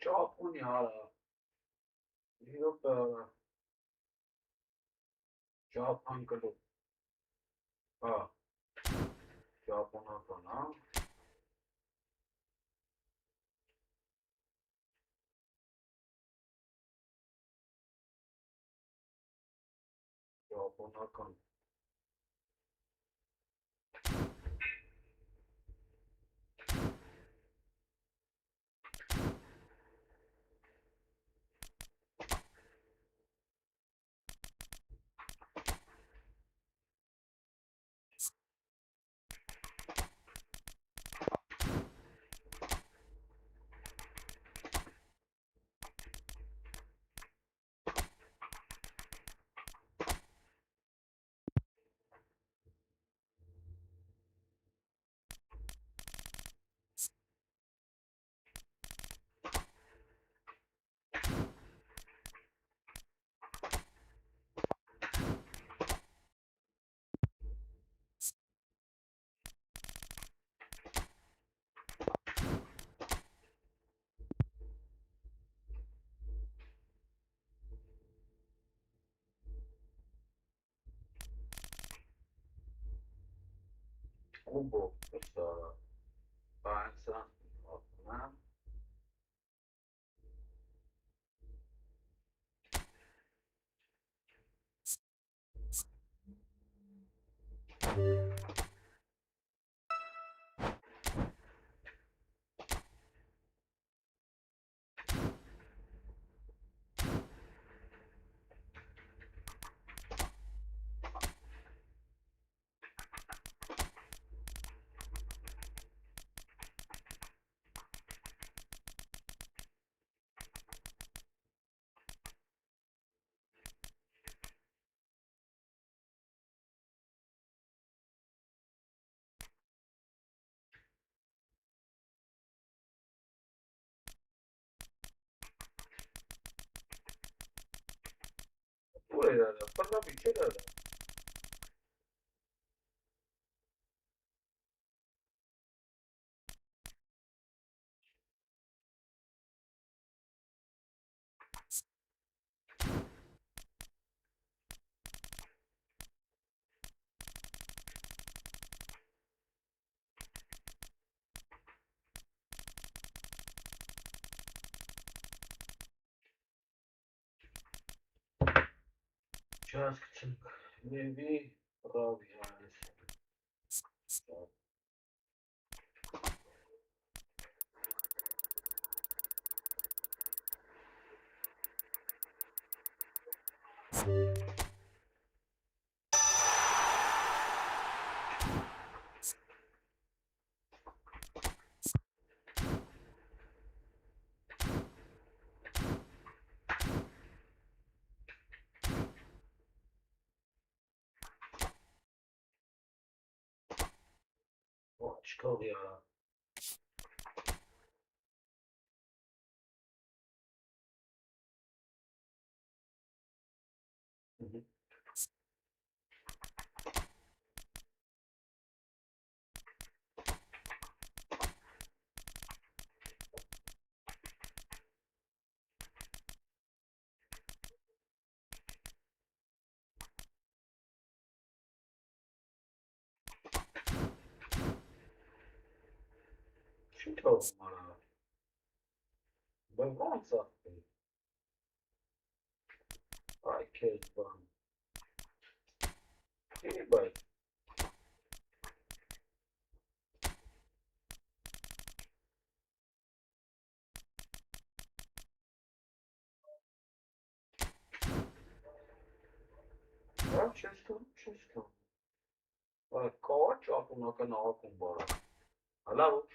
Chop on hala. Yok chop on kado. Ha, chop on kana. Chop on kan. Kubo. Basta pansa. Na. era, parla vicino era. Gնացինք, Լևի Ռավիանես։ Չկողի արա։ Շուտով արա։ Բայց ոնց ախպի։ Այ քեզ բան։ Ի բայց։ Դա չես թող։ Այ կոչ ապունական աղակում բարա։ Հալա ոչ։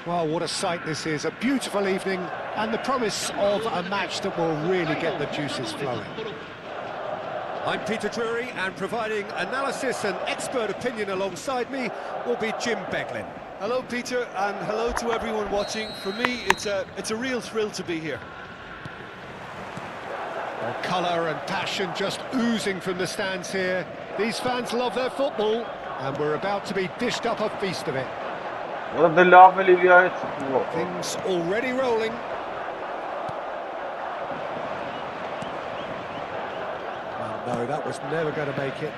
Well, what a sight this is. A beautiful evening and the promise of a match that will really get the juices flowing. I'm Peter Drury, and providing analysis and expert opinion alongside me will be Jim Beglin. Hello, Peter, and hello to everyone watching. For me, it's a real thrill to be here. Well, colour and passion just oozing from the stands here. These fans love their football, and we're about to be dished up a feast of it. Things already rolling. Oh, no, that was never going to make it.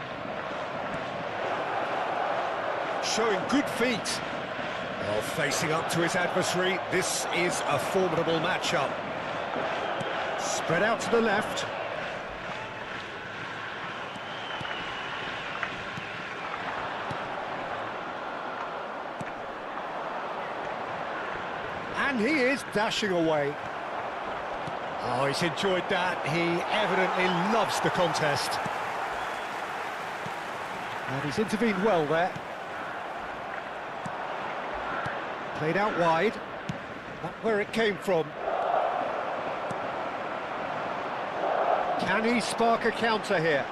Showing good feet. Well, facing up to his adversary, this is a formidable matchup. Spread out to the left. And he is dashing away. Oh, he's enjoyed that. He evidently loves the contest. And he's intervened well there. Played out wide. Not where it came from. Can he spark a counter here?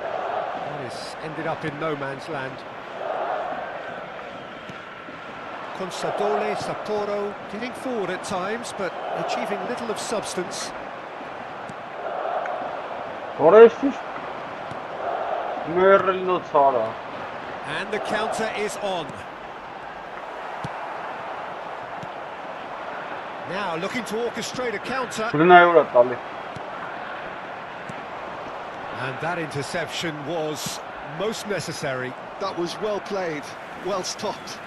That is ended up in no man's land. Consadole, Sapporo, getting forward at times, but achieving little of substance. And the counter is on. Now looking to orchestrate a counter. And that interception was most necessary. That was well played, well stopped.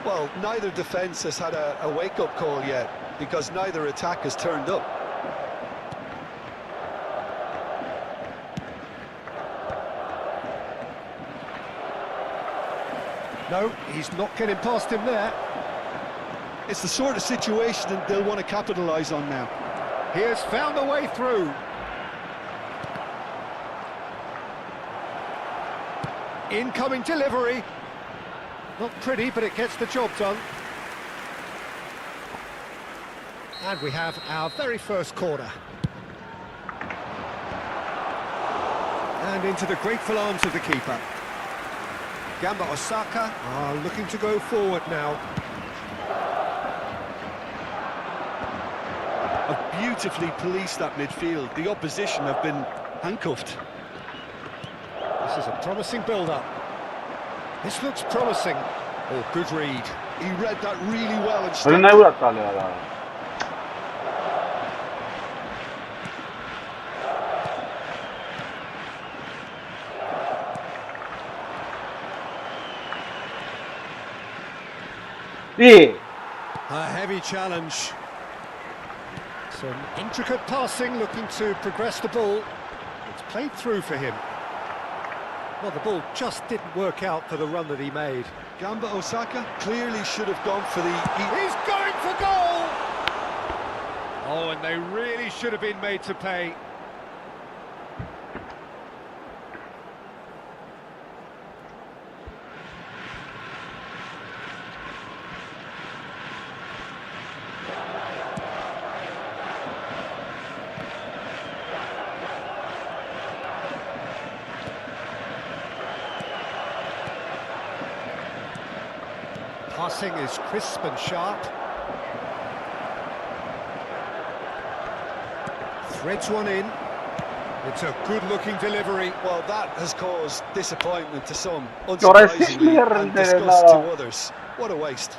Well, neither defence has had a wake-up call yet, because neither attack has turned up. No, he's not getting past him there. It's the sort of situation that they'll want to capitalise on now. He has found a way through. Incoming delivery. Not pretty, but it gets the job done. And we have our very first corner. And into the grateful arms of the keeper. Gamba Osaka are looking to go forward now. Have beautifully policed that midfield. The opposition have been handcuffed. This is a promising build-up. This looks promising. Oh, good read. He read that really well and stopped. A heavy challenge. Some intricate passing, looking to progress the ball. It's played through for him. Well, the ball just didn't work out for the run that he made. Gamba Osaka clearly should have gone for the... He's going for goal! Oh, and they really should have been made to pay. Passing is crisp and sharp. Threads one in. It's a good-looking delivery. Well, that has caused disappointment to some, unsurprisingly, and disgust to others. What a waste.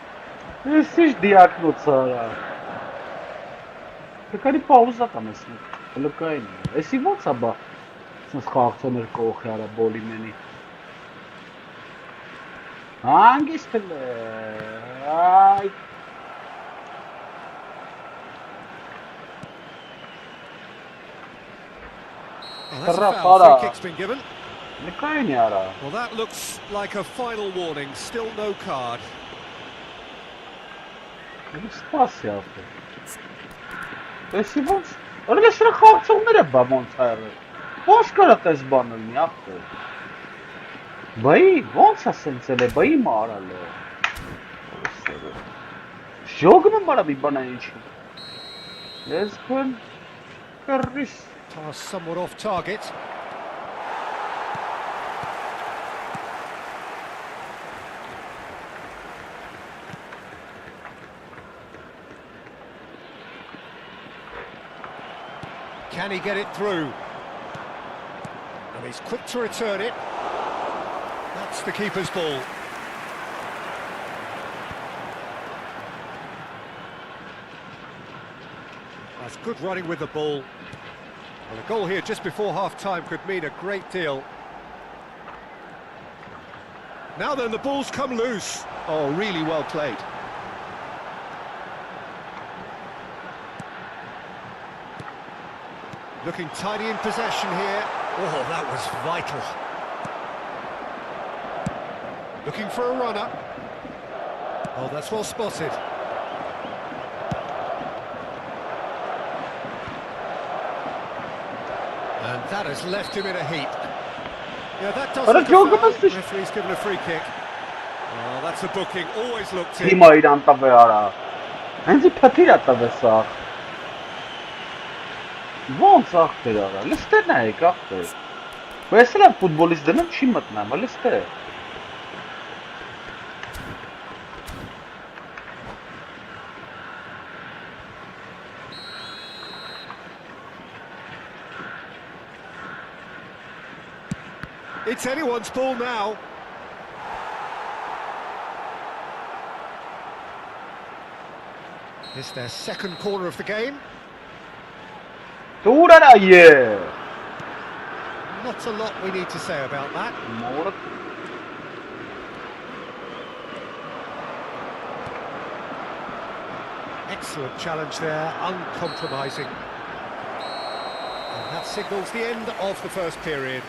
Well, that's a foul. Free kick's been given. Well, that looks like a final warning. Still no card. Բայի, ոնց է սենցել է, բայի մարալ է։ Ժոգն եմ բարա մի բանա ինչի։ Ես բան կռիս։ Pass somewhat off target. Can he get it through? And he's quick to return it. That's the keeper's ball. That's good running with the ball. Well, a goal here just before half-time could mean a great deal. Now then, the ball's come loose. Oh, really well played. Looking tidy in possession here. Oh, that was vital. Looking for a runner. Oh, that's well spotted. And that has left him in a heap. Yeah, that does But look a joke a foul. of a Referee's given a free kick. Oh, that's a booking. Always looked in. Team ayıran tabi ara. Henzi patira tabi sağ. Von sağ ara. Liste ne kaptı? Mesela futbolistlerin çimat ne? Liste. It's anyone's ball now. It's their second corner of the game. Dur ara ye. Not a lot we need to say about that. Mor. Excellent challenge there, uncompromising. And that signals the end of the first period.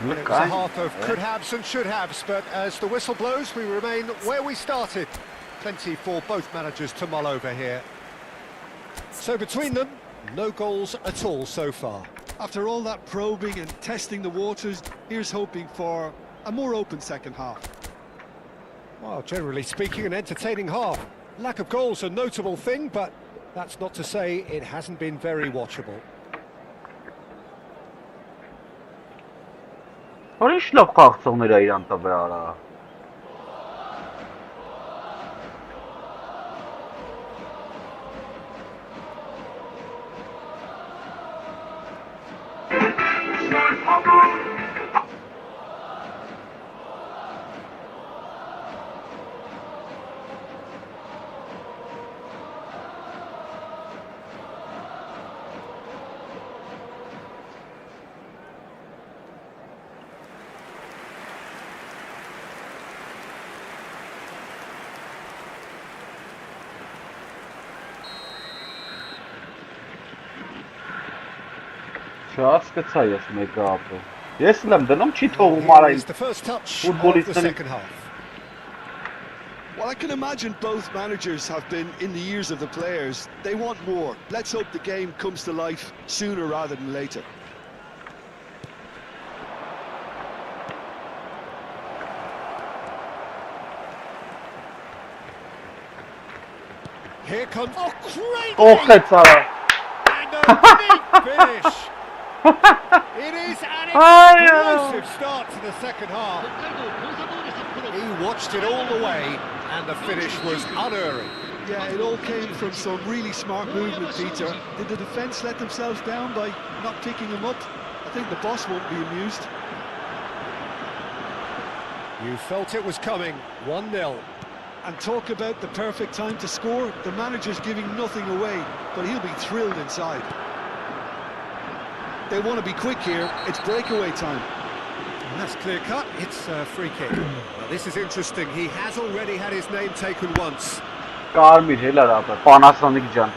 And it was a half of could-haves and should-haves, but as the whistle blows, we remain where we started. Plenty for both managers to mull over here. So between them, no goals at all so far. After all that probing and testing the waters, here's hoping for a more open second half. Well, generally speaking, an entertaining half. Lack of goals a notable thing, but that's not to say it hasn't been very watchable. Orış laf kalksınlar ayıran tabi ara. Չաս կցա ես մեկը ապը։ Ես լեմ դնում չի թողում արայ The first touch of the futbolistների second half. Well, I can imagine both managers have been in the ears of the players. They want more. Let's hope the game comes to life sooner rather than later. Here comes... Oh, great! Օխեց արա։ And a neat finish! It is an explosive start to the second half. He watched it all the way, and the finish was unerring. Yeah, it all came from some really smart movement, Peter. Did the defence let themselves down by not picking him up? I think the boss won't be amused. You felt it was coming, 1-0. And talk about the perfect time to score. The manager's giving nothing away, but he'll be thrilled inside. They want to be quick here. It's breakaway time. And that's clear cut. It's a free kick. Well, this is interesting. He has already had his name taken once. Կարմիր հելար ապը, Panasonic ջան։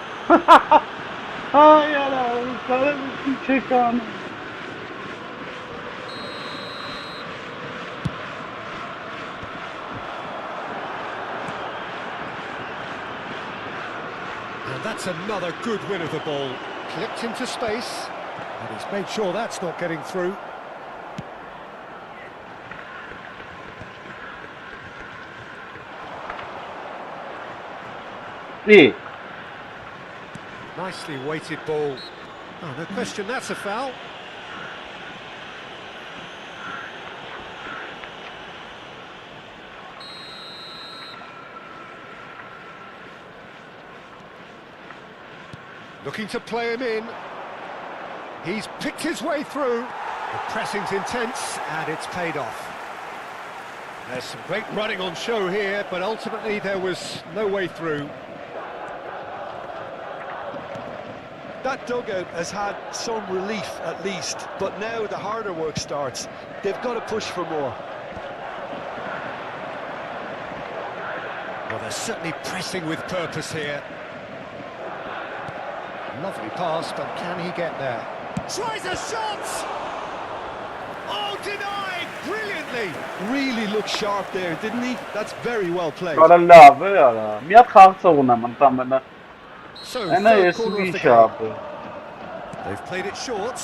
Այ արա, կարելի չեկան։ And that's another good win of the ball. Clipped into space. And he's made sure that's not getting through. Ի, Nicely weighted ball. Oh, no question, that's a foul. Looking to play him in. He's picked his way through. The pressing's intense, and it's paid off. There's some great running on show here, but ultimately there was no way through. That dugout has had some relief at least, but now the harder work starts. They've got to push for more. Well, they're certainly pressing with purpose here. Lovely pass, but can he get there? Tries a shot! Oh, denied! Brilliantly! Really looked sharp there, didn't he? That's very well played. կարա լավ է արա։ Մի հատ խաղցող ունեմ ընդամենը։ So, Այնա third ես corner of մի the շապը։ game. They've played it short.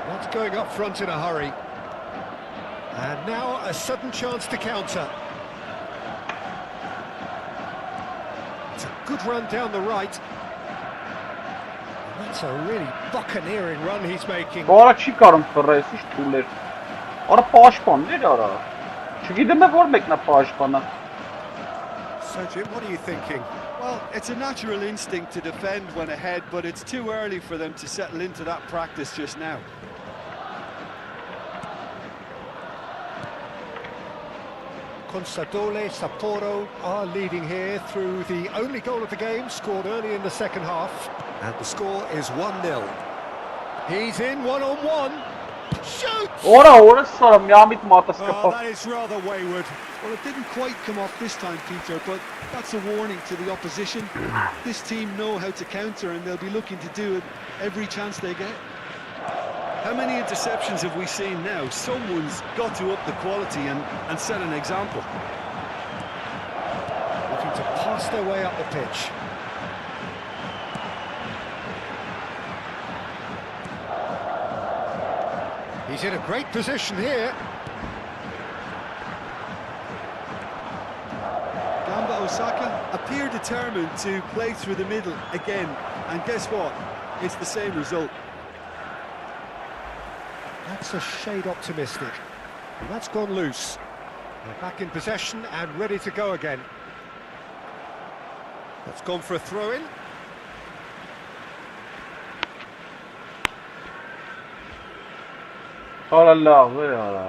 Not not going up front in a hurry. And now a sudden chance to counter. It's a good run down the right. And that's a really buccaneering run he's making. Bara չի կարում ֆռես, ի՞նչ թուլեր։ Արա պաշտպաններ արա։ Չգիտեմ որ մեկնա պաշտպանա։ So Jim, what are you thinking? Well, it's a natural instinct to defend when ahead, but it's too early for them to settle into that practice just now. Consadole Sapporo are leading here through the only goal of the game, scored early in the second half. And the score is 1-0. He's in one-on-one. Shoots! Ora սարը միամիտ մատս Oh, կփող։ that is rather wayward. Well, it didn't quite come off this time, Peter, but that's a warning to the opposition. This team know how to counter, and they'll be looking to do it every chance they get. How many interceptions have we seen now? Someone's got to up the quality and set an example. Looking to pass their way up the pitch. He's in a great position here. Gamba Osaka appear determined to play through the middle again, and guess what? It's the same result. That's a shade optimistic. And that's gone loose. They're back in possession and ready to go again. That's gone for a throw-in. Ora լավ է արա։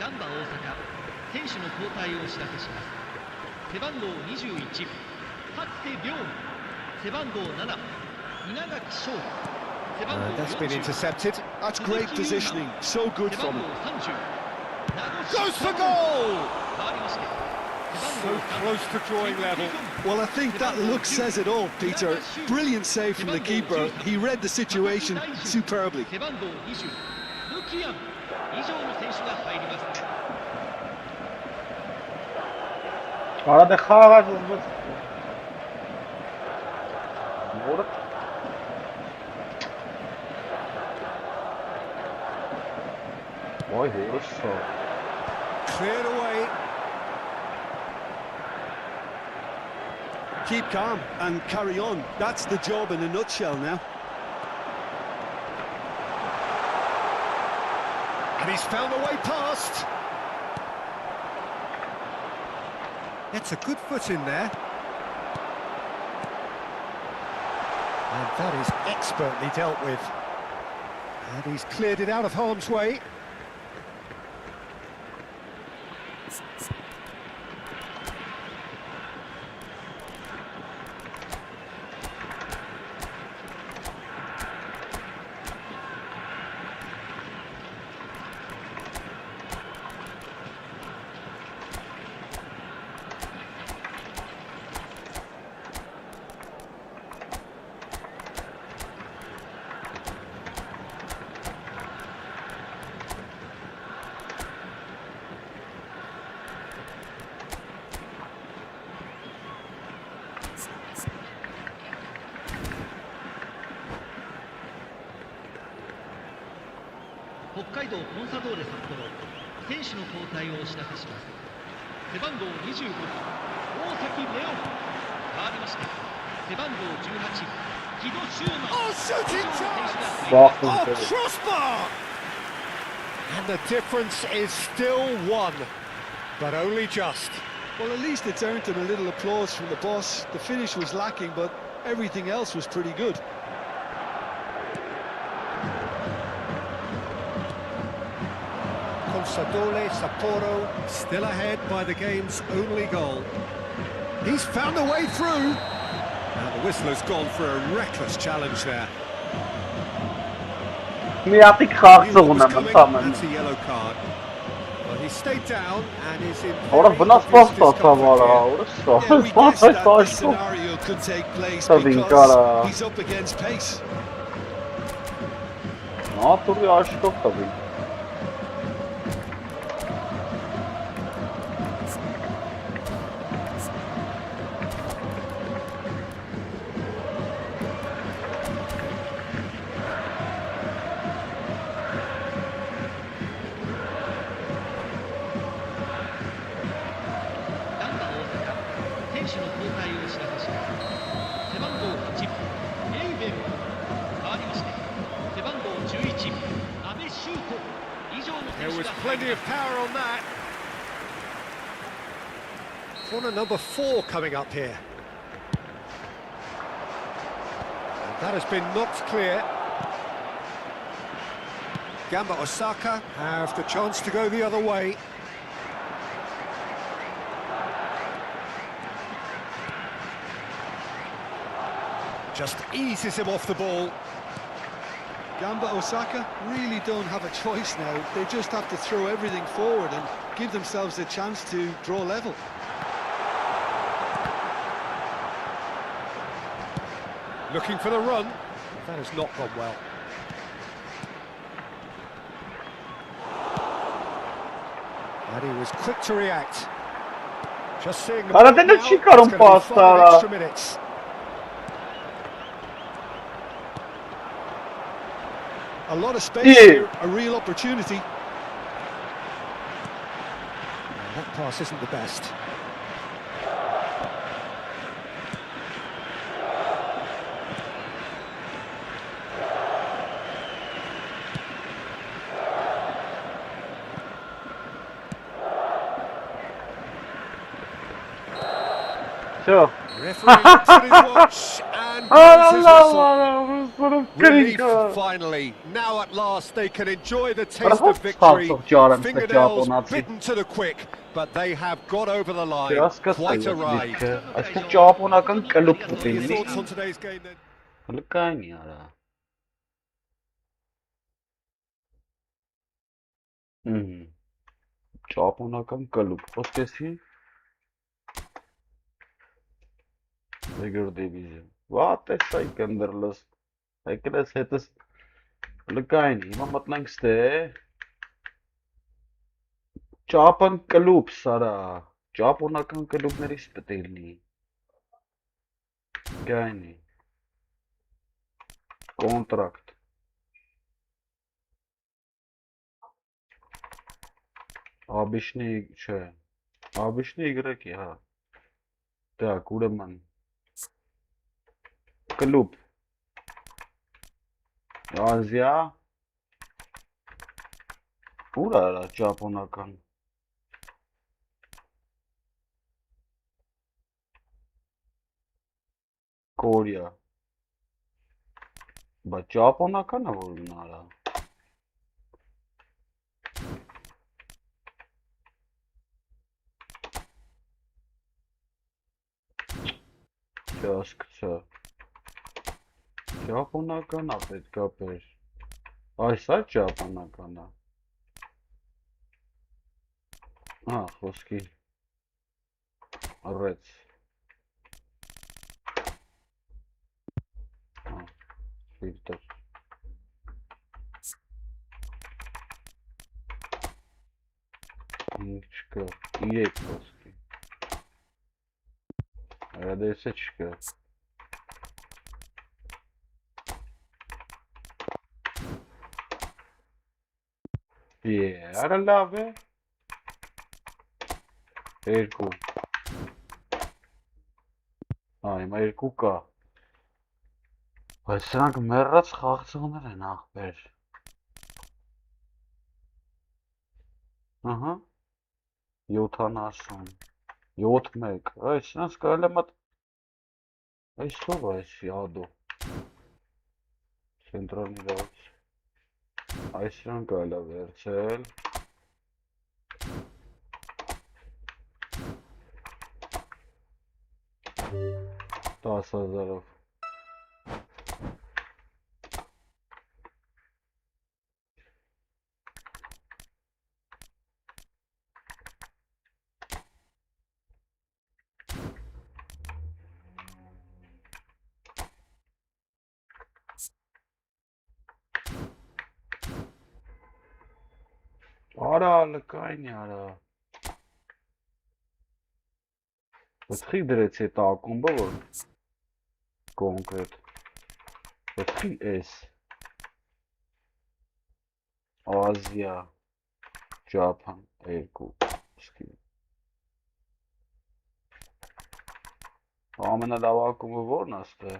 ガンバ大阪、選手の交代をお知らせします。背番号21、初手亮明、背番号7、稲垣翔、背番号 That's been intercepted. That's great positioning, so good 背 from 番 him. 号30、 Goes for goal! 変わりまして、背 So 番号 close to drawing level. Well, I think that look says it all, Peter. Brilliant save from the keeper. He read the situation superbly. 背番号20、ルキアン、以上の選手が入ります。 Արա դե խաղաղ զզվեց։ Որը Ոյ հորսո։ Cleared away. Keep calm and carry on. That's the job in a nutshell now. And he's found a way past. That's a good foot in there. And that is expertly dealt with. And he's cleared it out of harm's way. 北海道コンサドーレ札幌選手の交代をお知らせします。背番号25大崎レオン変わりまして背番号18木戸修馬 Oh, shooting 以上の選手 chance! が Oh, crossbar! And the difference is still one, but only just. Well, at least it's earned him a little applause from the boss. The finish was lacking, but everything else was pretty good. Consadole Sapporo still ahead by the game's only goal. He's found a way through. And the whistler's gone for a reckless challenge there. Միատիկ Knew խաղցող what was ունեմ coming, ընդամենը։ that's a yellow card. Well, he stayed down and is in Ora very vnas obvious postata vara, discomfort ora Yeah, we guessed that this sağ. scenario could take place Tabii, because cara. he's up against pace. Naturi aşkov tabii. There was plenty of power on that. Corner number 4 coming up here. And that has been knocked clear. Gamba Osaka have the chance to go the other way. Just eases him off the ball. Gamba Osaka really don't have a choice now. They just have to throw everything forward and give themselves a chance to draw level. Looking for the run. That has not gone well. And he was quick to react. Just seeing the Ara ball te ne now, çıkarım it's gonna be 5 pastara. extra minutes. A lot of space Yeah. here, a real opportunity. And that pass isn't the best. Всё. Referee looks at his watch and blows his whistle. Relief finally. Now at last they can enjoy the taste of victory. Fingernails bitten to the quick, but they have got over the line. Quite a ride. Այսպես ճապոնական կլուբ What are your կտինի։ thoughts on today's game then? Լկայնի արա։ Ճապոնական կլուբ, խոսքեսի։ Regular division. What is like underless? I can say this. Լկայնի, հիմա մտնենք ստե։ Ճապոն կլուբ սարա։ Ճապոնական կլուբներից պետք է լինի։ Գայնի։ Կոնտրակտ։ Обычный, չէ։ Обычный игроки, հա։ Так, ուրեմն կլուբ։ Ազիա։ Ուր արա ճապոնական։ Կորեա։ Բայց ճապոնական է որ ունարա։ Չասկցա։ Ճապոնական է պետքա պես։ Այս է ճապոնական է։ Հա, խոսքի։ Ռեց։ Հա, ֆիլտր։ Չկա, 3 խոսքի։ Այդպես չկա։ Արա լավ է։ Երկու։ Հիմա երկու կա։ Բայց սրանք մեռած խաղացողներ են ախպեր։ Ահա 70 7-1 այս սրանց կարելի է մտ այսով այս ադո ցենտրալի լավից այս սրանք կարելի է վերցել 10,000-ով Արա լկայնի արա Բծխի դրեց այդ ակումբը որ կոնկրետ Բծխի էս Ազիա Ճապան երկու սկի ամենալավ ակումբը որն աստե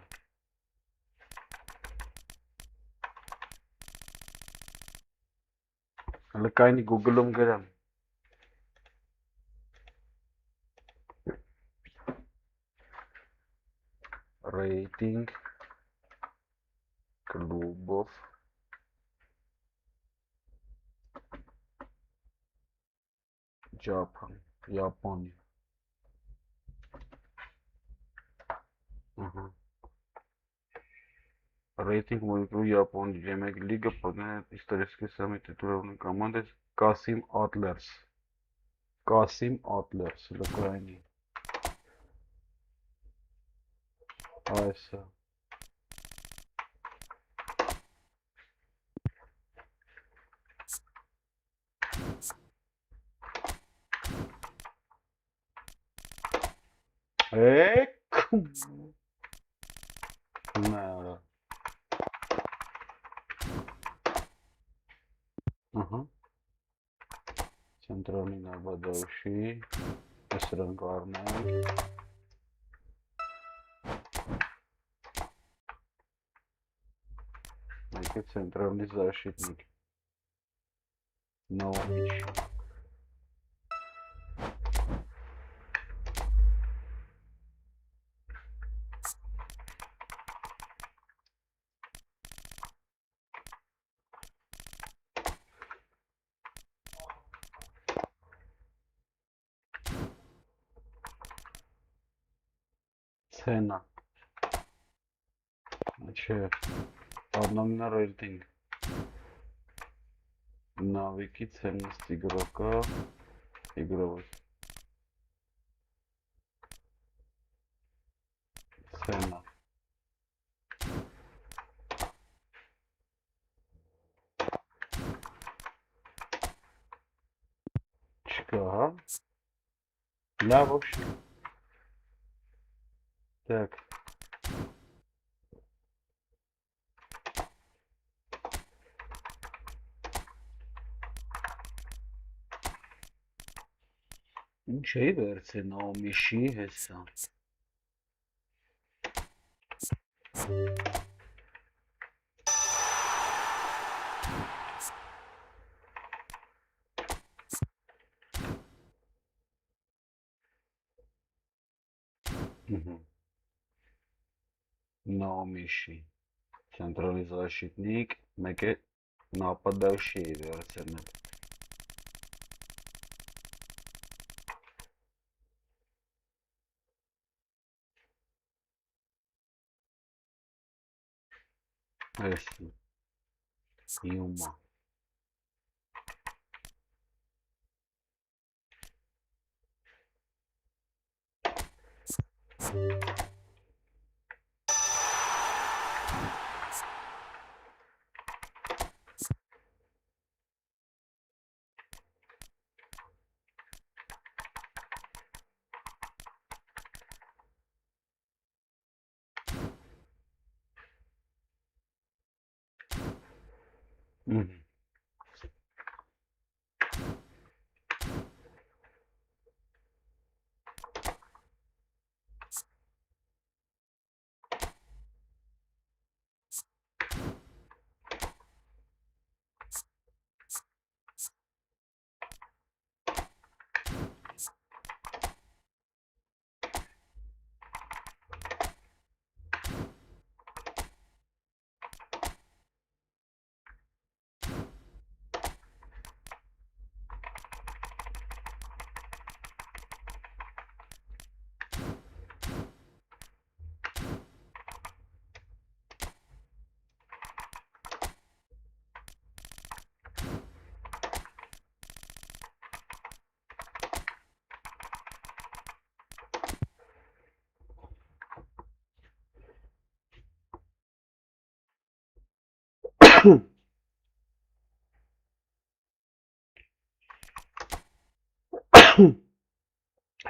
Լկայնի Google-ում գրեմ Rating клубов Japan, Япония. Рейтинг моего Японии, Премьер Лига, подняет исторически самые титулярные команды Касим Атлерс. Касим Атлерс, Украине. Айса. Наверное. Ага. Центральный нападающий. Эсрангарный. Найти центральный защитник. Наумич. Цена. Че? Одномерный рейтинг. Навыки, ценность игрока. Игровой. Цена. Чика. Да, в общем. Так. Ինչ էի վերցել Նոմիշի հեսա։ Նոմիշի Центральный защитник, մեկ է нападающий էի վերցել։ Այս Юма.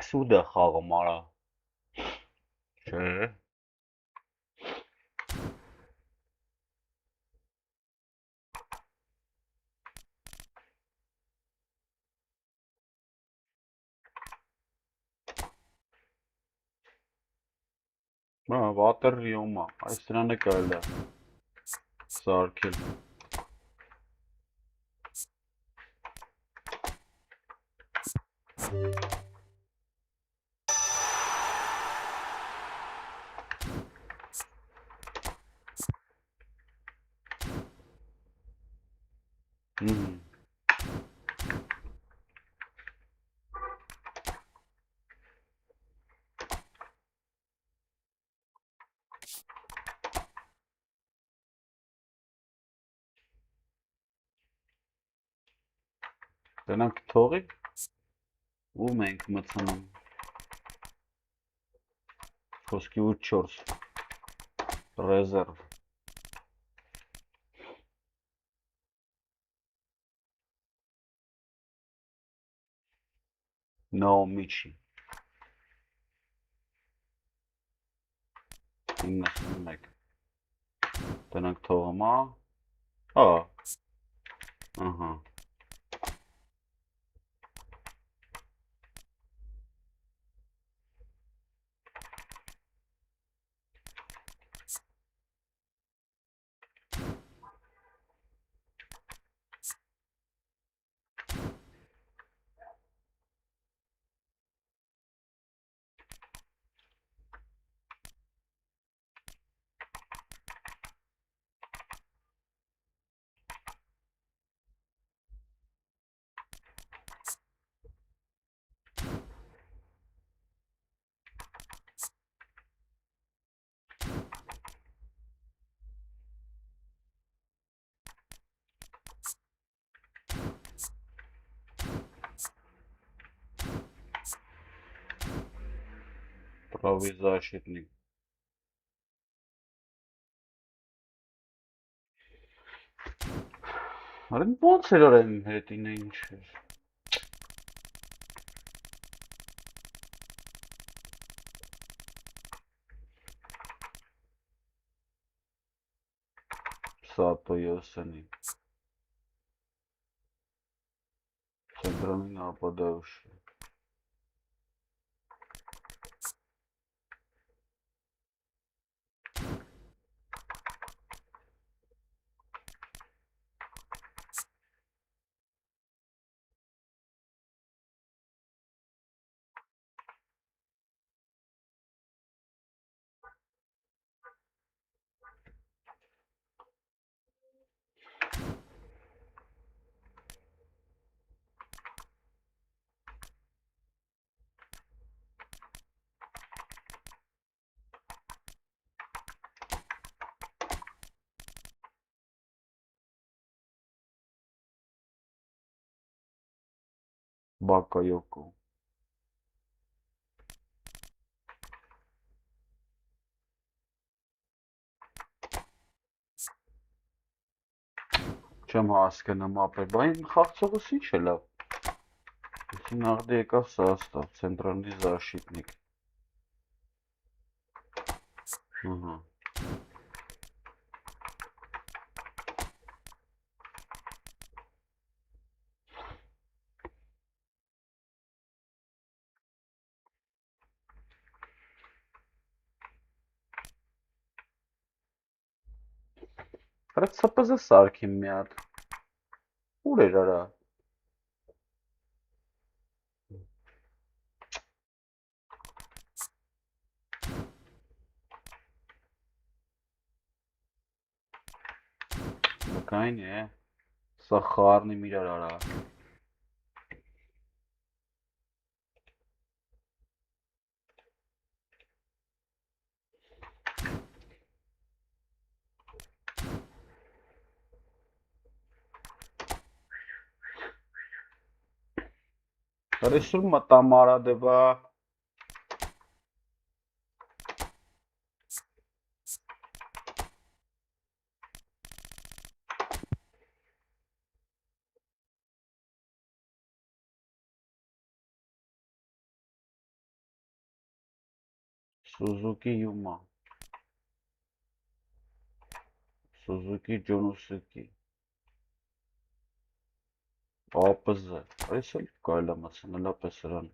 Սուդը խաղում արա։ Չէ։ Բա վատերիոմա, այս դրանը կարելի է սարքել։ Դրանք թողի ու մենք մցնում խոսքի 8-4 ռեզերվ նո միջի 91 դրանք թողում ահա правый защитник. Արեն ոնց էր արեն հետին է ինչ էր։ Սատոյոսանի։ Центральный нападающий. Բակայոկո։ Չեմ հասկանում ապե, բա այն խաղցողս ինչ է լավ։ Если нагде եկավ սաստավ, центральный защитник։ Ահա։ Արա CPZ սարքիմ մի հատ։ Ուր էր արա։ Բակայն է։ Սա խառնի իրար արա։ Resur matamara deva. Suzuki Yuma. Suzuki Jonosuke. APZ. Այս էլ կարելի է մասնալապես սրան։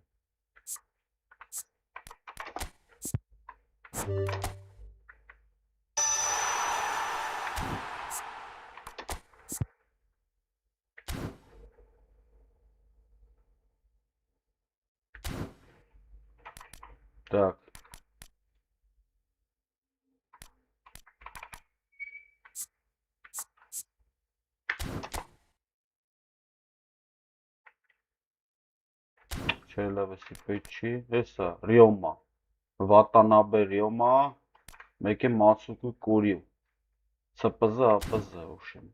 Так. Չելավեսի պետք չի, հեսա, Ռիոմա, Վատանաբե Ռիոմա, մեկ է Մացուկու Կորիու, CPZ, APZ, ուշեմ,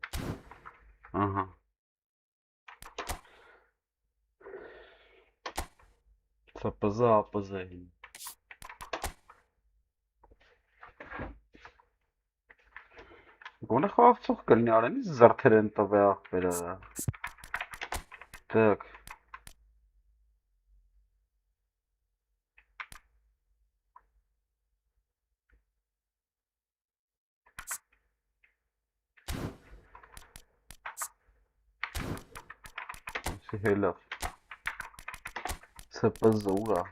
ահա, CPZ, APZ հին, գոնե խաղացող կլնի արենից զրդեր են տվե աղբերը, так, Հելավ, CPZ ուրա,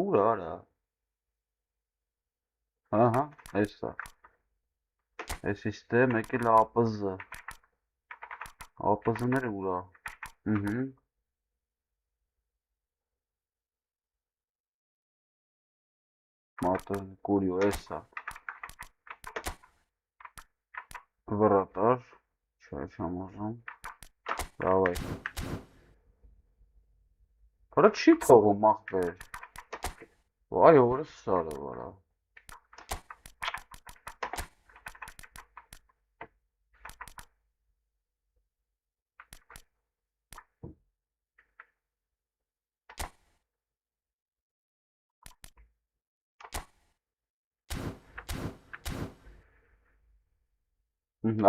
ուրա արա, ահա, էսա, ես իստե մեկ էլ APZ, APZ-ները ուրա, Մատը կուրիու էսա, վրատար, չեմ ուզում, դավայ, հորա չի թողում աղբեր, վայ օրը սարը վարա,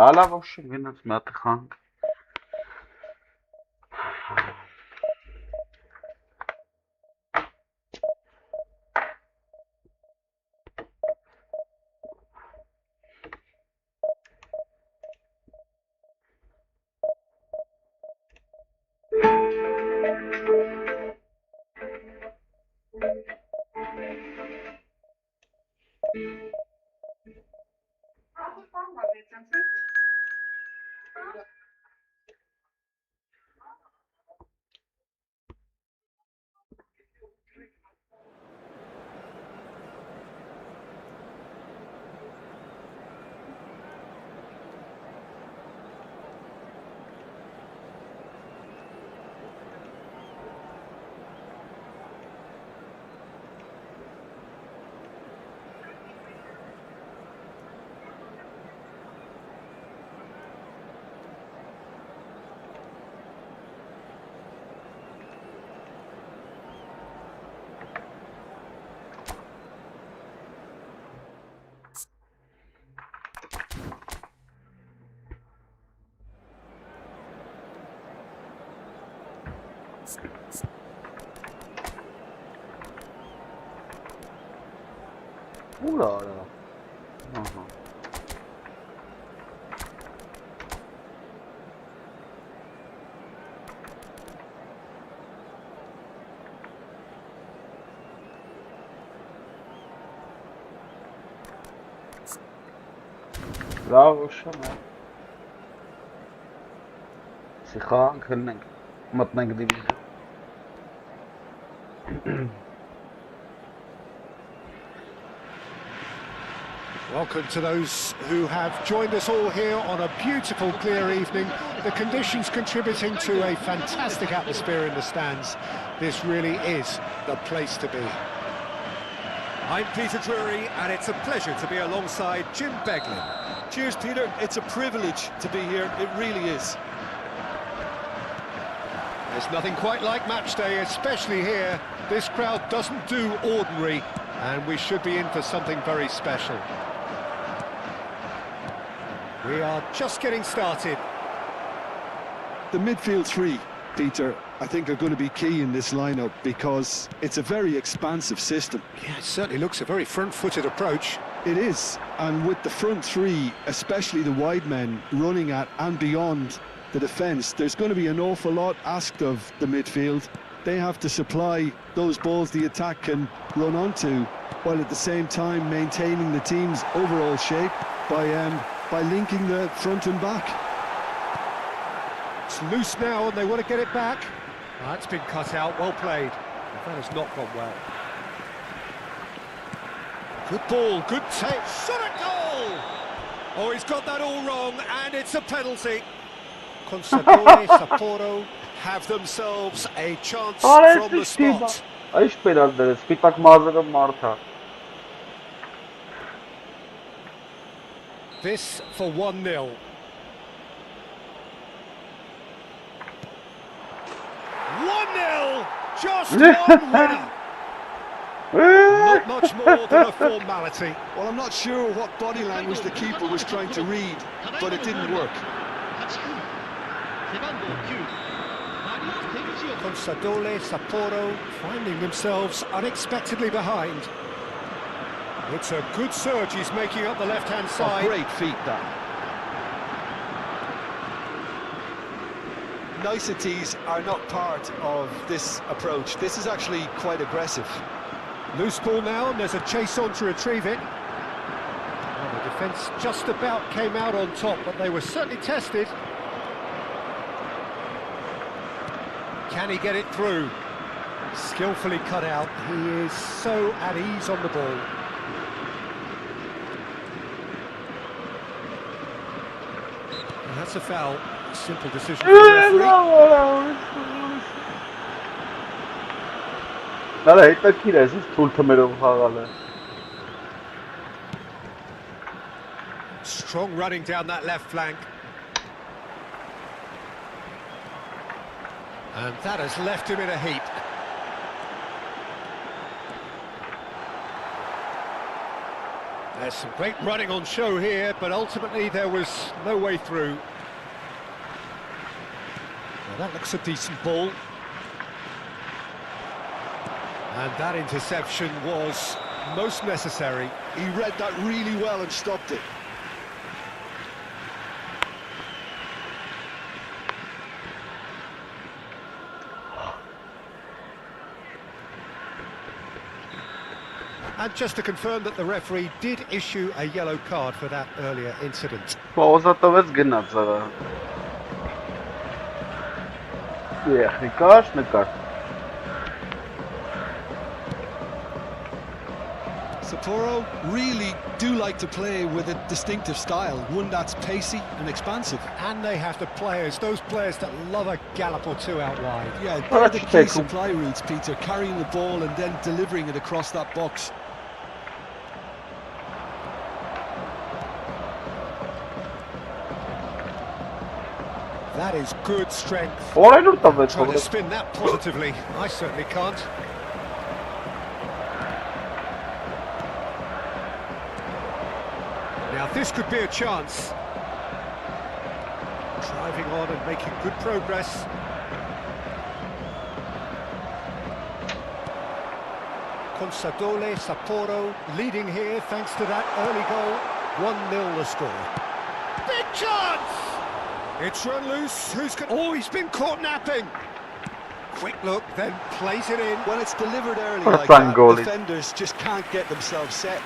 Ալա ոშը գնաց մատը խանք, ուրա արա, ահա, լավ ոշը մե, սիխանք հլնենք, մտնենք դիվիզը, Welcome to those who have joined us all here on a beautiful, clear evening. The conditions contributing to a fantastic atmosphere in the stands. This really is the place to be. I'm Peter Drury, and it's a pleasure to be alongside Jim Beglin. Cheers, Peter. It's a privilege to be here. It really is. There's nothing quite like match day, especially here. This crowd doesn't do ordinary, and we should be in for something very special. We are just getting started. The midfield three, Peter, I think are going to be key in this lineup because it's a very expansive system. Yeah, it certainly looks a very front-footed approach. It is, and with the front three, especially the wide men, running at and beyond the defence, there's going to be an awful lot asked of the midfield. They have to supply those balls the attack can run onto, while at the same time maintaining the team's overall shape by linking the front and back. It's loose now and they want to get it back. That's been cut out, well played. That has not gone well. Good ball, good take, shot at goal! Oh, he's got that all wrong, and it's a penalty. Consadole, Sapporo have themselves a chance from the spot. Այս պերալ դրեց, սպիտակ մազերը մարդ է. This for 1-0. Just one winner. Not much more than a formality. Well, I'm not sure what body language the keeper was trying to read, but it didn't work. Consadole, Sapporo finding themselves unexpectedly behind. It's a good surge he's making up the left-hand side. A great feat, that. Niceties are not part of this approach. This is actually quite aggressive. Loose ball now, and there's a chase on to retrieve it. Well, the defence just about came out on top, but they were certainly tested. Can he get it through? Skillfully cut out. He is so at ease on the ball. And that's a foul. Simple decision for the referee. Դարը հետաքրիր է, ես թույլ թմերով խաղալ է. Strong running down that left flank. And that has left him in a heap. There's some great running on show here, but ultimately there was no way through. Well, that looks a decent ball. And that interception was most necessary. He read that really well and stopped it. And just to confirm that the referee did issue a yellow card for that earlier incident. Պաուզատվեց գնաց արա. Եղիկար, նկար. Sapporo really do like to play with a distinctive style, one that's pacey and expansive. And they have the players, those players that love a gallop or two out wide. Yeah, they're the key supply routes, Peter, carrying the ball and then delivering it across that box. That is good strength. Trying to spin that positively. I certainly can't. Now this could be a chance. Driving on and making good progress. Consadole, Sapporo leading here thanks to that early goal. 1-0 the score. Big chance! It's run loose. Who's got... Oh, he's been caught napping. Quick look, then plays it in. When it's delivered early like that, defenders just can't get themselves set.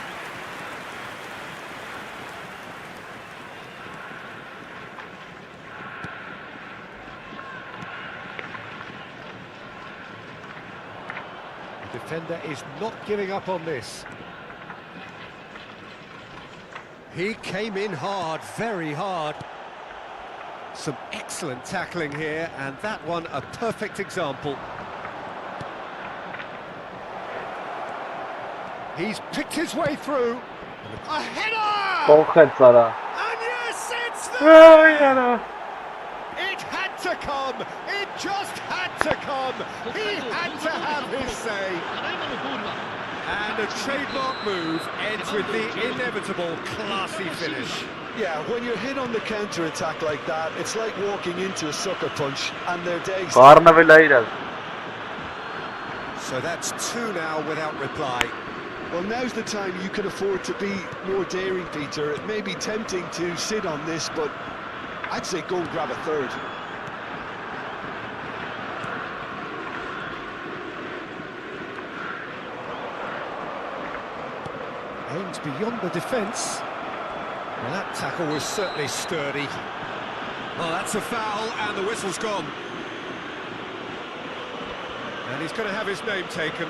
The defender is not giving up on this. He came in hard, very hard. Some excellent tackling here, and that one a perfect example. He's picked his way through. A header! And yes, it's there! It had to come! It just had to come! He had to have his say! And a trademark move ends with the inevitable classy finish. Yeah, when you're hit on the counter-attack like that, it's like walking into a sucker punch, and they're dazed. Qarnavelayirad. So that's two now without reply. Well, now's the time you can afford to be more daring, Peter. It may be tempting to sit on this, but I'd say go and grab a third. Aims beyond the defence. Well, that tackle was certainly sturdy. Oh, that's a foul, and the whistle's gone. And he's going to have his name taken.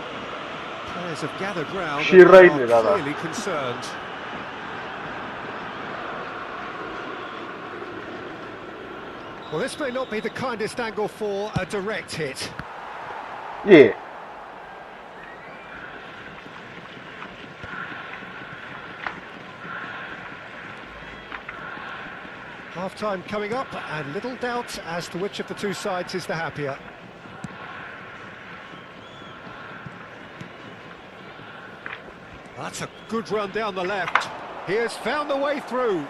Players have gathered round She and they raided are that. clearly concerned. Well, this may not be the kindest angle for a direct hit. Yeah. Half-time coming up, and little doubt as to which of the two sides is the happier. That's a good run down the left. He has found the way through.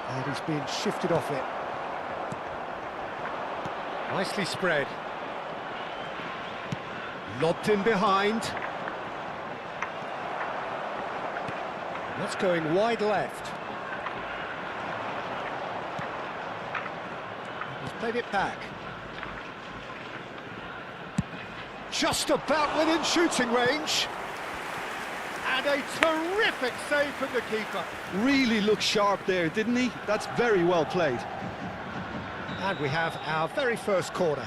And he's been shifted off it. Nicely spread. Lobbed in behind. That's going wide left. He's played it back. Just about within shooting range. And a terrific save from the keeper. Really looked sharp there, didn't he? That's very well played. And we have our very first corner.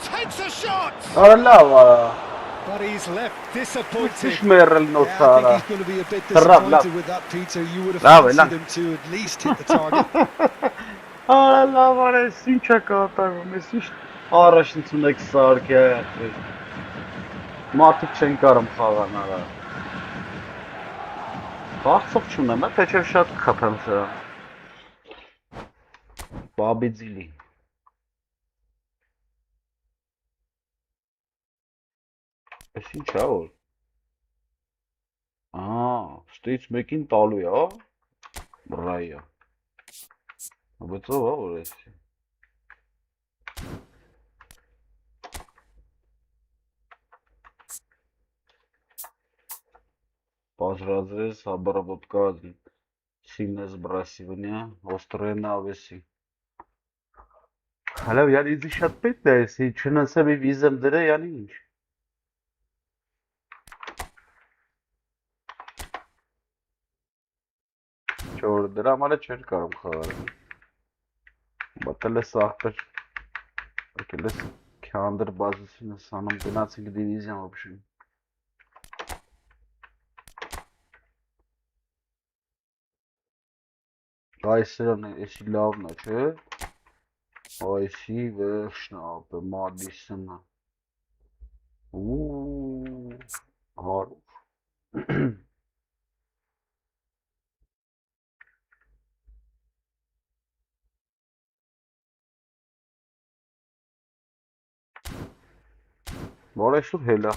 Takes a shot! Allah. But he's left disappointed. Tishmerel no Yeah, I Sara. think he's going to be a bit Tarab, disappointed with that, Peter. You would have Bravo, fancied lang. him to at least hit the target. Allah var ya sinçə qatağım. Siz araşdırmaq sarkı. Matik çenkarım xağanara. Baxsaq şuna mən təkəşat xatamsa. Babicili. Էսին չա որ։ Ստից մեկին տալու է, հա։ Բրայա։ Բայց ով է որ էսի։ Пожразрез обработка сильно сбрасывания, острые навеси. Հələ yəni իզի շատ պետք է էսի, չնասա մի վիզեմ դրե, yəni ինչ։ Չոր դրա համար չէր կարող խաղալ։ Բատել է սաղբեր, եկել ես քանդր բազուսին սանում գնացինք դիվիզիան ոբշին։ Այսերն է, էսի լավն է, չէ։ Այսի վերջն է, ապե մադիսնը։ Հարուր։ Որ այսուր հելա։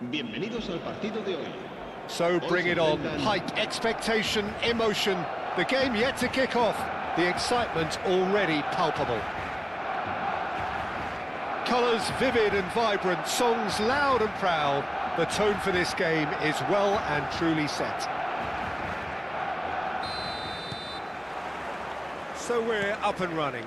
Bienvenidos al partido de hoy. So bring it on. Hype, expectation, emotion. The game yet to kick off. The excitement already palpable. Colours vivid and vibrant, songs loud and proud. The tone for this game is well and truly set. So we're up and running.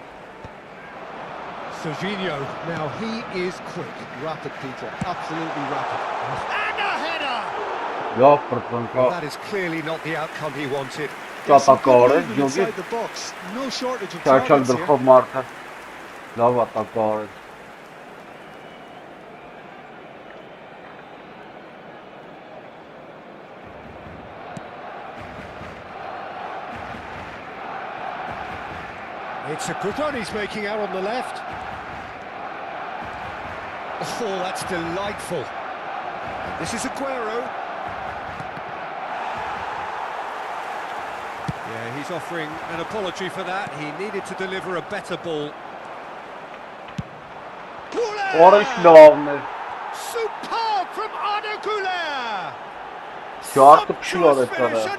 Serginho, now he is quick. Rapid, Peter, absolutely rapid. And a header! Ja, pardonka. That is clearly not the outcome he wanted. Çatakare, Movement Jogi. inside the box. No shortage of Çarçal targets here. drkhov Marta. Love atakare. It's a good run he's making out on the left. Oh, that's delightful. This is Aguero. Yeah, he's offering an apology for that. He needed to deliver a better ball. Orange Superb from Arda Güler. Çarptı pişiyor Sumptuous etkara. finish, an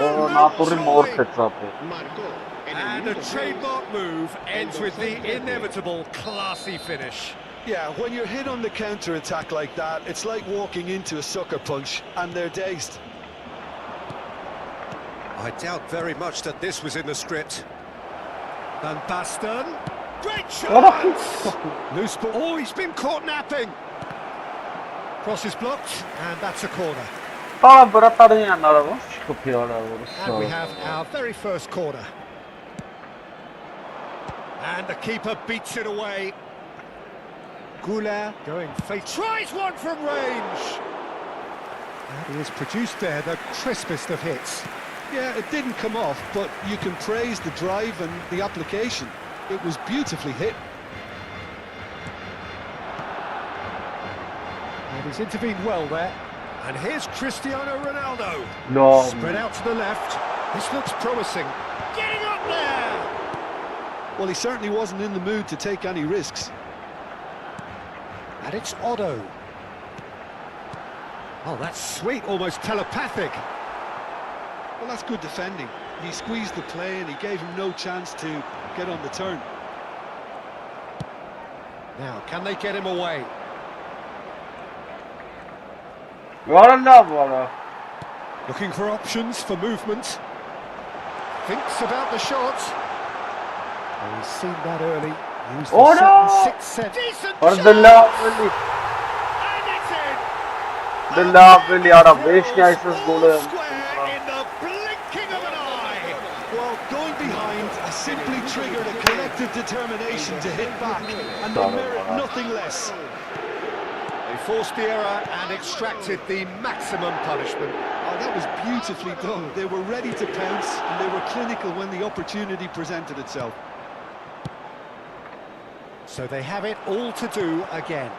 O absolute naturi joy. mortecapy. Marcó en el And a minuto 3. trademark move ends with the inevitable classy finish. Yeah, when you're hit on the counter-attack like that, it's like walking into a sucker punch, and they're dazed. I doubt very much that this was in the script. Van Basten. Great chance! Loose ball. Oh, he's been caught napping. Cross is blocked, and that's a corner. Tamam, bırakların yanlara bak. Çıkıp yara And we vurursa. have our very first corner. And the keeper beats it away. Güler going face. Tries one from range. And he has produced there the crispest of hits. Yeah, it didn't come off, but you can praise the drive and the application. It was beautifully hit. And he's intervened well there. And here's Cristiano Ronaldo. No. Spread out to the left. This looks promising. Getting up there! Well, he certainly wasn't in the mood to take any risks. And it's Otto. Oh, that's sweet, almost telepathic. Well, that's good defending. He squeezed the play and he gave him no chance to get on the turn. Now, can they get him away? Vara vara. Looking for options for movement. Thinks about the shot. Oh, he's seen that early. Used the Oh, no! certain sixth sense. Decent Or shot! the lovely. And it's in! The lovely ara 5 yaysız golü. Square in the blinking of an eye! Well, going behind simply triggered a collective determination to hit back, and they merit nothing less. They forced the error and extracted the maximum punishment. Oh, that was beautifully done. They were ready to pounce, and they were clinical when the opportunity presented itself. So they have it all to do again.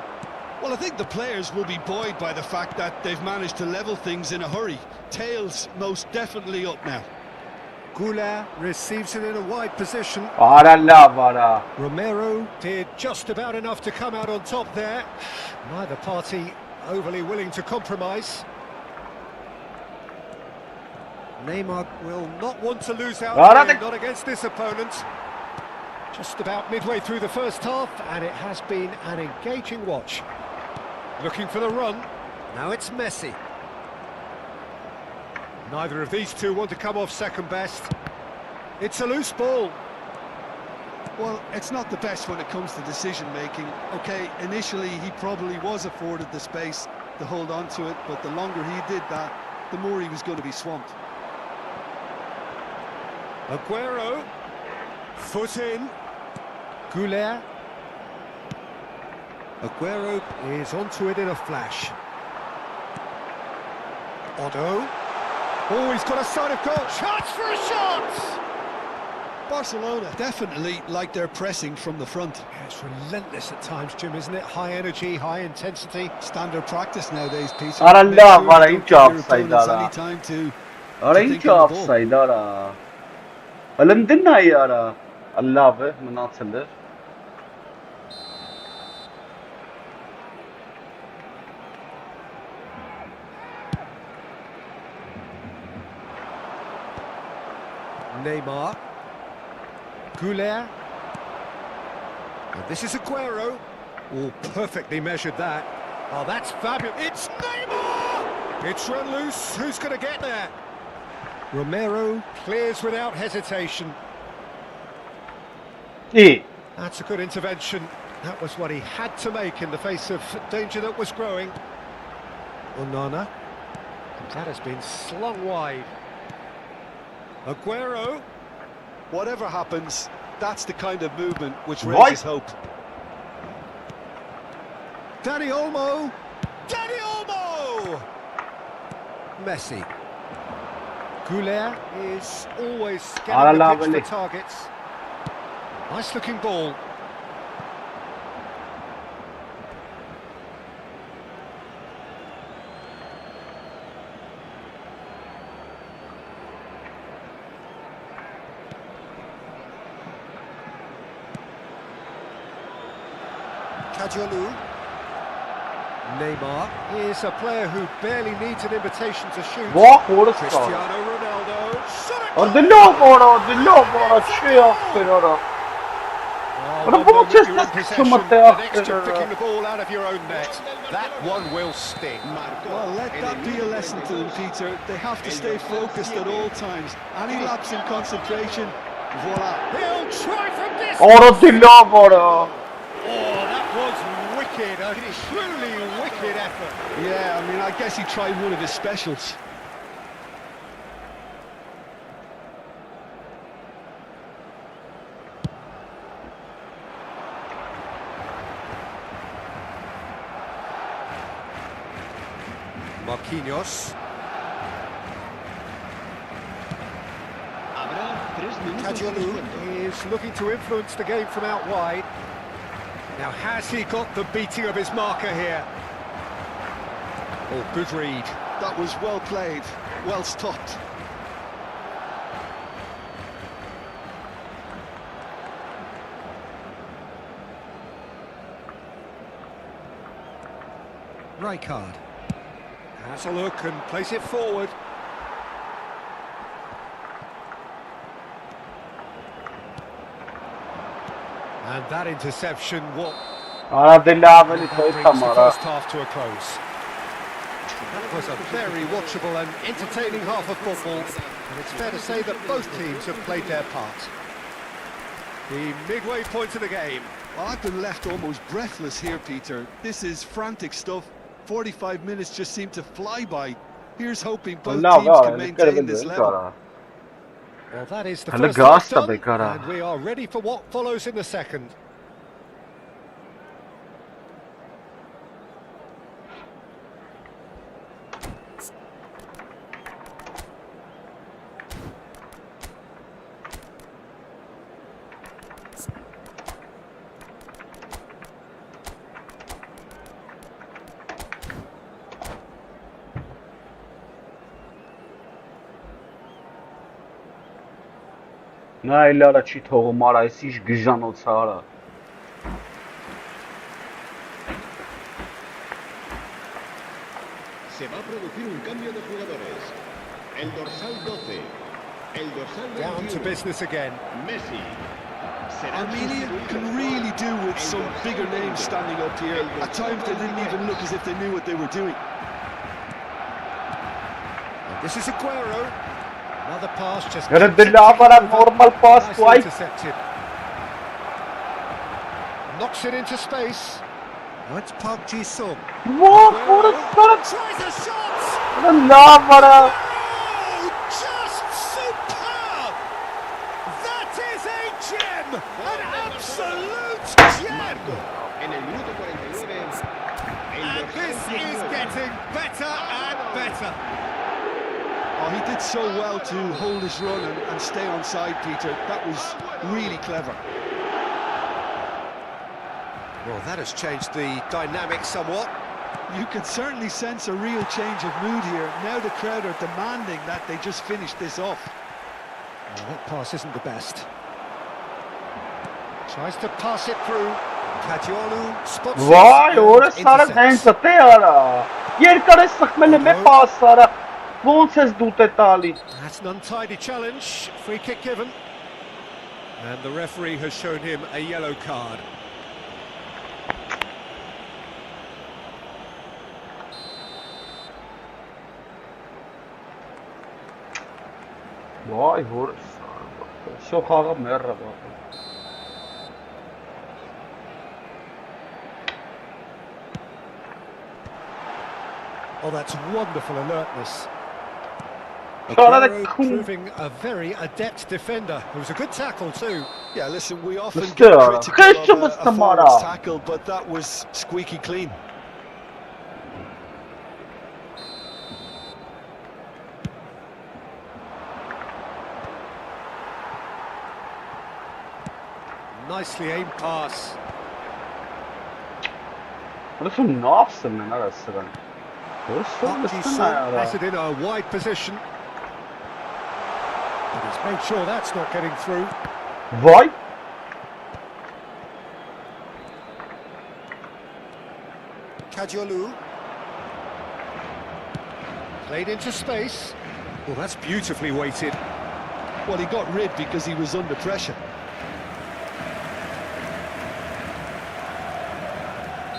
Well, I think the players will be buoyed by the fact that they've managed to level things in a hurry. Tails most definitely up now. Güler receives it in a wide position. Vara vara. Romero did just about enough to come out on top there. Neither party overly willing to compromise. Neymar will not want to lose out here, not against this opponent. Just about midway through the first half, and it has been an engaging watch. Looking for the run. Now it's Messi. Neither of these two want to come off second best. It's a loose ball. Well, it's not the best when it comes to decision-making. Okay, initially he probably was afforded the space to hold on to it, but the longer he did that, the more he was going to be swamped. Aguero. Foot in. Goulet. Aguero is onto it in a flash. Otto. Oh, he's got a sight of goal. Chance for a shot! Barcelona definitely like their pressing from the front. Yeah, it's relentless at times, Jim, isn't it? High energy, high intensity. Standard practice nowadays, Peter. Allah, what a job, Any time to Arayın offside-lara. Alındın mı yara? Allah be, münasılır. Neymar. Goulet. And this is Aguero. Oh, perfectly measured that. Oh, that's fabulous. It's Neymar! It's run loose. Who's going to get there? Romero clears without hesitation. That's a good intervention. That was what he had to make in the face of danger that was growing. Onana. That has been slung wide. Aguero. Whatever happens, that's the kind of movement which raises hope. Dani Olmo! Dani Olmo! Messi. Goulet is always getting the pitch for targets. Nice looking ball. Kajolu. Neymar is a player who barely needs an invitation to shoot. Cristiano Ronaldo. Picking the ball out of your own net. That one will sting. Well, let that be a lesson to them, Peter. They have to stay focused at all times. Any lapse in concentration, voila. He'll try from this. Oh, that was wicked, a truly wicked effort. Yeah, I mean, I guess he tried one of his specials. Marquinhos. Kajolu is looking to influence the game from out wide. Now, has he got the beating of his marker here? Oh, good read. That was well played, well stopped. Rijkaard has a look and plays it forward. And that interception, what brings the first half to a close. That was a very watchable and entertaining half of football, and it's fair to say that both teams have played their part. The midway point of the game. Well, I've been left almost breathless here, Peter. This is frantic stuff. 45 minutes just seem to fly by. Here's hoping both teams can maintain this level. Well, that is the first half done, and we are ready for what follows in the second. Նա իլարա չի թողում արա այս ինչ գժանոց արա Se va a producir un cambio de jugadores. El dorsal 12. El dorsal 21. Down to business again. Messi. Armenia can really do with some bigger names standing up here. At times they didn't even look as if they knew what they were doing. And this is Aguero. Another pass just... normal pass Nicely twice. intercepted. Knocks it into space. Now it's Park Ji-sung. What a start! Tries a shot! Lavara. Oh, just superb! That is a gem! An absolute gem! En el minuto 49. And this is getting better and better. Oh, he did so well to hold his run and stay on side, Peter. That was really clever. Well, that has changed the dynamic somewhat. You can certainly sense a real change of mood here. Now the crowd are demanding that they just finish this off. Oh, that pass isn't the best. Tries Tries to pass it through. Kadiolu spots it Vay and orası sarı intercepts. հենց է արա։ Երկարը սխմել եմ է պասարը։ Ոնց ես դուտ է տալիս։ That's an untidy challenge. Free kick given. And the referee has shown him a yellow card. Vay orası. Çok ağa merhaba. Oh, that's wonderful alertness. Şöyle de Aguero cool. proving a very adept defender. It was a good tackle too. Yeah, listen, we often Mr. get critical Christian of a Mr. forward's Mara. tackle, but that was squeaky clean. Nicely aimed pass. Orası ne yapsın lan arası ben? Orası Park ne has ya? it in a wide position. But he's made sure that's not getting through. Vay. Kadiolu. Played into space. Well, that's beautifully weighted. Well, he got rid because he was under pressure.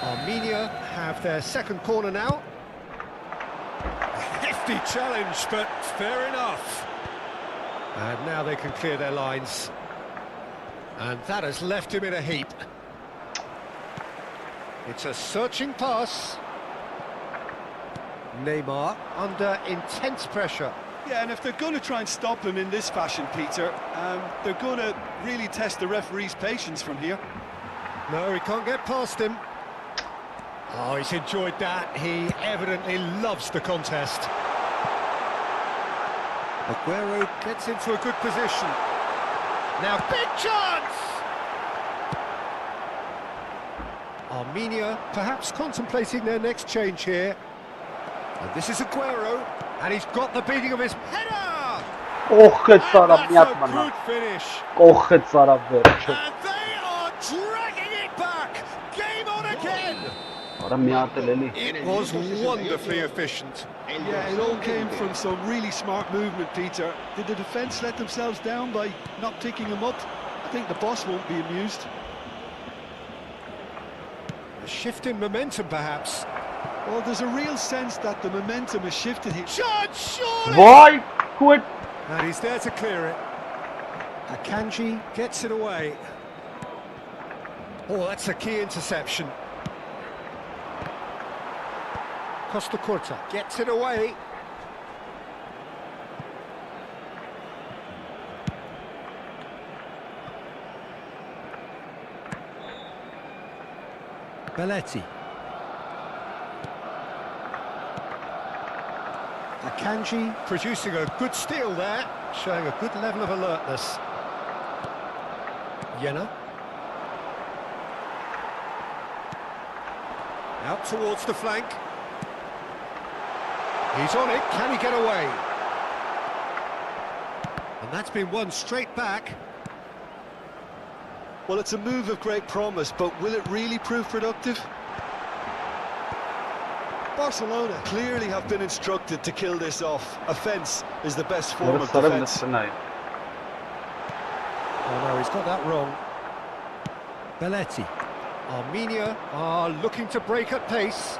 Armenia have their second corner now. A hefty challenge, but fair enough. And now they can clear their lines. And that has left him in a heap. It's a searching pass. Neymar under intense pressure. Yeah, and if they're going to try and stop him in this fashion, Peter, they're going to really test the referee's patience from here. No, he can't get past him. Oh, he's enjoyed that. He evidently loves the contest. Aguero gets into a good position. Now, big chance! Armenia perhaps contemplating their next change here. And this is Aguero, and he's got the beating of his header! Oh, et And sarab that's niyat a bana. good finish. Oh, et sarab ver. Çok. And they are dragging it back. Game on again. Ara miyat eleli. It was wonderfully efficient. Yeah, it all came from some really smart movement, Peter. Did the defence let themselves down by not picking him up? I think the boss won't be amused. A shift in momentum, perhaps. Well, there's a real sense that the momentum has shifted here. Chance, surely! Vay. Quit. And he's there to clear it. Akanji gets it away. Oh, that's a key interception. Costa Curta gets it away. Belletti. Akanji producing a good steal there, showing a good level of alertness. Jena. Out towards the flank. He's on it, can he get away? And that's been won straight back. Well, it's a move of great promise, but will it really prove productive? Barcelona clearly have been instructed to kill this off. Offence is the best form of Sarı defence. tonight. Oh no, he's got that wrong. Belletti. Armenia are looking to break at pace.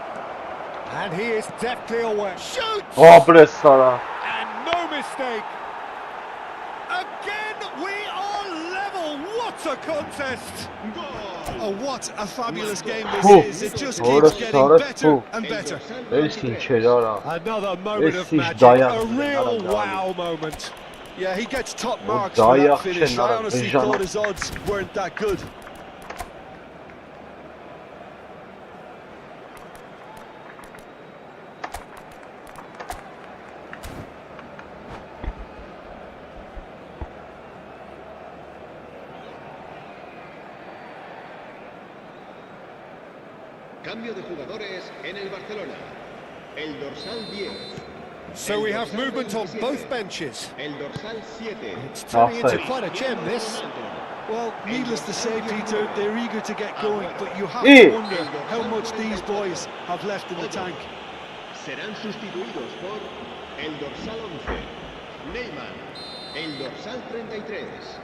And he is deftly away. Shoots! Oh bless Sarı. And no mistake. Again, we are level. What a contest! Oh, what a fabulous game this Phew. is. It just Orada keeps getting Sarı, better phew. and better. Eski içeri ara. Another moment of Messi magic. dayak A yedi, real nereden wow moment. Yeah, he gets top O marks for that dayak finish. I kenara, honestly Bejana. thought his odds weren't that good. Cambio de jugadores en el Barcelona. El dorsal 10. So we have movement on both benches. El dorsal 7. It's turning into Offside. quite a gem, this. Well, needless to say, Peter, they're eager to get going, but you have Eh. to wonder how much these boys have left in the tank. Serán sustituidos por el dorsal 11. Neymar. El dorsal 33.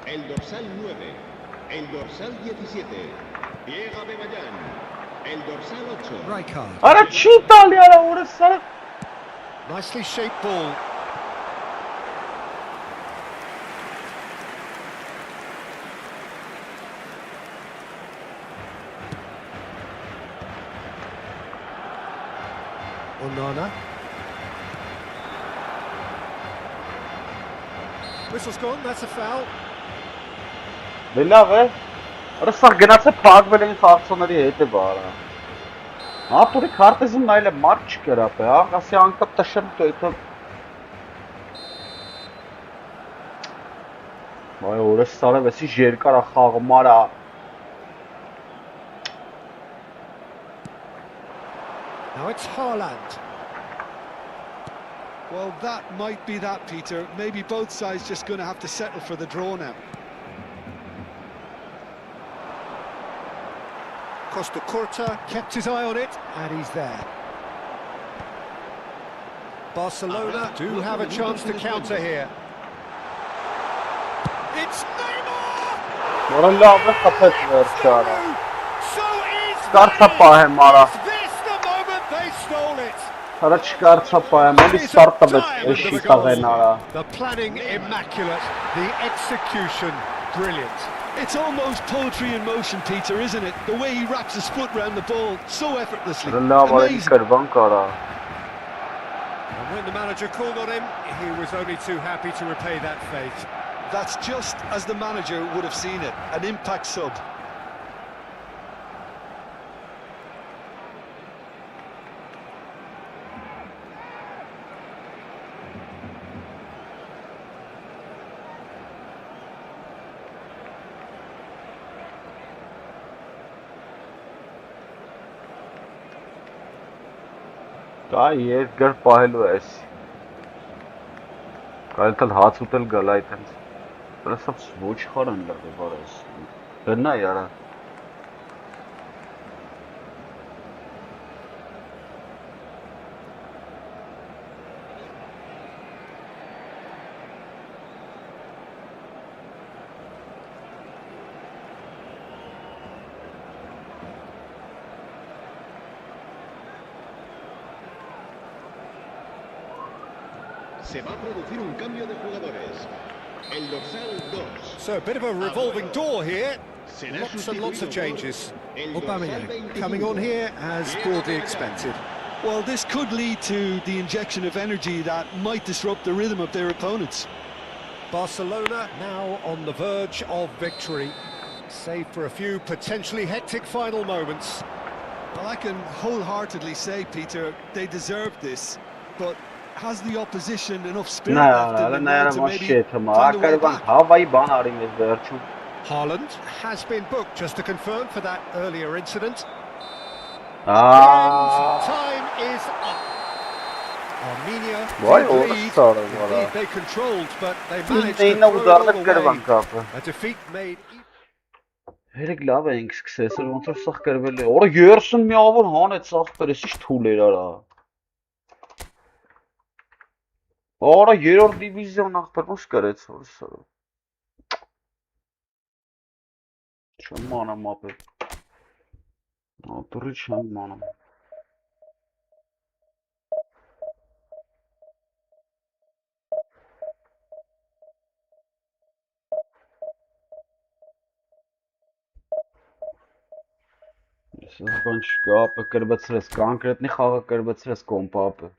El dorsal 9. El dorsal 17. Diego Beballán. El dorsal 8. Rijkaard. Ara çiğ İtalya ara orası Sarı. Nicely shaped ball. Onana. Whistle's gone, that's a foul. Լավ է։ Արսա գնացե փակվել են խաղացողների հետ է բարա։ Ատուրի քարտեզում նայել է մարդ չկերապ է, ասի անկա տշեմ то это Վայ օրես սարև էսի երկար է խաղում արա։ Now it's Haaland. Well, that might be that, Peter. Maybe both sides just going to have to settle for the draw now. Costa Curta kept his eye on it, and he's there. Barcelona do have a chance to counter here. It's Neymar! Որը լավ է խփեց վերջը արա։ So is Կարծա պահեմ արա։ Is this the moment they stole it? Արա չկարծա պահեմ, էլի It's a ստարտ տվեց, diamond of էշի a goal. տաղեն արա։ The planning immaculate, the execution brilliant. It's almost poetry in motion, Peter, isn't it? The way he wraps his foot round the ball so effortlessly. Որը լավ արի Amazing. կրվանք արա։ And when the manager called on him, he was only too happy to repay that fate. That's just as the manager would have seen it, an impact sub. Դա երկար պահելու է էս։ Կարելի տալ հաց ուտել գալ այդ հենց։ Պրեսապ ոչ խարան լավ է բարես։ Գնա յարա։ Se va a producir un cambio de jugadores. El dorsal 2. So a bit of a revolving door here. Será Lots and lots of sustituido changes. por el dorsal Aubameyang 25. coming on here as broadly expected. Well, this could lead to the injection of energy that might disrupt the rhythm of their opponents. Barcelona now on the verge of victory, save for a few potentially hectic final moments. Well, I can wholeheartedly say, Peter, they deserved this, but has the opposition enough spirit left in them now to maybe find a way back? Հավայի բան արի մեզ վերջում։ Haaland has been booked, just to confirm, for that earlier incident. Ահա։ And time is up. Armenia Vay did orası lead. sarı valla. Indeed, they controlled, but they managed to Ինտեինը throw it ուզարնը all կրվան away. կապը։ A defeat made Հերիք լավ էինք սկսել, ոնց որ սաղ կրվել է։ Օրը 30 միավոր հանեց սաղ դրես, ի՞նչ թուլ էր արա։ Օրը 3-րդ դիվիզիոն ախպեր ո՞նց կրեց որ սա։ Չեմ մանամ ապե։ Ատուրի չեմ մանամ։ Ես բան չկա, ապը կրբեցրես, կոնկրետնի խաղը կրբեցրես կոմպա ապը։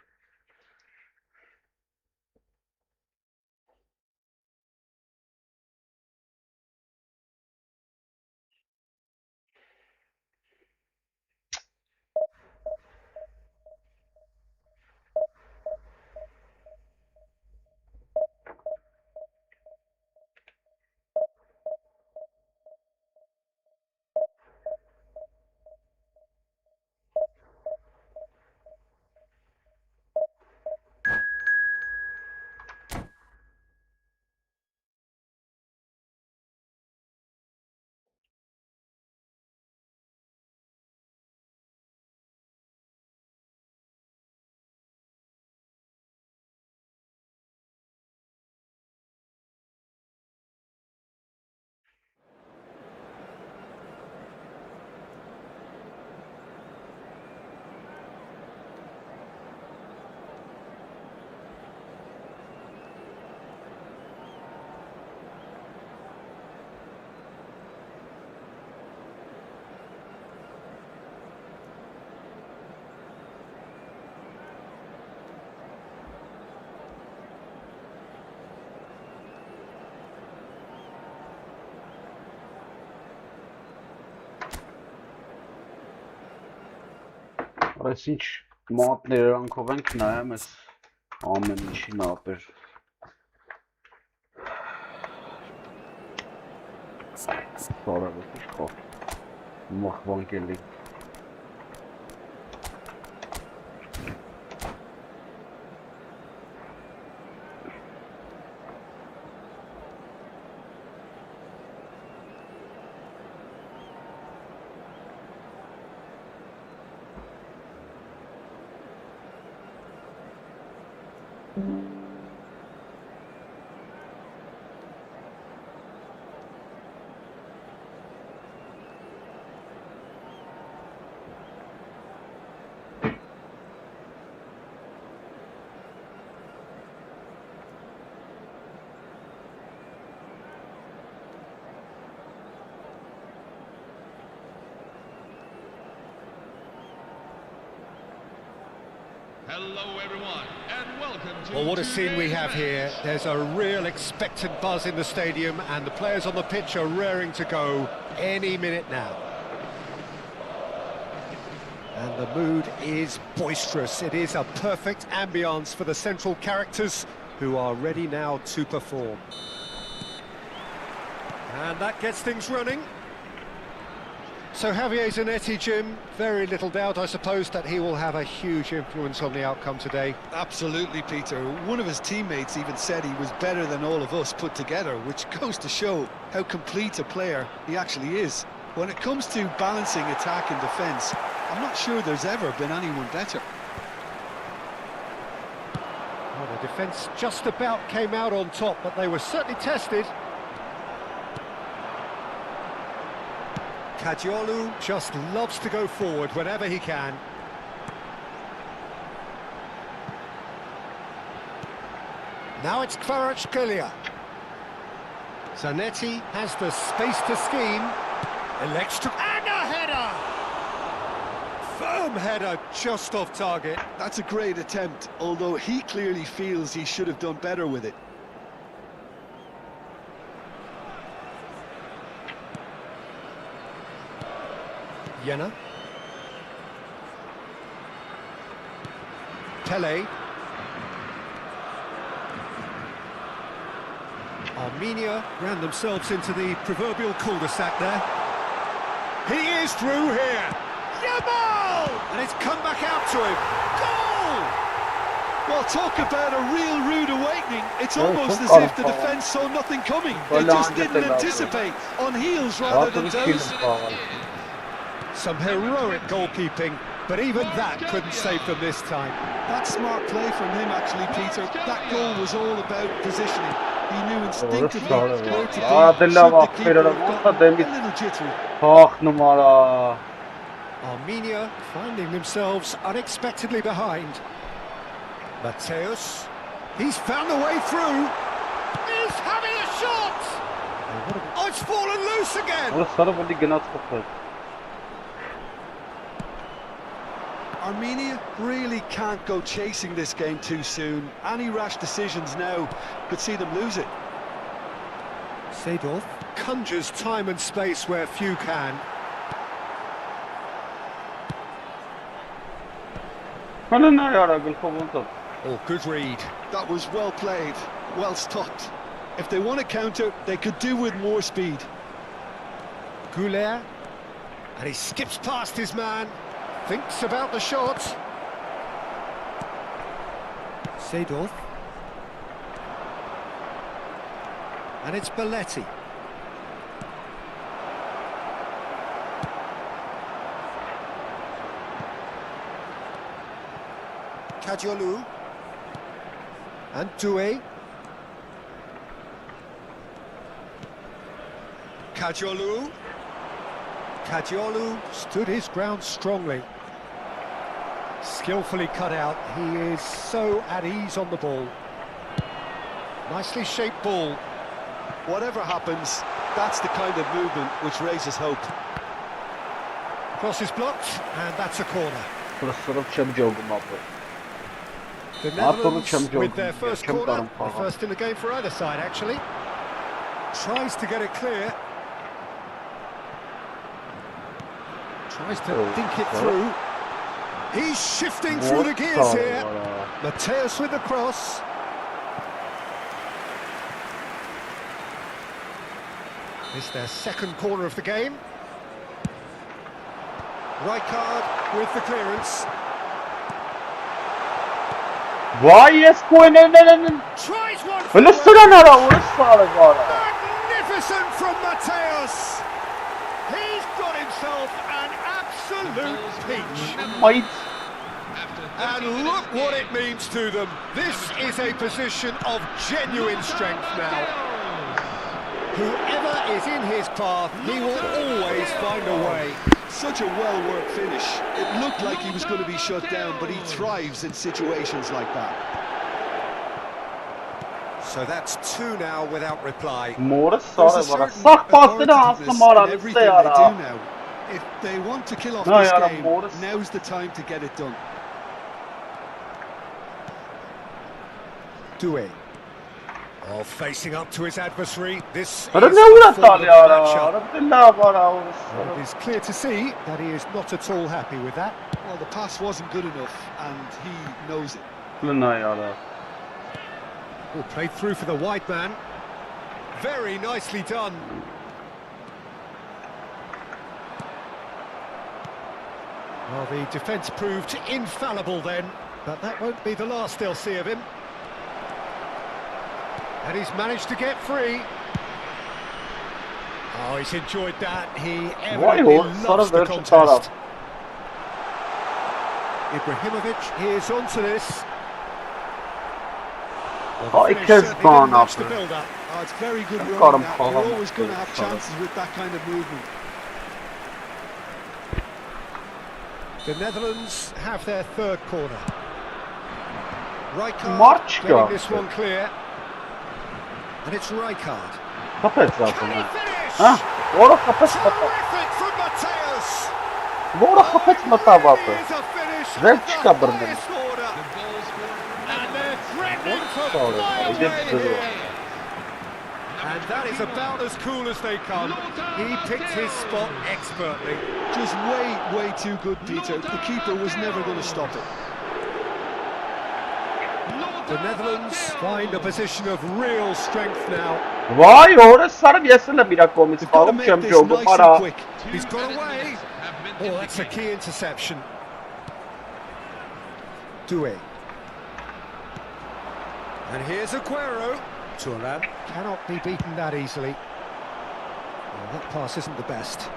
Այս ինչ մատներ երանքով ենք նայեմ ես ամեն ինչին ապեր Սարավ ես իշխավ մախվանկելի Hello everyone and welcome to Well, what a scene we have here. There's a real expectant buzz in the stadium and the players on the pitch are raring to go any minute now. And the mood is boisterous. It is a perfect ambience for the central characters who are ready now to perform. And that gets things running. So Javier Zanetti, Jim, very little doubt, I suppose, that he will have a huge influence on the outcome today. Absolutely, Peter. One of his teammates even said he was better than all of us put together, which goes to show how complete a player he actually is. When it comes to balancing attack and defence, I'm not sure there's ever been anyone better. Well, the defence just about came out on top, but they were certainly tested. Kajiolu just loves to go forward whenever he can. Now it's Kvaratskhelia. Zanetti has the space to scheme. Elects to... And a header! Firm header just off target. That's a great attempt, although he clearly feels he should have done better with it. Jena. Pele. Armenia ran themselves into the proverbial cul-de-sac there. He is through here. Yamal! And it's come back out to him. Goal! Well, talk about a real rude awakening. It's almost as if the defence saw nothing coming. They just didn't anticipate. On heels rather than toes. Some heroic goalkeeping, but even that couldn't save them this time. That's smart play from him, actually, Peter. That goal was all about positioning. He knew instinctively where to be. Should the keeper have gotten a little jittery. Armenia finding themselves unexpectedly behind. Mateus, he's found a way through. He's having a shot! Oh, it's fallen loose again! Armenia really can't go chasing this game too soon. Any rash decisions now could see them lose it. Seedorf conjures time and space where few can. Oh, good read. That was well played, well stopped. If they want to counter, they could do with more speed. Goulet, and he skips past his man, thinks about the shot. Seedorf. And it's Belletti. Kadiolu. And Doué. Kadiolu. Kadiolu stood his ground strongly. Skillfully cut out. He is so at ease on the ball. Nicely shaped ball. Whatever happens, that's the kind of movement which raises hope. Cross is blocked, and that's a corner. The Netherlands with their first corner, the first in the game for either side actually. Tries to get it clear. Tries to think it through. He's shifting through the gears here. Mateus with the cross. It's their second corner of the game. Rijkaard with the clearance. Tries one for magnificent from Mateus. He's got himself an absolute peach. And look what it means to them. This is a position of genuine strength now. Whoever is in his path, he will always find a way. Such a well-worked finish. It looked like he was going to be shut down, but he thrives in situations like that. So that's two now without reply. There's a certain authoritativeness in everything they do now. If they want to kill off this game, now's the time to get it done. Doué. Oh, facing up to his adversary. This is It is clear to see that he is not at all happy with that. Well, the pass wasn't good enough, and he knows it. Oh, played through for the wide man. Very nicely done. Well, the defence proved infallible then, but that won't be the last they'll see of him. And he's managed to get free. Oh, he's enjoyed that. He evidently loves the contest. Ibrahimovic is onto this. Oh, it has gone up. Oh, it's very good running. You're always going to have chances with that kind of movement. The Netherlands have their third corner. Rijkaard getting this one clear. And it's Rijkaard. Can he finish? Terrific from Mateus. It is a finish of the highest order. And they're threatening to fly away here. And that is about as cool as they come. He picked his spot expertly. Just way too good, Peter. The keeper was never going to stop it. The Netherlands find a position of real strength now. They've got to make this nice and quick. He's got away. Oh, that's a key interception. Doué. And here's Aguero. Thuram cannot be beaten that easily. Well, that pass isn't the best.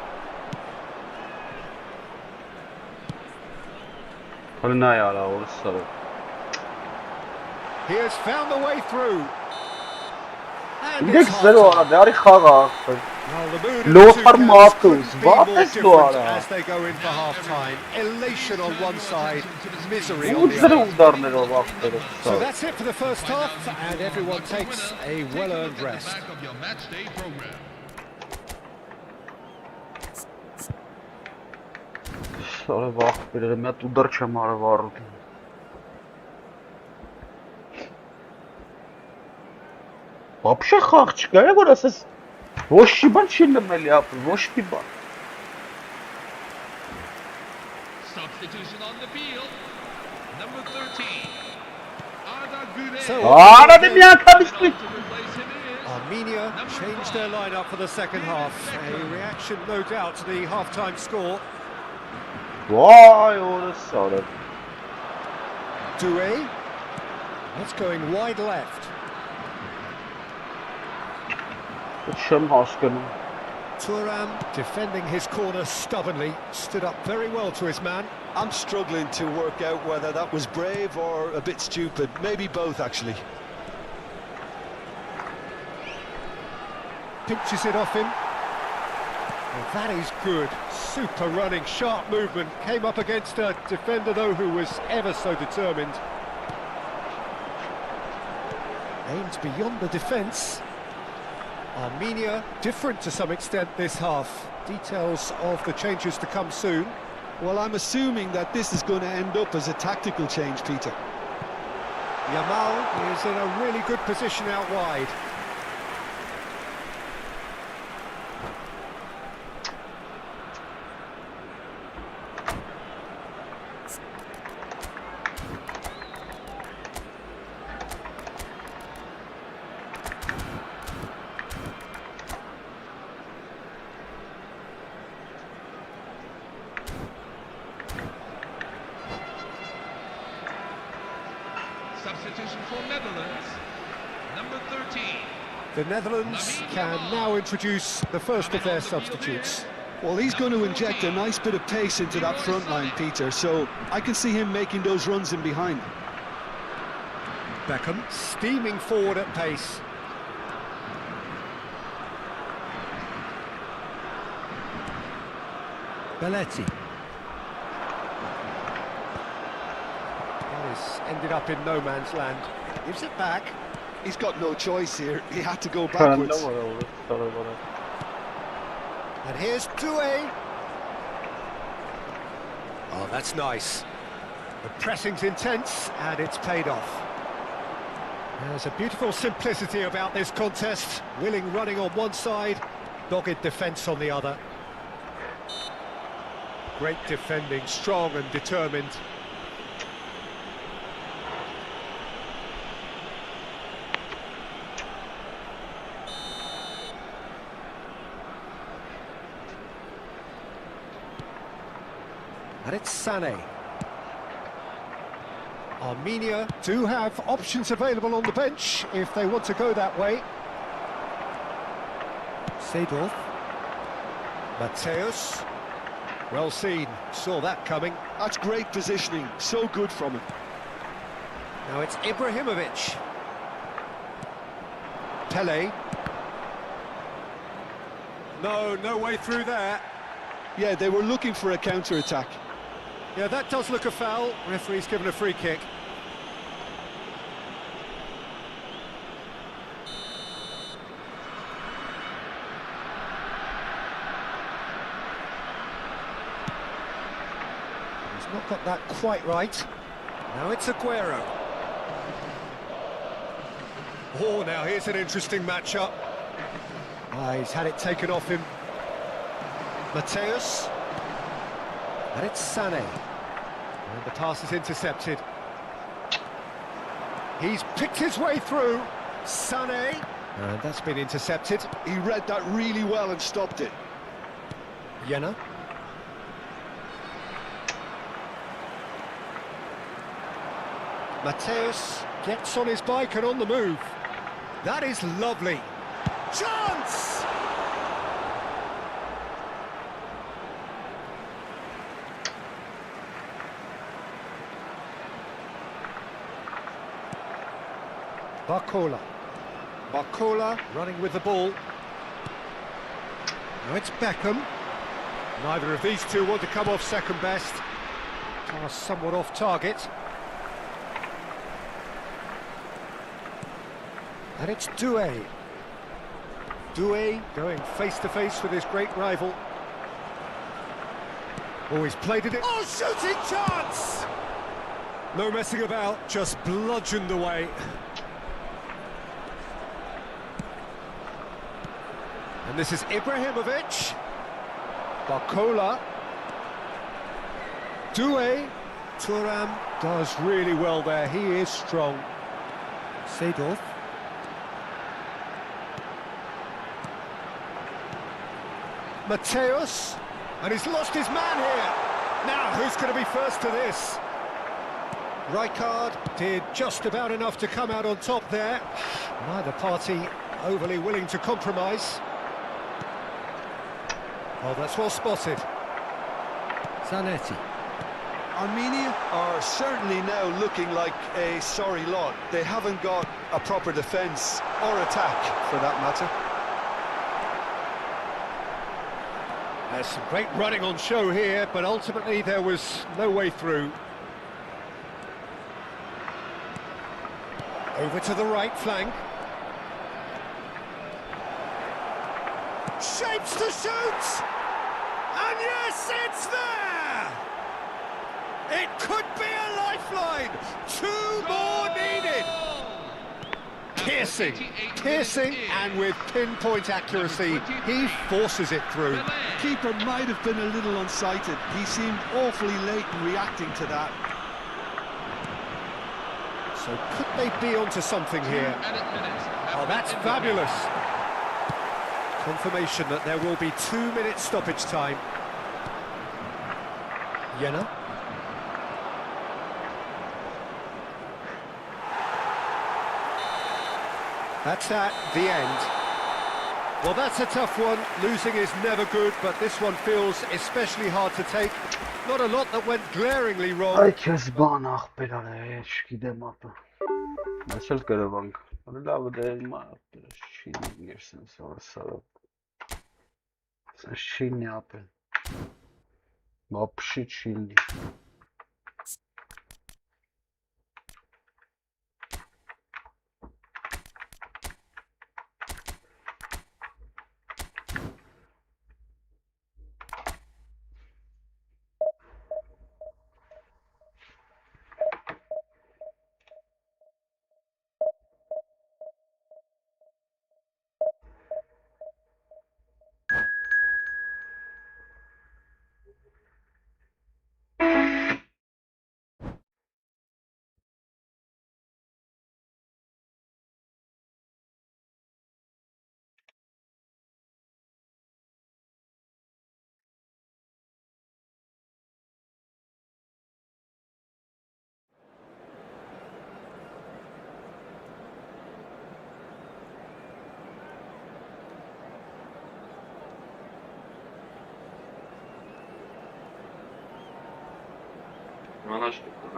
He has found the way through. And it's half-time. Well, the mood in the two camps couldn't be more different as they go in for half-time. Elation on one side, misery on the other. So that's it for the first half, and everyone takes a well-earned rest. Back of your match day program. Sorry, wacht, ik ben er met udarcha maar warm. Вообще хахчика, я говорю, это вообще бачили мели, вообще ба. Substitution on the field. Number 13. Arda Güler. Ара да меня камисли. To replace him is Armenia changed their lineup for the second half. A reaction, no doubt, to the half-time score. Vay orası. Doué. That's going wide left. Şem haskını. Thuram defending his corner stubbornly, stood up very well to his man. I'm struggling to work out whether that was brave or a bit stupid. Maybe both, actually. Pinches it off him. Well, that is good. Super running, sharp movement. Came up against a defender, though, who was ever so determined. Aims beyond the defence. Armenia different to some extent this half. Details of the changes to come soon. Well, I'm assuming that this is going to end up as a tactical change, Peter. Yamal is in a really good position out wide. substitution for Netherlands. Number 13. The Netherlands can now introduce the first of their substitutes. Well, he's going to inject a nice bit of pace into that front line, Peter, so I can see him making those runs in behind. Beckham steaming forward at pace. Belletti. That has ended up in no man's land. Gives it back. He's got no choice here. He had to go backwards. And here's Doué. Oh, that's nice. The pressing's intense, and it's paid off. There's a beautiful simplicity about this contest. Willing running on one side, dogged defence on the other. Great defending, strong and determined. And it's Sané. Armenia do have options available on the bench if they want to go that way. Seedorf. Mateus. Well seen, saw that coming. That's great positioning, so good from him. Now it's Ibrahimovic. Pele. No way through there. Yeah, they were looking for a counter-attack. Yeah, that does look a foul. Referee's given a free kick. He's not got that quite right. Now it's Aguero. Oh, now here's an interesting matchup. He's had it taken off him. Mateus. And it's Sané. And the pass is intercepted. He's picked his way through. Sané. And that's been intercepted. He read that really well and stopped it. Jena. Mateus Gets on his bike and on the move. That is lovely. Chance! Barcola running with the ball. Now it's Beckham. Neither of these two want to come off second best. Pass somewhat off target. And it's Doué. Doué going face-to-face with his great rival. Oh, he's played it in. Oh, shooting chance! No messing about, just bludgeoned away. And this is Ibrahimovic. Barcola. Doué. Thuram does really well there, he is strong. Seedorf. Mateus, and he's lost his man here. Now, who's going to be first to this? Rijkaard did just about enough to come out on top there. Neither party overly willing to compromise. Oh, that's well spotted. Zanetti. Armenia are certainly now looking like a sorry lot. They haven't got a proper defence or attack, for that matter. There's some great running on show here, but ultimately there was no way through. Over to the right flank. Shapes to shoot! And yes, it's there! It could be a lifeline! Two more needed! Piercing, and with pinpoint accuracy, he forces it through. Keeper might have been a little unsighted. He seemed awfully late in reacting to that. So could they be onto something here? Oh, that's fabulous. Confirmation that there will be 2 minutes stoppage time. Jena. That's at the end. Well, that's a tough one. Losing is never good, but this one feels especially hard to take. Not a lot that went glaringly wrong. Ay քեզ բան ախպեր արա, չգիտեմ ապա։ Ես էլ կրվանք։ Լավ դե հիմա չի ներսենս ասա։ Սաշինի ապել։ Вообще չիլի։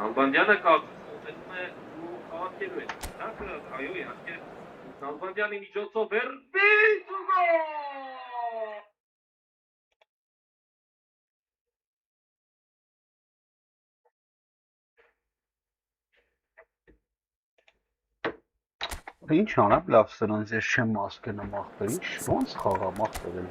Նալբանդյանը կազմում է ու քաղաքելու է։ Դա այո, իհարկե Նալբանդյանի միջոցով վերբից ու գոլ։ Ինչ անապ լավ սրանց ես չեմ մասկենը մախտել, ինչ ոնց խաղա մախտել։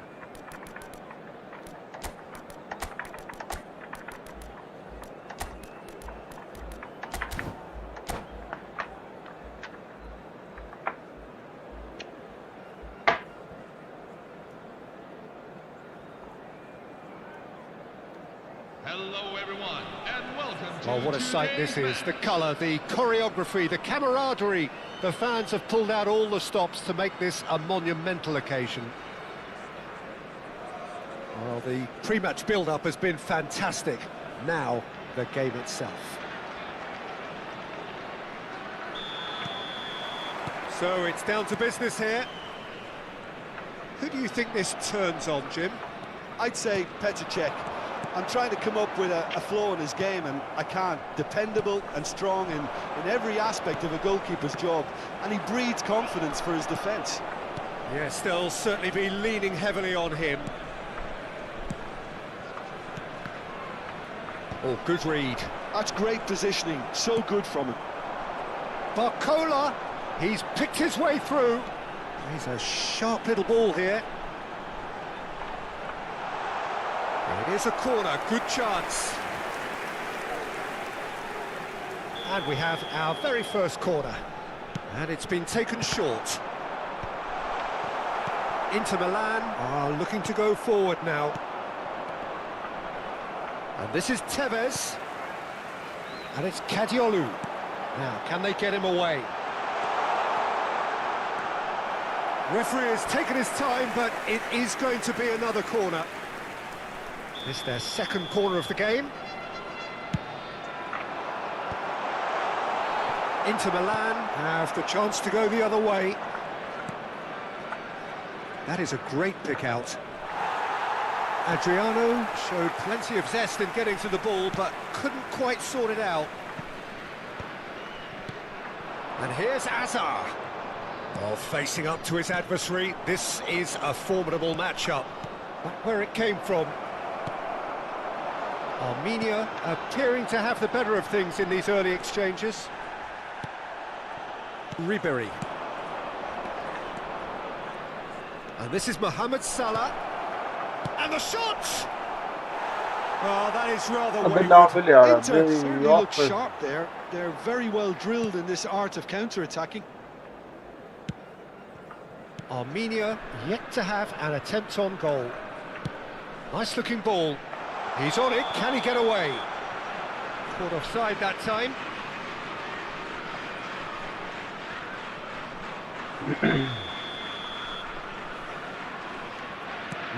Hello, everyone, and welcome to Oh, what a sight this is. The colour, the choreography, the camaraderie. The fans have pulled out all the stops to make this a monumental occasion. Well, the pre-match build-up has been fantastic. Now, the game itself. So it's down to business here. Who do you think this turns on, Jim? I'd say Petr Cech. I'm trying to come up with a flaw in his game, and I can't. Dependable and strong in every aspect of a goalkeeper's job, and he breeds confidence for his defence. Yes, they'll certainly be leaning heavily on him. Oh, good read. That's great positioning, so good from him. Barcola, he's picked his way through. He's a sharp little ball here. It is a corner, good chance. And we have our very first corner. And it's been taken short. Inter Milan are looking to go forward now. And this is Tevez. And it's Kadiolu. Now, can they get him away? Referee has taken his time, but it is going to be another corner. This is their second corner of the game. Inter Milan have the chance to go the other way. That is a great pick out. Adriano showed plenty of zest in getting to the ball, but couldn't quite sort it out. And here's Azar. Well, facing up to his adversary, this is a formidable matchup. But where it came from. Armenia appearing to have the better of things in these early exchanges. Ribery. And this is Mohamed Salah. And the shot! Oh, that is rather wayward. Inter certainly look sharp there. They're very well drilled in this art of counter-attacking. Armenia yet to have an attempt on goal. Nice looking ball. He's on it, can he get away? Caught offside that time.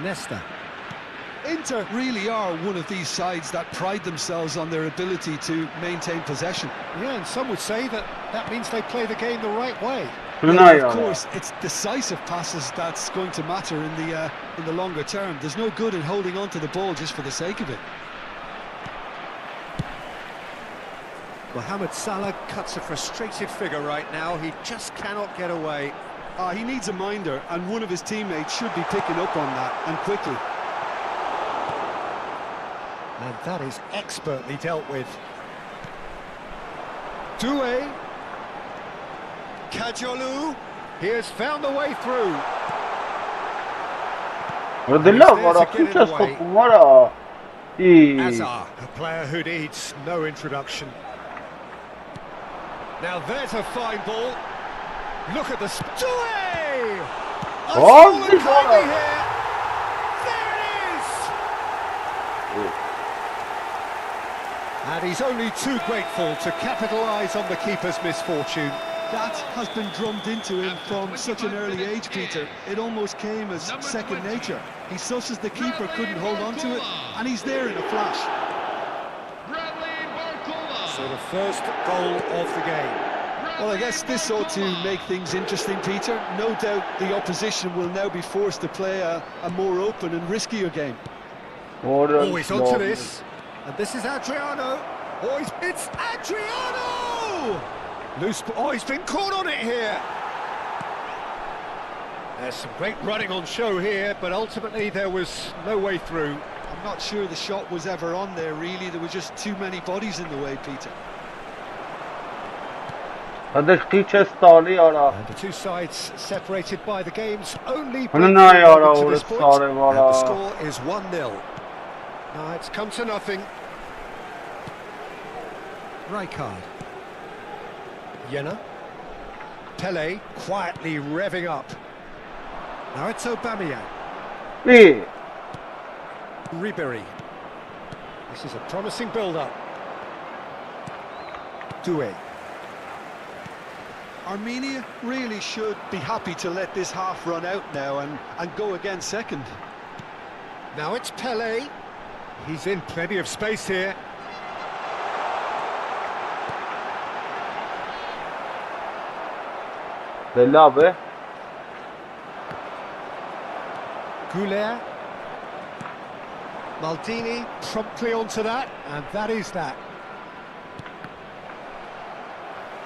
Nesta. Inter really are one of these sides that pride themselves on their ability to maintain possession. Yeah, and some would say that means they play the game the right way. Well, of course, it's decisive passes that's going to matter in the longer term. There's no good in holding on to the ball just for the sake of it. Mohamed Salah cuts a frustrated figure right now. He just cannot get away. He needs a minder, and one of his teammates should be picking up on that, and quickly. And that is expertly dealt with. Doué. Kadiolu. He has found the way through. Azar, a player who needs no introduction. Now there's a fine ball. Look at the Doué! Oh, here. There it is! And he's only too grateful to capitalise on the keeper's misfortune. That has been drummed into him from such an early age, Peter. It almost came as second nature. He susses the keeper couldn't hold on to it, and he's there in a flash. So the first goal of the game. Well, I guess this ought to make things interesting, Peter. No doubt the opposition will now be forced to play a more open and riskier game. Oh, he's onto this. And this is Adriano. Oh, it's Adriano! Loose. Oh, he's been caught on it here. There's some great running on show here, but ultimately there was no way through. I'm not sure the shot was ever on there, really. There were just too many bodies in the way, Peter. And the two sides separated by the game's only to this point, and the score is 1-0. Now it's come to nothing. Rijkaard. Jena. Pele quietly revving up. Now it's Aubameyang. Ribery. This is a promising build-up. Doué. Armenia really should be happy to let this half run out now and go again second. Now it's Pele. He's in plenty of space here. Դե լավ է։ Goulet. Maldini promptly onto that, and that is that.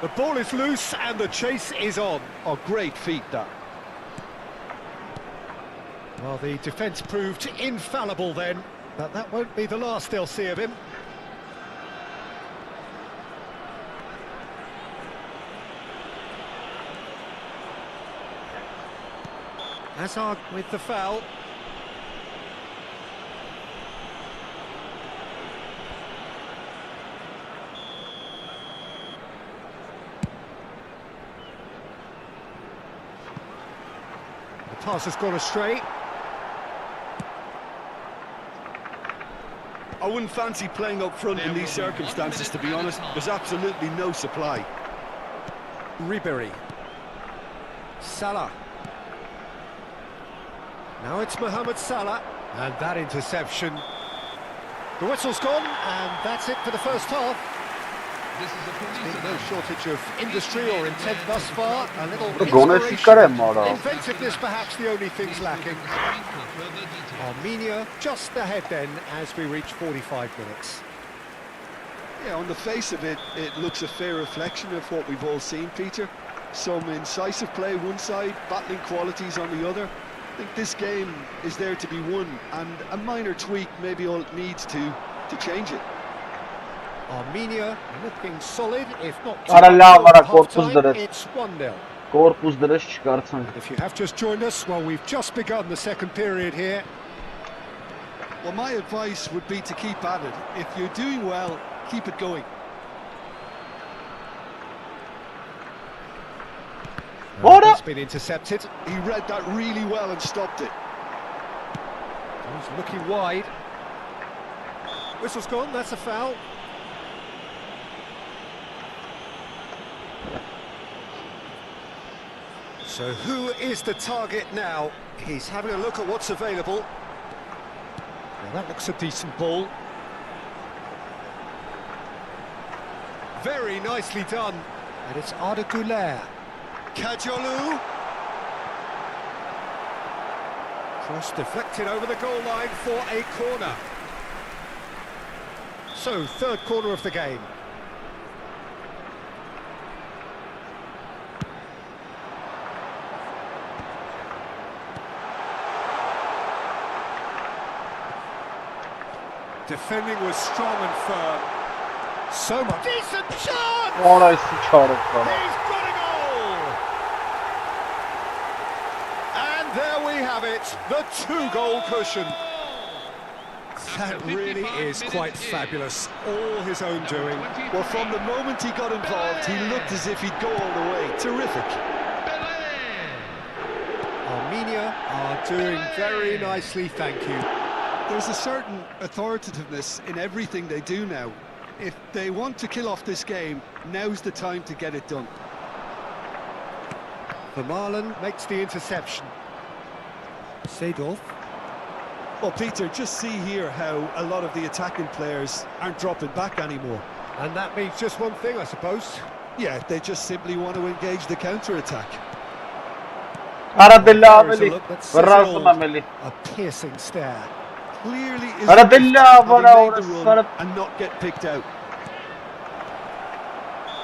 The ball is loose and the chase is on. Oh, great feat, that. Well, the defence proved infallible then, but that won't be the last they'll see of him. Hazard with the foul. The pass has gone astray. I wouldn't fancy playing up front in these circumstances, to be honest. There's absolutely no supply. Ribéry. Salah. Now it's Mohamed Salah, and that interception. The whistle's gone, and that's it for the first half. This is a police No shortage of industry or intent thus far. A little Գոնեսի inspiration. կարեմ արա։ Inventiveness perhaps the only things lacking. Armenia just ahead then as we reach 45 minutes. Yeah, on the face of it, it looks a fair reflection of what we've all seen, Peter. Some incisive play one side, battling qualities on the other. I think this game is there to be won, and a minor tweak may be all it needs to change it. Armenia looking solid, if not Արա լավ, արա half կորպուս time, դրեց։ it's 1-0. Կորպուս դրեց չկարծանք։ If you have just joined us, well, we've just begun the second period here. Well, my advice would be to keep at it. If you're doing well, keep it going. Ora! It's been intercepted. He read that really well and stopped it. He's looking wide. Whistle's gone, that's a foul. So who is the target now? He's having a look at what's available. Well, that looks a decent ball. Very nicely done. And it's Arda Güler. Kajolu. Cross deflected over the goal line for a corner. So, third corner of the game. Defending was strong and firm. So much. Decent chance! Արա էսի չարով կա։ He's got a goal! And there we have it, the two-goal cushion. That really is quite fabulous, all his own doing. Well, from the moment he got involved, he looked as if he'd go all the way. Terrific. Armenia are doing very nicely, thank you. There's a certain authoritativeness in everything they do now. If they want to kill off this game, now's the time to get it done. Vermaelen makes the interception. Seedorf. Well, Peter, just see here how a lot of the attacking players aren't dropping back anymore. And that means just one thing, I suppose. Yeah, they just simply want to engage the counter-attack. Արա դե լավ There's a էլի։ look that says it Վռազում all. եմ էլի։ A piercing stare. Clearly is Արա դե լավ, having արա made the օրս run սարը։ and not get picked out.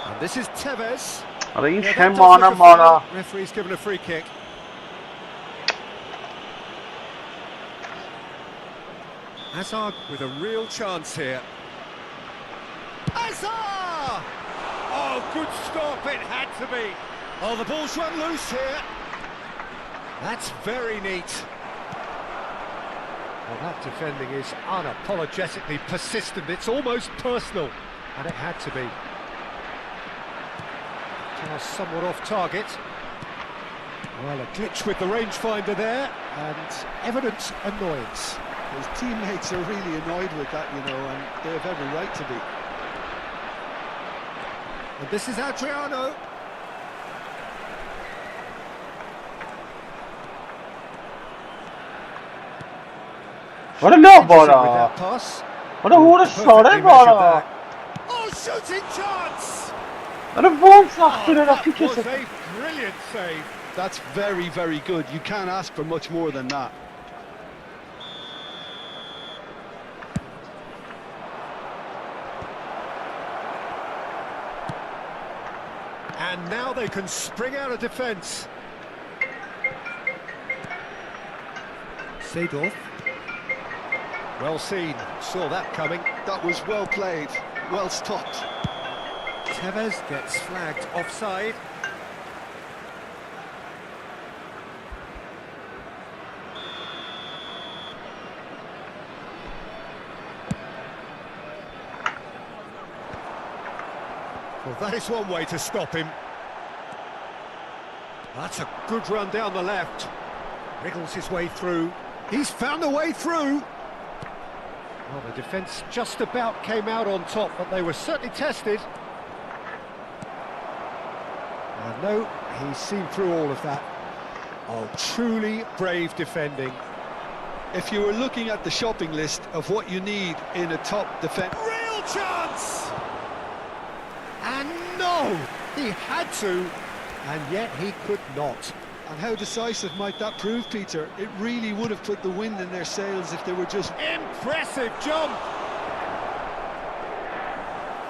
And this is Tevez. Արա ինչ Yeah, that եմ does look a անեմ արա։ foul. Referee's given a free kick. Hazard with a real chance here. Hazard! Oh, good stop, it had to be. Oh, the ball's run loose here. That's very neat. Well, that defending is unapologetically persistent. It's almost personal, and it had to be. Pass somewhat off target. Well, a glitch with the rangefinder there, and evident annoyance. His teammates are really annoyed with that, you know, and they have every right to be. And this is Adriano. Արա լավ With արա։ that pass. Արա հորը Perfectly սարև measured արա։ there. Oh, shooting chance! Արա ոնց Oh, ախպերը that ռաֆիկ was ես։ a brilliant save. That's very, very good. You can't ask for much more than that. And now they can spring out of defence. Seedorf. Well seen, saw that coming. That was well played, well stopped. Tevez gets flagged offside. Well, that is one way to stop him. That's a good run down the left. Wriggles his way through. He's found a way through. Well, the defence just about came out on top, but they were certainly tested. And no, he's seen through all of that. Oh, truly brave defending. If you were looking at the shopping list of what you need in a top defence... Real chance! And no! He had to, and yet he could not. And how decisive might that prove, Peter? It really would have put the wind in their sails if they were just... Impressive jump!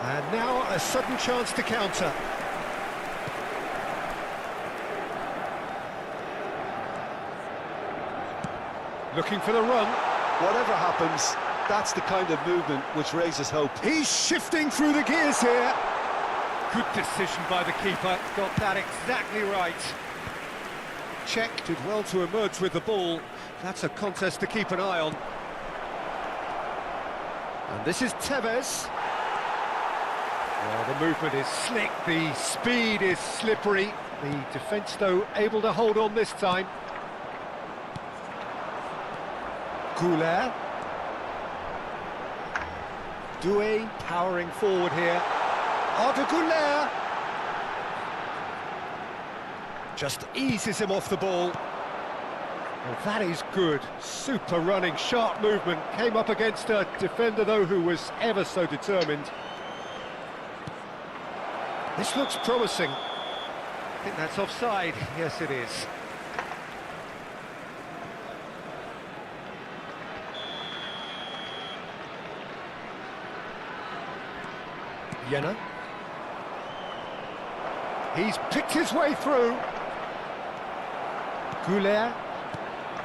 And now a sudden chance to counter. Looking for the run. Whatever happens, that's the kind of movement which raises hope. He's shifting through the gears here. Good decision by the keeper. Got that exactly right. Czech did well to emerge with the ball. That's a contest to keep an eye on. And this is Tevez. Well, the movement is slick, the speed is slippery. The defence, though, able to hold on this time. Goulet. Doué powering forward here. Arda Goulet. Just eases him off the ball. Well, that is good. Super running, sharp movement. Came up against a defender, though, who was ever so determined. This looks promising. I think that's offside. Yes, it is. Jenner. He's picked his way through. Goulet.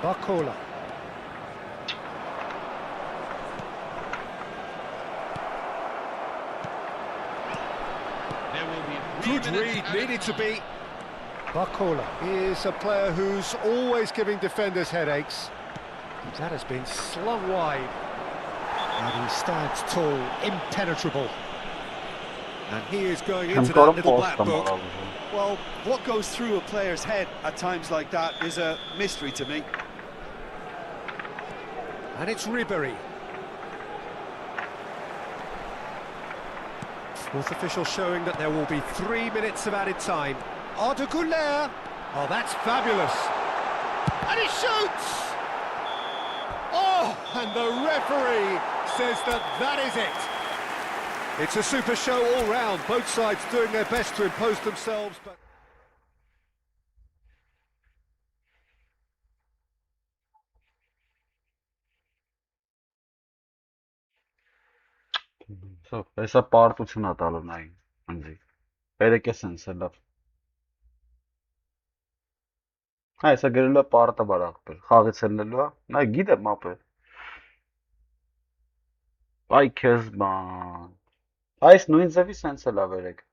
Barcola. There will be Good read, needed to be. Barcola is a player who's always giving defenders headaches. That has been slung wide. And he stands tall, impenetrable. And he is going into that little black book. Well, what goes through a player's head at times like that is a mystery to me. And it's Ribéry. Fourth official showing that there will be 3 minutes of added time. Arda Güler. Oh, that's fabulous. And he shoots! Oh, and the referee says that that is it. It's a super show all round, both sides doing their best to impose themselves, but... So, հեսա պարտություն է տալու նային, ընձի, երեկ ես են սելավ։ Հա, հեսա գրելու է պարտը բարաղպեր, խաղից ելնելու է, նայ գիտեմ ապեր։ Այ քեզ բան, այս նույն ձևի սենց էլ ավերեք։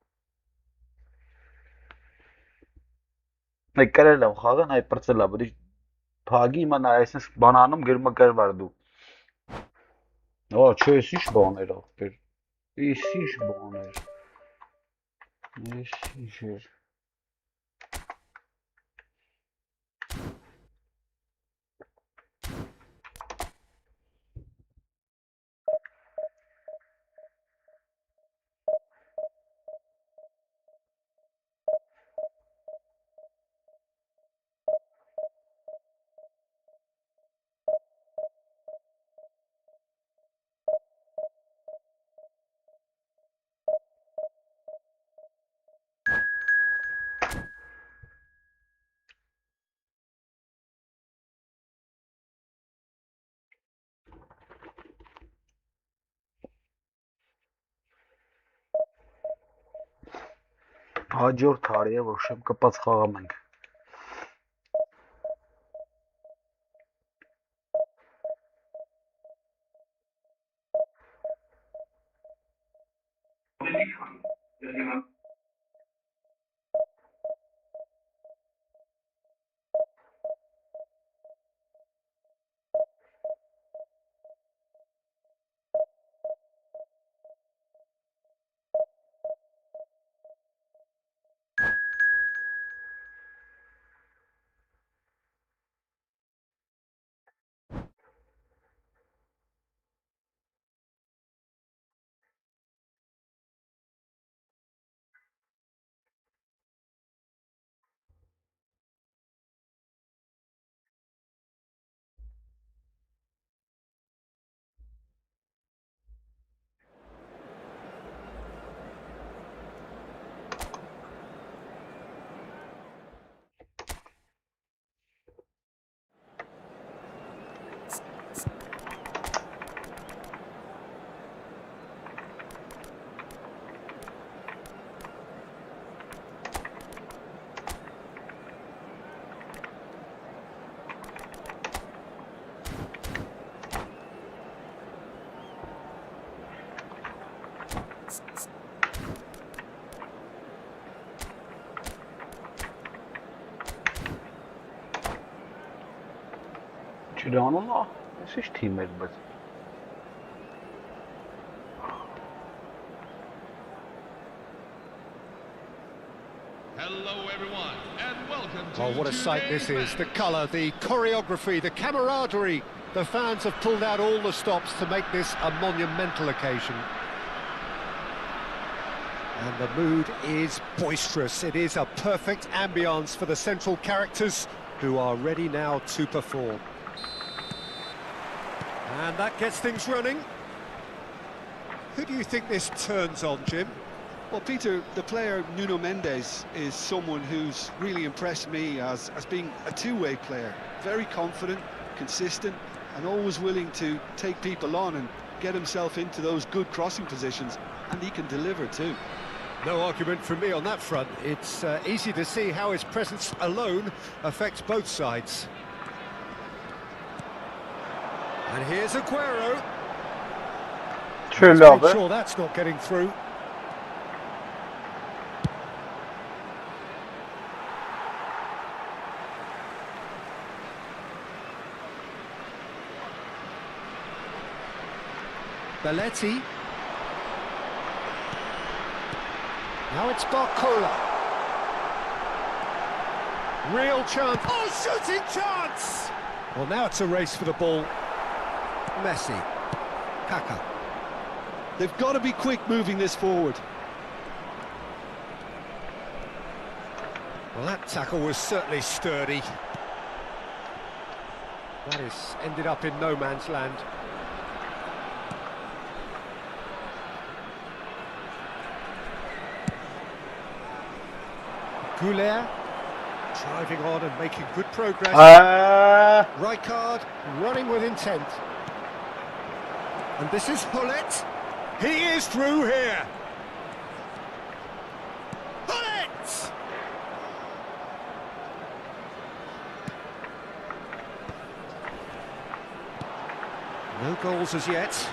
Նայ կրել եմ խաղը, նայ պրծել է, բրի փագի հիմա նայ այսպես բանանում գրում է կրվար դու։ Ո, չէ, ես ինչ բաներ աղբեր։ Ես ինչ բաներ։ Ես ինչ էր։ Հաջորդ հարի է, որ շեմ կպած խաղամ ենք։ Չդանում է, ես ինչ թիմ էր, բայց Hello, everyone, and welcome to Oh, what a sight this is. The colour, the choreography, the camaraderie. The fans have pulled out all the stops to make this a monumental occasion. And the mood is boisterous. It is a perfect ambience for the central characters who are ready now to perform. And that gets things running. Who do you think this turns on, Jim? Well, Peter, the player Nuno Mendes is someone who's really impressed me as being a two-way player. Very confident, consistent, and always willing to take people on and get himself into those good crossing positions. And he can deliver too. No argument from me on that front. It's easy to see how his presence alone affects both sides. And here's Aguero. True Let's love make it. sure that's not getting through. Belletti. Now it's Barcola. Real chance. Oh, shooting chance! Well, now it's a race for the ball. Messi. Kaka. They've got to be quick moving this forward. Well, that tackle was certainly sturdy. That has ended up in no man's land. Goulet driving on and making good progress. Rijkaard running with intent. And this is Hullet. He is through here. Hullet! No goals as yet.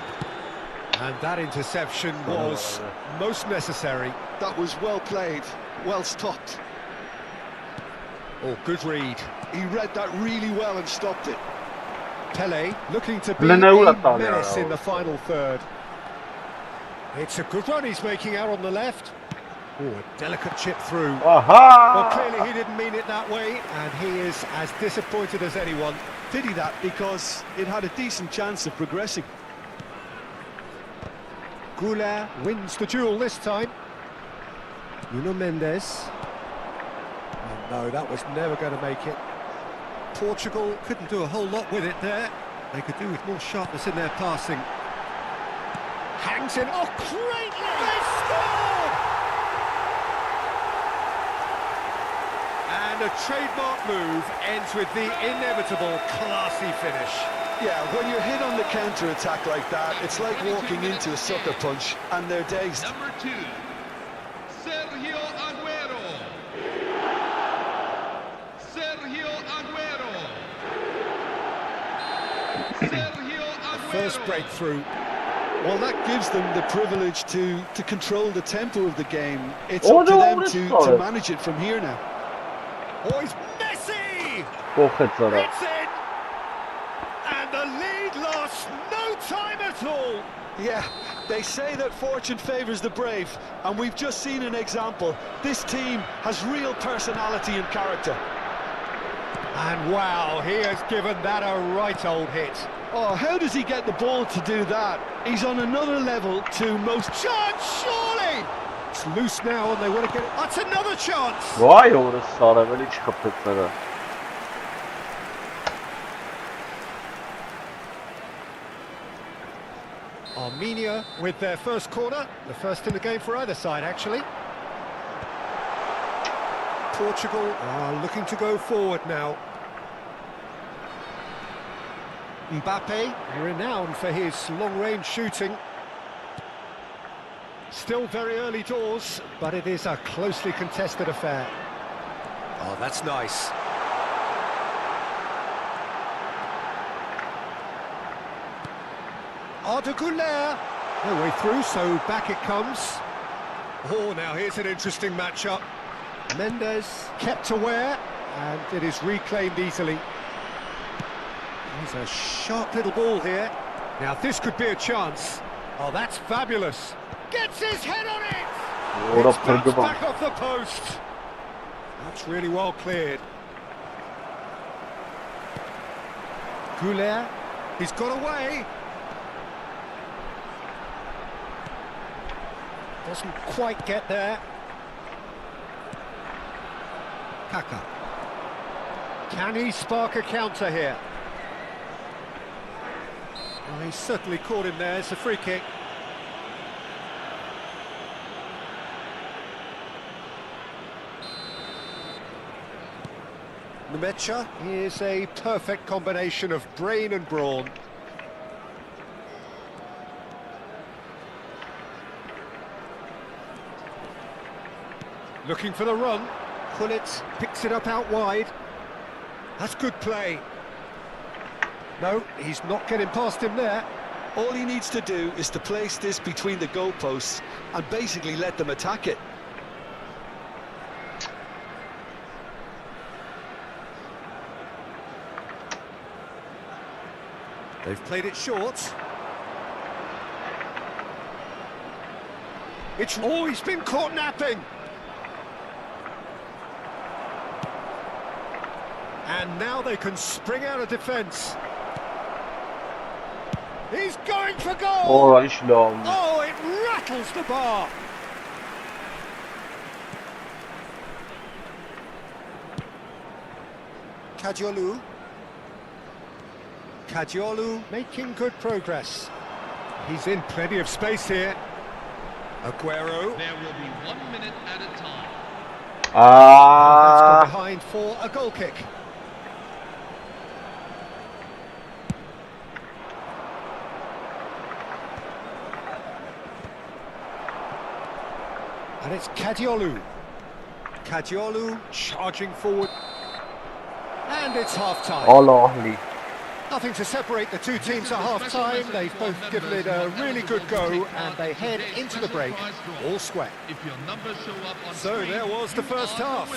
And that interception was most necessary. That was well played, well stopped. Oh, good read. He read that really well and stopped it. Pele looking to be Leno a Italia. menace in the final third. It's a good run he's making out on the left. Oh, a delicate chip through. Aha! Well, clearly he didn't mean it that way, and he is as disappointed as anyone. Pity that, because it had a decent chance of progressing. Goulet wins the duel this time. Nuno Mendes. Oh, no, that was never going to make it. Portugal couldn't do a whole lot with it there. They could do with more sharpness in their passing. Hangs in. Oh, greatly! They scored! And a trademark move ends with the inevitable classy finish. Yeah, when you're hit on the counter-attack like that, it's like walking into a sucker punch, and they're dazed. number 2, Sergio Aguero. First breakthrough. Well, that gives them the privilege to control the tempo of the game. It's up to them to manage it from here now. Oh, it's Messi! Կողեցարա։ It's in! And the lead lost no time at all. Yeah, they say that fortune favours the brave, and we've just seen an example. This team has real personality and character. And wow, he has given that a right old hit. Oh, how does he get the ball to do that? He's on another level to most... Chance, surely! It's loose now and they want to get it. That's another chance! Վայ օրս սարավելի չխփեցարա։ Armenia with their first corner, the first in the game for either side actually. Portugal are looking to go forward now. Mbappe, renowned for his long-range shooting. Still very early doors, but it is a closely contested affair. Oh, that's nice. Arda Güler, no way through, so back it comes. Oh, now here's an interesting matchup. Mendes kept aware, and it is reclaimed easily. He's a sharp little ball here. Now this could be a chance. Oh, that's fabulous. Gets his head on it! It's bounced back off the post. That's really well cleared. Güler, he's got away. Doesn't quite get there. Kaka. Can he spark a counter here? Well, he's certainly caught him there. It's a free kick. Nemecha is a perfect combination of brain and brawn. Looking for the run. Gullit picks it up out wide. That's good play. No, he's not getting past him there. All he needs to do is to place this between the goalposts and basically let them attack it. They've played it short. It's always been caught napping. And now they can spring out of defence. He's going for goal! Oh, it rattles the bar! Kadiolu. Kadiolu making good progress. He's in plenty of space here. Aguero. There will be 1 minute at a time. That's gone behind for a goal kick. And it's Kadiolu. Kadiolu charging forward. And it's half-time. Nothing to separate the two teams at half-time. They've both given it a really good go, and they head into the break all square. So there was the first half.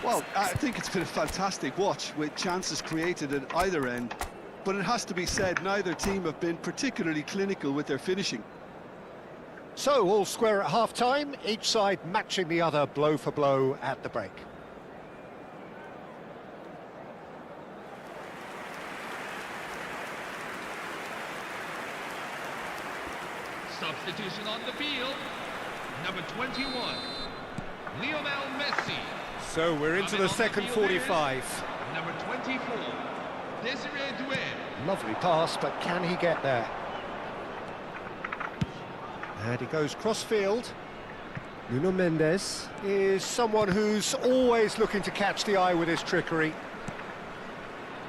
Well, I think it's been a fantastic watch with chances created at either end. But it has to be said, neither team have been particularly clinical with their finishing. So all square at half-time, each side matching the other blow for blow at the break. Substitution on the field. Number 21, Lionel Messi. So we're into the second 45. Number 24, Desiree Doué. Lovely pass, but can he get there? And he goes cross-field. Nuno Mendes is someone who's always looking to catch the eye with his trickery.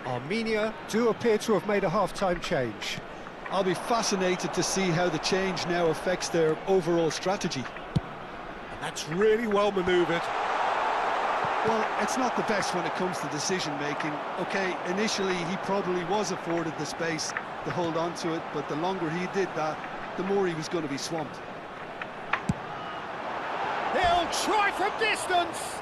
Armenia do appear to have made a half-time change. I'll be fascinated to see how the change now affects their overall strategy. That's really well manoeuvred. Well, it's not the best when it comes to decision-making. OK, initially he probably was afforded the space, to hold on to it, but the longer he did that, the more he was going to be swamped. He'll try from distance.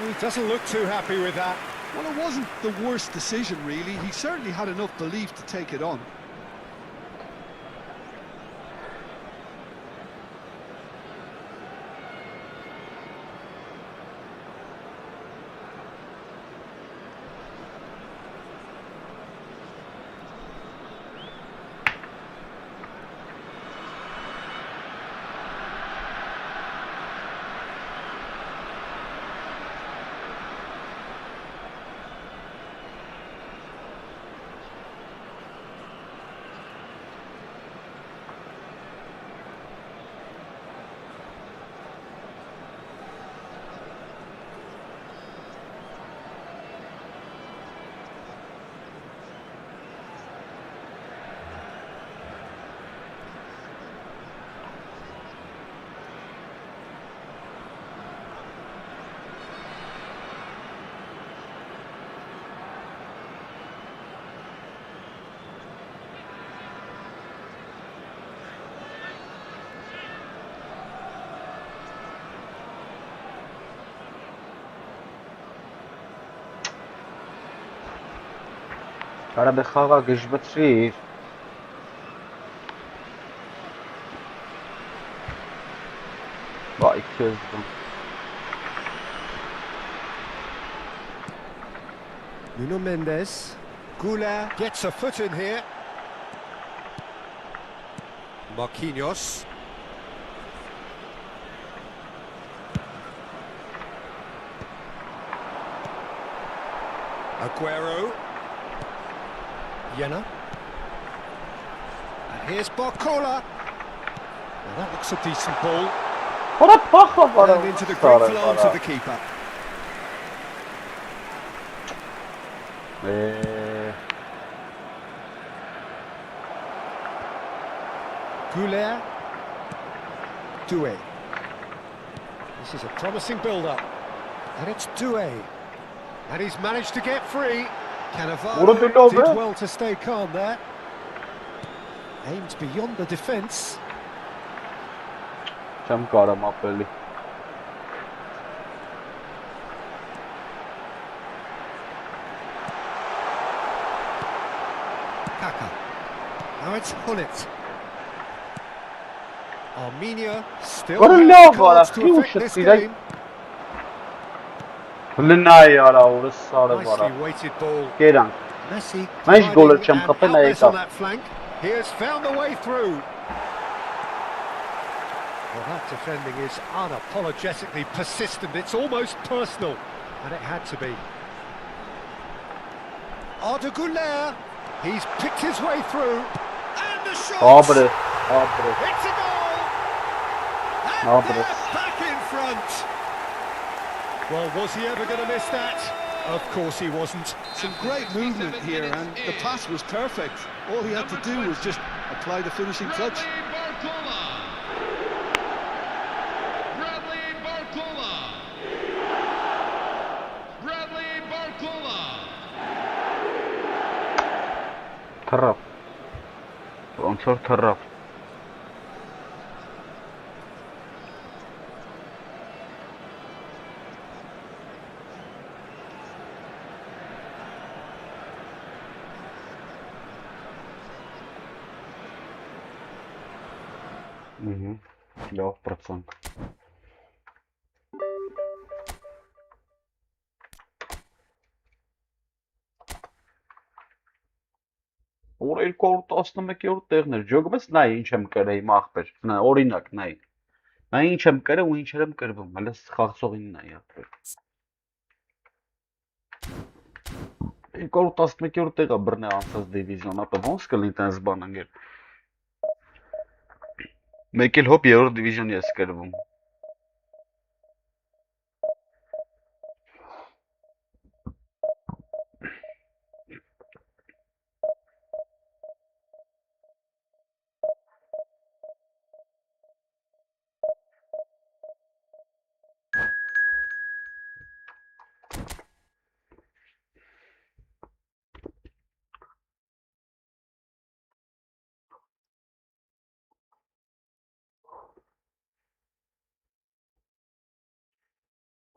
He doesn't look too happy with that. Well, it wasn't the worst decision, really. He certainly had enough belief to take it on. Արա դե խաղա գժվեցրիր։ Վայ քեզ դու։ Nuno Mendes. Goulart gets a foot in here. Marquinhos. Aguero. Jena. And here's Barcola. Well, that looks a decent ball. What a pacha, And into the great arms of the keeper. Goulart. Doué. This is a promising build-up. And it's Doué. And he's managed to get free. Cannavaro did well to stay calm there. Aimed beyond the defence. Չեմ կարամ ապելի։ Kaka. Now it's Hullet. Armenia still What a has love, cards what a to huge affect this shit, right? game. Լնայ արա օրս սարը վարա։ Nicely weighted ball. Կերանք։ Messi Մայր գոլը չեմ an խփել outlet on այդա։ that flank. He has found the way through. Well, that defending is unapologetically persistent. It's almost personal, and it had to be. Arda Güler, he's picked his way through, and the shot. Abre, It's a goal. And Abre. they're back in front. Well, was he ever going to miss that? Of course he wasn't. Some great movement here, and the pass was perfect. All he had to do was just apply the finishing touch. Bradley Barcola. թռավ։ Ոնց որ թռավ։ Լավ պրծանք։ Որ 211-րդ տեղն էր, ջոգմես նայ ինչ եմ կրեի մախբեր, նա օրինակ նայ։ Նայ ինչ եմ կրել ու ինչեր եմ կրվում, հələ խաղացողին նայ ապեր։ 211-րդ տեղը բռնե անցած դիվիզիոն, ապա ոնց կլինի տես բան անգեր։ Մեկ էլ հոպ 3-րդ դիվիզիոնի ես կրվում։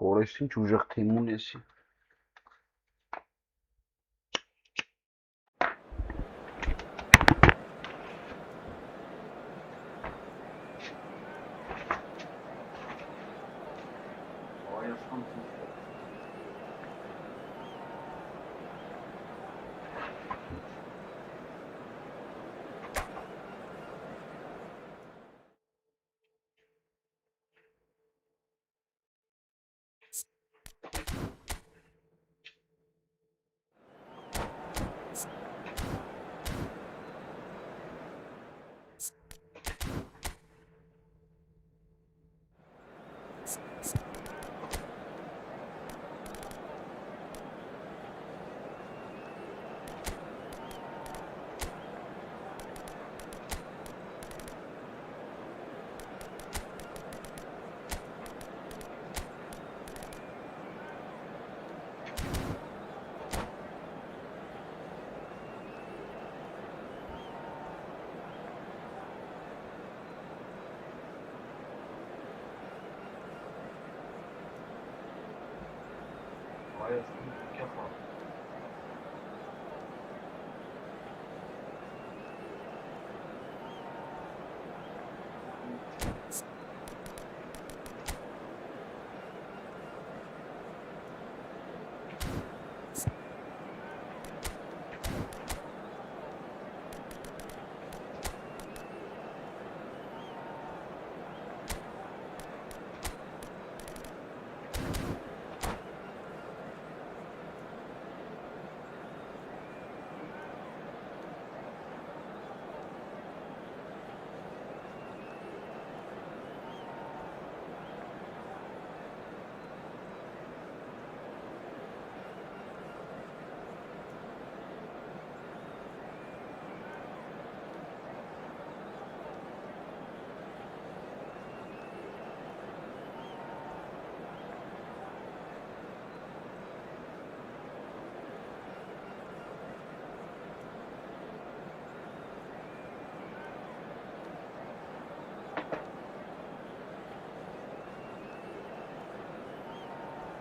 Օրես ինչ ուժեղ թիմ ունես։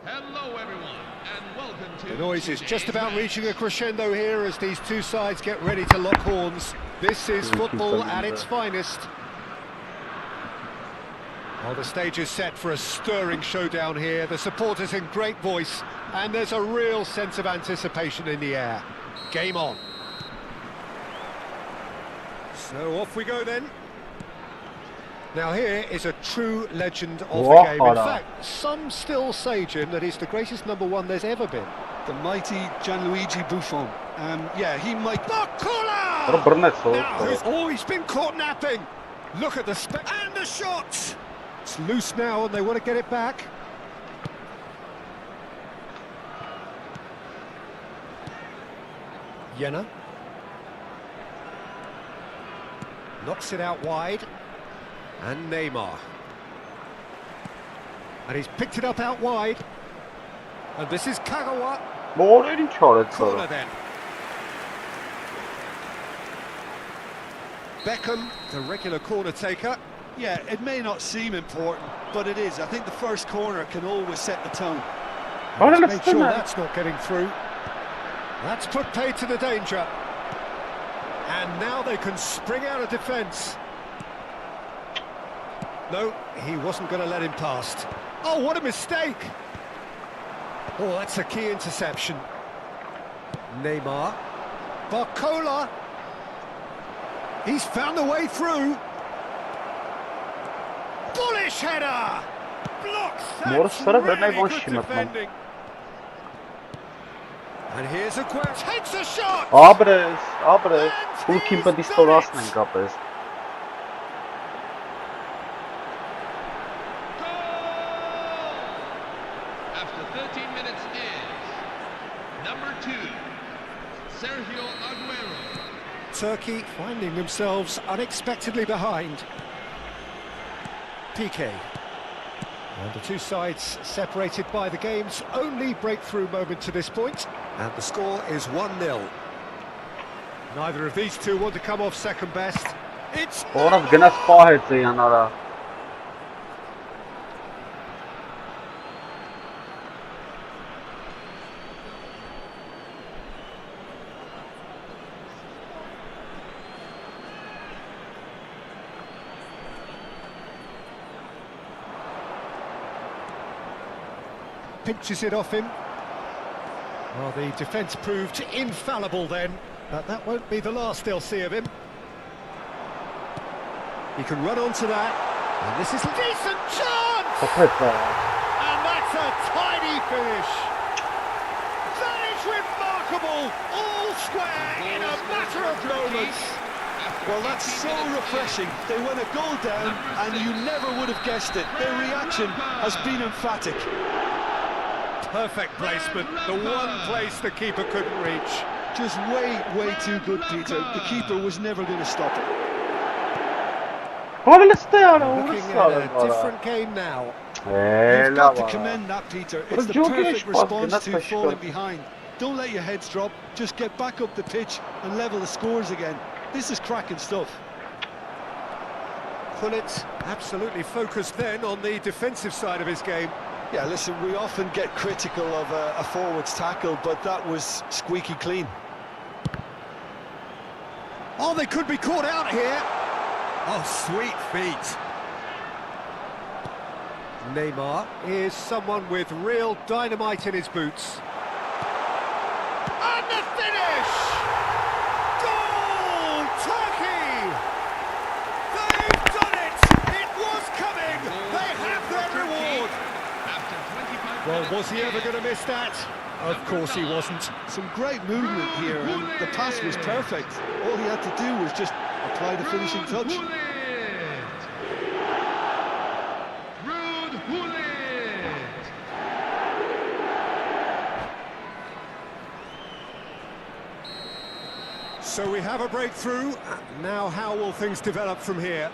Hello everyone, and welcome to The noise is just about today's reaching a crescendo here as these two sides get ready to lock horns. This is football at its finest. Well, the stage is set for a stirring showdown here. The supporters in great voice, and there's a real sense of anticipation in the air. Game on. So off we go then. Now here is a true legend of the game. In fact, some still say, Jim, that he's the greatest number one there's ever been. The mighty Gianluigi Buffon. Yeah, he might... Oh, he's been caught napping. Look at the and the shot. It's loose now, and they want to get it back. Jena knocks it out wide. And Neymar. And he's picked it up out wide. And this is Kagawa. Corner then. Beckham, the regular corner taker. Yeah, it may not seem important, but it is. I think the first corner can always set the tone. Make sure that's not getting through. That's put paid to the danger. And now they can spring out of defence. No, he wasn't going to let him past. Oh, what a mistake! Oh, that's a key interception. Neymar. Barcola. He's found the way through. Bullish header! Blocks. That's really good defending. And here's a takes a shot! Abre, goalkeeper distorasnen kapes. After 13 minutes is number 2, Sergio Aguero. Turkey finding themselves unexpectedly behind. Piqué. And the two sides separated by the game's only breakthrough moment to this point. And the score is 1-0. Neither of these two want to come off second best. It's Oraz gnas pahetse yanara. pinches it off him. Well, the defence proved infallible then, but that won't be the last they'll see of him. He can run onto that, and this is a decent chance! And that's a tidy finish! That is remarkable! All square in a matter of moments! Well, that's so refreshing. They went a goal down, and you never would have guessed it. Their reaction has been emphatic. Perfect placement, the one place the keeper couldn't reach. Just way too good, Peter. The keeper was never going to stop it. Looking at a different game now. You've got to commend that, Peter. It's the perfect response to falling behind. Don't let your heads drop. Just get back up the pitch and level the scores again. This is cracking stuff. Pullet absolutely focused then on the defensive side of his game. Yeah, listen, we often get critical of a forward's tackle, but that was squeaky clean. Oh, they could be caught out here. Oh, sweet feet. Neymar is someone with real dynamite in his boots. And the finish! Goal! Turkey! They've done it! It was coming! They have their reward! Well, was he ever going to miss that? Of course he wasn't. Some great movement here, and the pass was perfect. All he had to do was just apply the finishing touch. So we have a breakthrough. Now how will things develop from here?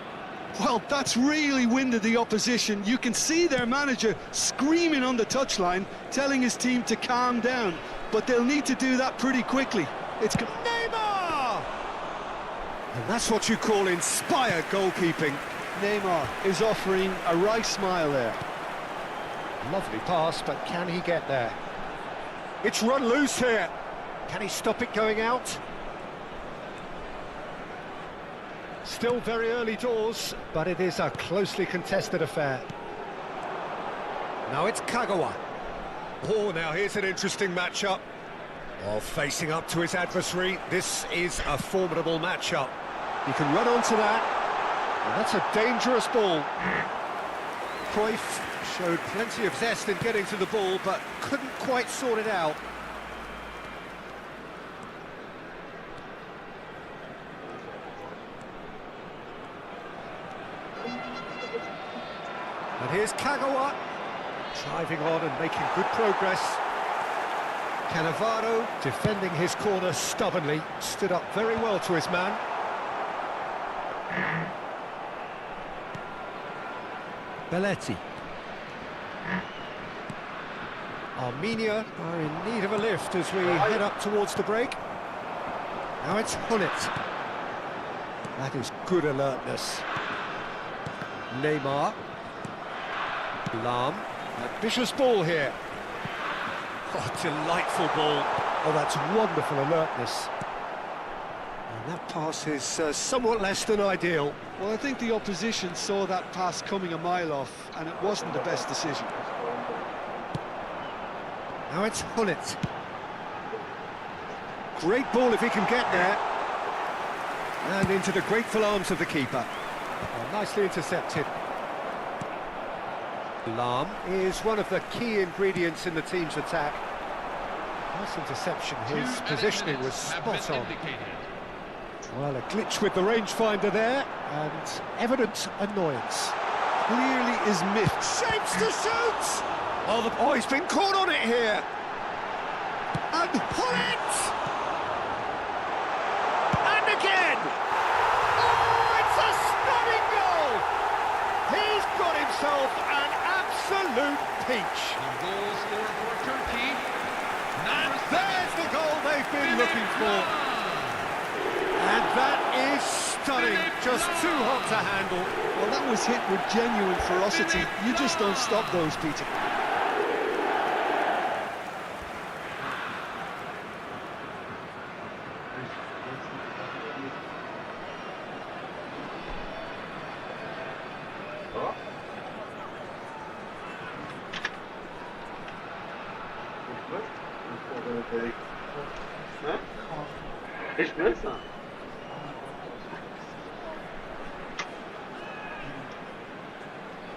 Well, that's really winded the opposition. You can see their manager screaming on the touchline, telling his team to calm down. But they'll need to do that pretty quickly. It's Neymar! And that's what you call inspired goalkeeping. Neymar is offering a wry smile there. Lovely pass, but can he get there? It's run loose here. Can he stop it going out? Still very early doors, but it is a closely contested affair. Now it's Kagawa. Oh, now here's an interesting matchup. While facing up to his adversary, this is a formidable matchup. He can run onto that, and that's a dangerous ball. Cruyff showed plenty of zest in getting to the ball, but couldn't quite sort it out. And here's Kagawa, driving on and making good progress. Cannavaro defending his corner stubbornly, stood up very well to his man. Belletti. Armenia are in need of a lift as we head up towards the break. Now it's Hullet. That is good alertness. Neymar. Lam. Ambitious ball here. Oh, delightful ball. Oh, that's wonderful alertness. And that pass is somewhat less than ideal. Well, I think the opposition saw that pass coming a mile off, and it wasn't the best decision. Now it's Hullet. Great ball if he can get there. And into the grateful arms of the keeper. Oh, nicely intercepted. Lam is one of the key ingredients in the team's attack. Nice interception, his positioning was spot on. Well, a glitch with the rangefinder there, and evident annoyance. Clearly is miffed. Shapes to shoot! Oh, he's been caught on it here. And pull it! And again! Oh, it's a stunning goal! He's got himself an absolute peach. The goal scorer for Turkey. And there's the goal they've been looking for. And that is stunning, just too hot to handle. Well, that was hit with genuine ferocity. You just don't stop those, Peter. Ne? Echt besser.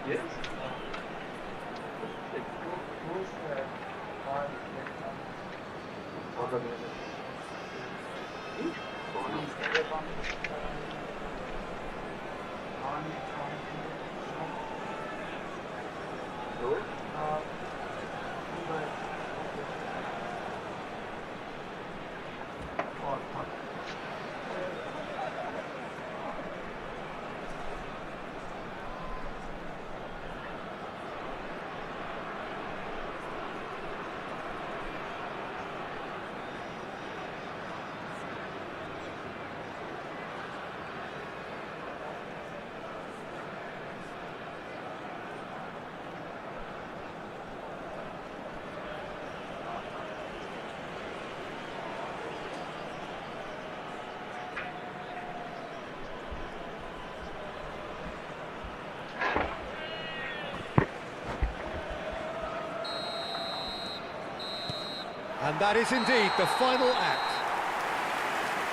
Yes? And that is indeed the final act.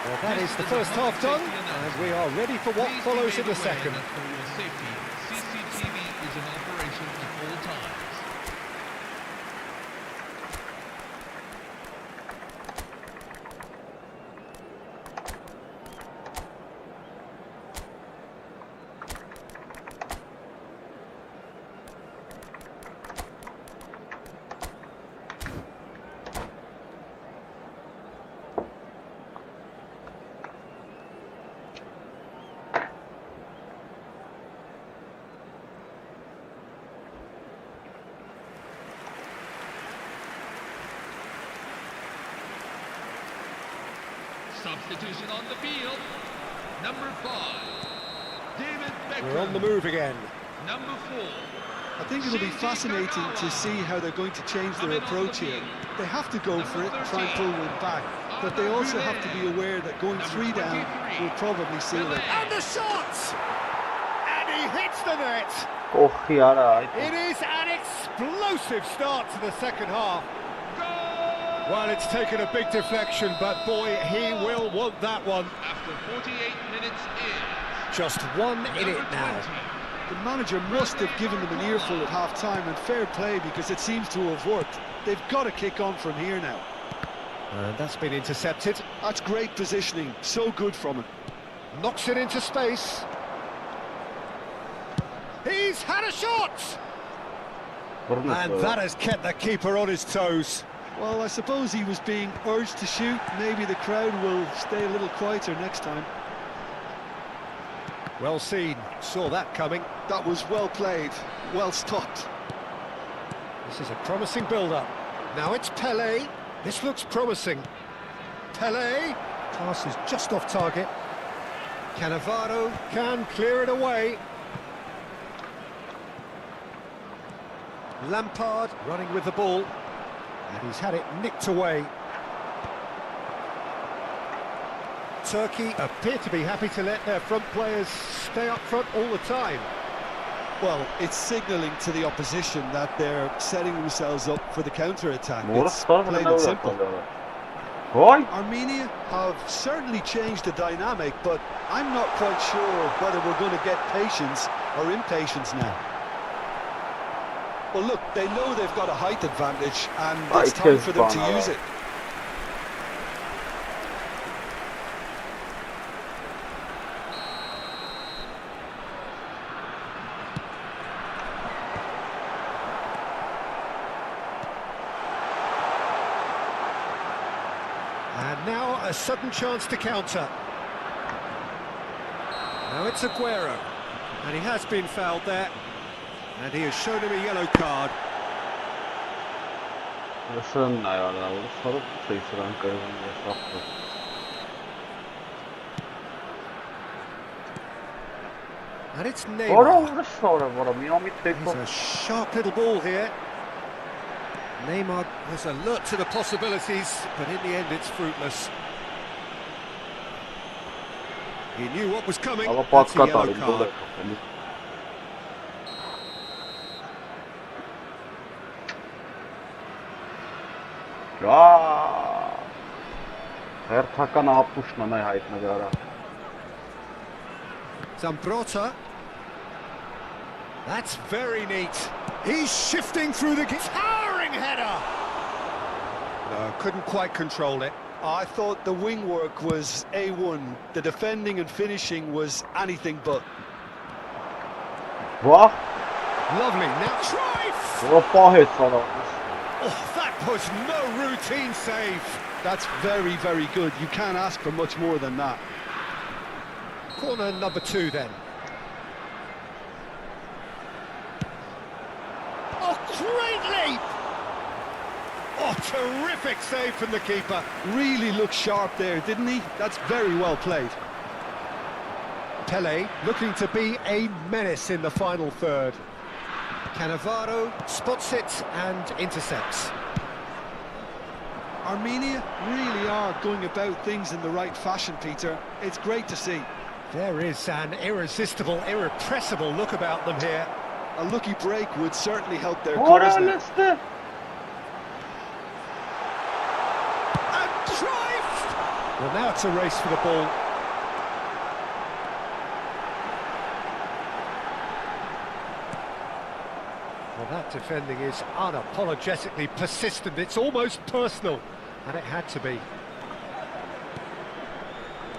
Well, that is the first half done, and we are ready for what follows in the second. For your safety, CCTV is in operation at all times. Substitution on the field. Number 5, David Beckham. We're on the move again. Number 4. I think it'll be fascinating to see how they're going to change their approach here. They have to go for it, try and pull one back, but they also have to be aware that going 3 down will probably seal it. And the shot! And he hits the net! Կողքի արա այդ It is an explosive start to the second half. Well, it's taken a big deflection, but boy, he will want that one. After 48 minutes in. Just 1 in it now. The manager must have given them an earful at half-time, and fair play because it seems to have worked. They've got to kick on from here now. And that's been intercepted. That's great positioning, so good from him. Knocks it into space. He's had a shot! And that has kept the keeper on his toes. Well, I suppose he was being urged to shoot. Maybe the crowd will stay a little quieter next time. Well seen, saw that coming. That was well played, well stopped. This is a promising build-up. Now it's Pelé. This looks promising. Pelé. Pass is just off target. Cannavaro can clear it away. Lampard running with the ball. And he's had it nicked away. Turkey appear to be happy to let their front players stay up front all the time. Well, it's signalling to the opposition that they're setting themselves up for the counter-attack. It's plain and simple. Armenia have certainly changed the dynamic, but I'm not quite sure whether we're going to get patience or impatience now. Well, look, they know they've got a height advantage, and it's time for them to use it. And now a sudden chance to counter. Now it's Aguero, and he has been fouled there. And he has shown him a yellow card. And it's Neymar. He's a sharp little ball here. Neymar was alert to the possibilities, but in the end it's fruitless. He knew what was coming. That's a yellow card. Ah! Հերթական ապուշն է հայտնվել արա։ Zambrota. That's very neat. He's shifting through the towering header. No, couldn't quite control it. I thought the wing work was A1. The defending and finishing was anything but. What? Lovely. Now Cruyff. Oh, that was no routine save. That's very, very good. You can't ask for much more than that. Corner number 2 then. Oh, great leap! Oh, terrific save from the keeper. Really looked sharp there, didn't he? That's very well played. Pele looking to be a menace in the final third. Cannavaro spots it and intercepts. Armenia really are going about things in the right fashion, Peter. It's great to see. There is an irresistible, irrepressible look about them here. A lucky break would certainly help their cause now. And Cruyff! Well, now it's a race for the ball. Well, that defending is unapologetically persistent. It's almost personal, and it had to be.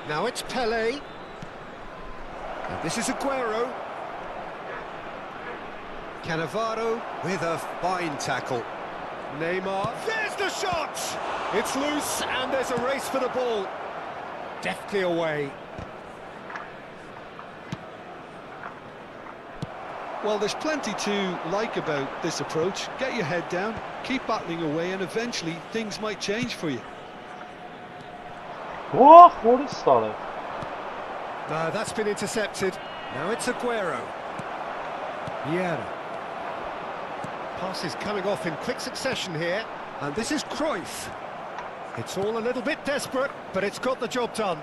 Now it's Pele. And this is Aguero. Cannavaro with a fine tackle. Neymar. There's the shot! It's loose, and there's a race for the ball. Deftly away. Well, there's plenty to like about this approach. Get your head down, keep battling away, and eventually things might change for you. What is that? No, that's been intercepted. Now it's Aguero. Vieira. Pass is coming off in quick succession here. And this is Cruyff. It's all a little bit desperate, but it's got the job done.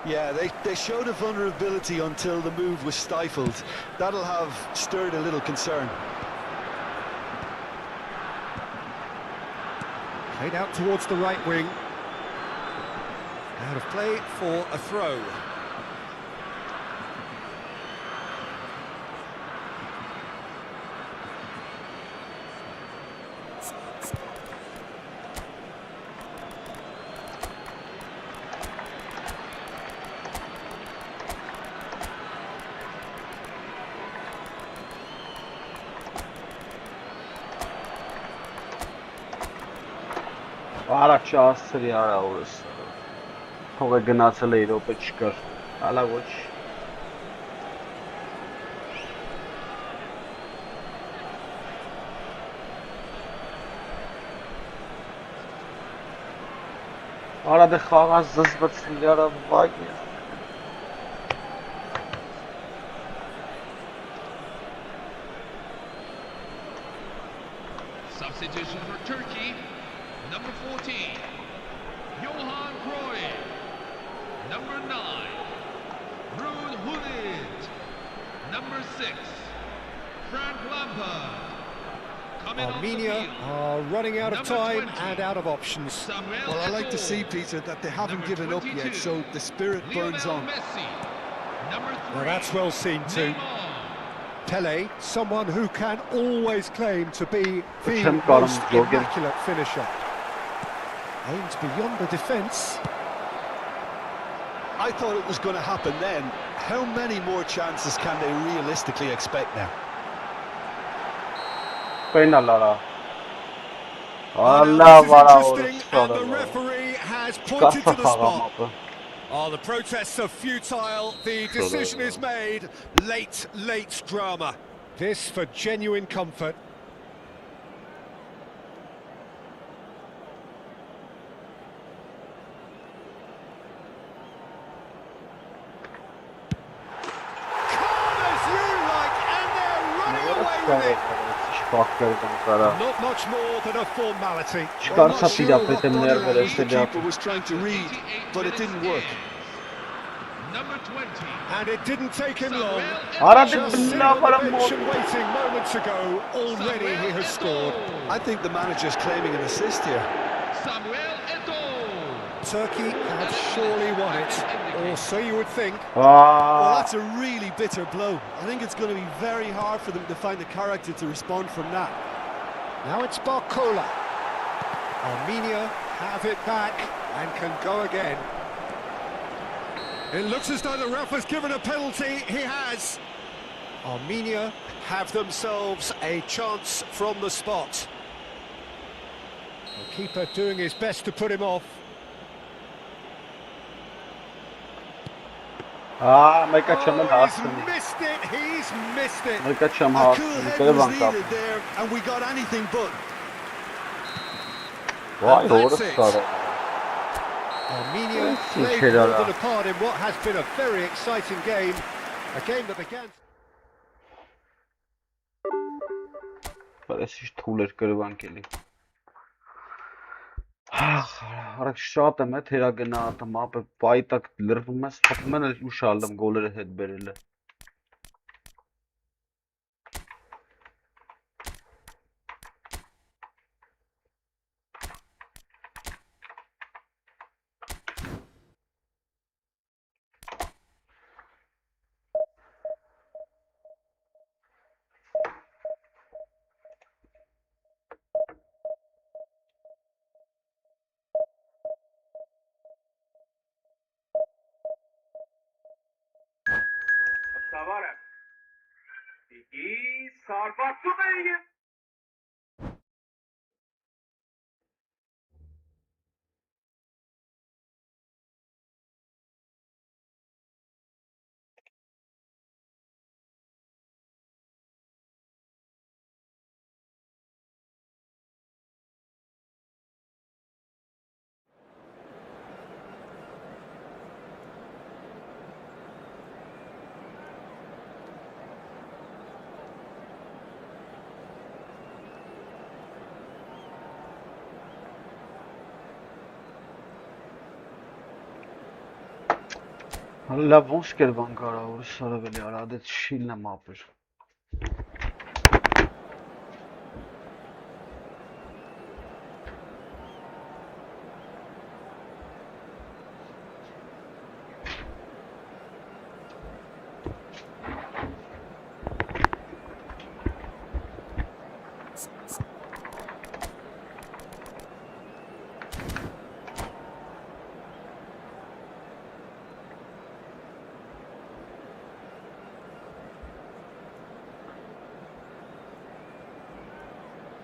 Yeah, they showed a vulnerability until the move was stifled. That'll have stirred a little concern. Played out towards the right wing. Out of play for a throw. Առաջ աստրի արա օրս Փողը գնացել է իրոպե չկար Ալա ոչ Արա դե խաղաց զզվեցրի արա վայ Substitution for Turkey. Number 14, Johan Cruyff. Number 9, Ruud Gullit. Number 6, Frank Lampard. Armenia are running out of time and out of options. Well, I like to see, Peter, that they haven't given up yet, so the spirit burns on. Well, that's well seen too. Pele, someone who can always claim to be the most immaculate finisher. Aims beyond the defence. I thought it was going to happen then. How many more chances can they realistically expect now? Interesting, and the referee has pointed to the spot. Oh, the protests are futile. The decision is made. Late drama. This for genuine comfort. Not much more than a formality. I'm not sure what the keeper was trying to read, but it didn't work. Number 20. And it didn't take him long. Just sitting on the bench and waiting moments ago, already he has scored. I think the manager's claiming an assist here. Samuel Eto'o. Turkey have surely won it, or so you would think. Well, that's a really bitter blow. I think it's going to be very hard for them to find the character to respond from that. Now it's Barcola. Armenia have it back and can go again. It looks as though the ref has given a penalty. He has. Armenia have themselves a chance from the spot. The keeper doing his best to put him off. Մեկ չեմ He's հասցնի։ missed it. He's missed it. Մեկ չեմ A cool հասցնի, head դե was բան կապ։ needed there, and we got anything but. Վայ, And հորս that's it. սարը։ Armenia Let's see, played Chedara. more than a part in what has been a very exciting game. A game that began... Բայց ինչ թուլ էր կրվանքելի։ Արագ շատ եմ թերագնա ատում, ապա պայտակ լրվում ես, խփում են ու շալում գոլերը հետ բերելը։ Սավարը։ Դիգի սարվածում է և Լավ ոնց կերվան կարա, որ սարավելի արադեց շիլն եմ ապր։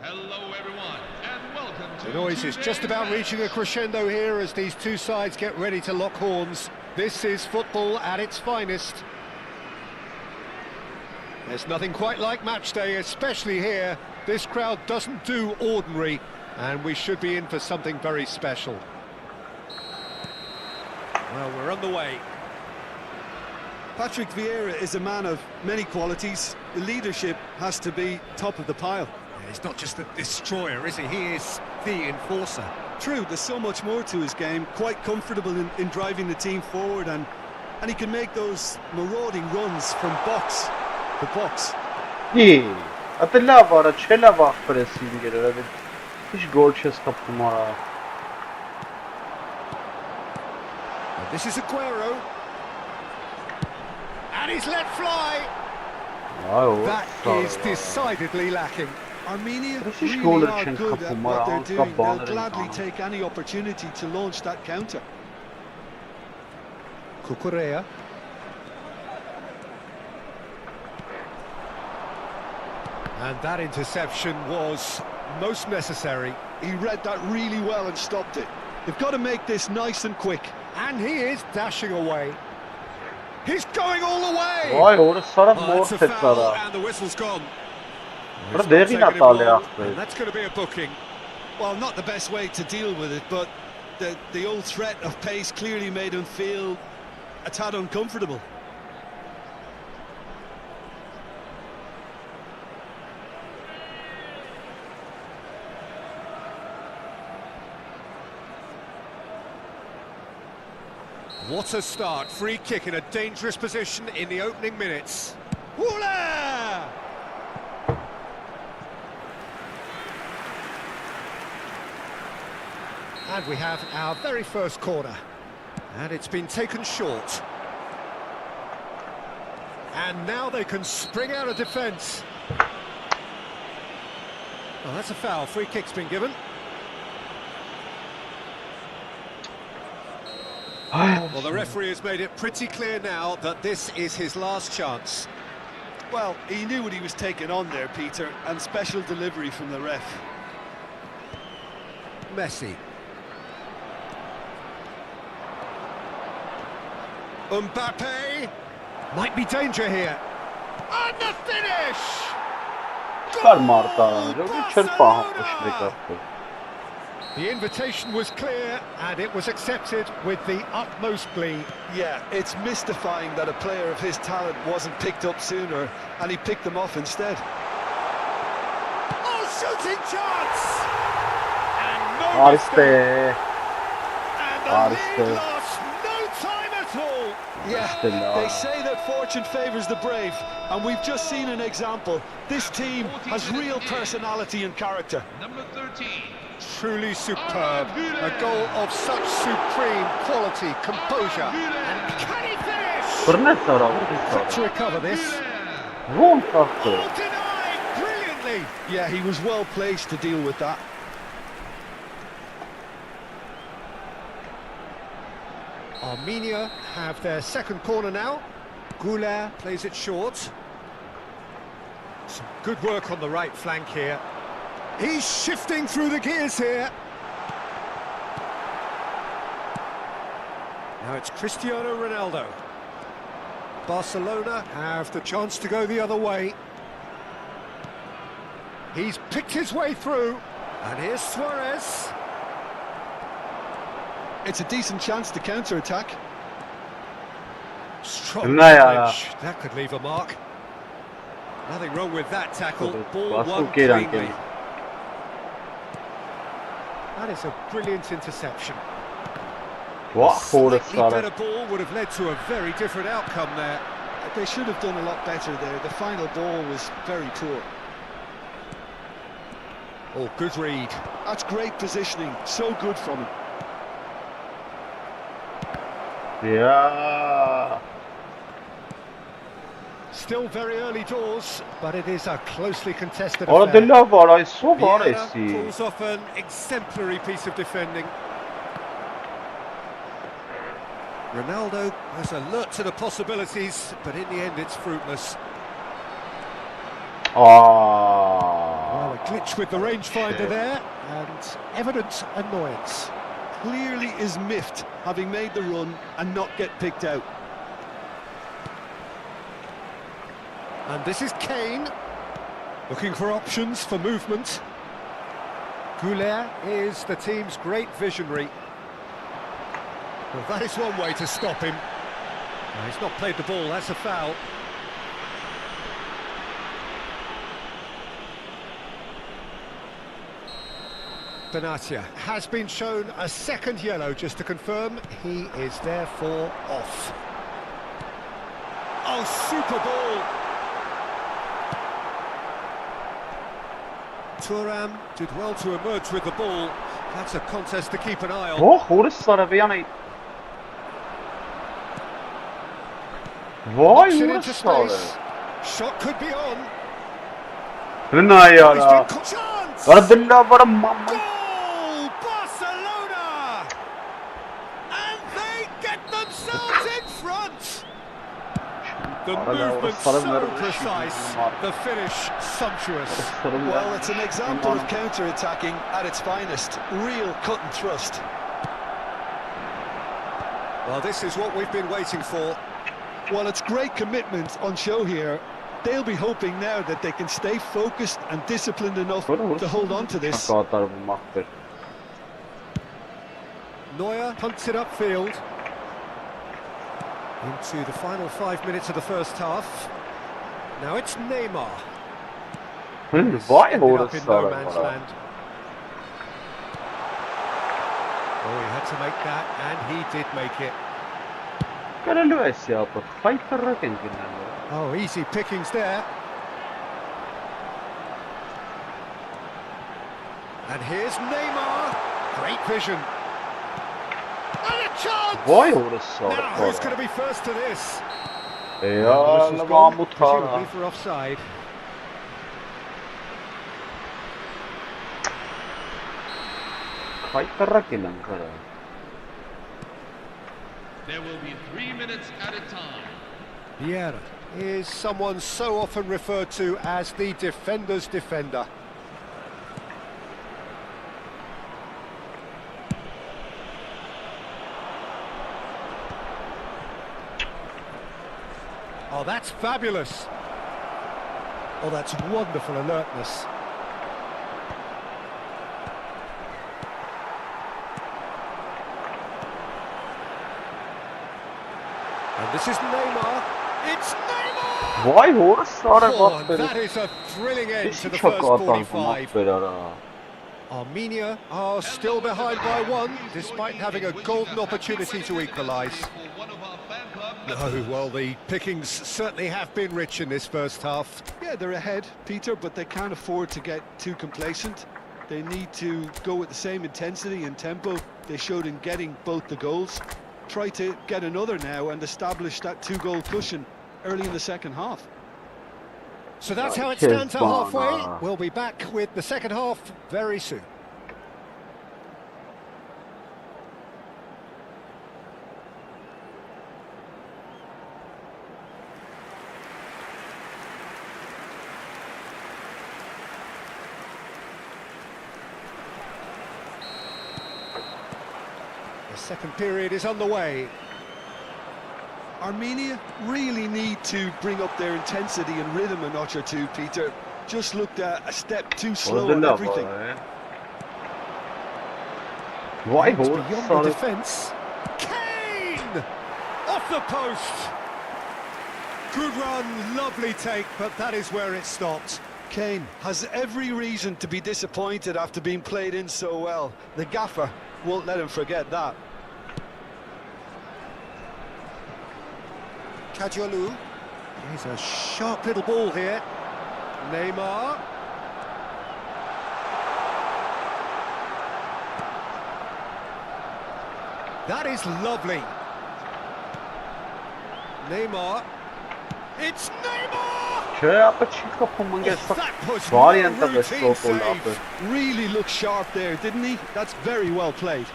Hello, everyone, and welcome to The noise is just about reaching a crescendo here as these two sides get ready to lock horns. This is football at its finest. There's nothing quite like match day, especially here. This crowd doesn't do ordinary, and we should be in for something very special. Well, we're on the way. Patrick Vieira is a man of many qualities. The leadership has to be top of the pile. He's not just a destroyer, is he? He is the enforcer. True, there's so much more to his game. Quite comfortable in driving the team forward, and he can make those marauding runs from box to box. Ի, ատը լավ արա, չէ լավ ախպրեսինգեր, ինչ գոլ չես խփում արա։ This is Aguero. And he's let fly. Այո, That is decidedly lacking. Armenia This is really goal are change good at for what they're Morales, doing. They'll Bonner and gladly Bonner. take any opportunity to launch that counter. Cucurella. And that interception was most necessary. He read that really well and stopped it. They've got to make this nice and quick. And he is dashing away. He's going all the way! Վայ, հորս սարավ Oh, that's a մորթեց foul, արա։ and the whistle's gone. Բրա It's not դեղին taken him ատալ է long, ախպեր։ and that's going to be a booking. Well, not the best way to deal with it, but the old threat of pace clearly made him feel a tad uncomfortable. What a start. Free kick in a dangerous position in the opening minutes. Voila! And we have our very first corner. And it's been taken short. And now they can spring out of defence. Well, that's a foul. Free kick's been given. Well, the referee has made it pretty clear now that this is his last chance. Well, he knew what he was taking on there, Peter, and special delivery from the ref. Messi. Mbappe. Might be danger here. And the finish! The invitation was clear and it was accepted with the utmost glee. Yeah, it's mystifying that a player of his talent wasn't picked up sooner and he picked them off instead. Oh, shooting chance! And no mistake. And the lead lost no time at all. Yeah, they say that fortune favours the brave, and we've just seen an example. This team has real personality and character. Number 13. Truly superb. A goal of such supreme quality, composure. And can he finish? Quick to recover this. Oh, denied brilliantly. Yeah, he was well placed to deal with that. Armenia have their second corner now. Goulet plays it short. Some good work on the right flank here. He's shifting through the gears here. Now it's Cristiano Ronaldo. Barcelona have the chance to go the other way. He's picked his way through. And here's Suarez. It's a decent chance to counter-attack. Strong challenge. That could leave a mark. Nothing wrong with that tackle. Ball won cleanly. That is a brilliant interception. What? Slightly better ball would have led to a very different outcome there. They should have done a lot better there. The final ball was very poor. Oh, good read. That's great positioning. So good from him. Yeah. Still very early doors, but it is a closely contested Orada affair. della var, så var det Vieira si. pulls off an exemplary piece of defending. Ronaldo was alert to the possibilities, but in the end it's fruitless. Well, a glitch with the rangefinder there, and evident annoyance. Clearly is miffed, having made the run and not get picked out. And this is Kane, looking for options for movement. Goulet is the team's great visionary. Well, that is one way to stop him. No, he's not played the ball, that's a foul. Benatia has been shown a second yellow, just to confirm he is therefore off. Oh, super ball! Thuram did well to emerge with the ball. That's a contest to keep an eye on. Oh, orası bir yana. Vay Knocks it into orası. space. Shot could be on. Ne ya? He's been caught. Chance! Ardilla var mamma. Goal! Barcelona! And they get themselves in front! The movement so precise, the finish sumptuous. Well, it's an example of counter-attacking at its finest. Real cut and thrust. Well, this is what we've been waiting for. Well, it's great commitment on show here. They'll be hoping now that they can stay focused and disciplined enough to hold on to this. Neuer punts it upfield. Into the final 5 minutes of the first half. Now it's Neymar. Vay Ended up in no orası. man's land. Oh, he had to make that, and he did make it. Karalües ya bu. Fighter'ı kendine. Oh, easy pickings there. And here's Neymar. Great vision. chance! Vay orası Now, who's going to be first to this? Whistle's gone, presumably for offside. There will be 3 minutes at a time. Vieira is someone so often referred to as the defender's defender. Oh, that's fabulous. Oh, that's wonderful alertness. And this is Neymar. It's Neymar! Vay orası Oh, that is a thrilling end to the first 45. Armenia are still behind by 1, despite having a golden opportunity to equalise. No, well, the pickings certainly have been rich in this first half. Yeah, they're ahead, Peter, but they can't afford to get too complacent. They need to go with the same intensity and tempo they showed in getting both the goals. Try to get another now and establish that 2-goal cushion early in the second half. So that's how it stands at halfway. We'll be back with the second half very soon. The second period is underway. Armenia really need to bring up their intensity and rhythm a notch or two, Peter. Just looked a step too slow on everything. Vay Beyond the defence. Kane! Off the post! Good run, lovely take, but that is where it stopped. Kane has every reason to be disappointed after being played in so well. The gaffer won't let him forget that. Kajolu. Here's a sharp little ball here. Neymar. That is lovely. Neymar. It's Neymar! Really looked sharp there, didn't he? That's very well played.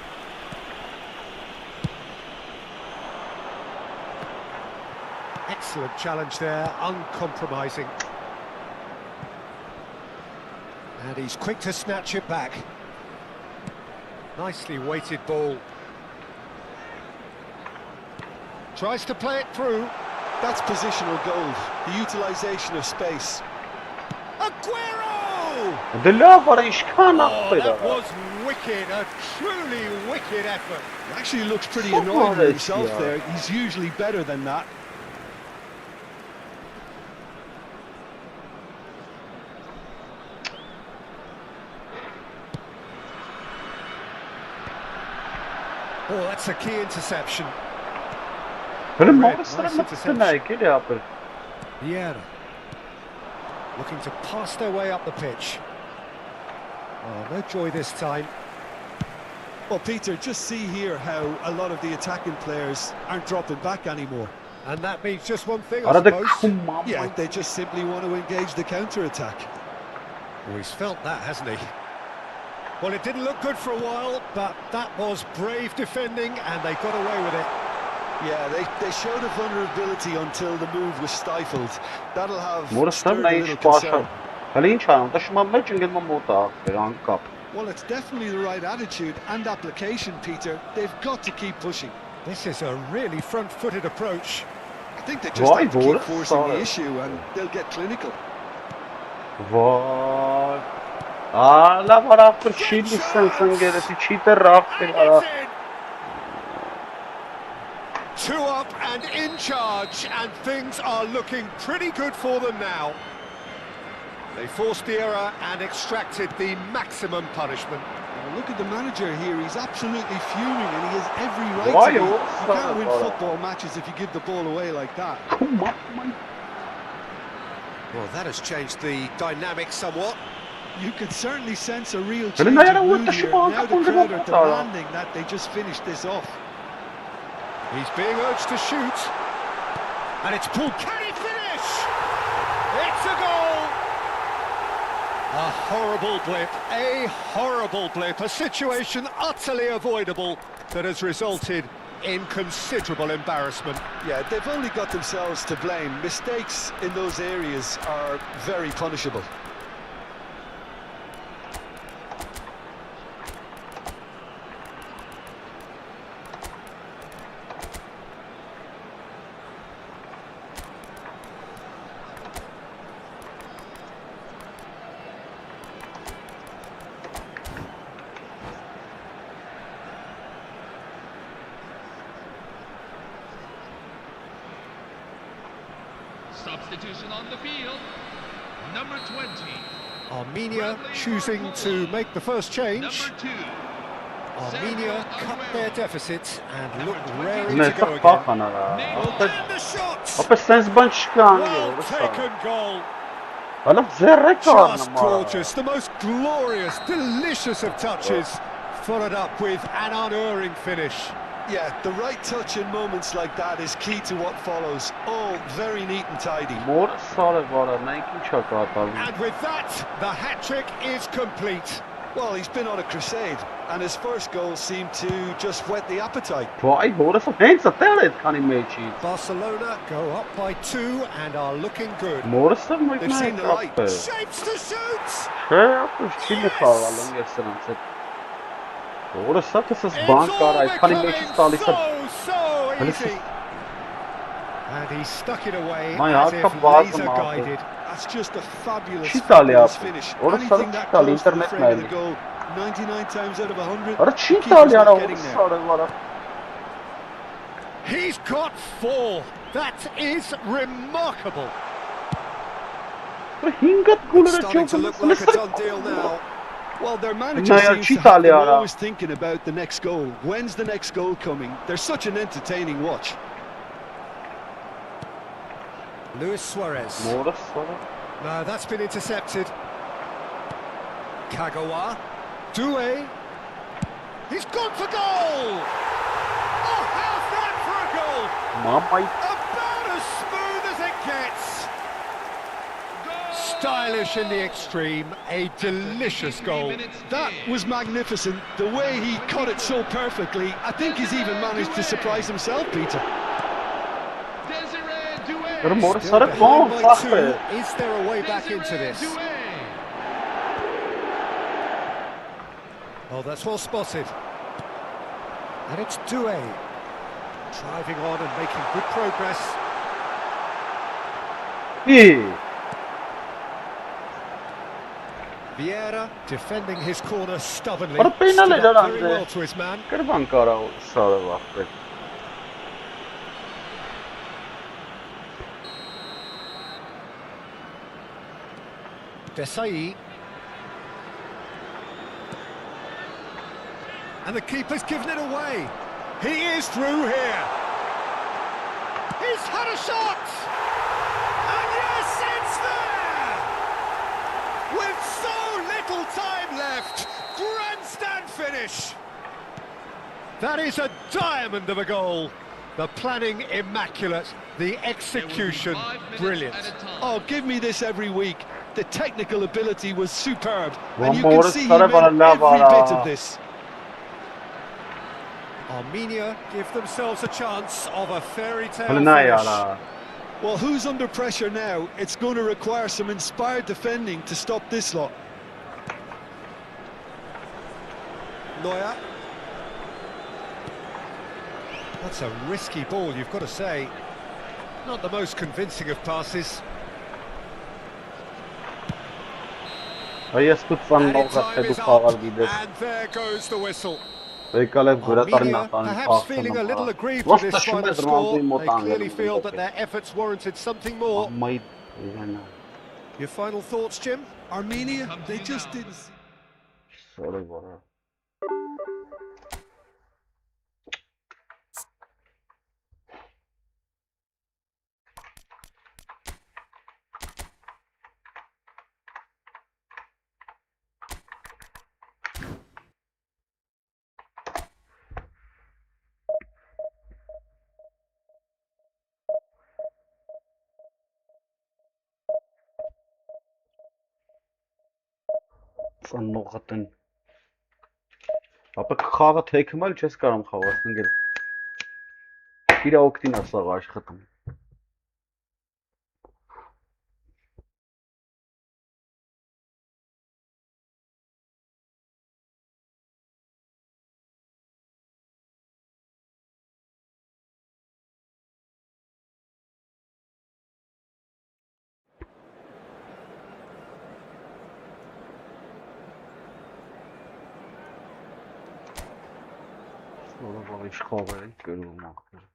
Excellent challenge there, uncompromising. And he's quick to snatch it back. Nicely weighted ball. Tries to play it through. That's positional gold, the utilisation of space. Aguero! Oh, that was wicked, a truly wicked effort. He actually looks pretty annoyed with himself there. He's usually better than that. Oh, that's a key interception. Vieira. Looking to pass their way up the pitch. Oh, no joy this time. Well, Peter, just see here how a lot of the attacking players aren't dropping back anymore. And that means just one thing, I suppose. Yeah, they just simply want to engage the counter-attack. Well, he's felt that, hasn't he? Well, it didn't look good for a while, but that was brave defending, and they got away with it. Yeah, they showed a vulnerability until the move was stifled. That'll have stirred a little concern. Well, it's definitely the right attitude and application, Peter. They've got to keep pushing. This is a really front-footed approach. I think they just have to keep forcing the issue and they'll get clinical. Two up and in charge, and things are looking pretty good for them now. They forced the error and extracted the maximum punishment. Well, look at the manager here, he's absolutely fuming and he has every right to be. You can't win football matches if you give the ball away like that. Well, that has changed the dynamic somewhat. You could certainly sense a real change of mood here. Now the crowd are demanding that they just finish this off. He's being urged to shoot. And it's pulled. Can he finish? It's a goal! A horrible blip, a horrible blip. A situation utterly avoidable that has resulted in considerable embarrassment. Yeah, they've only got themselves to blame. Mistakes in those areas are very punishable. Substitution on the field. Number 20. Armenia choosing to make the first change. Number 2. Armenia cut their deficit and look raring Ne to go ta again. pakana la. And the shot! Opet sens ban shkan Well jo. taken goal. Hala zerre karna Just mara. gorgeous, the most glorious, delicious of touches, followed up with an unerring finish. Yeah, the right touch in moments like that is key to what follows. All very neat and tidy. Mor sare vara, na inki çaka atalım. And with that, the hat-trick is complete. Well, he's been on a crusade, and his first goal seemed to just whet the appetite. Vay borası hensa telet kani meçi. Barcelona go up by 2 and are looking good. Morası mı They've seen the light. yaptı? Shapes to shoot! Şey yapmış, şimdi kavalım geçsenen set. Borası kısız bankara, kani meçi stalisa. So easy. And he stuck it away Vay, as arka if bazı laser mahvet. guided. That's just a fabulous, Çitali fabulous yaptı. finish. Orası Anything that Çitali, close to the internet frame of the mühendisi. goal, 99 times out of 100. Ara keeper's Çitali not ara getting orası there. sare vara. He's got 4. That is remarkable. Hingat golü Starting to look like a done deal now. Well, their manager Naya seems to have Çitali them ara. always thinking about the next goal. When's the next goal coming? They're such an entertaining watch. Luis Suarez. Morası sare. No, that's been intercepted. Kagawa. Doué. He's gone for goal! Oh, how's that for a goal? Mamay. About as smooth as it gets. Stylish in the extreme, a delicious goal. That was magnificent. The way he cut it so perfectly. I think he's even managed to surprise himself, Peter. Desiree Doué. Ara morası Still sare behind bon by sahte. 2. Is there a way back into Desiree this? Doué. Oh, that's well spotted. And it's Doué. Driving on and making good progress. İyi. Vieira defending his corner stubbornly. Para penal Stood eder up very ande. well to his man. Kır bankara sare vakti. Desai. And the keeper's given it away. He is through here. He's had a shot! And yes, it's there! With so little time left, grandstand finish. That is a diamond of a goal. The planning immaculate, the execution brilliant. Oh, give me this every week. The technical ability was superb. One And you can more see he sare meant vara every la bit of this. Armenia give themselves a chance of a fairy tale Hılına finish. yara. Well, who's under pressure now? It's going to require some inspired defending to stop this lot. Neuer. That's a risky ball, you've got to say. Not the most convincing of passes. Hayes tutsan And da in time uzattı is bu kaval up, gider. and there goes the whistle. Rekalev gura Armenia tarna perhaps feeling a little aggrieved with this final score. They clearly feel that their efforts warranted something more. Mamay. Your final thoughts, Jim? Armenia, they just didn't... Sare vara. Ծնողատն։ Ապա խաղը թեքմալ չես կարող խաղաս ընկեր։ Իր օգտին է սա աշխատում։ Որովհետև իշխող է գրում ախր։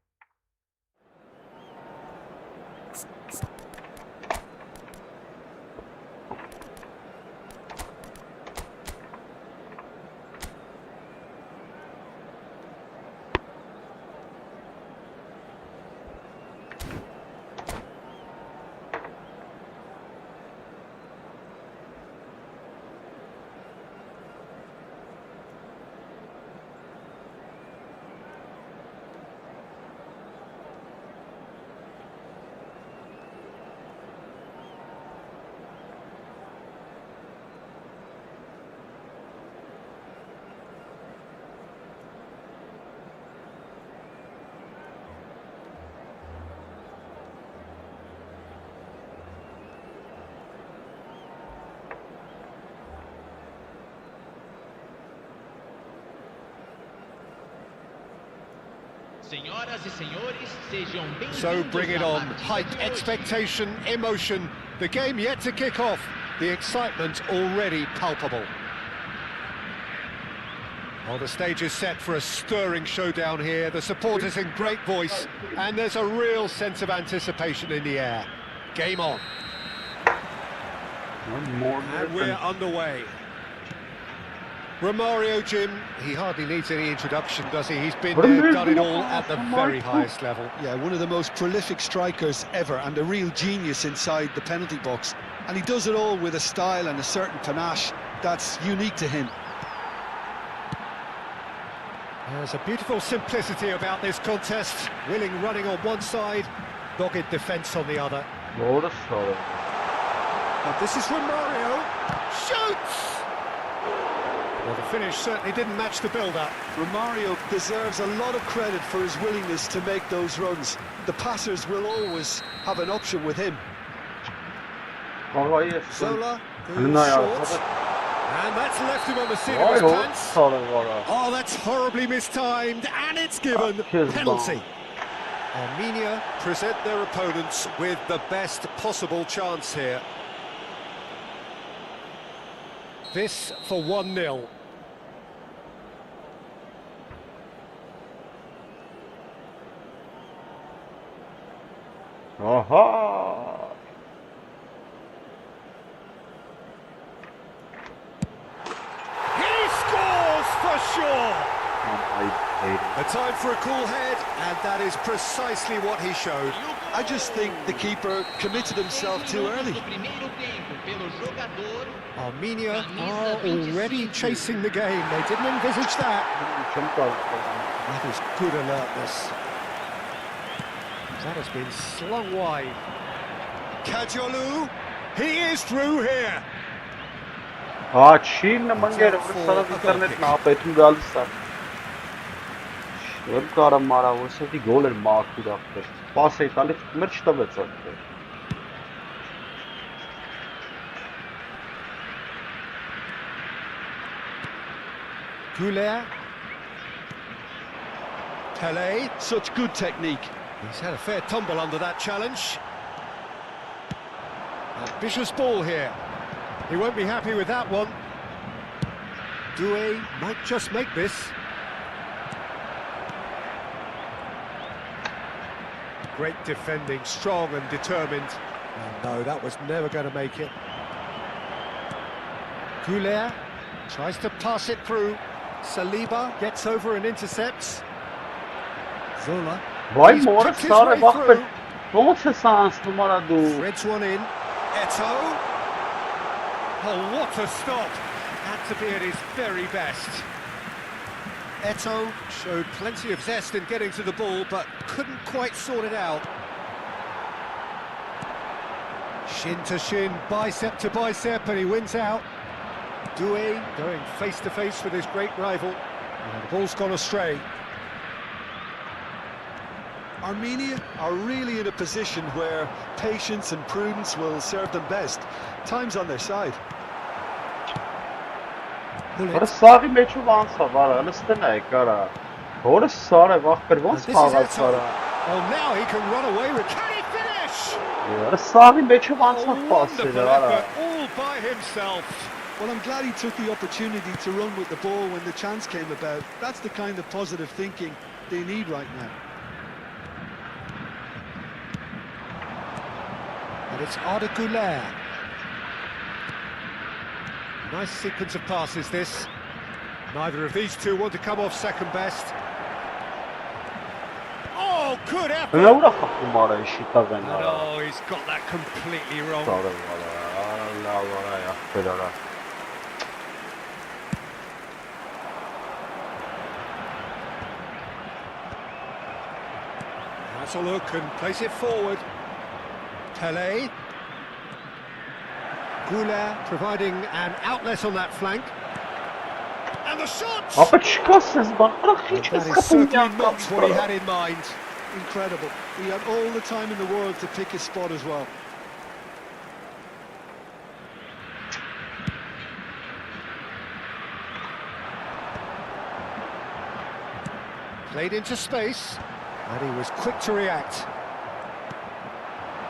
Senhoras e senhores, sejam bem-vindos. So bring it on. à partida Hype, de hoje. expectation, emotion. The game yet to kick off. The excitement already palpable. Well, the stage is set for a stirring showdown here. The supporters in great voice, and there's a real sense of anticipation in the air. Game on. And we're underway. Romario, Jim, he hardly needs any introduction, does he? He's been there, done it all at the very highest level. Yeah, one of the most prolific strikers ever and a real genius inside the penalty box. And he does it all with a style and a certain panache that's unique to him. There's a beautiful simplicity about this contest. Willing running on one side, dogged defence on the other. Որը սարը։ But this is Romario. Shoots! Well, the finish certainly didn't match the build-up. Romario deserves a lot of credit for his willingness to make those runs. The passers will always have an option with him. Աղայի է։ Zola, Գնայ short. ախր։ And that's left him on the seat of his Այո, pants. սարը վարա։ Oh, that's horribly mistimed, and it's given Cheers, penalty. Armenia present their opponents with the best possible chance here. This for 1-0. Ահա։ He scores for sure. Այ A time for a cool head, and that is precisely what he showed. I just think the keeper committed himself too early. Do primeiro tempo pelo jogador. Armenia are already chasing the game. They didn't envisage that. չեմ կարող։ That is good alertness. That has been slung wide. Kajolu, he is through here. Հա, չի նմանգեր, սարը ինտերնետն ապետում գալիս է։ Չեմ կարող մարավ, ոսետի գոլ էր մաքուր ախր։ Պաս էի տալիս, մեր չտվեց ախր։ Goulet. Pele. Such good technique. He's had a fair tumble under that challenge. Ambitious ball here. He won't be happy with that one. Doué might just make this. Great defending, strong and determined. And no, that was never going to make it. Goulet tries to pass it through. Saliba gets over and intercepts. Zola. Վայ He's մորը picked his սարը way վախպեր։ through. Ոնց է սա անցնում արա դու։ Threads one in. Eto. Oh, what a stop. Had to be at his very best. Eto showed plenty of zest in getting to the ball, but couldn't quite sort it out. Shin to shin, bicep to bicep, and he wins out. Doué going face to face with his great rival. And the ball's gone astray. Armenia are really in a position where patience and prudence will serve them best. Time's on their side. Որը սաղի մեջը ոնց է, վարա, լստն է կարա։ Որը սարը վախպեր ոնց խաղաց վարա։ Oh, now he can run away with. Can he finish? Որը սաղի մեջը ոնց է Wonderful ֆասել, վարա։ effort, all by himself. Well, I'm glad he took the opportunity to run with the ball when the chance came about. That's the kind of positive thinking they need right now. And it's Arda Güler. Nice sequence of passes, this. Neither of these two want to come off second best. Oh, good effort! Նա ուրա խախտում արա շիտավեն արա։ Oh, he's got that completely wrong. Սարը վարա, լավ արա, ախպեր արա։ Has a look and plays it forward. Pelé. Güler providing an outlet on that flank. And the shot! Ապա չկասես բան, արա քիչ That ես is կապում certainly not what he had in mind. Incredible. He had all the time in the world to pick his spot as well. Played into space, and he was quick to react.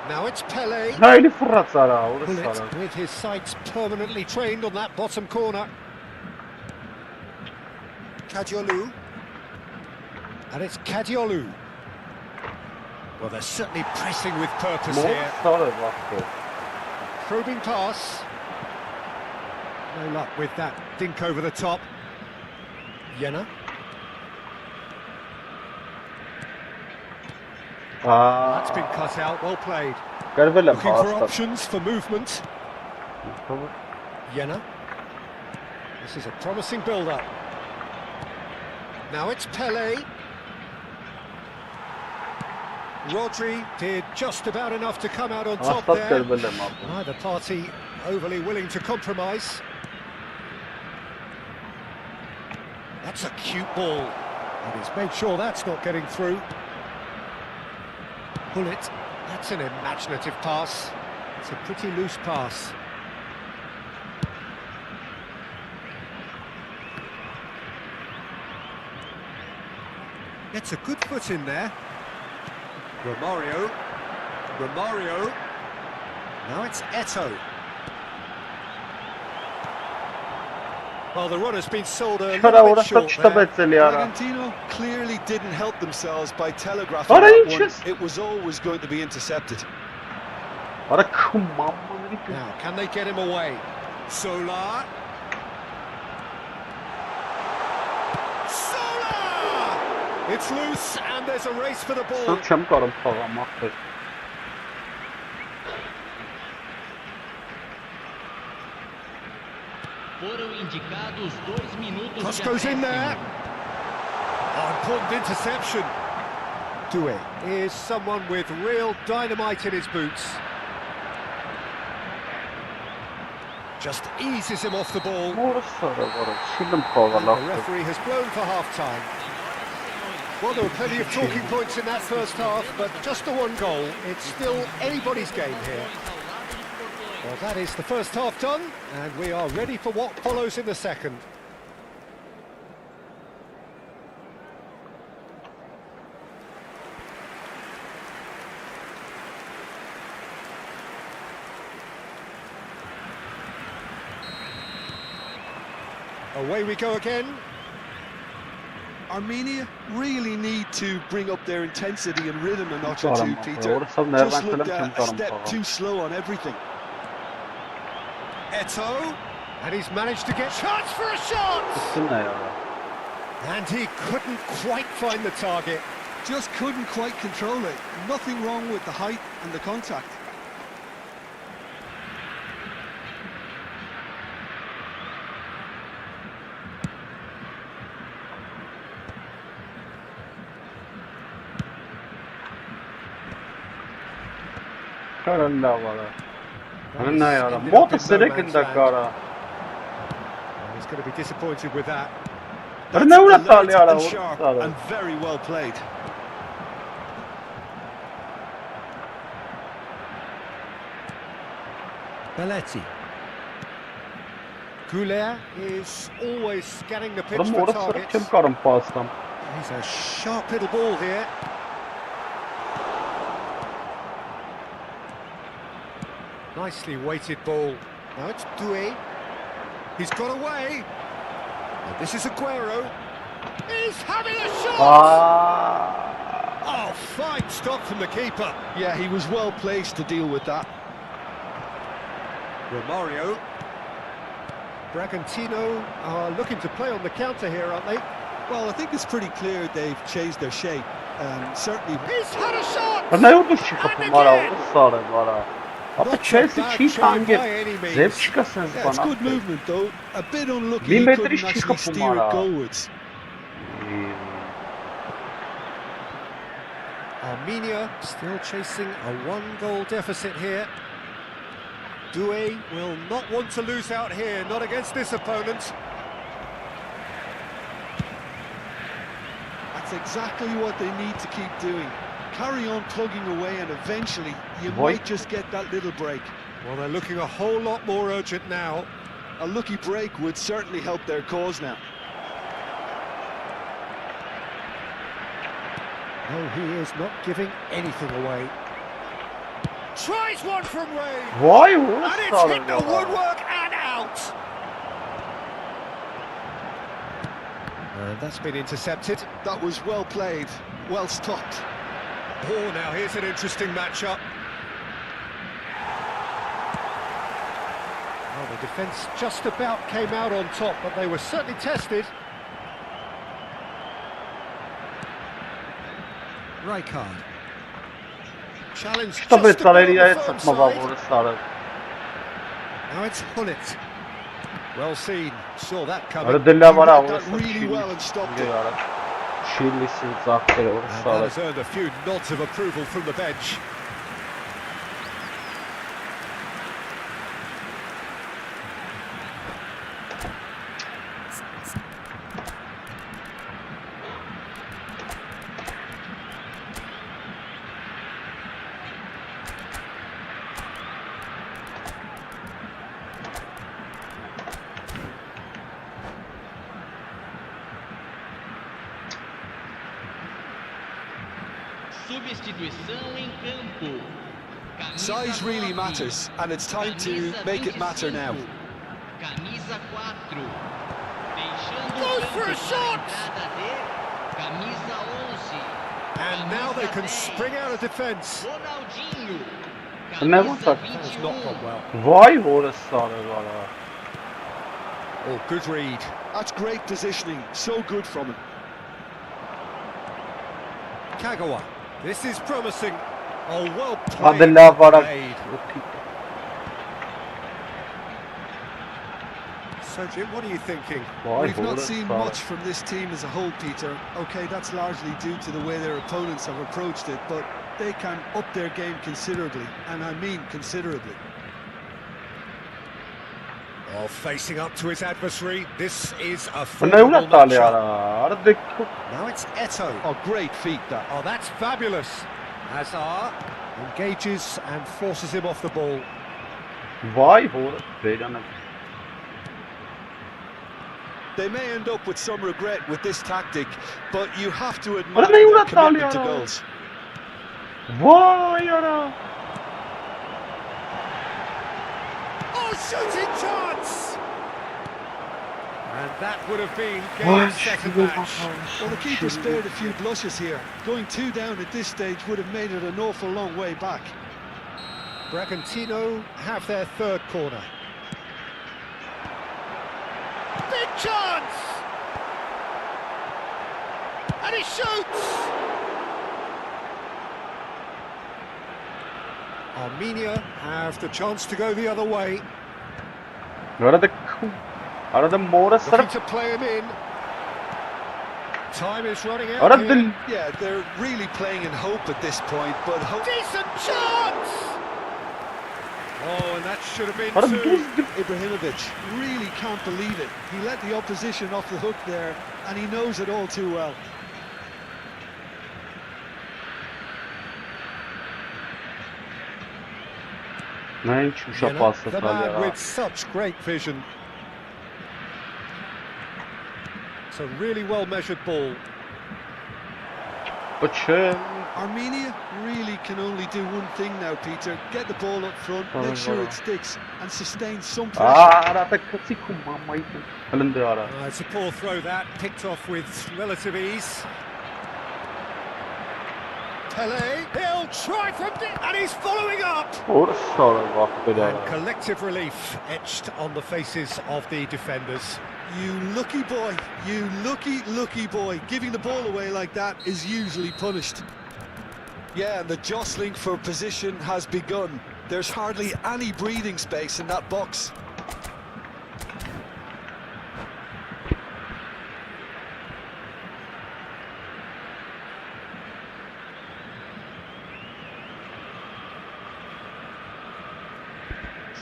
Now it's Pelé. Նա էլի ֆռած արա, ուրս Bullet արա։ with his sights permanently trained on that bottom corner. Kadiolu. And it's Kadiolu. Well, they're certainly pressing with purpose Մոտ here. սարը վախպեր։ Probing pass. No luck with that dink over the top. Jena. That's been cut out, well played. Կարվել եմ Looking for հաստատ։ options for movement. Jena. This is a promising build-up. Now it's Pelé. Rodri did just about enough to come out on top Հաստատ there. կարվել եմ ապա։ Neither party overly willing to compromise. That's a cute ball. And he's made sure that's not getting through. Bullet. That's an imaginative pass. It's a pretty loose pass. Gets a good foot in there. Romario. Now it's Eto'o. Well, the run has been sold a Չարա little ուրա bit short ստա there. չտաբեցելի արա։ Bragantino clearly didn't help themselves by telegraphing Արա that ինչ one. ես։ It was always going to be intercepted. Արա քու մամաների դու։ Now, can they get him away? Solar. It's loose and there's a race for the ball. Սա չեմ կարում խաղամ ախպեր։ Foram indicados 2 minutos Cross de goes in there. acréscimo. Oh, important interception. Doué is someone with real dynamite in his boots. Just eases him off the ball. Որը սարը վարա, շիլում խաղալ The ախպեր։ referee has blown for half-time. Well, there were plenty of talking points in that first half, but just the one goal. It's still anybody's game here. Well, that is the first half done, and we are ready for what follows in the second. Away we go again. Armenia really need to bring up their intensity and rhythm a notch or Կարամ two, ախպեր, Peter. որը սա Just ներվանցել looked եմ չեմ a կարում step խաղամ։ too slow on everything. Eto'o, and he's managed to get chance for a shot! Սն է արա։ And he couldn't quite find the target. Just couldn't quite control it. Nothing wrong with the height and the contact. Կարան լավ արա։ That Հնա is արա, ended up մոտը in no սրեք man's ընդա land. կարա։ He's going to be disappointed with that. That's Ne uğraş alert ya, and uğraş sharp sağ ol. and very well played. Belletti. Goulet is always scanning the pitch Oğlum for orası targets. kim karın pastam. He's a sharp little ball here. Nicely weighted ball. Now it's Doué. He's got away. And this is Aguero. He's having a shot! Aa. Oh, fine stop from the keeper. Yeah, he was well placed to deal with that. Romario. Bragantino are looking to play on the counter here, aren't they? Well, I think it's pretty clear they've changed their shape. Certainly. He's had a shot! Ne uğraş çıkıp bana sarı bana. Ama Chelsea çiğ hangi zevk çıkasınız Yeah, it's bana. good movement though. A bit unlucky Bir he metre couldn't iş actually çıkıp steer bana. it goalwards. Armenia still chasing a one-goal deficit here. Doué will not want to lose out here, not against this opponent. That's exactly what they need to keep doing. Carry on plugging away and eventually you Boy. might just get that little break. Well, they're looking a whole lot more urgent now. A lucky break would certainly help their cause now. No, he is not giving anything away. Tries one from range! Vay And uğraş it's sarı hit the bana. woodwork and out! And that's been intercepted. That was well played, well stopped. Oh, now here's an interesting matchup. Well, the defence just about came out on top, but they were certainly tested. Rijkaard. Challenge just İşte about Betaleria'ya the firm sıkma bak side. uğraş sarı. Now it's Hullet. Well seen, saw that coming. Öyle dille var ha read that uğraş really well and stopped it. Şillisi zakteri uğraş And that sarı. has earned a few nods of approval from the bench. Substituição em campo. Size really matters, and it's time to make it matter now. Camisa 4. Deixando Goes o for a campo shot! para a entrada de camisa 11. And now they can spring out of defence. Ronaldinho. Ne bu Camisa tak? That's not gone well. Vay uğraş sarı bana. Oh, good read. That's great positioning, so good from him. Kagawa. This is promising. Oh, well Hadi played. la var. Played. So, Jim, what are you thinking? Vay We've not uğraş seen sarı. much from this team as a whole, Peter. Okay, that's largely due to the way their opponents have approached it, but they can up their game considerably, and I mean considerably. Oh, facing up to his adversary. This is a Ne formidable uğraş sarı ya? matchup. Arada Now it's Eto. Oh, great feat that. Oh, that's fabulous. Hazard engages and forces him off the ball. vay uğraş. Beyler. They may end up with some regret with this tactic, but you have to admire Bana ne their uğraş commitment to ya? goals. Vay ara. Oh, shooting chance! And that would have been Vay game, set and match. Well, the keeper spared a few blushes here. Going 2 down at this stage would have made it an awful long way back. Bragantino have their third corner. Big chance! And he shoots! Armenia have the chance to go the other way. Arada mora sarı. Looking to play him in. Time is running out Arada here. Yeah, they're really playing in hope at this point, but hope... Decent chance! Oh, and that should have been What a two. Ibrahimovic really can't believe it. He let the opposition off the hook there, and he knows it all too well. Mən hiç uşaq The paslı man ya. with such great vision. It's a really well-measured ball. Bıçın. Armenia really can only do one thing now, Peter. Get the ball up front, make sure it sticks, and sustain some pressure. Arada kasikum mamaydı. Alındı ara. It's a poor throw that, picked off with relative ease. Pele, he'll try from and he's following up! Orası ara bak böyle And ara. collective relief etched on the faces of the defenders. You lucky boy, you lucky boy. Giving the ball away like that is usually punished. Yeah, and the jostling for position has begun. There's hardly any breathing space in that box.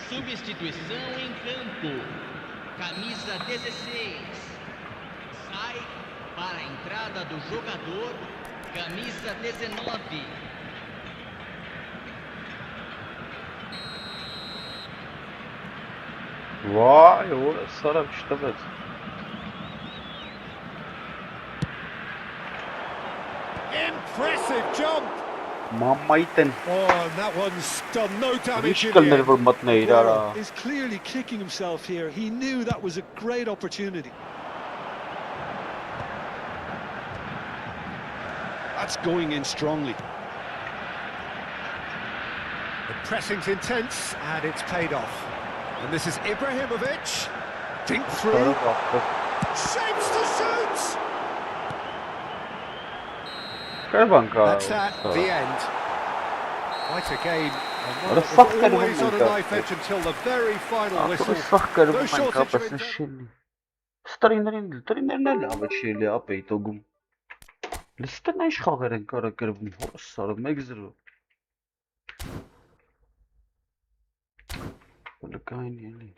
Substituição em campo. Camisa 16. Sai para a entrada do jogador. Camisa 19. Vay orası ara işte evet. Impressive jump! Mamaydı. Oh, and that one's done no damage Hiç in the kalları end. vurmat neydi ara. Is clearly kicking himself here. He knew that was a great opportunity. That's going in strongly. The pressing's intense and it's paid off. And this is Ibrahimovic. Think Sarı through. baktı. Shapes to shoot! Kerbanka. That's at the end. Quite a game. And one What a that fuck was kind of always on a woman knife edge until the very final Ako whistle. sak karbu Those man short kapas na situations- shili. Старый на лава чили апей тогум. Листа на иш хагарен кара карбун хорс сарг мегзру. Вала кайн яли.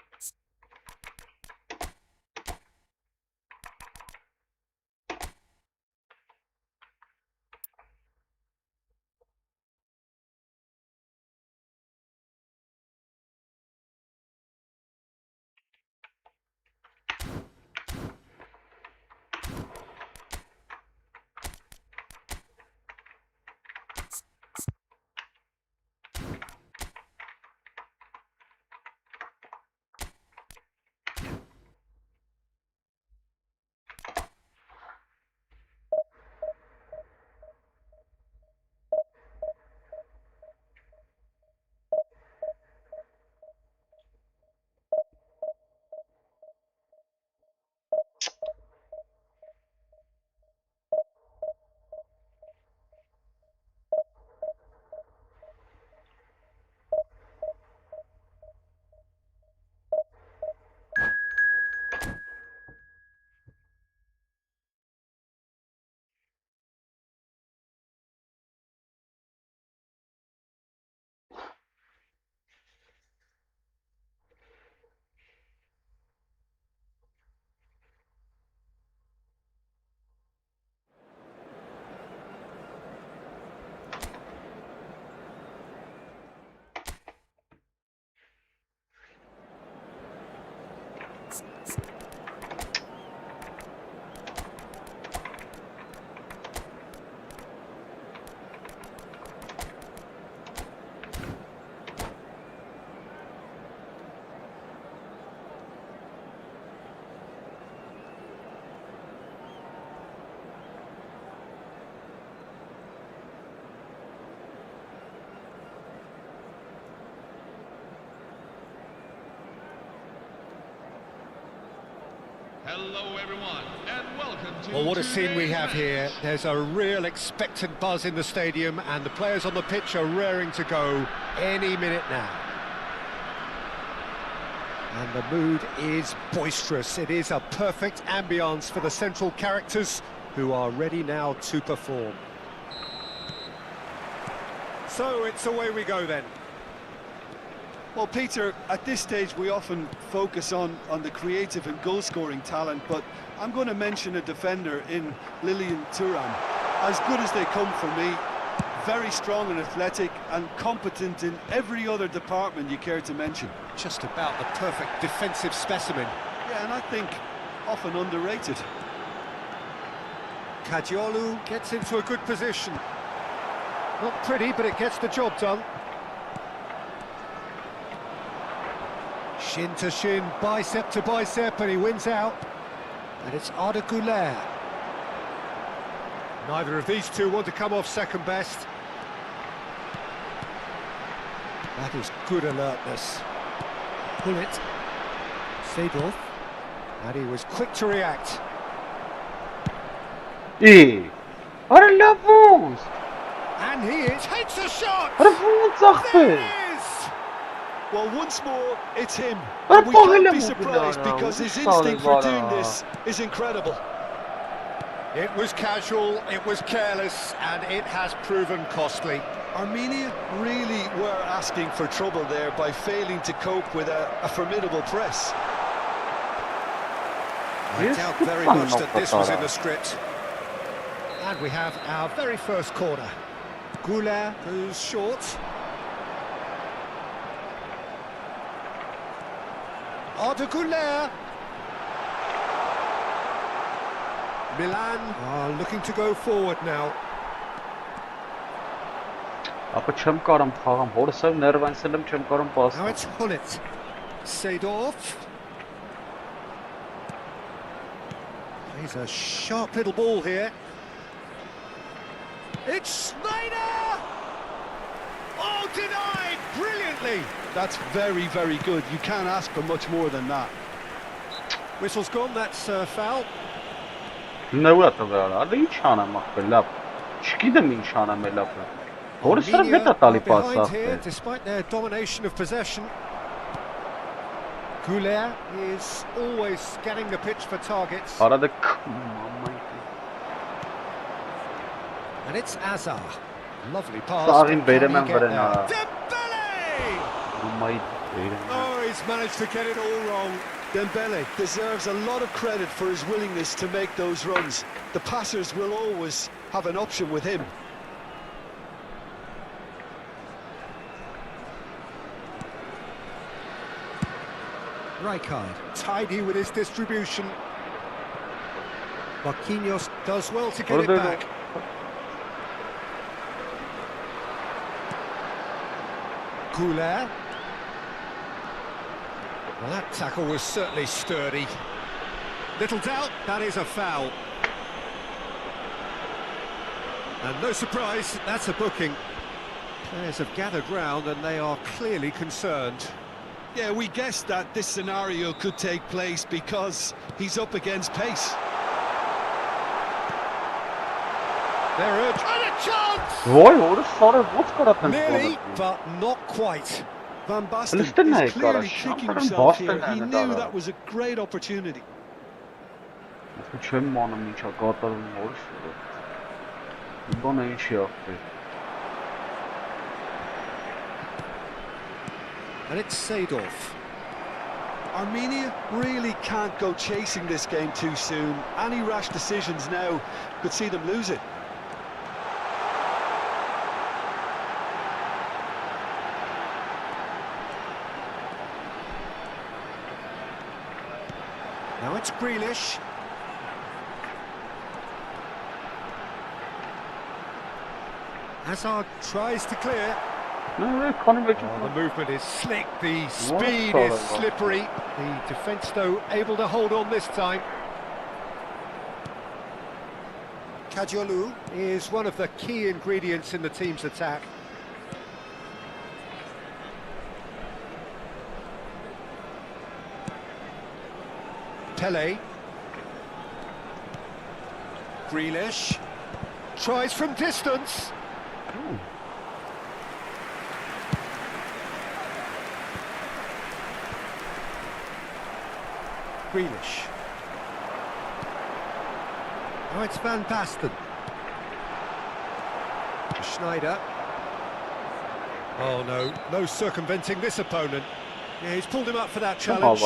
Hello, everyone, and welcome to. Well, what a scene we today's have match. here. There's a real expectant buzz in the stadium, and the players on the pitch are raring to go any minute now. And the mood is boisterous. It is a perfect ambience for the central characters who are ready now to perform. So it's away we go then. Well, Peter, at this stage we often focus on the creative and goal-scoring talent, but I'm going to mention a defender in Lilian Thuram. As good as they come for me, very strong and athletic and competent in every other department you care to mention. Just about the perfect defensive specimen. Yeah, and I think often underrated. Kadiolu gets into a good position. Not pretty, but it gets the job done. Shin to shin, bicep to bicep, and he wins out. And it's Alik-GAMING. Neither of these two want to come off second best. That is good alertness. Pull it. Seedorf. And he was quick to react. Hey! What a love! And he takes a shot! What a There it is! Well, once more, it's him. But And we can't be Pogba- surprised no, because his sorry, instinct for but, doing this is incredible. It was casual, it was careless, and it has proven costly. Armenia really were asking for trouble there by failing to cope with a formidable press. I Yes, doubt good very fun, much that this was in Nokta. the script. And we have our very first corner. Goulart goes short. Alik-GAMING. Milan are looking to go forward now. Ապա չեմ կարամ խաղամ, հորս եմ ներվանցել եմ, չեմ կարամ Now պասել։ it's Hullet. Seedorf. He's a sharp little ball here. It's Snyder! Oh, denied brilliantly! That's very, very good. You can't ask for much more than that. Whistle's gone, that's foul. Նույնը տվյալ, ադի ինչ անեմ ախպել, լավ։ Չգիտեմ ինչ անեմ էլ ապա։ Հորս սրա Armenia մետ է տալի are behind պասախ։ here, despite their domination of possession. Goulart is always scanning the pitch for targets. Արադը And it's Azar. Lovely pass. Սաղին but can բերեմ he եմ get վրեն there? արա։ Dembele! Ումայի բերեմ։ Oh, he's managed to get it all wrong. Dembele deserves a lot of credit for his willingness to make those runs. The passers will always have an option with him. Rijkaard, tidy with his distribution. Marquinhos does well to get it Orada- back. Goulart. Well, that tackle was certainly sturdy. Little doubt, that is a foul. And no surprise, that's a booking. Players have gathered round and they are clearly concerned. Yeah, we guessed that this scenario could take place because he's up against pace. They're urged. And a chance! Ոյ, հորս սարը ո՞ց կարա տենց Nearly, կողը։ but not quite. Van Basten is Listen, mate, clearly gosh, kicking I'm himself Boston here. He and knew that. that was a great opportunity. Չեմ անում ինչա կատարում հորս։ Բանը ինչի ախպել։ And it's Seedorf. Armenia really can't go chasing this game too soon. Any rash decisions now could see them lose it. Now it's Grealish. Hazard tries to clear. Նույնը քանի մեջ Oh, the movement is slick, the What speed sort is of- slippery. The defence, though, able to hold on this time. Kadiolu is one of the key ingredients in the team's attack. Pele. Grealish. Tries from distance. Grealish. Now it's Van Basten. Schneider. Oh no, no circumventing this opponent. Yeah, he's pulled him up for that challenge.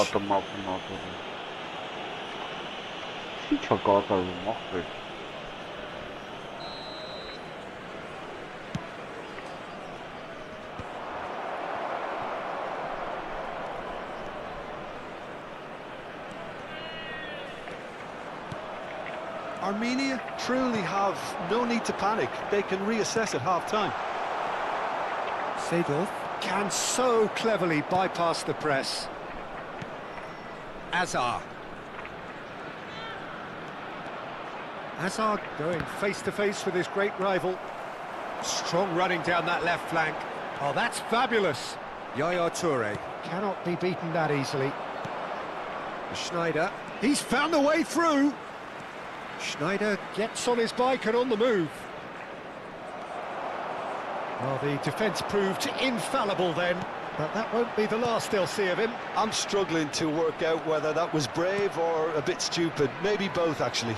Armenia truly have no need to panic. They can reassess at half-time. Seedorf can so cleverly bypass the press. Azar. Azar going face-to-face with his great rival. Strong running down that left flank. Oh, that's fabulous. Yaya Toure cannot be beaten that easily. Schneider, he's found the way through. Schneider gets on his bike and on the move. Well, the defence proved infallible then, but that won't be the last they'll see of him. I'm struggling to work out whether that was brave or a bit stupid. Maybe both, actually.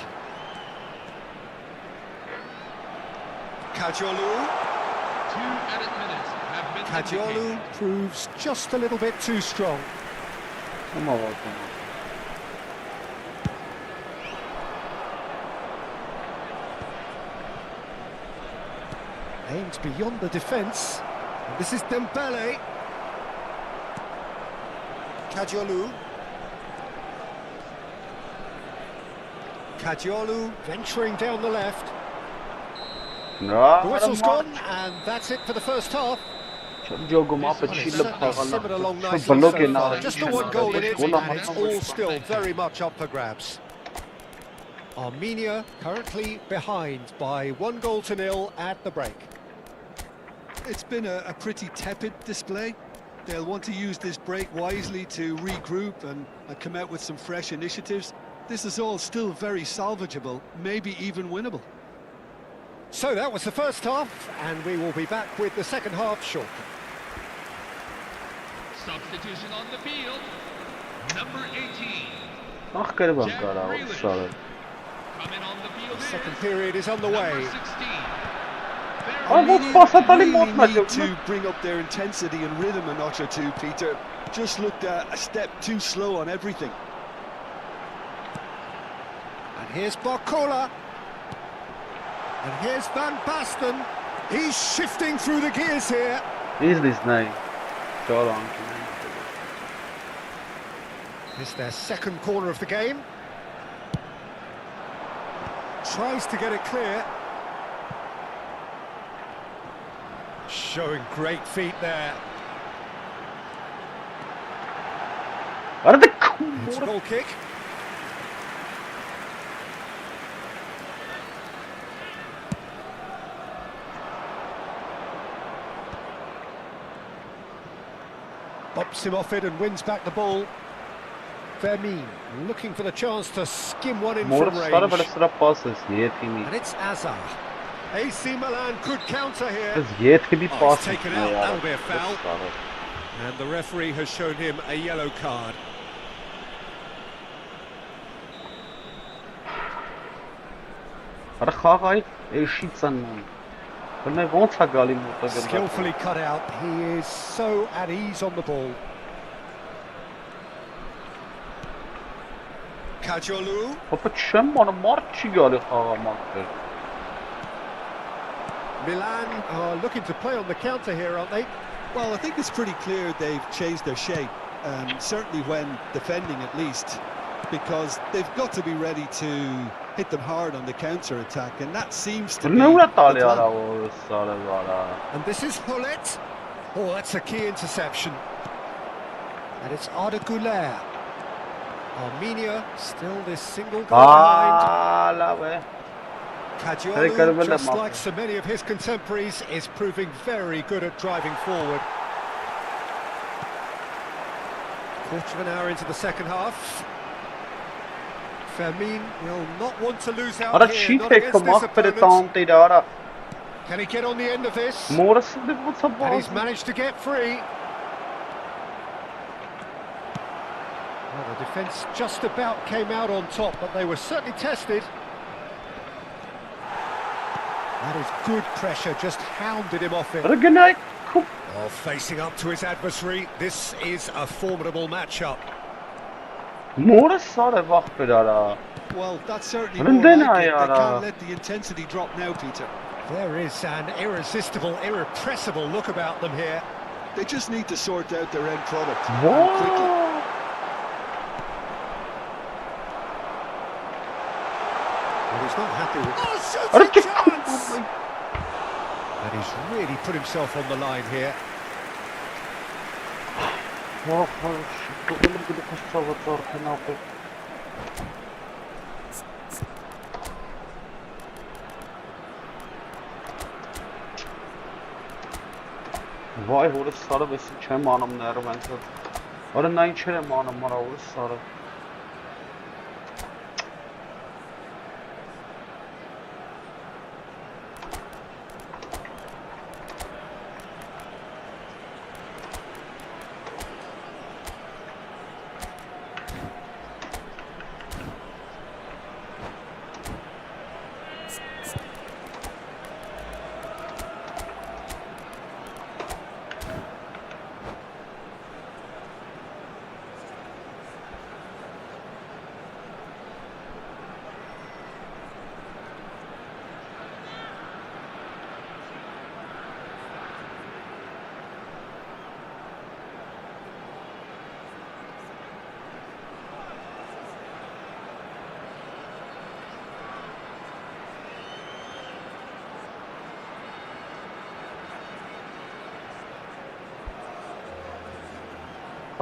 Kajiolu. 2 added minutes have been Kajiolu indicated. proves just a little bit too strong. Aims beyond the defence. And this is Dembele. Kajiolu. Kajiolu venturing down the left. The whistle's gone, and that's it for the first half. Simmered along nicely so far. Just the one goal in it, and it's all still very much up for grabs. Armenia currently behind by 1-0 at the break. It's been a pretty tepid display. They'll want to use this break wisely to regroup and come out with some fresh initiatives. This is all still very salvageable, maybe even winnable. So that was the first half, and we will be back with the second half shortly. Substitution on the field. Number 18. Coming on the field The is second period is underway. number 16. Armenia really need to bring up their intensity and rhythm a notch or two, Peter. Just looked a step too slow on everything. And here's Barcola. And here's Van Basten. He's shifting through the gears here. Is this name? It's their second corner of the game. Tries to get it clear. Showing great feet there. It's a goal kick. Bops him off it and wins back the ball. Fermin looking for the chance to skim one in from range. And it's Azar. AC Milan could counter here. He's taken out, that'll be a foul. And the referee has shown him a yellow card. Skillfully cut out. He is so at ease on the ball. Kajiolu. Milan are looking to play on the counter here, aren't they? Well, I think it's pretty clear they've changed their shape, certainly when defending at least, because they've got to be ready to hit them hard on the counter-attack, and that seems to be the plan. And this is Hullet. Oh, that's a key interception. And it's Arda Güler. Armenia still this single goal behind. Kajiolu, just like so many of his contemporaries, is proving very good at driving forward. Quarter of an hour into the second half. Fermin will not want to lose out here, not against this opponent. Can he get on the end of this? And he's managed to get free. Well, the defence just about came out on top, but they were certainly tested. That is good pressure, just hounded him off it. Oh, facing up to his adversary, this is a formidable matchup. Մորը սար է վաղ բերարա։ Well, that's certainly But more then like it. I, They can't let the intensity drop now, Peter. There is an irresistible, irrepressible look about them here. They just need to sort out their end product. and Whoa! quickly. Well, he's not happy with... Oh, Ara shooting çık. chance! And he's really put himself on the line here. Vah, doğru bir kuşçava tartın altı. Vay, hore sarı besin çem anam ne yarım ense. Ara neyin çerem anam mara hore sarı.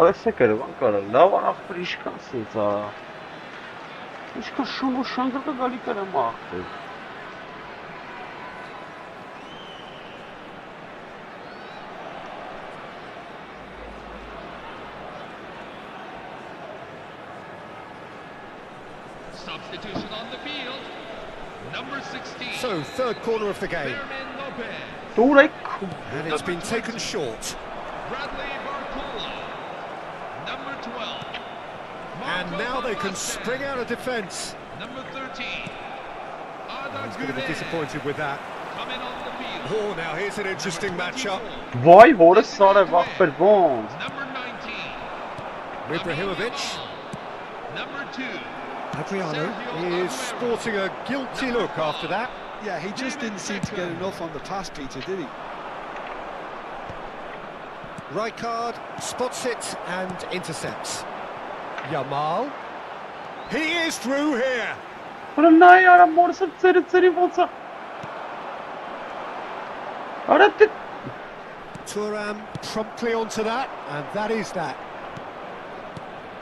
Ալեքսը կերևան կարա, լավ ախպր իշկան սիծա։ Իշկան շունու շանգրկը գալի կերեմ ախպր։ Substitution on the field. Number 16. So, third corner of the game. Fermin Lopez. Դուր եք And it's been taken short. Bradley Barcola. Number 12. And now they can spring out of defence. Number 13. Arda He's going to be Güler. disappointed with that. Coming on the field. Oh, now here's an interesting matchup. Vay, hore sarı ախպեր ոնց։ Number 19. Ibrahimovic. Number 2. Adriano is sporting a guilty look after that. Yeah, he just didn't seem to get enough on the pass, Peter, did he? Rijkaard spots it and intercepts. Yamal. He is through here. Ara նայ արա մորսը ծերի ոնց է։ Արա դե Thuram promptly onto that, and that is that.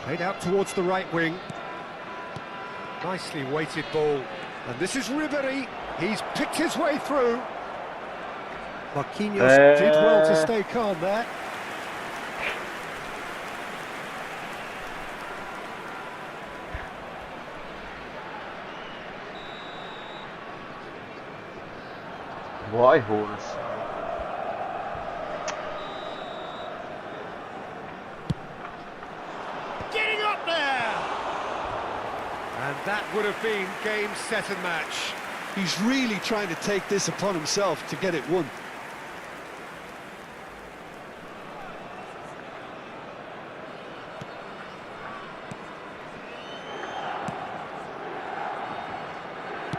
Played out towards the right wing. Nicely weighted ball. And this is Ribery. He's picked his way through. Marquinhos did well to stay calm there. Vay, hore sarı։ Getting up there! And that would have been game, set and match. He's really trying to take this upon himself to get it won.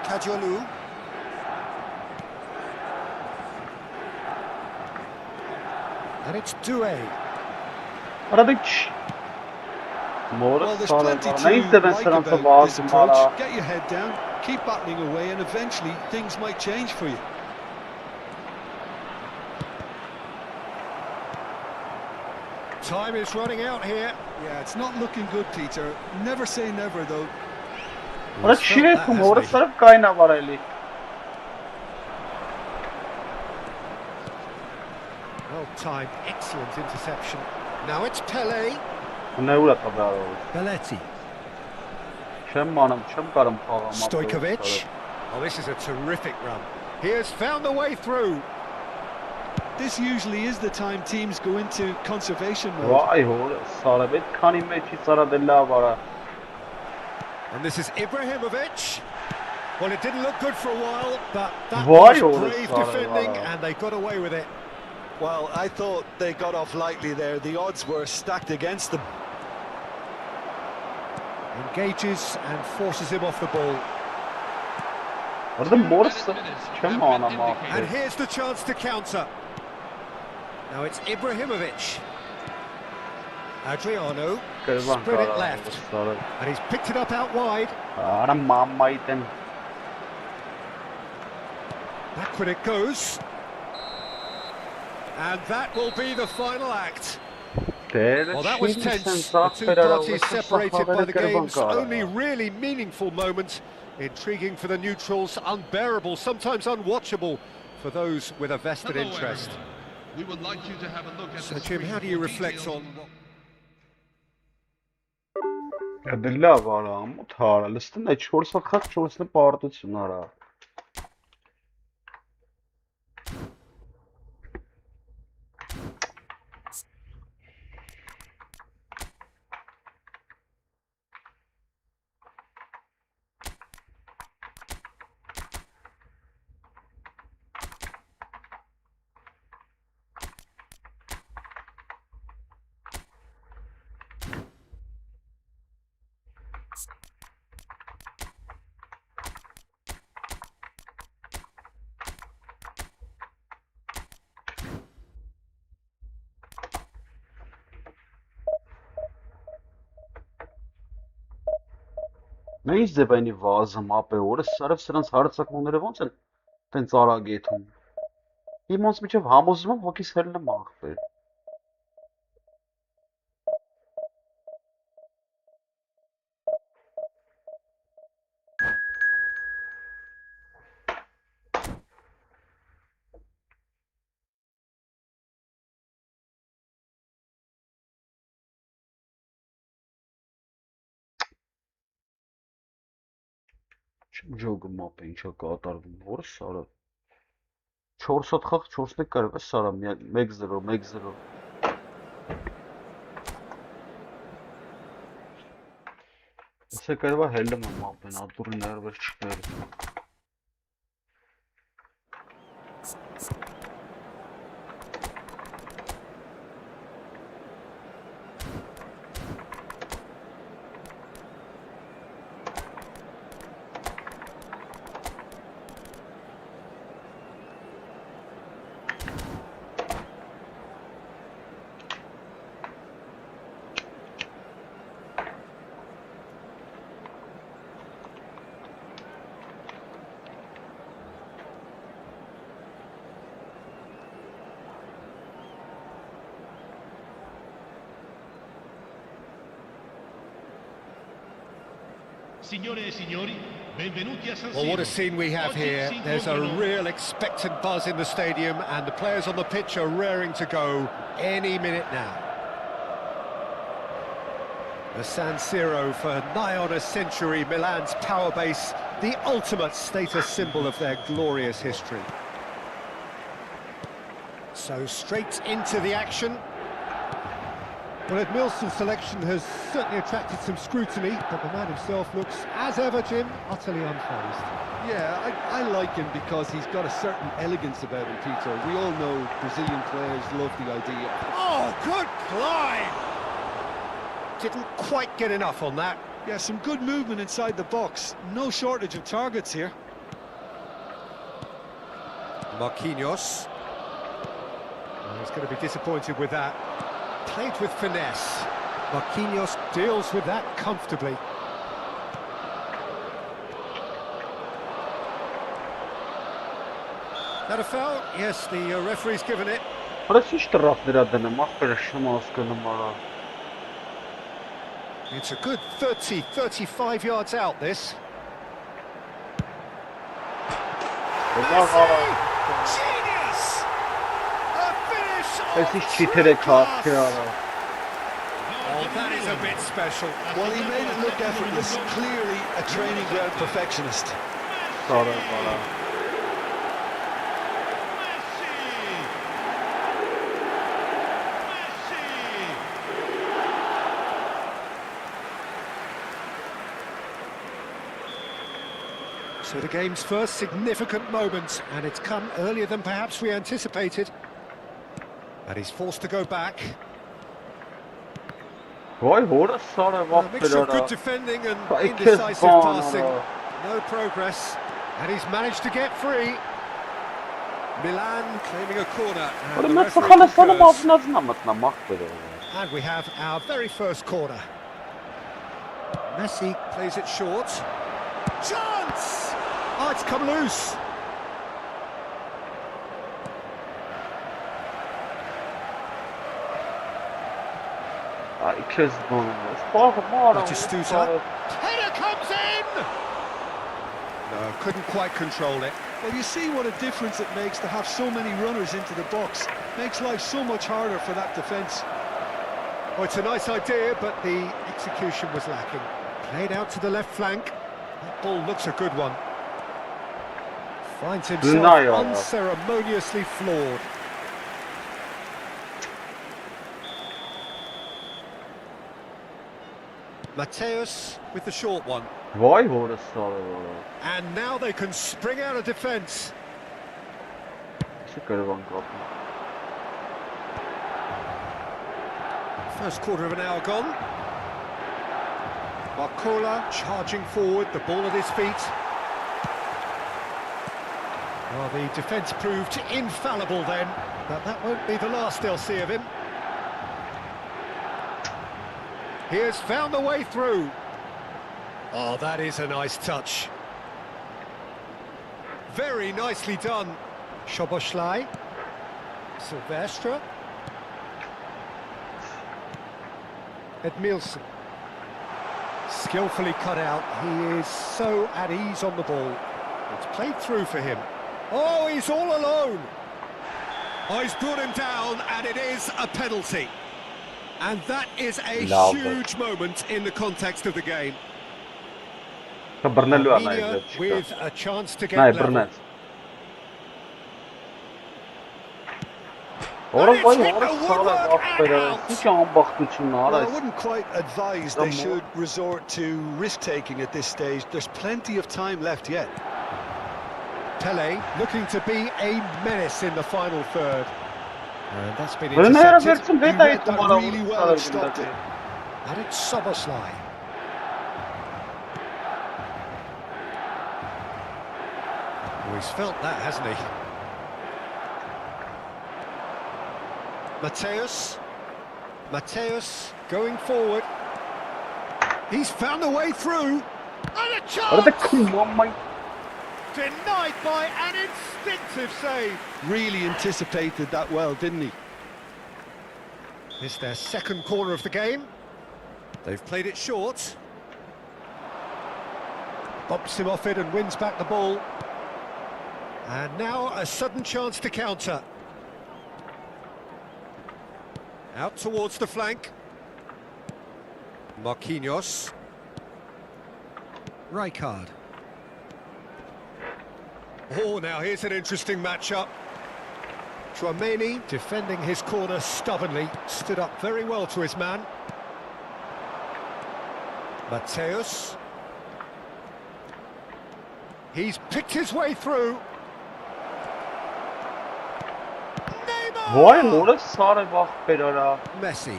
Kajolu. And it's Doué. Արա դե չ։ Մորը Well, there's sarı plenty var։ to Nə istədən like sıramsa about this bazı mara։ approach. Get your head down, keep battling away, and eventually things might change for you. Time is running out here. Yeah, it's not looking good, Peter. Never say never, though. Արա He's չի felt եկում, that, հore hasn't he? sarı կայնա վարելի։ Well timed, excellent interception. Now it's Pele. Nə ուրա տաբարով։ Belletti. Չեմ անում, չեմ կարում խաղամ։ Stojkovic. Oh, this is a terrific run. He has found the way through. This usually is the time teams go into conservation mode. Vay, hore sarı, bet քանի մեջի սարա դե լավ արա։ And this is Ibrahimovic. Well, it didn't look good for a while, but that Why was all this brave sort of, defending, and they got away with it. Well, I thought they got off lightly there. The odds were stacked against them. Engages and forces him off the ball. Orada Morris'ı kim anama And here's the chance to counter. Now it's Ibrahimovic. Adriano. Spread it left. And he's picked it up out wide. Ara mamaydım. Backward it goes. And that will be the final act. Well, that was tense. The two parties separated by the game's only really meaningful moment. Intriguing for the neutrals, unbearable, sometimes unwatchable for those with a vested interest. We would like you to have a look at So, Jim, how do you reflect on... Դլա վարա, մոտ հարա, լստն է 4 հատ 4-ը պարտություն արա։ Նույնիսկ ձևայինի վազը մապ է օրը սարև սրանց հարցակումները ոնց են տենց արագ եթում։ Իմ ոնց միջև համոզում եմ հոգիս հելն եմ աղբեր։ Ջոգը մապ է ինչա կատարվում, որը սարը 4 հատ խաղ 4-ն է կարև է սարը 1-0, 1-0 Եսե կարև է հելը մապ են, ատուրի ներվեր չկեր Signore e signori, benvenuti a San Siro. Well, what a scene we have here. There's a real expectant buzz in the stadium and the players on the pitch are raring to go any minute now. The San Siro, for nigh on a century, Milan's power base, the ultimate status symbol of their glorious history. So straight into the action. Well, Edmilson's selection has certainly attracted some scrutiny, but the man himself looks, as ever, Jim, utterly unfazed. Yeah, I like him because he's got a certain elegance about him, Peter. We all know Brazilian players love the idea. Oh, good climb! Didn't quite get enough on that. Yeah, some good movement inside the box. No shortage of targets here. Marquinhos. Oh, he's going to be disappointed with that. Played with finesse. Marquinhos deals with that comfortably. That a foul? Yes, the referee's given it. It's a good 30, 35 yards out, this. Genius! A finish! Oh, that is a bit special. Well, he made it look effortless. Clearly a training ground perfectionist. So the game's first significant moment, and it's come earlier than perhaps we anticipated. And he's forced to go back. Vay hora sarı A bak mixture of good beraber. defending and Vay indecisive kes passing. bana. No progress. And he's managed to get free. Milan claiming a corner. And, Oğlum the nasıl referee hala sana concurs. mafnazına matına bak beraber. And we have our very first corner. Messi plays it short. Chance! Oh, it's come loose. Ay kes bana. Spahı Batistuta. Header comes in! No, couldn't quite control it. Well, you see what a difference it makes to have so many runners into the box. Makes life so much harder for that defence. Oh, it's a nice idea, but the execution was lacking. Played out to the left flank. That ball looks a good one. Finds himself Denial. unceremoniously floored. Mateus with the short one. Vay hora sarı bak. And now they can spring out of defence. Çıkar ban kapı. First quarter of an hour gone. Barcola charging forward, the ball at his feet. Well, the defence proved infallible then, but that won't be the last they'll see of him. He has found the way through. Oh, that is a nice touch. Very nicely done. Szoboszlai. Silvestre. Edmilson. Skillfully cut out. He is so at ease on the ball. It's played through for him. Oh, he's all alone. Oh, he's brought him down, and it is a penalty. And that is a huge moment in the context of the game. Bernello Armenia with a chance to get level. Bernat. Oğlum vay hora sarı bak beraber. Hiç an baktı Well, I çınlara. wouldn't quite advise they should resort to risk-taking at this stage. There's plenty of time left yet. Pele looking to be a menace in the final third. And that's been Böyle ne yere intercepted. versin He beta read etti that bana really bu well sarı and stopped gündeki. it. And it's Szoboszlai. Oh, he's felt that, hasn't he? Mateus going forward. He's found a way through. And a chance! Arada kullanmayın. Denied by an instinctive save. Really anticipated that well, didn't he? It's their second corner of the game. They've played it short. Bumps him off it and wins back the ball. And now a sudden chance to counter. Out towards the flank. Marquinhos. Rijkaard. Oh, now here's an interesting matchup. Tchouaméni defending his corner stubbornly, stood up very well to his man. Mateus. He's picked his way through. Vay hora sarı bak beraber. Messi.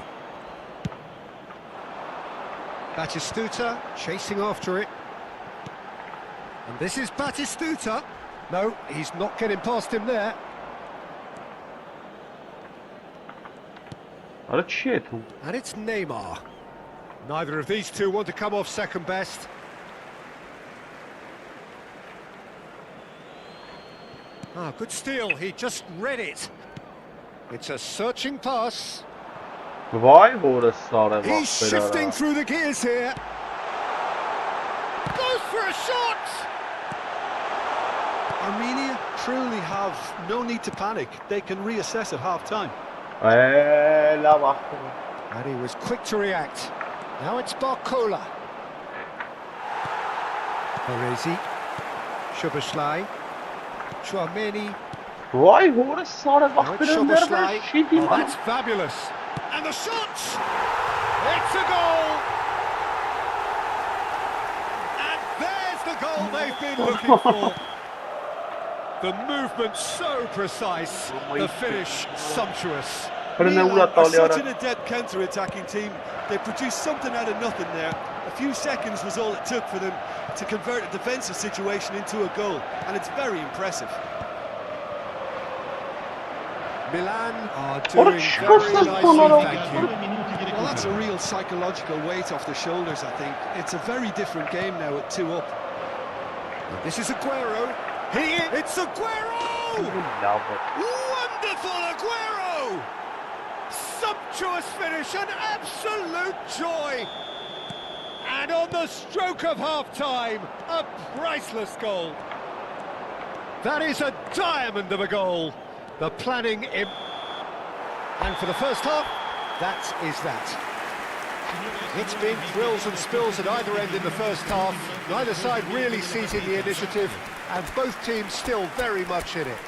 Batistuta chasing after it. And this is Batistuta. No, he's not getting past him there. Arada çiğ etti. And it's Neymar. Neither of these two want to come off second best. Ah, good steal. He just read it. It's a searching pass. Vay hora sarı bak He's shifting beraber. through the gears here. Goes for a shot. Armenia truly have no need to panic. They can reassess at half-time. La bak. And he was quick to react. Now it's Barcola. Parisi. Szoboszlai. Tchouaméni. Vay hora sarı Now bak it's beraber. Szoboszlai. Şey Oh, diyeyim bana. that's fabulous. And the shot! It's a goal! And there's the goal they've been looking for. The movement so precise, the finish sumptuous. Milan are such an adept counter-attacking team. They produced something out of nothing there. A few seconds was all it took for them to convert a defensive situation into a goal, and it's very impressive. Milan are doing very nicely, thank you. Well, that's a real psychological weight off their shoulders, I think. It's a very different game now at 2 up. And this is Aguero. It's Aguero! Wonderful Aguero! Sumptuous finish, an absolute joy! And on the stroke of half-time, a priceless goal. That is a diamond of a goal. The planning and for the first half, that is that. It's been thrills and spills at either end in the first half. Neither side really seizing the initiative, and both teams still very much in it.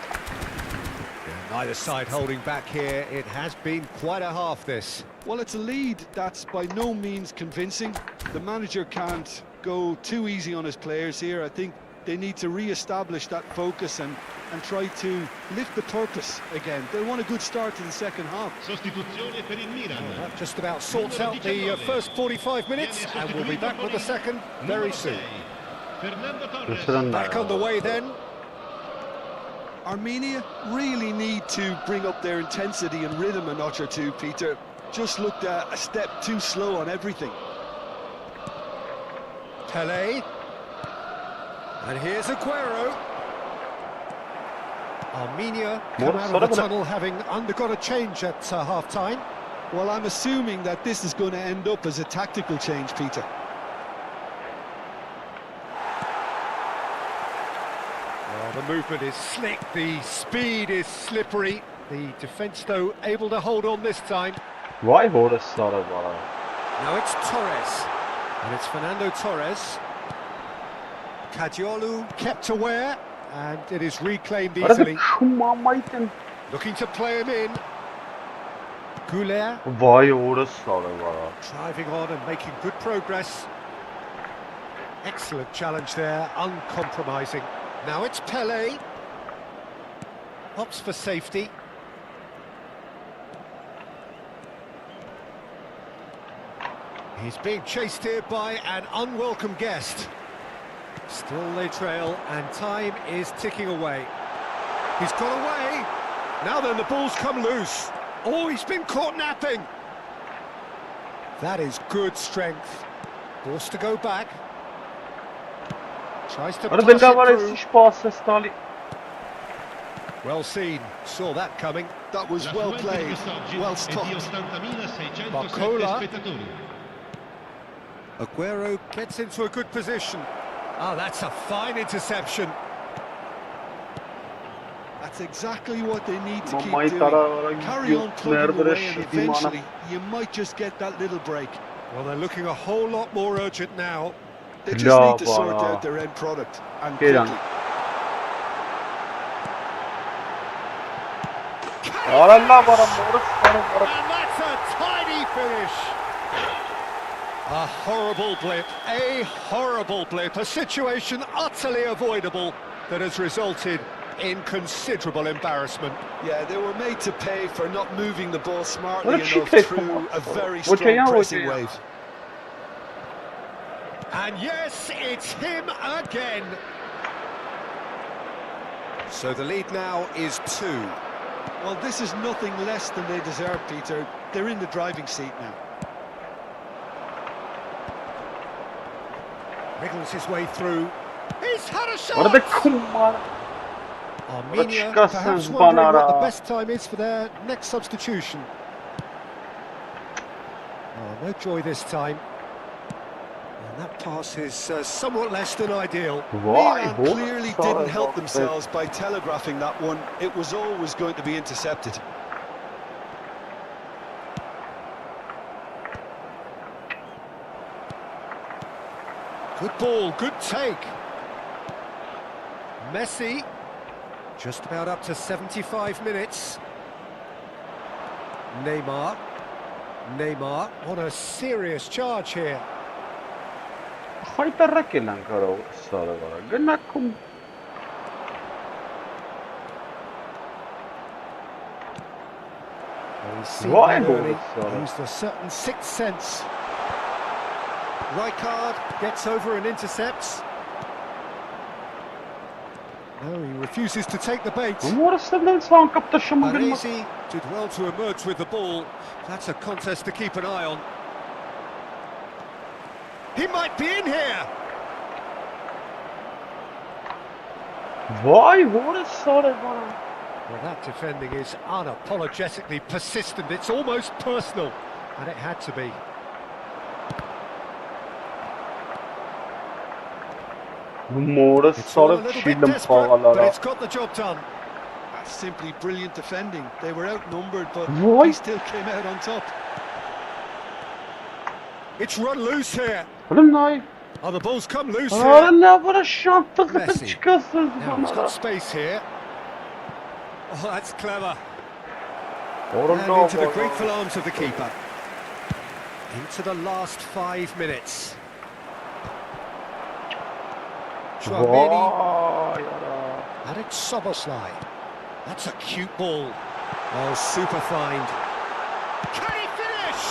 Neither side holding back here. It has been quite a half, this. Well, it's a lead that's by no means convincing. The manager can't go too easy on his players here. I think they need to re-establish that focus and try to lift the purpose again. They want a good start to the second half. That just about sorts out the first 45 minutes, and we'll be back with the second very soon. Back on the way then. Armenia really need to bring up their intensity and rhythm a notch or two, Peter. Just looked a step too slow on everything. Pelé. And here's Aguero. Armenia come out of the tunnel having undergone a change at half-time. Well, I'm assuming that this is going to end up as a tactical change, Peter. Well, the movement is slick, the speed is slippery. The defence, though, able to hold on this time. Why hold us sort of? Now it's Torres. And it's Fernando Torres. Cadiolu kept aware, and it is reclaimed easily. Looking to play him in. Goulet. Driving on and making good progress. Excellent challenge there, uncompromising. Now it's Pelé. Opts for safety. He's being chased here by an unwelcome guest. Still they trail, and time is ticking away. He's got away. Now then, the ball's come loose. Oh, he's been caught napping. That is good strength. Forced to go back. Tries to pass it through. Well seen. Saw that coming. That was well played. Well stopped. Barcola. Aguero gets into a good position. Oh, that's a fine interception. That's exactly what they need to keep doing. Carry on plugging away, and eventually you might just get that little break. Well, they're looking a whole lot more urgent now. They just need to sort out their end product, and quickly. And that's a tiny finish. A horrible blip, a situation utterly avoidable that has resulted in considerable embarrassment. Yeah, they were made to pay for not moving the ball smartly enough through a very strong pressing wave. And yes, it's him again. So the lead now is 2. Well, this is nothing less than they deserve, Peter. They're in the driving seat now. Wriggles his way through. He's had a shot! Armenia perhaps wondering what the best time is for their next substitution. Oh, no joy this time. And that pass is somewhat less than ideal. Milan clearly didn't help themselves by telegraphing that one. It was always going to be intercepted. Good ball, good take. Messi, just about up to 75 minutes. Neymar on a serious charge here. He's seen Why that ball early, is sorry? used a certain sixth sense. Rijkaard gets over and intercepts. No, he refuses to take the bait. Umarısından son kaptaşımı bilmek. Baresi did well to emerge with the ball. That's a contest to keep an eye on. He might be in here. Vay, what a sorry bana. Well, that defending is unapologetically persistent. It's almost personal, and it had to be. Umarı It's all a sorry little bit çiğdim desperate, but pağalara. it's got the job done. That's simply brilliant defending. They were outnumbered, but Why? he still came out on top. It's run loose here. Oğlum nay. Oh, the ball's come loose here. Hala bana şantık Messi. çıkasın Now he's bana. got space here. Oh, that's clever. Orada And into the grateful arms of the keeper. Into the last 5 minutes. Chouameni Vay ara. and it's Soboslai. That's a cute ball. Oh, super find. Can he finish?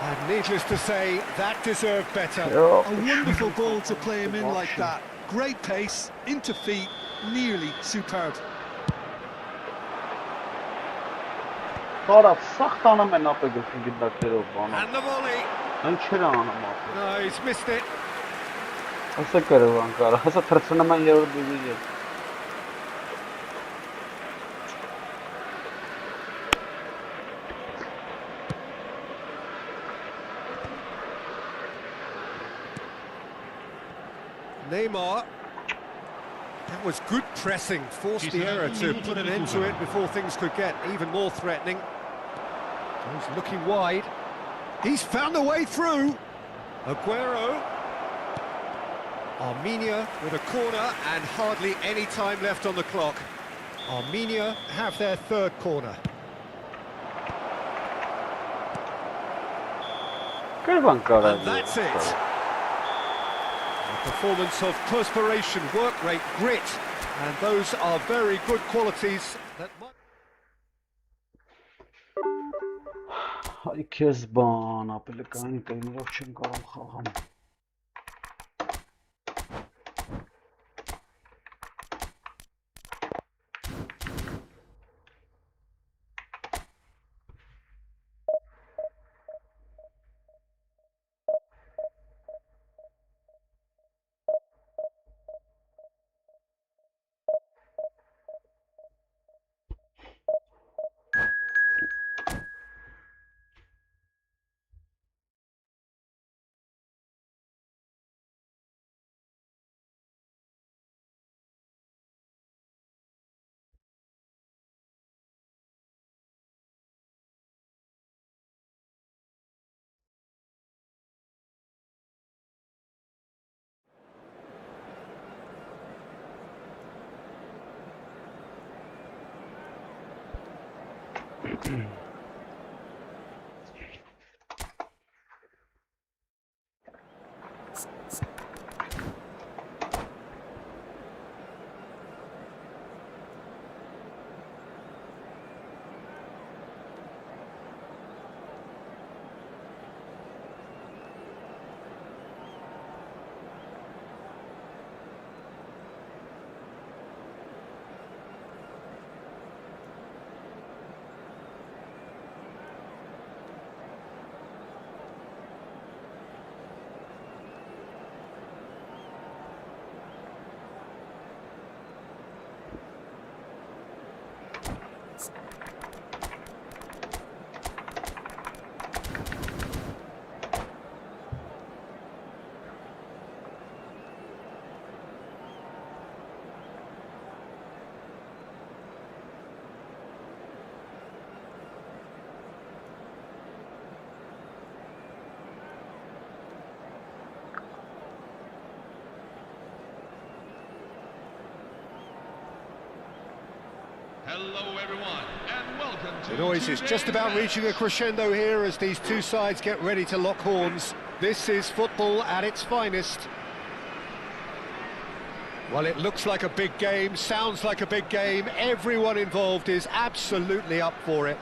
And needless to say, that deserved better. Yok. A wonderful ball to play him in like that. Great pace, into feet, nearly superb. Taraf saxtanım ben napı götün gidakları bana. And the volley. Ben çere anam apı. No, he's missed it. Hasa karavan kara. Hasa tırçına ben yavru duyacağım. Neymar. That was good pressing, forced the error to put an end to it before things could get even more threatening. He's looking wide. He's found a way through. Aguero. Armenia with a corner and hardly any time left on the clock. Armenia have their third corner. Karavan kara. And that's it. A performance of perspiration, work rate, grit, and those are very good qualities that might... Hay kezban apı kayın kayın yapışım karam xağam. Hello, everyone, and welcome to The noise is just about reaching a crescendo here as these two sides get ready to lock horns. This is football at its finest. Well, it looks like a big game, sounds like a big game. Everyone involved is absolutely up for it.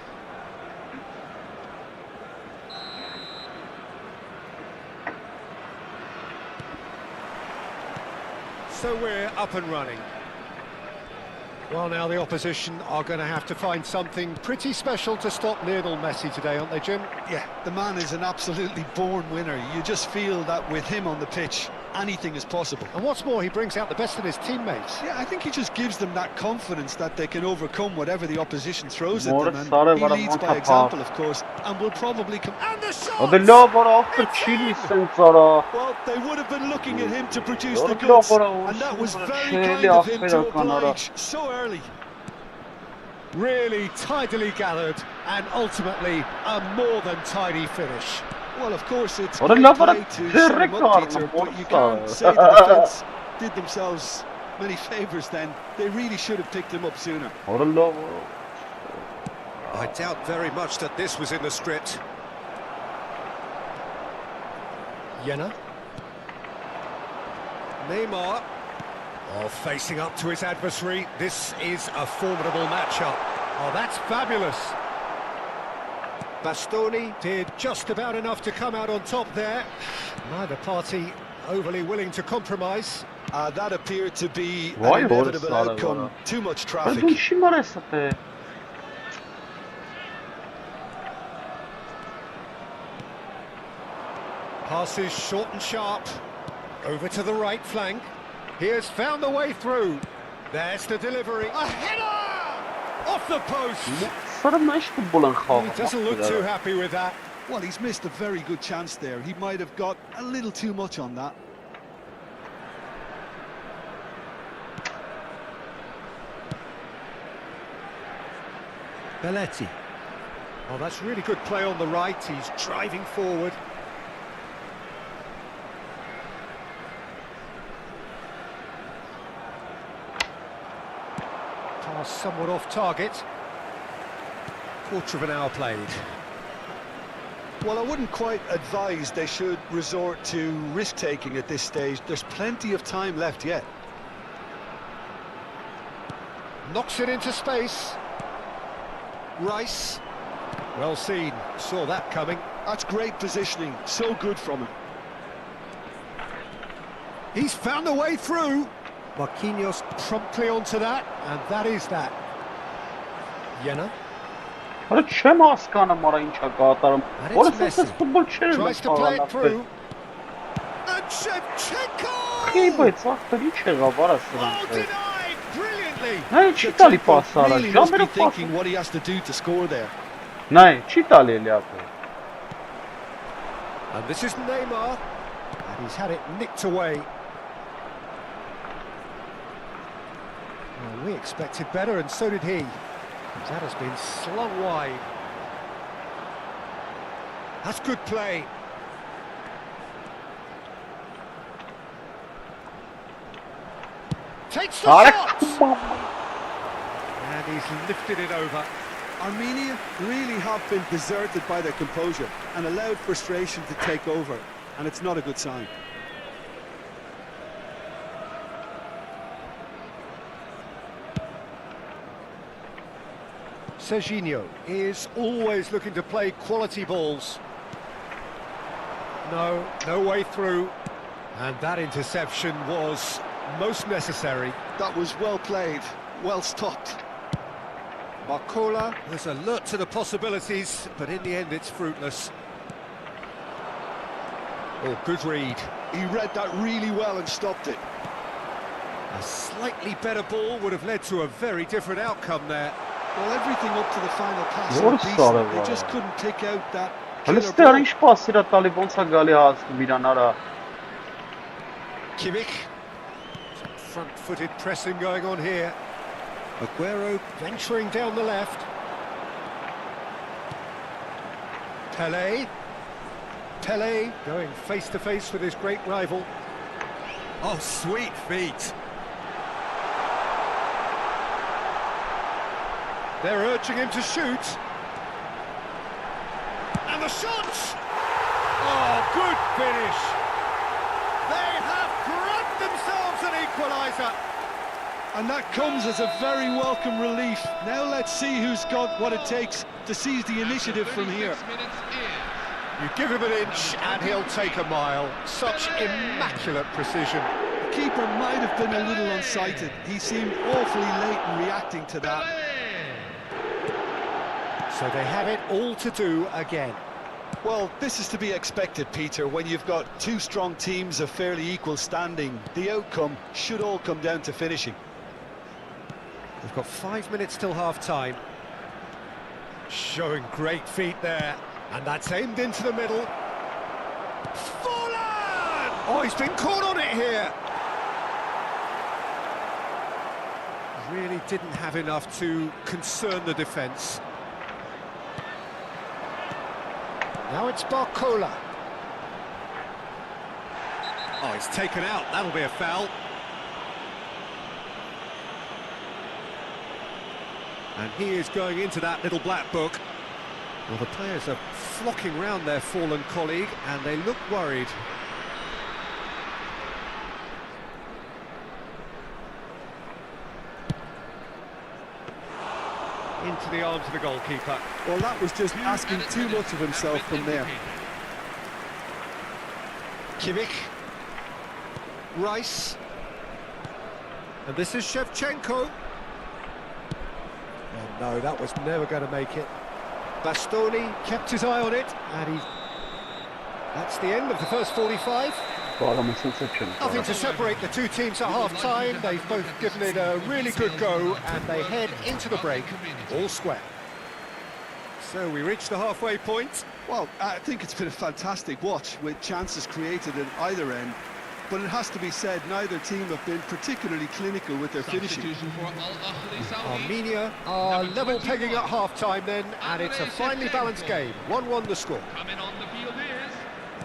so we're up and running. Well, now the opposition are going to have to find something pretty special to stop Lionel Messi today, aren't they, Jim? Yeah, the man is an absolutely born winner. You just feel that with him on the pitch, anything is possible. And what's more, he brings out the best in his teammates. Yeah, I think he just gives them that confidence that they can overcome whatever the opposition throws at More them. sorry, And he but I leads want by to example, pass. of course, and will probably come... And the shot! O the lob after Chile Sensara. Well, they would have been looking at him to produce You're the the goods, lob, and that was Chile very kind of him to Africa, Canada. oblige so early. Really tidily gathered, and ultimately a more than tidy finish. Well, of course, it's What a great lover play of to set him up, Ricardo, Peter, but you Porto. can't say the defence did themselves many favours then. They really should have picked him up sooner. O the lob. I doubt very much that this was in the script. Jena. Neymar. Oh, facing up to his adversary. This is a formidable matchup. Oh, that's fabulous. Bastoni did just about enough to come out on top there. Neither party overly willing to compromise. That appeared to be Why an inevitable Boris outcome. Sarabia? Too much But traffic. don't she مرسته. Passes short and sharp. Over to the right flank. He has found the way through. There's the delivery. A header! Off the post! Sara مش فوتبول He doesn't look too happy with that. Well, he's missed a very good chance there. He might have got a little too much on that. Belletti. Oh, that's really good play on the right. He's driving forward. Pass somewhat off target. Quarter of an hour played. Well, I wouldn't quite advise they should resort to risk-taking at this stage. There's plenty of time left yet. Knocks it into space. Rice. Well seen. Saw that coming. That's great positioning. So good from him. He's found a way through. Marquinhos promptly onto that, and that is that. Jena. حالا چه ماسکانم ما را اینجا قاطرم And it's ولی سیستم Messi. فوتبال چه Tries to play it through. And Shevchenko! خیلی باید ساختاری چه غابار است Oh, denied brilliantly. نه چی تالی پاس سارا Really جا must be میره پاس thinking what he has to do to score there. نه چی تالی لیاپه And this is Neymar. And he's had it nicked away. Well, we expected better, and so did he. That has been slung wide. That's good play. Takes the shot! And he's lifted it over. Armenia really have been deserted by their composure and allowed frustration to take over, and it's not a good sign. Serginho is always looking to play quality balls. No way through. And that interception was most necessary. That was well played, well stopped. Barcola was alert to the possibilities, but in the end it's fruitless. Oh, good read. He read that really well and stopped it. A slightly better ball would have led to a very different outcome there. Well, everything up to the final pass What was a decent. sort of, They just couldn't pick out that حالا killer ستر ball. اینش پاسی را تالی بونسا گالی هاست میرن آرا Kimmich. Some front-footed pressing going on here. Aguero venturing down the left. Pele going face-to-face with his great rival. Oh, sweet feet. They're urging him to shoot. And the shot! Oh, good finish. They have grabbed themselves an equaliser. And that comes as a very welcome relief. Now let's see who's got what it takes to seize the initiative from here. 36 minutes in. You give him an inch and he'll take a mile. Such immaculate precision. keeper might have been a little unsighted. He seemed awfully late in reacting to that. So they have it all to do again. Well, this is to be expected, Peter. When you've got two strong teams of fairly equal standing, the outcome should all come down to finishing. We've got 5 minutes till half-time. Showing great feet there. And that's aimed into the middle. Fallen! Oh, he's been caught on it here. Really didn't have enough to concern the defence. Now it's Barcola. Oh, he's taken out. That'll be a foul. And he is going into that little black book. Well, the players are flocking round their fallen colleague, and they look worried. Into the arms of the goalkeeper. Well, that was just asking too much of himself from there. Kimmich. Rice. And this is Shevchenko. Oh, no, that was never going to make it. Bastoni kept his eye on it, and that's the end of the first 45. Nothing to separate the two teams at half-time. They've both given it a really good go, and they head into the break all square. So we reach the halfway point. Well, I think it's been a fantastic watch with chances created at either end. But it has to be said, neither team have been particularly clinical with their finishing. Armenia are level pegging at half-time then, and it's a finely balanced game. 1-1 the score.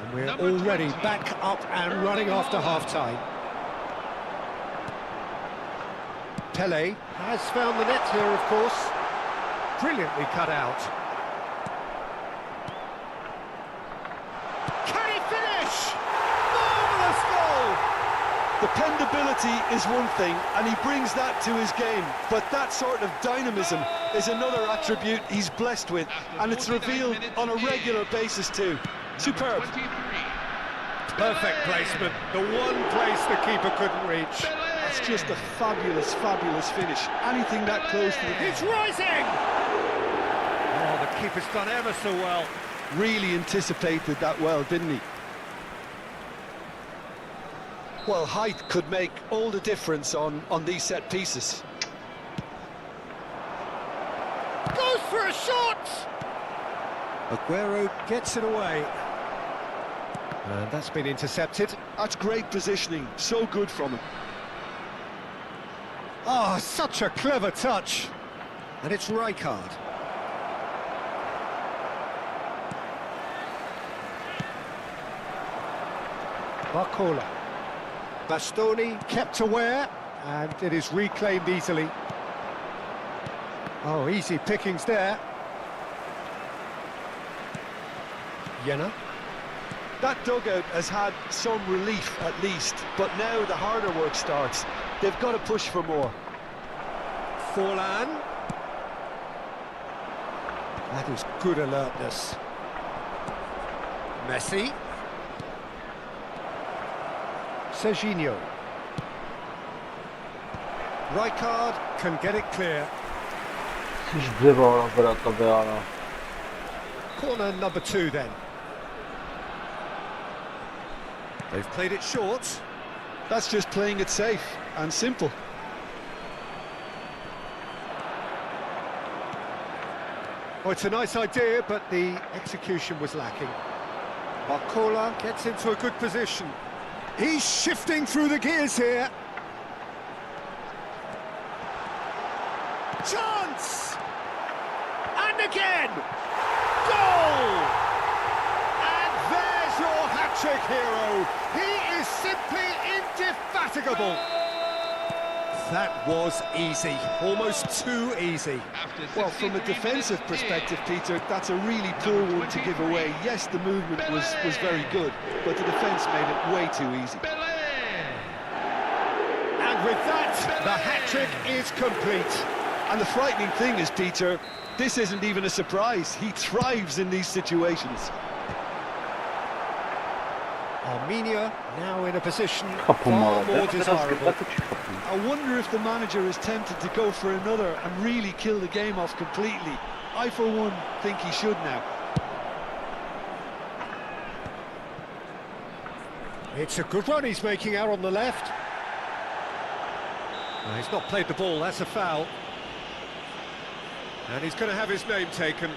And we're already back up and running after half-time. Pele has found the net here, of course. Brilliantly cut out. Can he finish? Marvellous goal! Dependability is one thing, and he brings that to his game, but that sort of dynamism is another attribute he's blessed with, and it's revealed on a regular basis too. Superb. Perfect placement, the one place the keeper couldn't reach. That's just a fabulous, fabulous finish. Anything that close to the... It's rising! Oh, the keeper's done ever so well. Really anticipated that well, didn't he? Well, height could make all the difference on these set pieces. Goes for a shot! Aguero gets it away. And that's been intercepted. That's great positioning, so good from him. Oh, such a clever touch. And it's Rijkaard. Barcola. Bastoni kept aware, and it is reclaimed easily. Oh, easy pickings there. Jenna. That dugout has had some relief at least, but now the harder work starts. They've got to push for more. Forlan. That is good alertness. Messi. Serginho. Rijkaard can get it clear. Corner number 2 then. They've played it short. That's just playing it safe and simple. Oh, it's a nice idea, but the execution was lacking. Barcola gets into a good position. He's shifting through the gears here. Chance! And again! Goal! And there's your hat-trick hero. He is simply indefatigable. That was easy, almost too easy. Well, from a defensive perspective, Peter, that's a really poor one to give away. Yes, the movement was very good, but the defence made it way too easy. And with that, the hat-trick is complete. And the frightening thing is, Peter, this isn't even a surprise. He thrives in these situations. Armenia now in a position Kapım far orada. more Biraz desirable. dikkat kapım. I wonder if the manager is tempted to go for another and really kill the game off completely. I, for one, think he should now. It's a good run he's making out on the left. He's not played the ball, that's a foul. And he's going to have his name taken.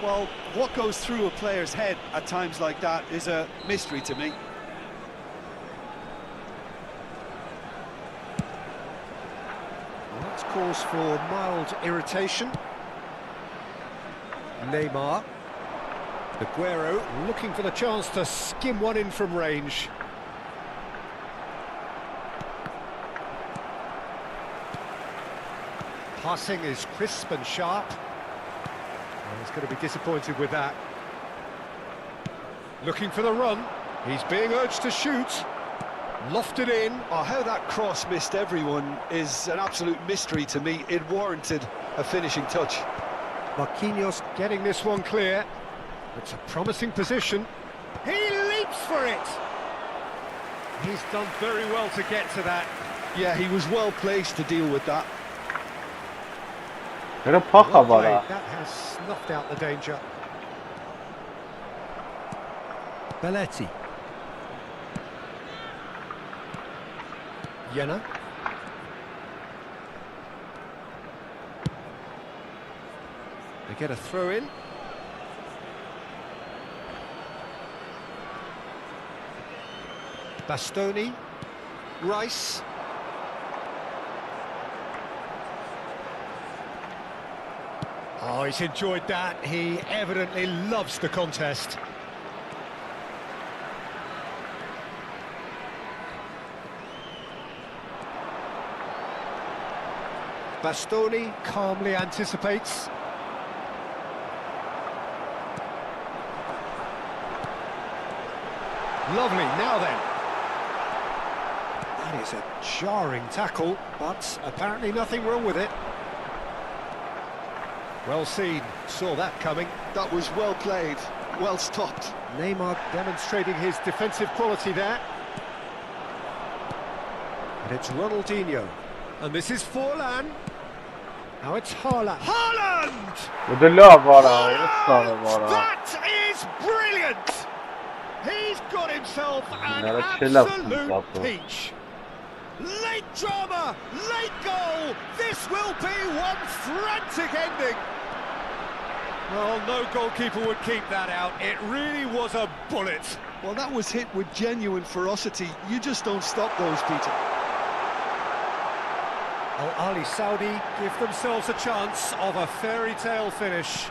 Well, what goes through a player's head at times like that is a mystery to me. Well, that's cause for mild irritation. Neymar. Aguero looking for the chance to skim one in from range. Passing is crisp and sharp. Well, he's going to be disappointed with that. Looking for the run. He's being urged to shoot. Lofted in. Oh, how that cross missed everyone is an absolute mystery to me. It warranted a finishing touch. Marquinhos getting this one clear. It's a promising position. He leaps for it. He's done very well to get to that. Yeah, he was well placed to deal with that. Böyle paka Well var played. ha. That has snuffed out the danger. Belletti. Jena. They get a throw in. Bastoni. Rice. Oh, he's enjoyed that. He evidently loves the contest. Bastoni calmly anticipates. Lovely, now then. That is a jarring tackle, but apparently nothing wrong with it. Well seen, saw that coming. That was well played, well stopped. Neymar demonstrating his defensive quality there. And it's Ronaldinho. And this is Forlan. Now it's Haaland. Haaland! Ödüller var ha. Hırslana var ha. That is brilliant! He's got himself an Bunlara bir şeyler absolute yaptı. peach. Late drama, late goal. This will be one frantic ending. Well, no goalkeeper would keep that out. It really was a bullet. Well, that was hit with genuine ferocity. You just don't stop those, Peter. Al-Ali Saudi give themselves a chance of a fairy tale finish.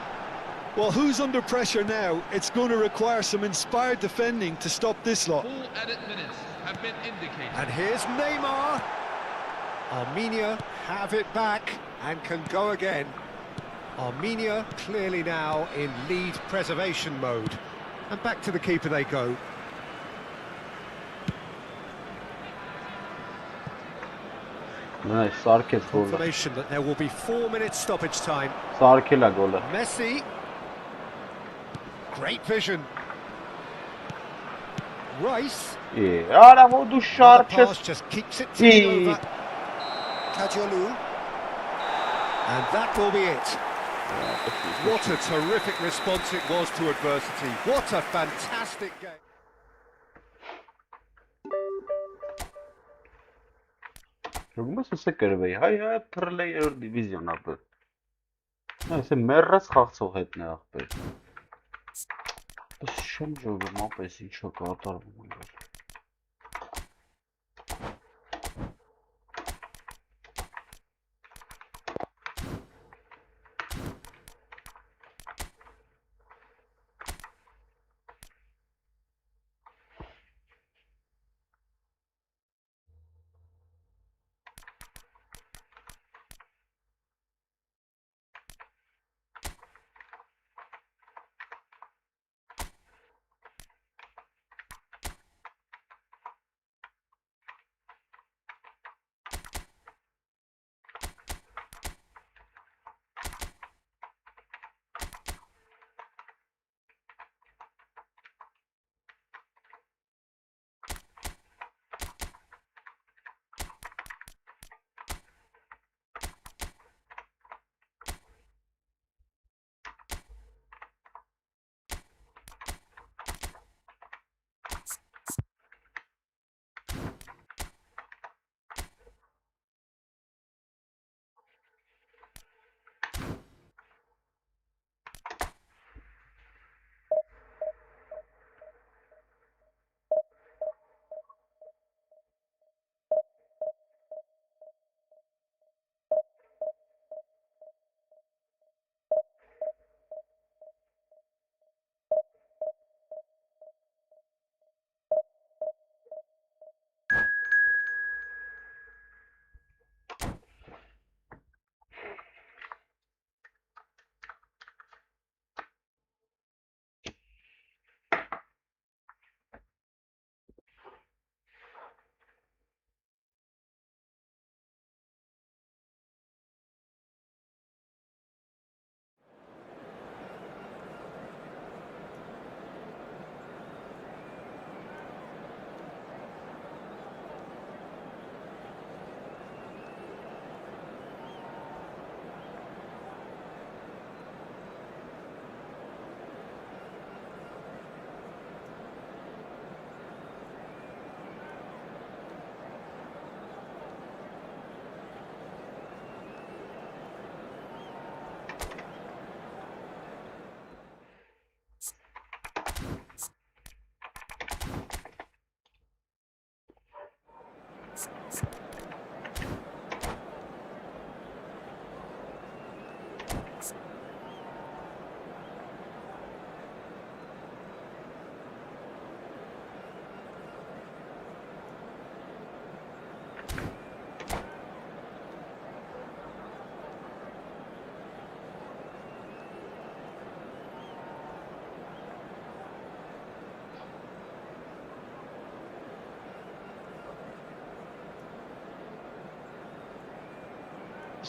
Well, who's under pressure now? It's going to require some inspired defending to stop this lot. Full edit minutes have been indicated. And here's Neymar. Armenia have it back and can go again. Armenia clearly now in lead preservation mode. And back to the keeper they go. Nice, Sarkis golla. Confirmation that there will be 4 minutes stoppage time. Sarkila golla. Messi. Great vision. Rice. İyi. Ara bu The dışarı. pass just keeps it ticking İyi. over. Kajolu. And that will be it. What a terrific response it was to adversity. What a fantastic game. Ռոմը սսե կրվեի, հայ թրլեի էր դիվիզիոն ապը։ Այսե մերրած խաղցող հետն է աղբեր։ Դες շեմ ժողում ապես ինչա կատարվում է։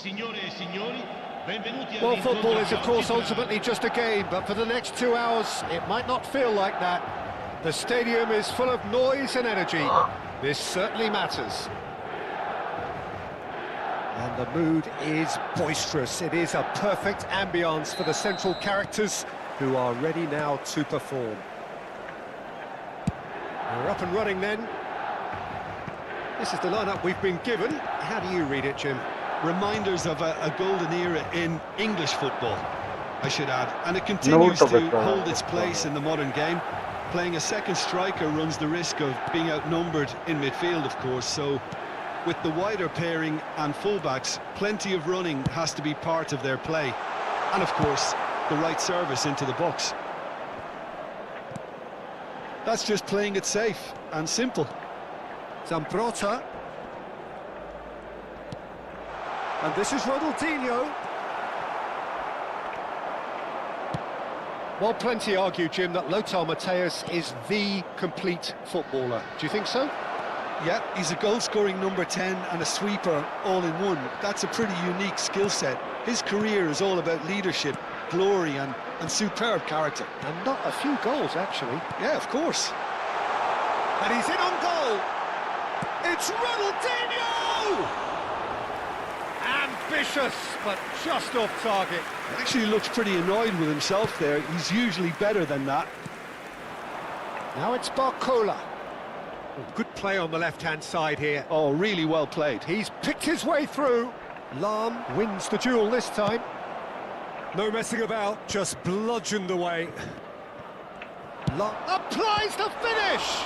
Signore e signori, benvenuti Well, all'incontro football is, di of course, oggi tra- ultimately just a game, but for the next 2 hours, it might not feel like that. The stadium is full of noise and energy. This certainly matters. And the mood is boisterous. It is a perfect ambience for the central characters who are ready now to perform. We're up and running then. This is the lineup we've been given. How do you read it, Jim? Reminders of a golden era in English football, I should add. And it continues to hold its place in the modern game. Playing a second striker runs the risk of being outnumbered in midfield, of course, so with the wider pairing and fullbacks, plenty of running has to be part of their play. And of course, the right service into the box. That's just playing it safe and simple. Zambrota. And this is Ronaldinho. Well, plenty argue, Jim, that Lothar Matthäus is the complete footballer. Do you think so? Yeah, he's a goal-scoring number 10 and a sweeper all in one. That's a pretty unique skill set. His career is all about leadership, glory and superb character. And not a few goals, actually. Yeah, of course. And he's in on goal. It's Ronaldinho! Ambitious, but just off target. Actually looks pretty annoyed with himself there. He's usually better than that. Now it's Barcola. Oh, good play on the left-hand side here. Oh, really well played. He's picked his way through. Lahm wins the duel this time. No messing about, just bludgeoned away. Lahm applies the finish!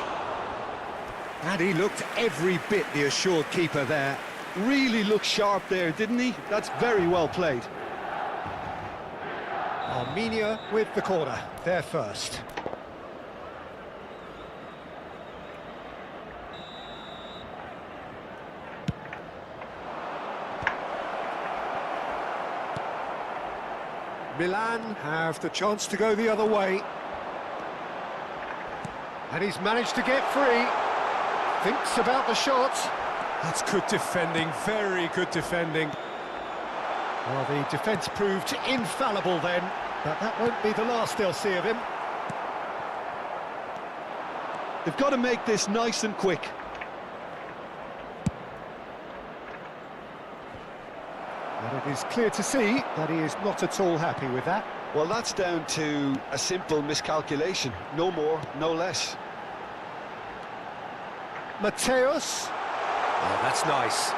And he looked every bit the assured keeper there. Really looked sharp there, didn't he? That's very well played. Armenia with the corner, they're first. Milan have the chance to go the other way. And he's managed to get free. Thinks about the shot. That's good defending, very good defending. Well, the defence proved infallible then, but that won't be the last they'll see of him. They've got to make this nice and quick. And it is clear to see that he is not at all happy with that. Well, that's down to a simple miscalculation. No more, no less. Matthäus. Oh, that's nice.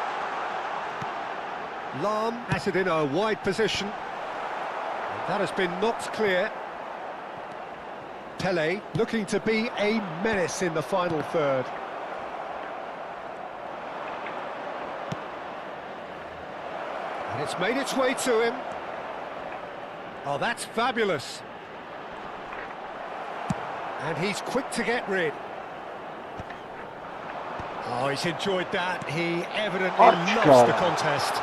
Lahm has it in a wide position. And that has been knocked clear. Pele looking to be a menace in the final third. And it's made its way to him. Oh, that's fabulous. And he's quick to get rid. Oh, he's enjoyed that. He evidently loves the contest.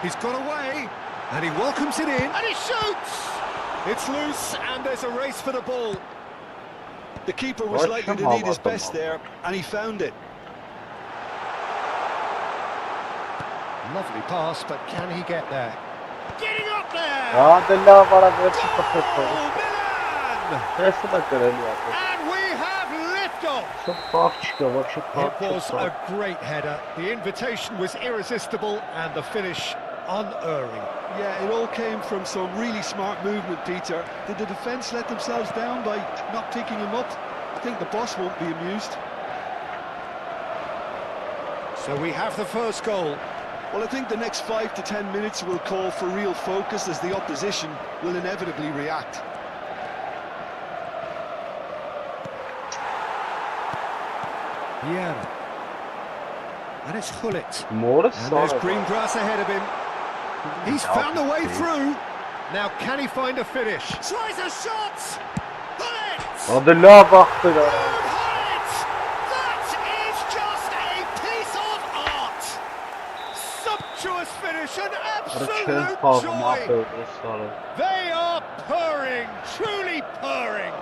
He's got away, and he welcomes it in, and he shoots! It's loose, and there's a race for the ball. The keeper was likely to need his best there, and he found it. Lovely pass, but can he get there? Getting up there! Ah, della para versi perfetto. Milan! And we have liftoff! It was a great header. The invitation was irresistible, and the finish unerring. Yeah, it all came from some really smart movement, Peter. Did the defence let themselves down by not picking him up? I think the boss won't be amused. So we have the first goal. Well, I think the next 5 to 10 minutes will call for real focus as the opposition will inevitably react. Yeah. And it's Hullet. Morris. And there's green grass ahead of him. He's found a way through. Now can he find a finish? Tries a shot! Hullet! Oh, the love after that. Hullet! That is just a piece of art! Sumptuous finish, an absolute joy! They are purring, truly purring.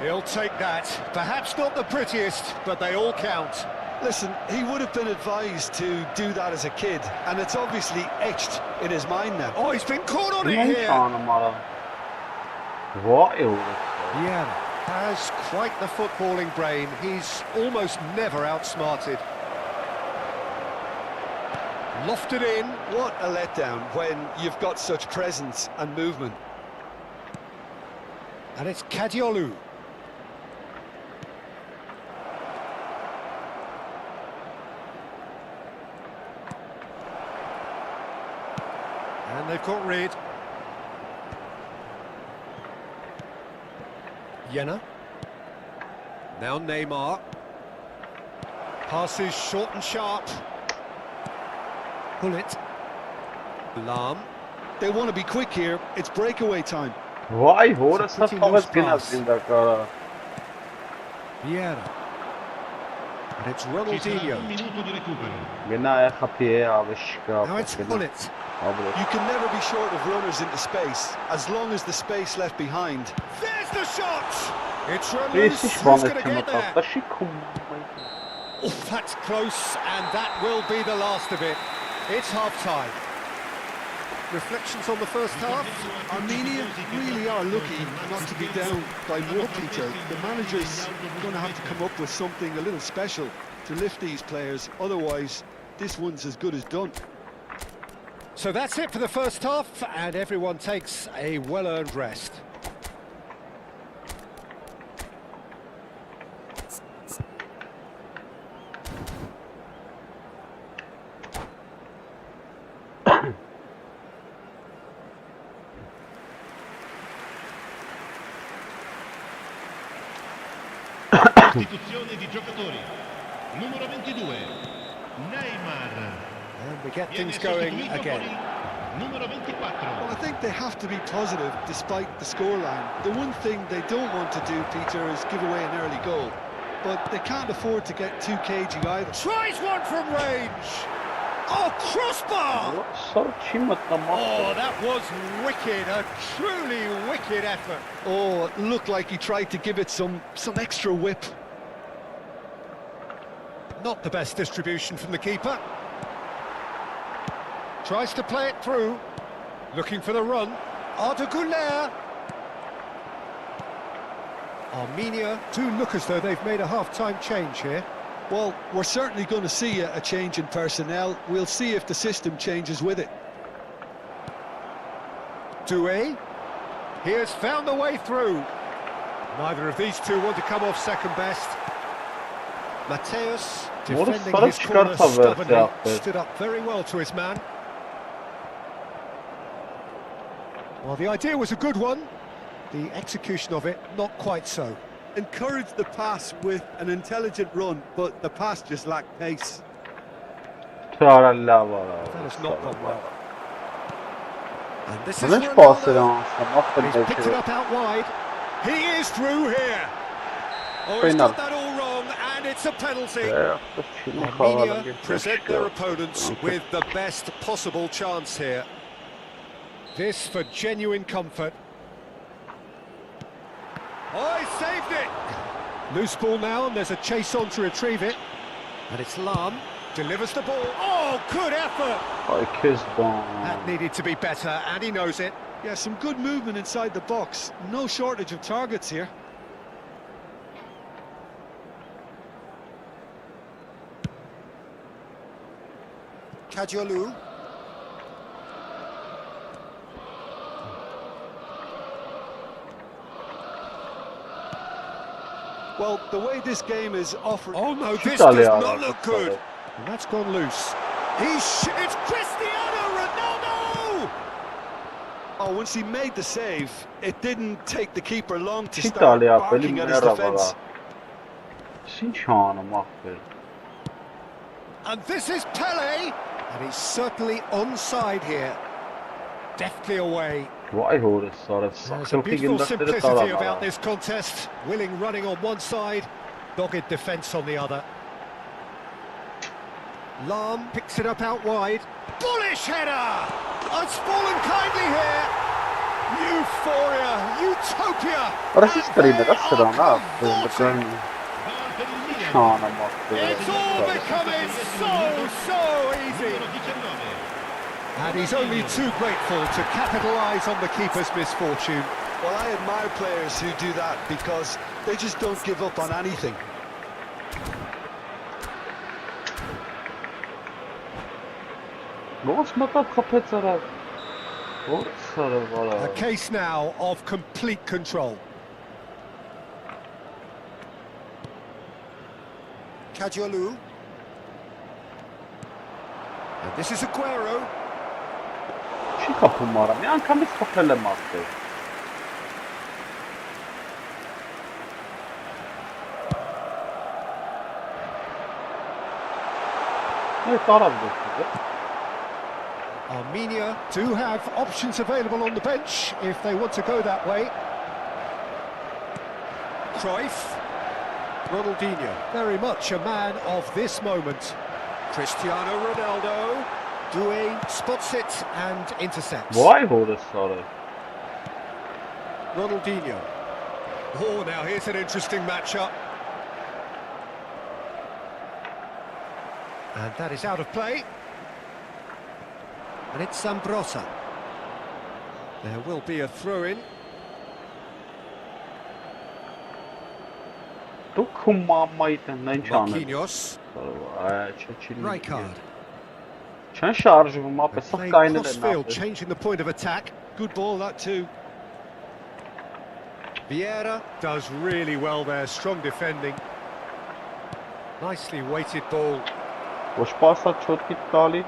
He'll take that. Perhaps not the prettiest, but they all count. Listen, he would have been advised to do that as a kid, and it's obviously etched in his mind now. Oh, he's been caught on it Ne here. şanım ara. Vay oğlum. Yeah, has quite the footballing brain. He's almost never outsmarted. Lofted in. What a letdown when you've got such presence and movement. And it's Kadiolu. And they've got rid. Jenna. Now Neymar. Passes short and sharp. Pull it. Lam. They want to be quick here. It's breakaway time. Vay orası pretty falan loose gimnastyka kara. Vieira. And it's Ronaldinho. Minuto di recupero. Gena kapıya alışka. Now it's Bullet. You can never be short of runners into space, as long as the space left behind. There's the shot! It's run This loose. is Who's one going to get there? Oh, that's close, and that will be the last of it. It's half-time. Reflections on the first half? Armenia really are lucky not to be down by more, Peter. The manager's going to have to come up with something a little special to lift these players, otherwise this one's as good as done. So that's it for the first half, and everyone takes a well-earned rest. Sostituzione di giocatori. Numero 22, Neymar. And we get Viene things going sostituito again. con il numero 24. Well, I think they have to be positive despite the scoreline. The one thing they don't want to do, Peter, is give away an early goal. But they can't afford to get too cagey either. Tries one from range! Oh, crossbar! Oh, that was wicked, a truly wicked effort. Oh, it looked like he tried to give it some extra whip. Not the best distribution from the keeper. Tries to play it through. Looking for the run. Arda Güler. Armenia do look as though they've made a half-time change here. Well, we're certainly going to see a change in personnel. We'll see if the system changes with it. Doué. He has found the way through. Neither of these two want to come off second best. Mateus, defending his corner stubbornly, stood up very well to his man. Well, the idea was a good one. The execution of it, not quite so. Encouraged the pass with an intelligent run, but the pass just lacked pace. That has not gone well. And this is He's picked it up out wide. He is through here. Oh, he's got that all wrong, and it's a penalty. Armenia present their opponents with the best possible chance here. This for genuine comfort. Oh, he saved it! Loose ball now, and there's a chase on to retrieve it. And it's Lam, delivers the ball. Oh, good effort! That needed to be better, and he knows it. Yeah, some good movement inside the box. No shortage of targets here. Kadiolu. Well, the way this game is offered... Oh no, this does not look good. And that's gone loose. It's Cristiano Ronaldo! Oh, once he made the save, it didn't take the keeper long to start barking at his defence. And this is Pele! And he's certainly onside here. Deftly away. There's a beautiful simplicity about this contest. Willing running on one side, dogged defence on the other. Lam picks it up out wide. Bullish header! It's fallen kindly here. Euphoria, utopia. Ora si Sstrիմ, դա սրան, հա, Չանամ ապտել։ It's all becoming so easy. And he's only too grateful to capitalise on the keeper's misfortune. Well, I admire players who do that because they just don't give up on anything. Ո՞նց մտավ խփեց արա։ Ո՞նց արավ արա։ A case now of complete control. Kajiolu. And this is Aguero. Չի խփում արա։ Մի անգամից խփել եմ ապտել։ Այդ արավ դեպքը։ Armenia do have options available on the bench if they want to go that way. Cruyff. Ronaldinho, very much a man of this moment. Cristiano Ronaldo. Doué spots it and intercepts. Why հորս արավ։ Ronaldinho. Oh, now here's an interesting matchup. And that is out of play. And it's Zambrotta. There will be a throw-in. Դու քո մամայիդ նեն չանել։ Marquinhos. Rijkaard. Չեն շարժվում, ապա սա Playing կայնել են crossfield, ապա։ changing the point of attack. Good ball, that too. Vieira does really well there, strong defending. Nicely weighted ball. Ոչ պասա չոտքի տալի։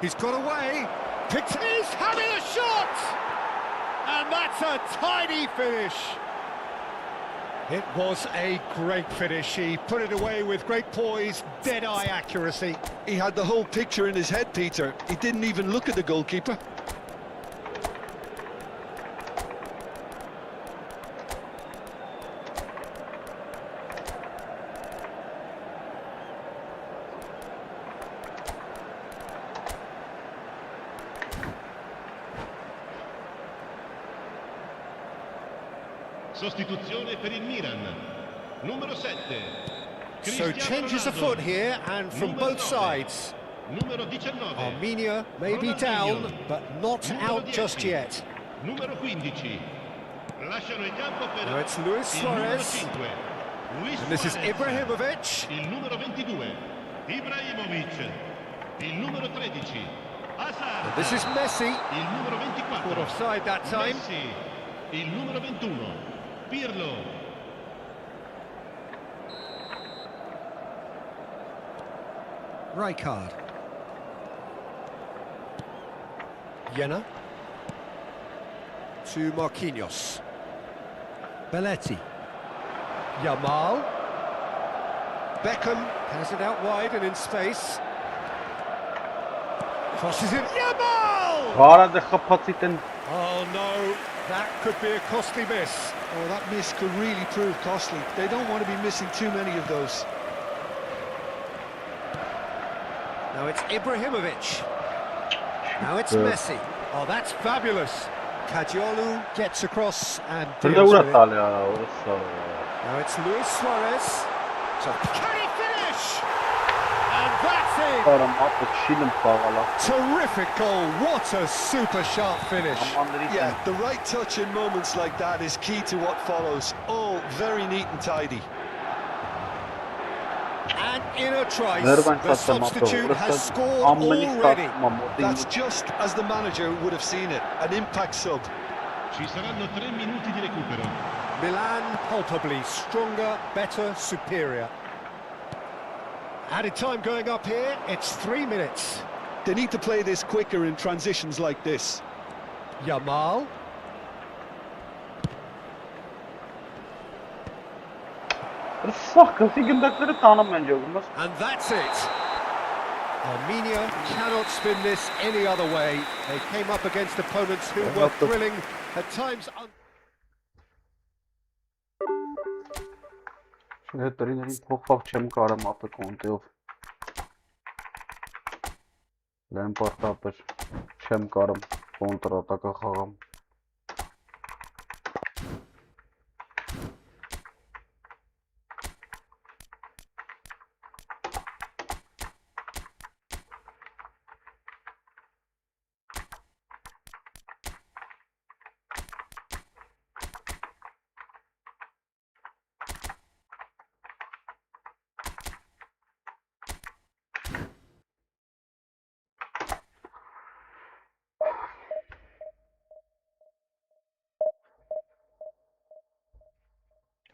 He's got away. He's having a shot! And that's a tidy finish. It was a great finish. He put it away with great poise, dead-eye accuracy. He had the whole picture in his head, Peter. He didn't even look at the goalkeeper. Sostituzione per il Milan. Numero 7. So changes afoot here, and from both sides. Numero 19. Armenia may be down, but not out just yet. Numero 15. Lasciano il campo per Now it's Luis Suarez. Luis And this is Suarez. Ibrahimovic. Il numero 22. Ibrahimovic. Il numero 13. Hazard. And this is Messi. Il numero 24. Caught offside that time. Messi. Il numero 21. Pirlo. Rijkaard. Jena. To Marquinhos. Belletti. Yamal. Beckham has it out wide and in space. Crosses it. Yamal! Արա դե խփացիտ են։ Oh no, that could be a costly miss. Oh, that miss could really prove costly. They don't want to be missing too many of those. Now it's Ibrahimovic. Now it's Messi. Oh, that's fabulous. Kajiolu gets across and Դե deals ուրա with it. տալի արա, ուրս արա։ Now it's Luis Suarez. So can he finish? And that's it. Արա մապը չիլմ խաղալա։ Terrific goal. What a super sharp finish. Yeah, the right touch in moments like that is key to what follows. All very neat and tidy. And in a trice, the substitute has scored already. That's just as the manager would have seen it. An impact sub. Ci saranno 3 minuti di recupero. Milan palpably stronger, better, superior. Added time going up here, it's 3 minutes. They need to play this quicker in transitions like this. Yamal. Սախ, գնդակները տանում են ջոգում։ And that's it. Armenia cannot spin this any other way. They came up against opponents who were thrilling, at times. Հետրիներին փոխվավ չեմ կարամ ապը կոնտեով։ Լեմպարտապեր չեմ կարամ կոնտրատակա խաղամ։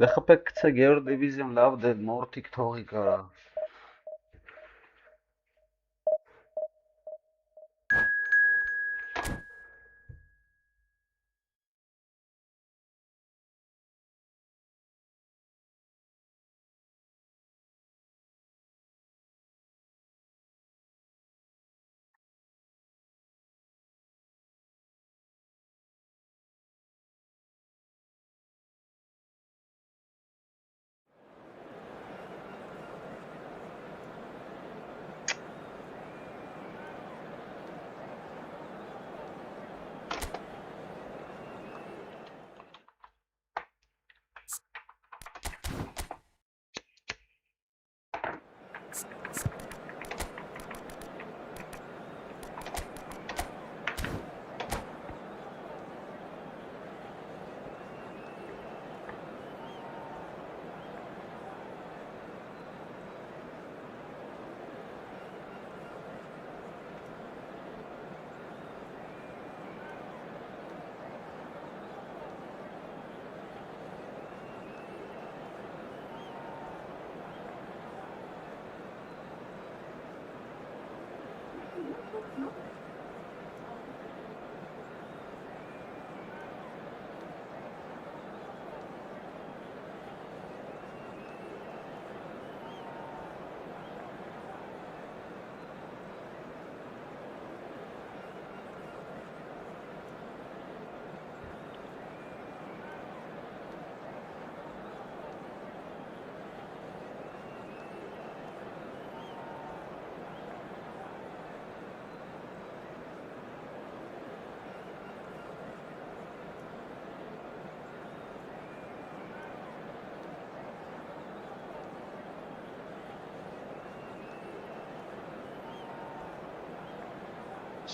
Լեխապեքցը գերորդ դիվիզիոն լավ դե մորտիկ թողի կարա։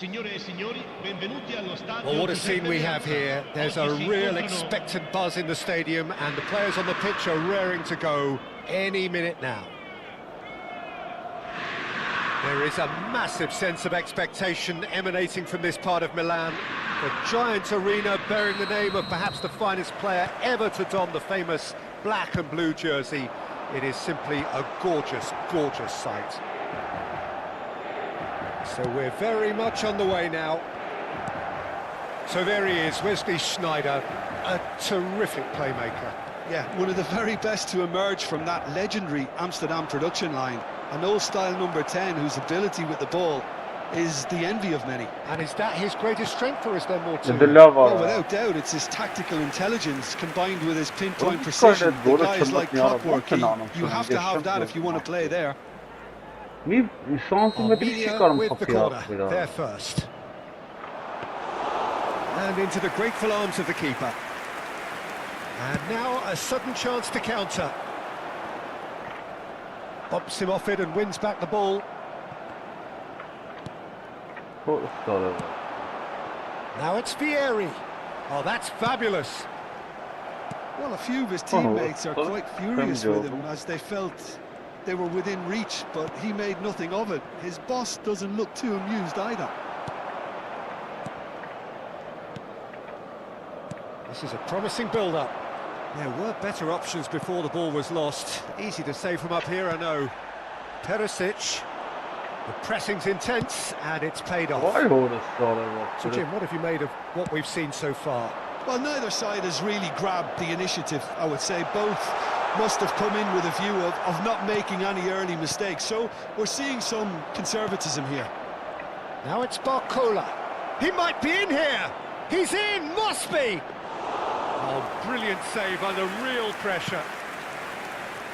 Signore e signori, benvenuti allo stadio. Well, what a scene we have here. There's a real expectant buzz in the stadium, and the players on the pitch are raring to go any minute now. There is a massive sense of expectation emanating from this part of Milan. The giant arena bearing the name of perhaps the finest player ever to don the famous black and blue jersey. It is simply a gorgeous, gorgeous sight. So we're very much on the way now. So there he is, Wesley Sneijder, a terrific playmaker. Yeah, one of the very best to emerge from that legendary Amsterdam production line. An old-style number 10 whose ability with the ball is the envy of many. And is that his greatest strength, or is there more to The it? love Well, without doubt, it's his tactical intelligence combined with his pinpoint precision. The guy is like clockwork. You have to have that if you want to play there. Mi santimetri Armenia çıkarım with the kapıya corner, biraz. there first. And into the grateful arms of the keeper. And now a sudden chance to counter. Bumps him off it and wins back the ball. Now it's Vieri. Oh, that's fabulous. Well, a few of his teammates are quite furious with him as they felt they were within reach, but he made nothing of it. His boss doesn't look too amused either. This is a promising build-up. There were better options before the ball was lost. Easy to say from up here, I know. Perisic. The pressing's intense, and it's paid off. So, Jim, what have you made of what we've seen so far? Well, neither side has really grabbed the initiative, I would say. Both must have come in with a view of not making any early mistakes. So we're seeing some conservatism here. Now it's Barcola. He might be in here. He's in, must be. Oh, brilliant save under real pressure.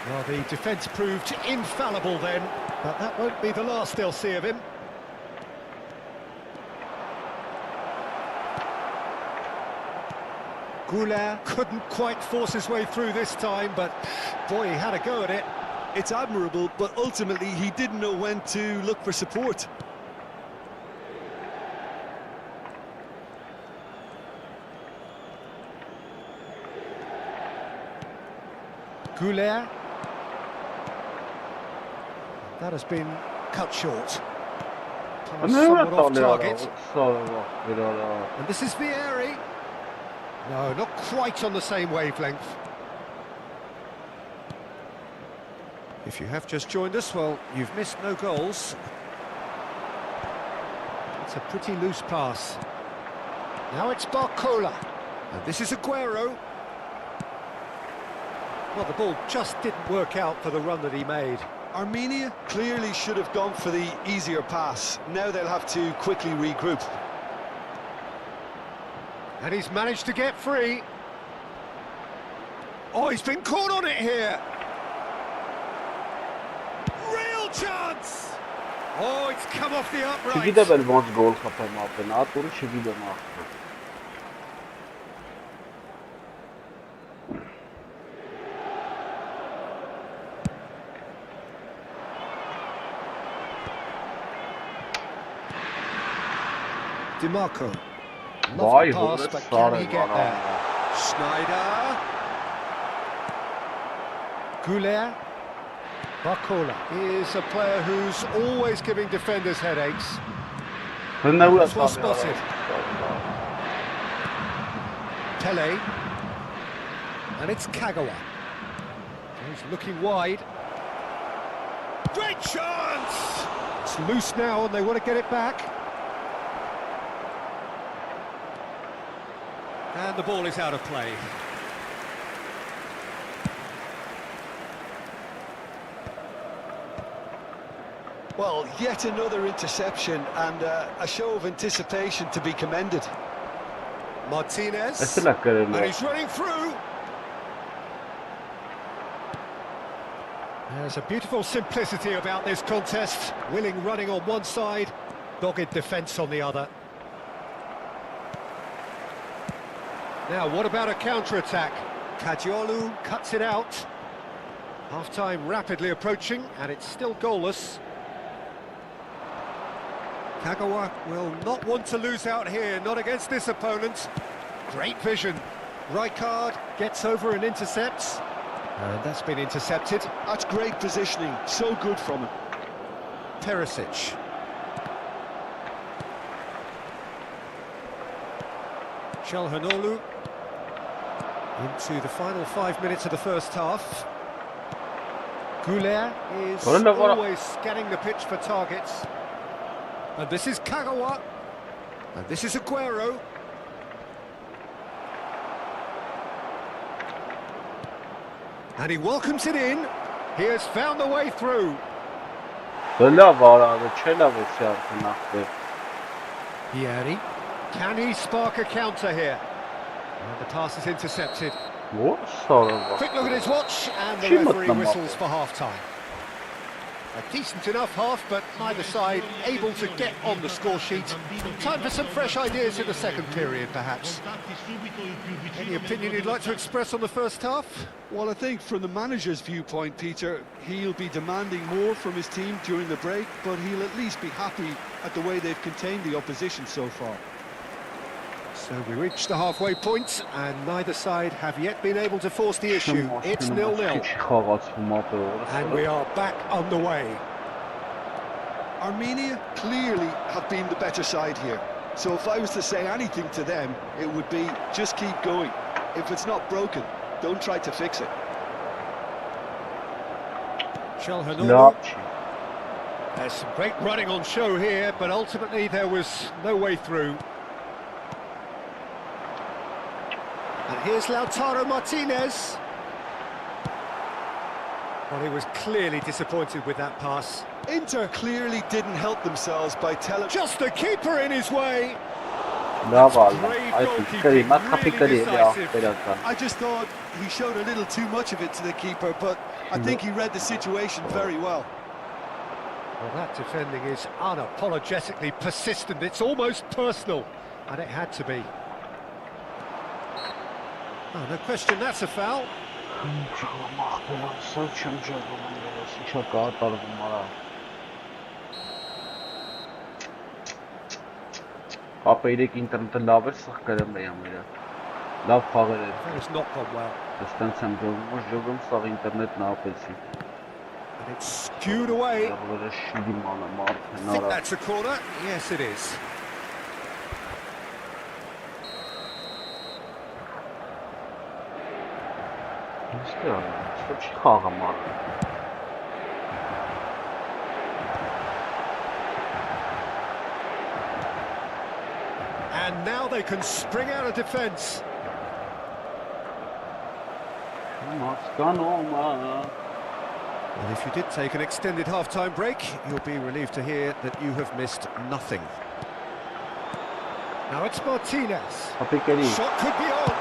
Well, the defence proved infallible then, but that won't be the last they'll see of him. Goulart couldn't quite force his way through this time, but boy, he had a go at it. It's admirable, but ultimately he didn't know when to look for support. Goulart. That has been cut short. Somewhat off target. And this is Vieri. No, not quite on the same wavelength. If you have just joined us, well, you've missed no goals. It's a pretty loose pass. Now it's Barcola. And this is Aguero. Well, the ball just didn't work out for the run that he made. Armenia clearly should have gone for the easier pass. Now they'll have to quickly regroup. And he's managed to get free. Oh, he's been caught on it here. Real chance! Oh, it's come off the upright. Չգիտեմ էլ ոնց գոլ խփեմ ապեն, ատուրը չգիտեմ ախր։ DiMarco. Vay, Lovely pass, hurret but can he sarı get var there? ama. Schneider. Goulet. Barcola is a player who's always giving defenders headaches. Հնարավոր Well spotted. Pele. And it's Kagawa. He's looking wide. Great chance! It's loose now and they want to get it back. And the ball is out of play. Well, yet another interception and a show of anticipation to be commended. Martinez. It's like And he's running through. There's a beautiful simplicity about this contest. Willing running on one side, dogged defence on the other. Now, what about a counter-attack? Kajiolu cuts it out. Half-time rapidly approaching, and it's still goalless. Kagawa will not want to lose out here, not against this opponent. Great vision. Rijkaard gets over and intercepts. And that's been intercepted. That's great positioning, so good from him. Perisic. Çalhanoğlu into the final 5 minutes of the first half. Goulet is always scanning the pitch for targets. And this is Kagawa. And this is Aguero. And he welcomes it in. He has found the way through. Vieri. Can he spark a counter here? And the pass is intercepted. Quick look at his watch, and the referee whistles for half-time. A decent enough half, but neither side able to get on the score sheet. Time for some fresh ideas in the second period, perhaps. Any opinion you'd like to express on the first half? Well, I think from the manager's viewpoint, Peter, he'll be demanding more from his team during the break, but he'll at least be happy at the way they've contained the opposition so far. So we reached the halfway point, and neither side have yet been able to force the issue. It's 0-0. And we are back underway. Armenia clearly have been the better side here. So if I was to say anything to them, it would be just keep going. If it's not broken, don't try to fix it. Çalhanoğlu. There's some great running on show here, but ultimately there was no way through. And here's Lautaro Martinez. Well, he was clearly disappointed with that pass. Inter clearly didn't help themselves by telling... Just the keeper in his way. I just thought he showed a little too much of it to the keeper, but I think he read the situation very well. Well, that defending is unapologetically persistent. It's almost personal, and it had to be. Oh, no question, that's a foul. Ապա իրեք ինտերնետը լավ էր սխկարեմ է ամերը, լավ խաղեր էր, It's not gone well. դստանց եմ ժողում, սաղ ինտերնետն ապեցի, And it's skewed away. լավերը շիդի մանա մարդ I think հնարա, that's a corner. Yes, it is. ինչ կա, չի խաղը մարդ, And now they can spring out of defence. And if you did take an extended half-time break, you'll be relieved to hear that you have missed nothing. Now it's Martinez. Shot could be on.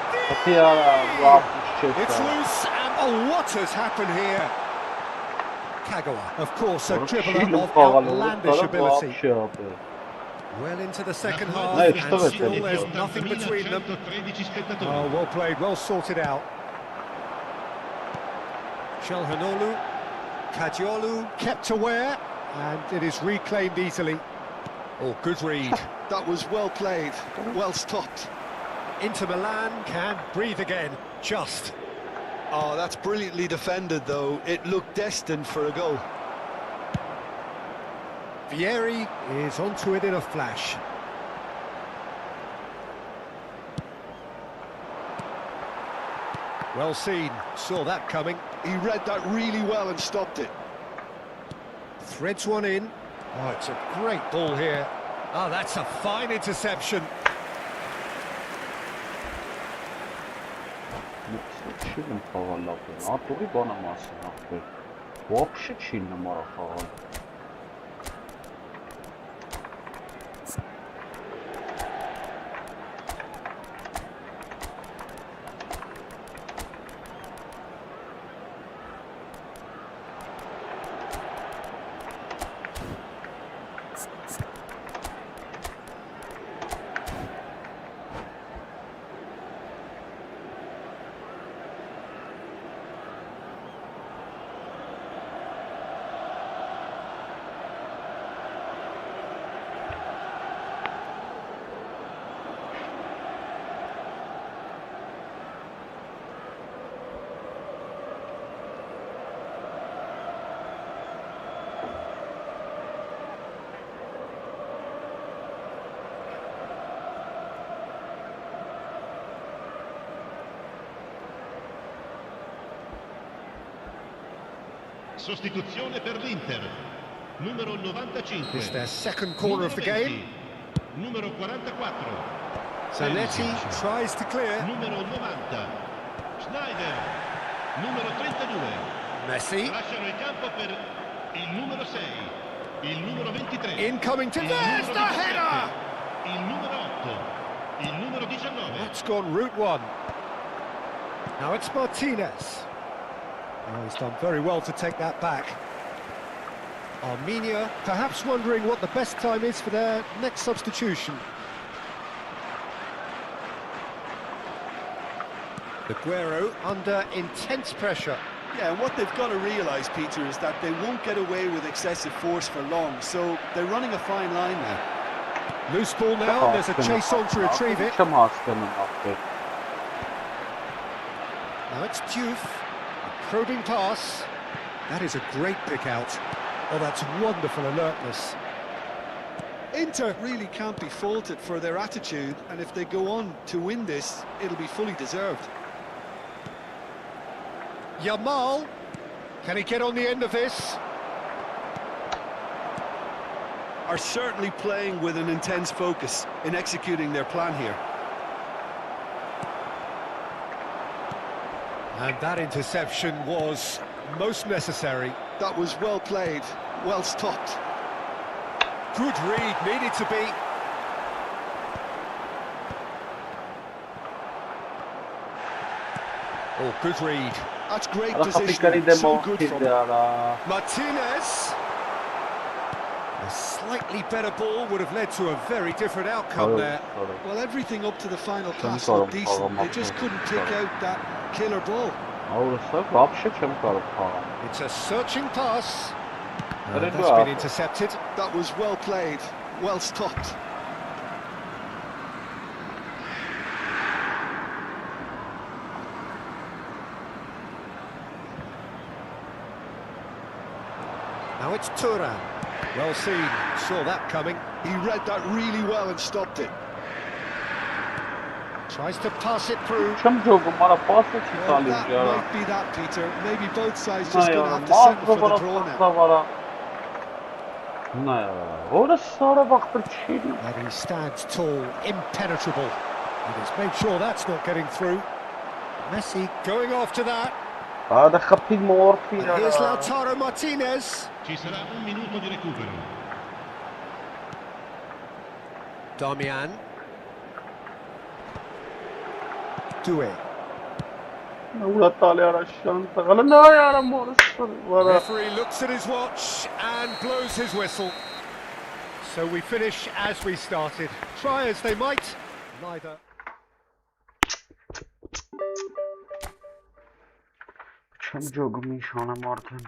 It's loose, and what has happened here? Kagawa, of course, a dribbler of outlandish ability. Well into the second half, and still there's nothing between them. Oh, well played, well sorted out. Shelhanolu, Kajiolu kept aware, and it is reclaimed easily. Oh, good read. That was well played, well stopped. Inter Milan can breathe again, just. Oh, that's brilliantly defended, though. It looked destined for a goal. Vieri is onto it in a flash. Well seen, saw that coming. He read that really well and stopped it. Threads one in. Oh, it's a great ball here. Oh, that's a fine interception. Sostituzione per l'Inter. Numero 95. It's their second corner of the game. Numero 44. Zanetti tries to clear. Numero 90. Schneider. Numero 32. Messi. Lasciano il campo per il numero 6. Il numero 23. Incoming to there's the header! Il numero 8. Il numero 19. That's gone route one. Now it's Martinez. Oh, he's done very well to take that back. Armenia perhaps wondering what the best time is for their next substitution. Aguero under intense pressure. Yeah, and what they've got to realise, Peter, is that they won't get away with excessive force for long, so they're running a fine line now. Loose ball now, there's a chase on to retrieve it. Now it's Diouf. Probing pass. That is a great pick out. Oh, that's wonderful alertness. Inter really can't be faulted for their attitude, and if they go on to win this, it'll be fully deserved. Yamal. Can he get on the end of this? Are certainly playing with an intense focus in executing their plan here. And that interception was most necessary. That was well played, well stopped. Good read, needed to be. Oh, good read. That's great positioning, so good from Martinez. A slightly better ball would have led to a very different outcome there. Well, everything up to the final pass looked decent. They just couldn't pick out that killer ball. It's a searching pass. And that's been intercepted. That was well played, well stopped. Now it's Turan. Well seen, saw that coming. He read that really well and stopped it. Tries to pass it through. Well, that might be that, Peter. Maybe both sides just going to have to settle for the draw now. Նա որը սարը վախտը չի։ And he stands tall, impenetrable. And he's made sure that's not getting through. Messi going after that. Ադա խփի մորթի And here's Lautaro Martinez. Ci sarà un minuto di recupero. Damian. Doué. Ուրա տալի արաշան տղալը նա արա մորս վարա Referee looks at his watch and blows his whistle. So we finish as we started. Try as they might, neither. Չեմ ջոգում ինշանը մարդեն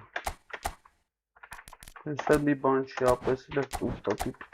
Ես էլ մի բան չի ապեսել է ուստատիպ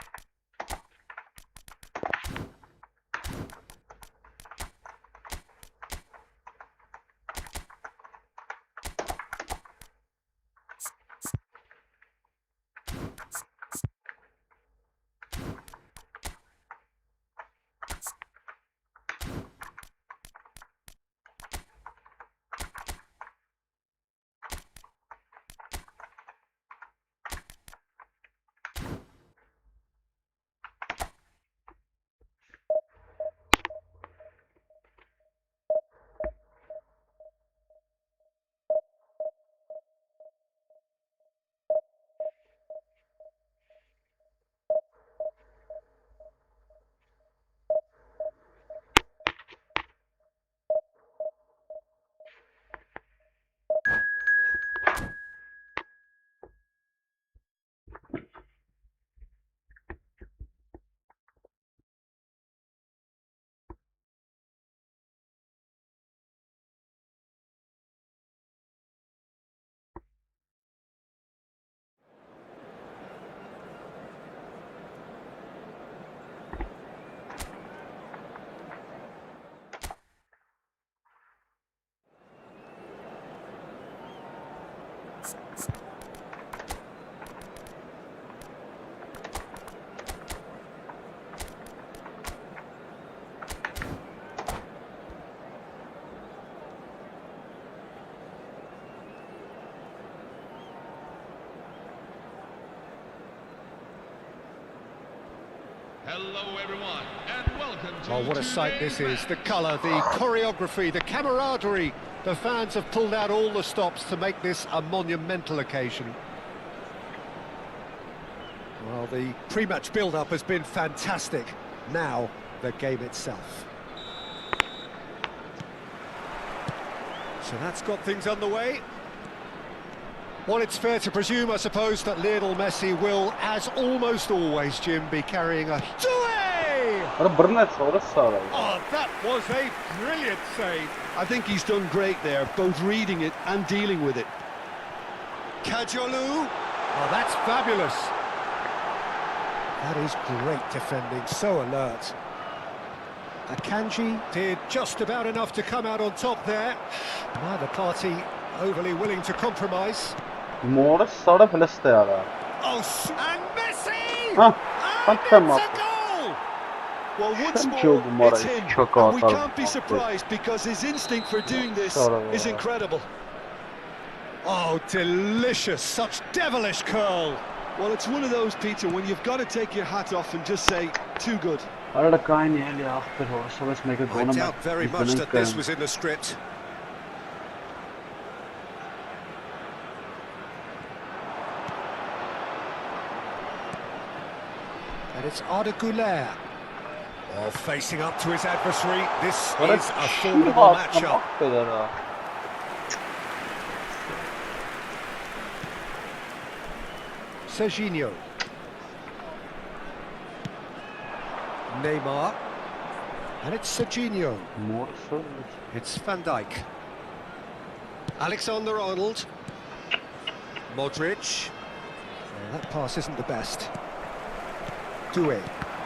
Hello everyone, and welcome to Oh, what a sight this is. The colour, the choreography, the camaraderie. The fans have pulled out all the stops to make this a monumental occasion. Well, the pre-match build-up has been fantastic. Now, the game itself. So that's got things underway. Well, it's fair to presume, I suppose, that Lionel Messi will, as almost always, Jim, be carrying a... Արա բռնեց օրը սարը Oh, that was a brilliant save. I think he's done great there, both reading it and dealing with it. Kajolu. Oh, that's fabulous. That is great defending, so alert. Akanji did just about enough to come out on top there. Neither party overly willing to compromise. Մորը սարը վլստե արա Oh, and Messi! Հա, And անդեմ it's a goal! Well, once Jogo more, it's Moraes him, chocolate and we can't be surprised because his instinct for doing this is incredible. Oh, delicious, such devilish curl. Well, it's one of those, Peter, when you've got to take your hat off and just say, too good. Արա կային էլի ախպեր հորսովես մեկը I գոնը doubt very much that this was in the script. And it's Arda Güler. Oh, facing up to his adversary. This is a formidable matchup. Serginho. Neymar. And it's Serginho. It's Van Dijk. Alexander-Arnold. Modric. Oh, that pass isn't the best. Doué.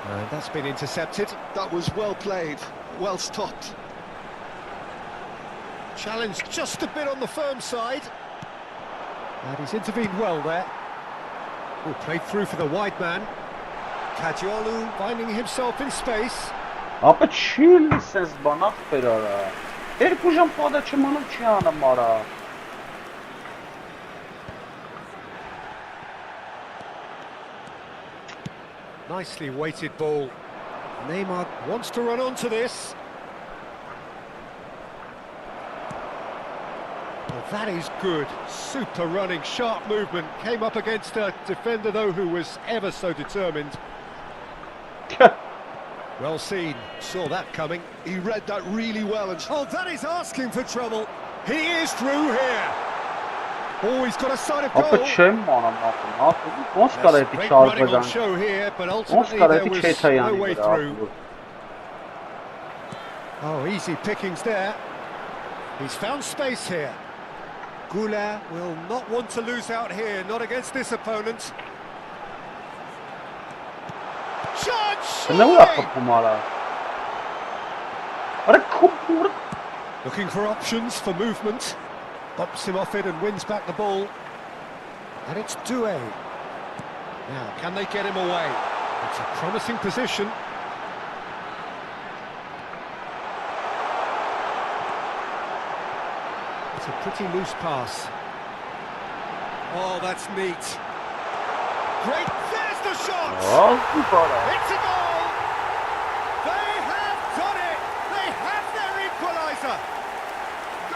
And that's been intercepted. That was well played, well stopped. Challenged just a bit on the firm side. And he's intervened well there. Oh, played through for the wide man. Kajolu finding himself in space. Ապա չի լսես բան ախպեր արա Երկու ժամ պադա չմանում չի անեմ արա Nicely weighted ball. Neymar wants to run onto this. Well, that is good. Super running, sharp movement. Came up against a defender, though, who was ever so determined. Well seen. Saw that coming. He read that really well. And Oh, that is asking for trouble. He is through here. Oh, he's got a side of goal. Ապա չեմ մանամ ապա։ Ոնց Yes, կարա էդի great running on չարվեդան։ show here, but Ոնց ultimately կարա there էդի was Չեթայանի no way վրա։ through. Oh, easy pickings there. He's found space here. Goula will not want to lose out here, not against this opponent. Shot! Նա ուր ապքում արա։ Արա քուր։ Looking for options for movement. Bumps him off it and wins back the ball. And it's Doué. Now, can they get him away? It's a promising position. It's a pretty loose pass. Oh, that's neat. Great, there's the shot! It's a goal! They have done it! They have their equaliser!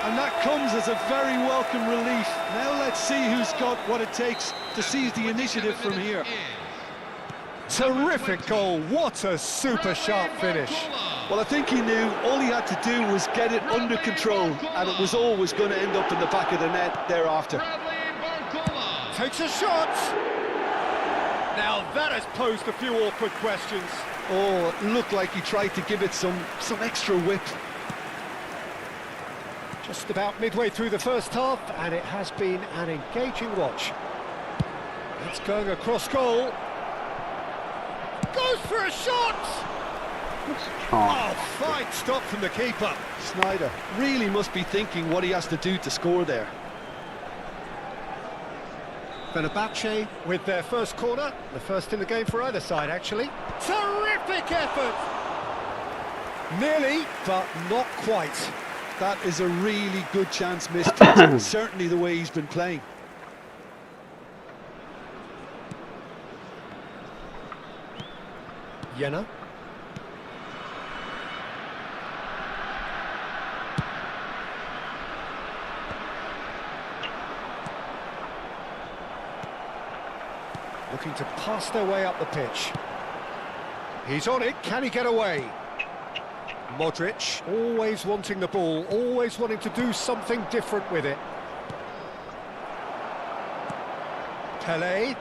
And that comes as a very welcome relief. Now let's see who's got what it takes to seize the initiative from here. Terrific goal, what a super sharp finish. Well, I think he knew all he had to do was get it under control, and it was always going to end up in the back of the net thereafter. Takes a shot. Now that has posed a few awkward questions. Oh, it looked like he tried to give it some extra whip. Just about midway through the first half, and it has been an engaging watch. It's going across goal. Goes for a shot! Oh, fine stop from the keeper. Sneijder really must be thinking what he has to do to score there. Fenerbahce with their first corner, the first in the game for either side, actually. Terrific effort! Nearly, but not quite. That is a really good chance missed. Certainly the way he's been playing. Jena. Looking to pass their way up the pitch. He's on it, can he get away? Modric, always wanting the ball, always wanting to do something different with it. Pelé.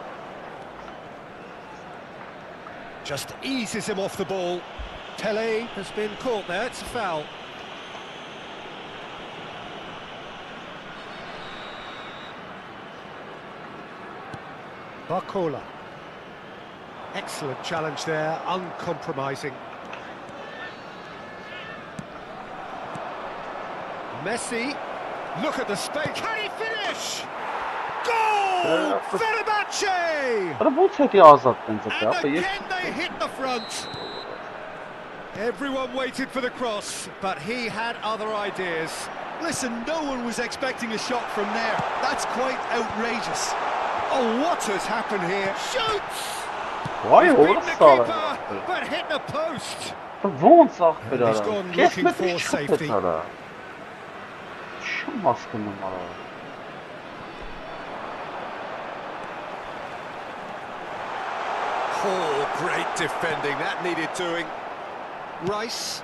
Just eases him off the ball. Pelé has been caught there, it's a foul. Barcola. Excellent challenge there, uncompromising. Messi, look at the space, can he finish? Goal! Fenerbahce! And again they hit the front. Everyone waited for the cross, but he had other ideas. Listen, no one was expecting a shot from there. That's quite outrageous. Oh, what has happened here? Shoots! Why He's all beaten the keeper, but hit the post. Ոնց ախպեր He's արա։ gone Քեզ looking մետրի for safety. արա։ Շում հասկանում արա։ Oh, great defending, that needed doing. Rice.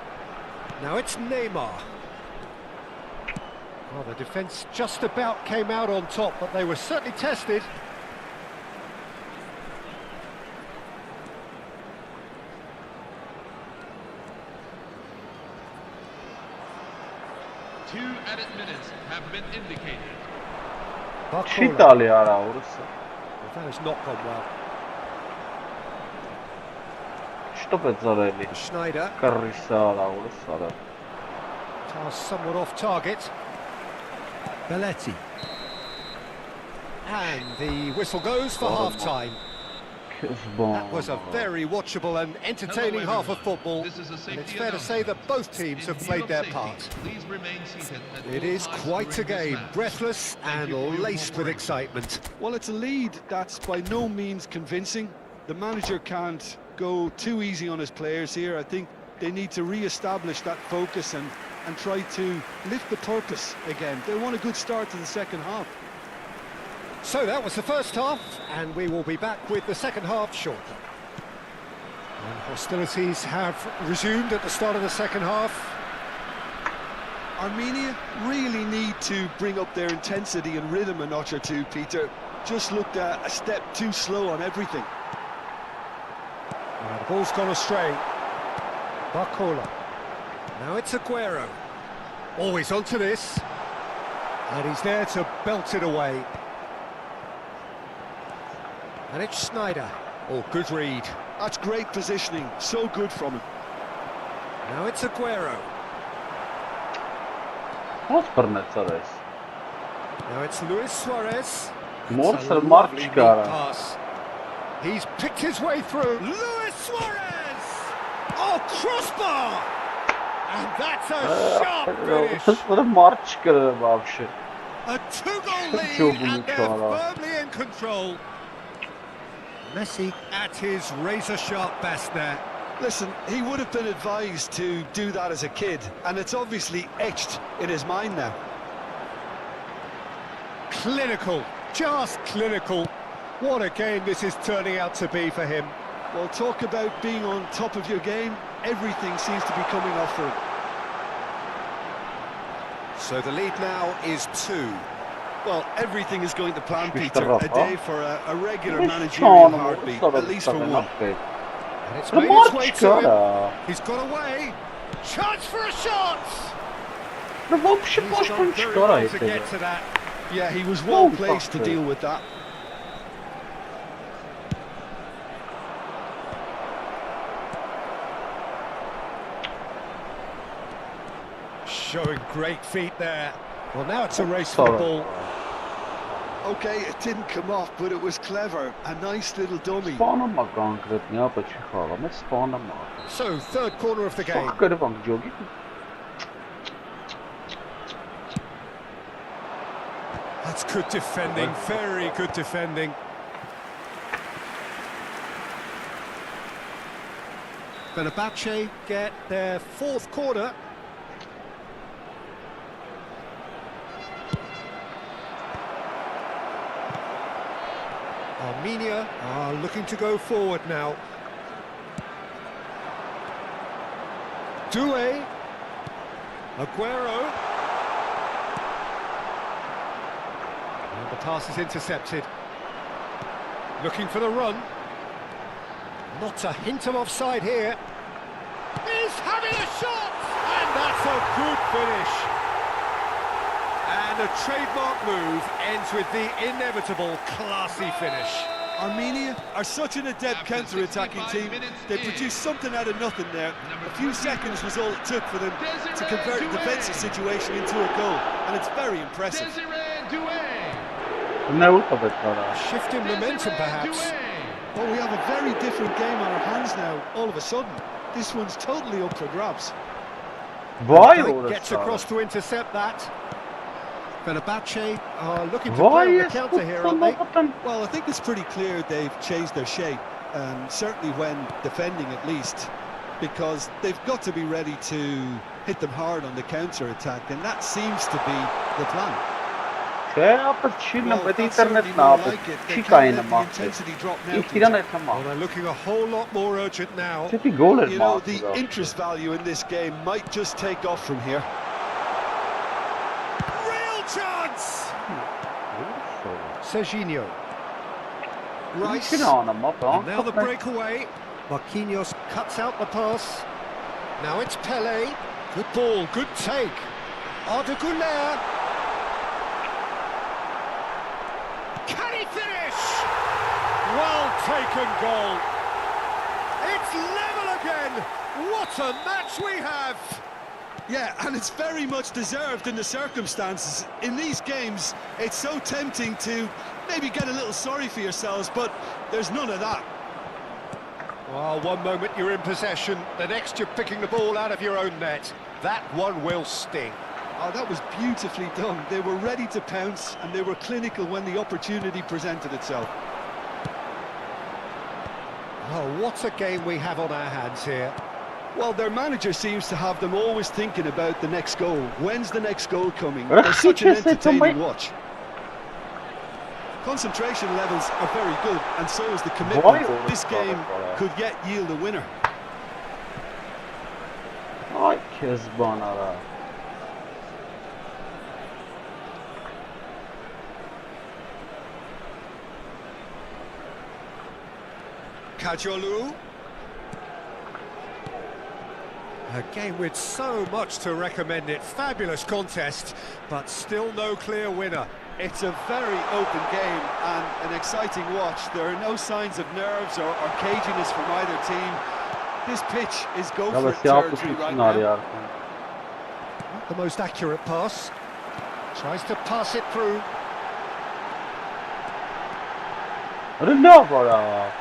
Now it's Neymar. Well, the defence just about came out on top, but they were certainly tested. Two added minutes have been indicated. Չի տալի արա ուրսը։ Well, that has not gone well. Что է ծարելի։ Sneijder. Կռիսա արա ուրս արա։ Pass somewhat off target. Belletti. And the whistle goes for half-time. That was a very watchable and entertaining half of football. And it's fair to say that both teams have played their part. It is quite a game, breathless and laced with excitement. Well, it's a lead that's by no means convincing. The manager can't go too easy on his players here. I think they need to re-establish that focus and try to lift the purpose again. They want a good start to the second half. So that was the first half, and we will be back with the second half shortly. And hostilities have resumed at the start of the second half. Armenia really need to bring up their intensity and rhythm a notch or two, Peter. Just looked a step too slow on everything. The ball's gone astray. Barcola. Now it's Aguero. Always onto this. And he's there to belt it away. And it's Snyder. Oh, good read. That's great positioning. So good from him. Now it's Aguero. What's Bernat Now it's Luis Suarez. More It's a for lovely March neat cara. pass. He's picked his way through. Luis Suarez! Oh, crossbar! And that's a sharp finish. What a March cara вообще. A two-goal lead, Çok and they're umutlu firmly in control. Messi at his razor-sharp best there. Listen, he would have been advised to do that as a kid, and it's obviously etched in his mind now. Clinical, just clinical. What a game this is turning out to be for him. Well, talk about being on top of your game. Everything seems to be coming off for him. So the lead now is 2. Well, everything is going to plan, Mr. Peter. Rafa. A day for a regular Which managerial one? heartbeat, Sort of at least for stuff one. And it's The made its way March to him. cara. He's got away. Chance for a shot. No вообще He's может done он very чкара well to get to that. Yeah, he was well Oh, placed to fuck. deal with that. Showing great feet there. Well, now it's a race for the ball. Okay, it didn't come off, but it was clever. A nice little dummy. Սպանում է կոնկրետնի, ապա չի խաղամ, է սպանում է։ So, third corner of the game. Սախ կրվանք ջոգի։ That's good defending, very good defending. Fenerbahce get their 4th corner. Armenia are looking to go forward now. Doué. Aguero. And the pass is intercepted. Looking for the run. Not a hint of offside here. He's having a shot! And that's a good finish. And a trademark move ends with the inevitable classy finish. Armenia are such an adept counter-attacking team. They produced something out of nothing there. A few seconds was all it took for them to convert a defensive situation into a goal, and it's very impressive. No হবে cara. Shift in momentum, perhaps. Well, we have a very different game on our hands now, all of a sudden. This one's totally up for grabs. Vay Dyke gets orası. across to intercept that. Fenerbahce are looking to Vay play on the counter here, aren't they? futboldan. Well, I think it's pretty clear they've changed their shape, certainly when defending at least, because they've got to be ready to hit them hard on the counter-attack, and that seems to be the plan. Չէ, ապա չի նմ, այդ that's certainly ինտերնետն more ապա like it. They չի can't կային let the մա։ intensity drop now, Իսկ Peter. իրան այդ հմա։ Well, they're looking a whole lot more urgent now. Չէ՞ գոլ էր You know, the interest value in this game might just take off from here. Real chance! Serginho. Rice. Ինչին անեմ, ապա։ And now the breakaway. Marquinhos cuts out the pass. Now it's Pele. Good ball, good take. Arda Güler. Can he finish? Well taken goal. It's level again. What a match we have. Yeah, and it's very much deserved in the circumstances. In these games, it's so tempting to maybe get a little sorry for yourselves, but there's none of that. Well, one moment you're in possession, the next you're picking the ball out of your own net. That one will sting. Oh, that was beautifully done. They were ready to pounce, and they were clinical when the opportunity presented itself. Oh, what a game we have on our hands here. Well, their manager seems to have them always thinking about the next goal. When's the next goal coming? They're such an entertaining watch. Concentration levels are very good, and so is the commitment. This game could yet yield a winner. Ay Kezbanara. Kajolu. A game with so much to recommend it. Fabulous contest, but still no clear winner. It's a very open game and an exciting watch. There are no signs of nerves or caginess from either team. This pitch is go for it territory right now. Not the most accurate pass. Tries to pass it through. I don't know about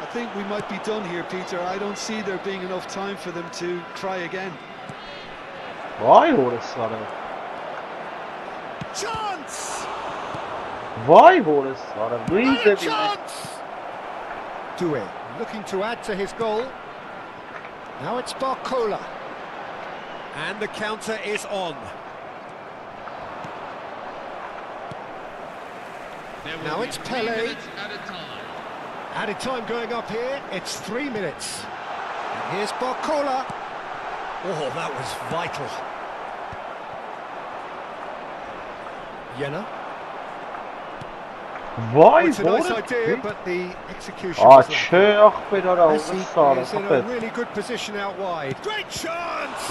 I think we might be done here, Peter. I don't see there being enough time for them to try again. Vay orası. Chance! Vay orası. Great chance! Doué looking to add to his goal. Now it's Barcola. And the counter is on. Now it's Pele. Added time going up here, it's 3 minutes. And here's Barcola. Oh, that was vital. Jena. Vay It's a nice orası. idea, but the execution was lacking. Messi is in a really good position out wide. Great chance!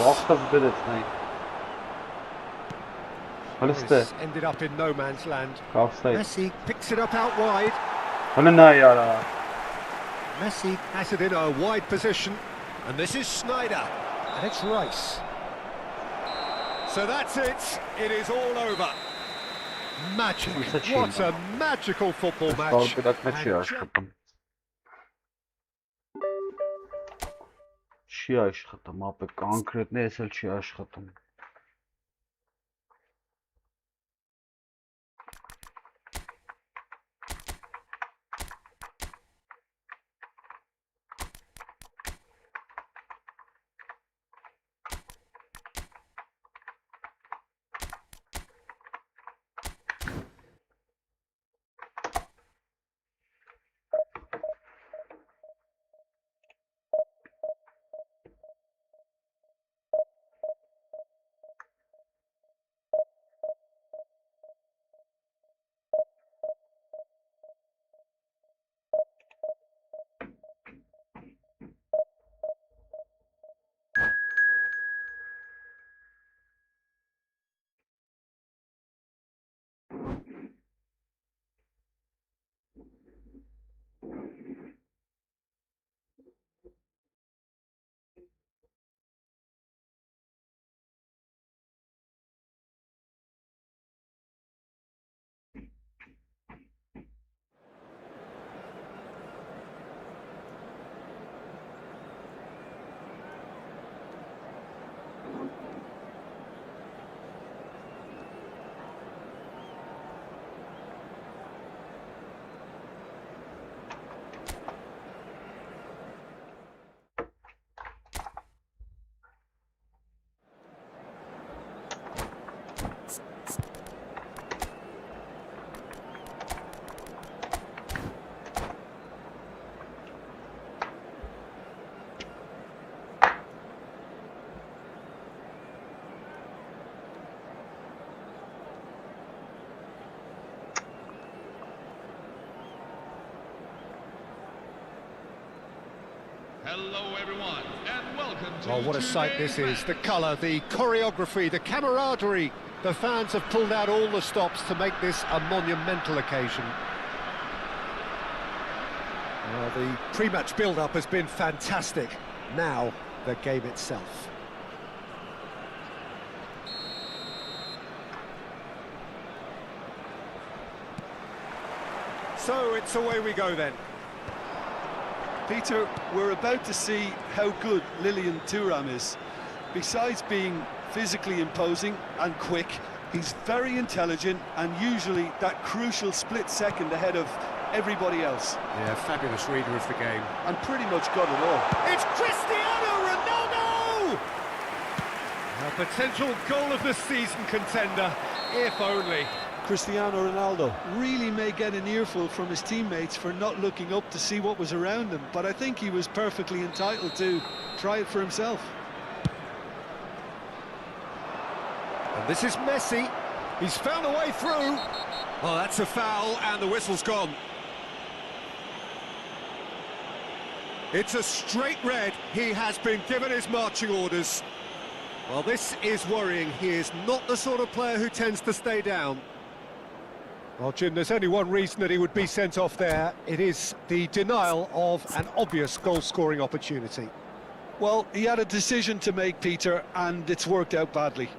This ended up in no man's land. Messi picks it up out wide. Messi has it in a wide position, and this is Sneijder, and it's Rice. So that's it. It is all over. Magic. What a magical football match. Չի աշխատում, ապե կոնկրետնի էս էլ չի աշխատում։ Hello everyone, and welcome to Oh, what a sight this is. The colour, the choreography, the camaraderie. The fans have pulled out all the stops to make this a monumental occasion. The pre-match build-up has been fantastic. Now, the game itself. So, it's away we go then. Peter, we're about to see how good Lilian Thuram is. Besides being physically imposing and quick, he's very intelligent and usually that crucial split second ahead of everybody else. Yeah, fabulous reader of the game. And pretty much got it all. It's Cristiano Ronaldo! A potential goal of the season contender, if only. Cristiano Ronaldo really may get an earful from his teammates for not looking up to see what was around him, but I think he was perfectly entitled to try it for himself. And this is Messi. He's found a way through. Oh, that's a foul, and the whistle's gone. It's a straight red. He has been given his marching orders. Well, this is worrying. He is not the sort of player who tends to stay down. Well, Jim, there's only one reason that he would be sent off there. It is the denial of an obvious goal-scoring opportunity. Well, he had a decision to make, Peter, and it's worked out badly.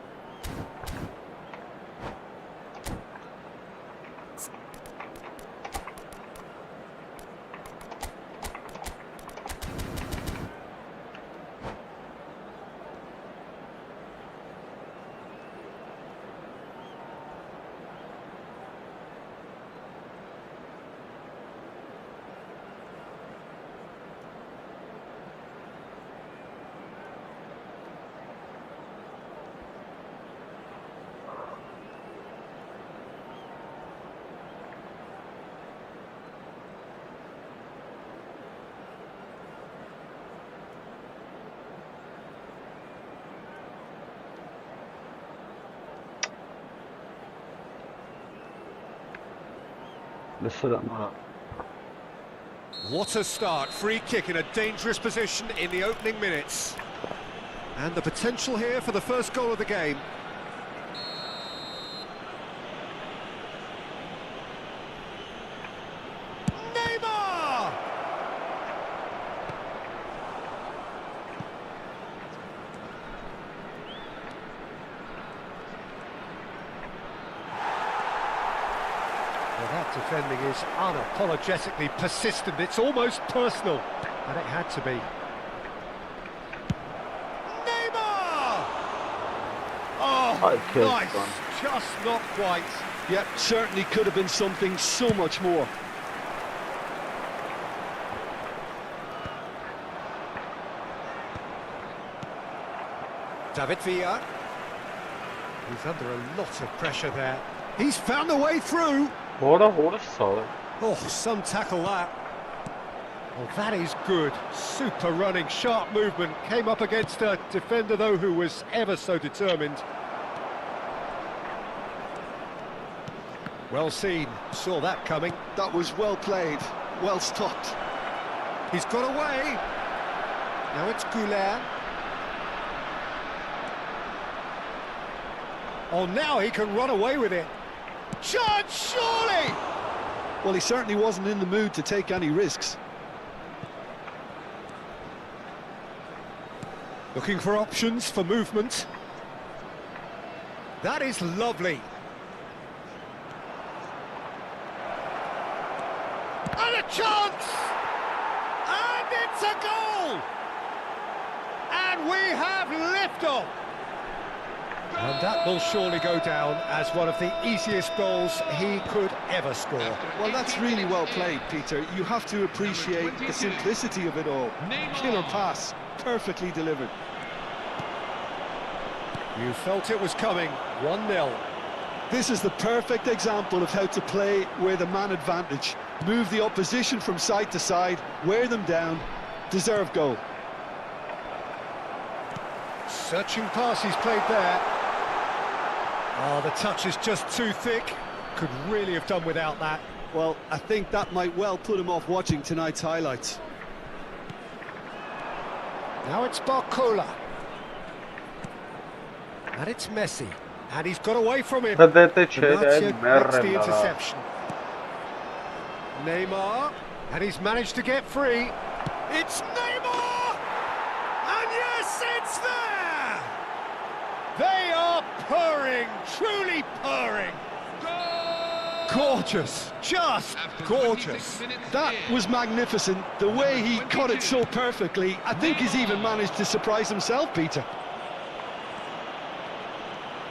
What a start. Free kick in a dangerous position in the opening minutes. And the potential here for the first goal of the game. Neymar! Well, that defending is unapologetically persistent. It's almost personal, and it had to be. Neymar! Oh, nice. Just not quite. Yep, certainly could have been something so much more. David Villa. He's under a lot of pressure there. He's found a way through. Solid. Oh, some tackle that. Well, that is good. Super running, sharp movement. Came up against a defender, though, who was ever so determined. Well seen. Saw that coming. That was well played, well stopped. He's got away. Now it's Goulart. Oh, now he can run away with it. Chance, surely! Well, he certainly wasn't in the mood to take any risks. Looking for options for movement. That is lovely. And a chance! And it's a goal! And we have liftoff! And that will surely go down as one of the easiest goals he could ever score. Well, that's really well played, Peter. You have to appreciate the simplicity of it all. Killer pass, perfectly delivered. You felt it was coming. 1-0. This is the perfect example of how to play with a man advantage. Move the opposition from side to side, wear them down, deserve goal. Searching pass he's played there. Oh, the touch is just too thick. Could really have done without that. Well, I think that might well put him off watching tonight's highlights. Now it's Barcola. And it's Messi. And he's got away from him. Ignacio gets the interception. Neymar. And he's managed to get free. It's Neymar! And yes, it's there! They are purring, truly purring. Gorgeous, just gorgeous. That was magnificent. The way he caught it so perfectly. I think he's even managed to surprise himself, Peter.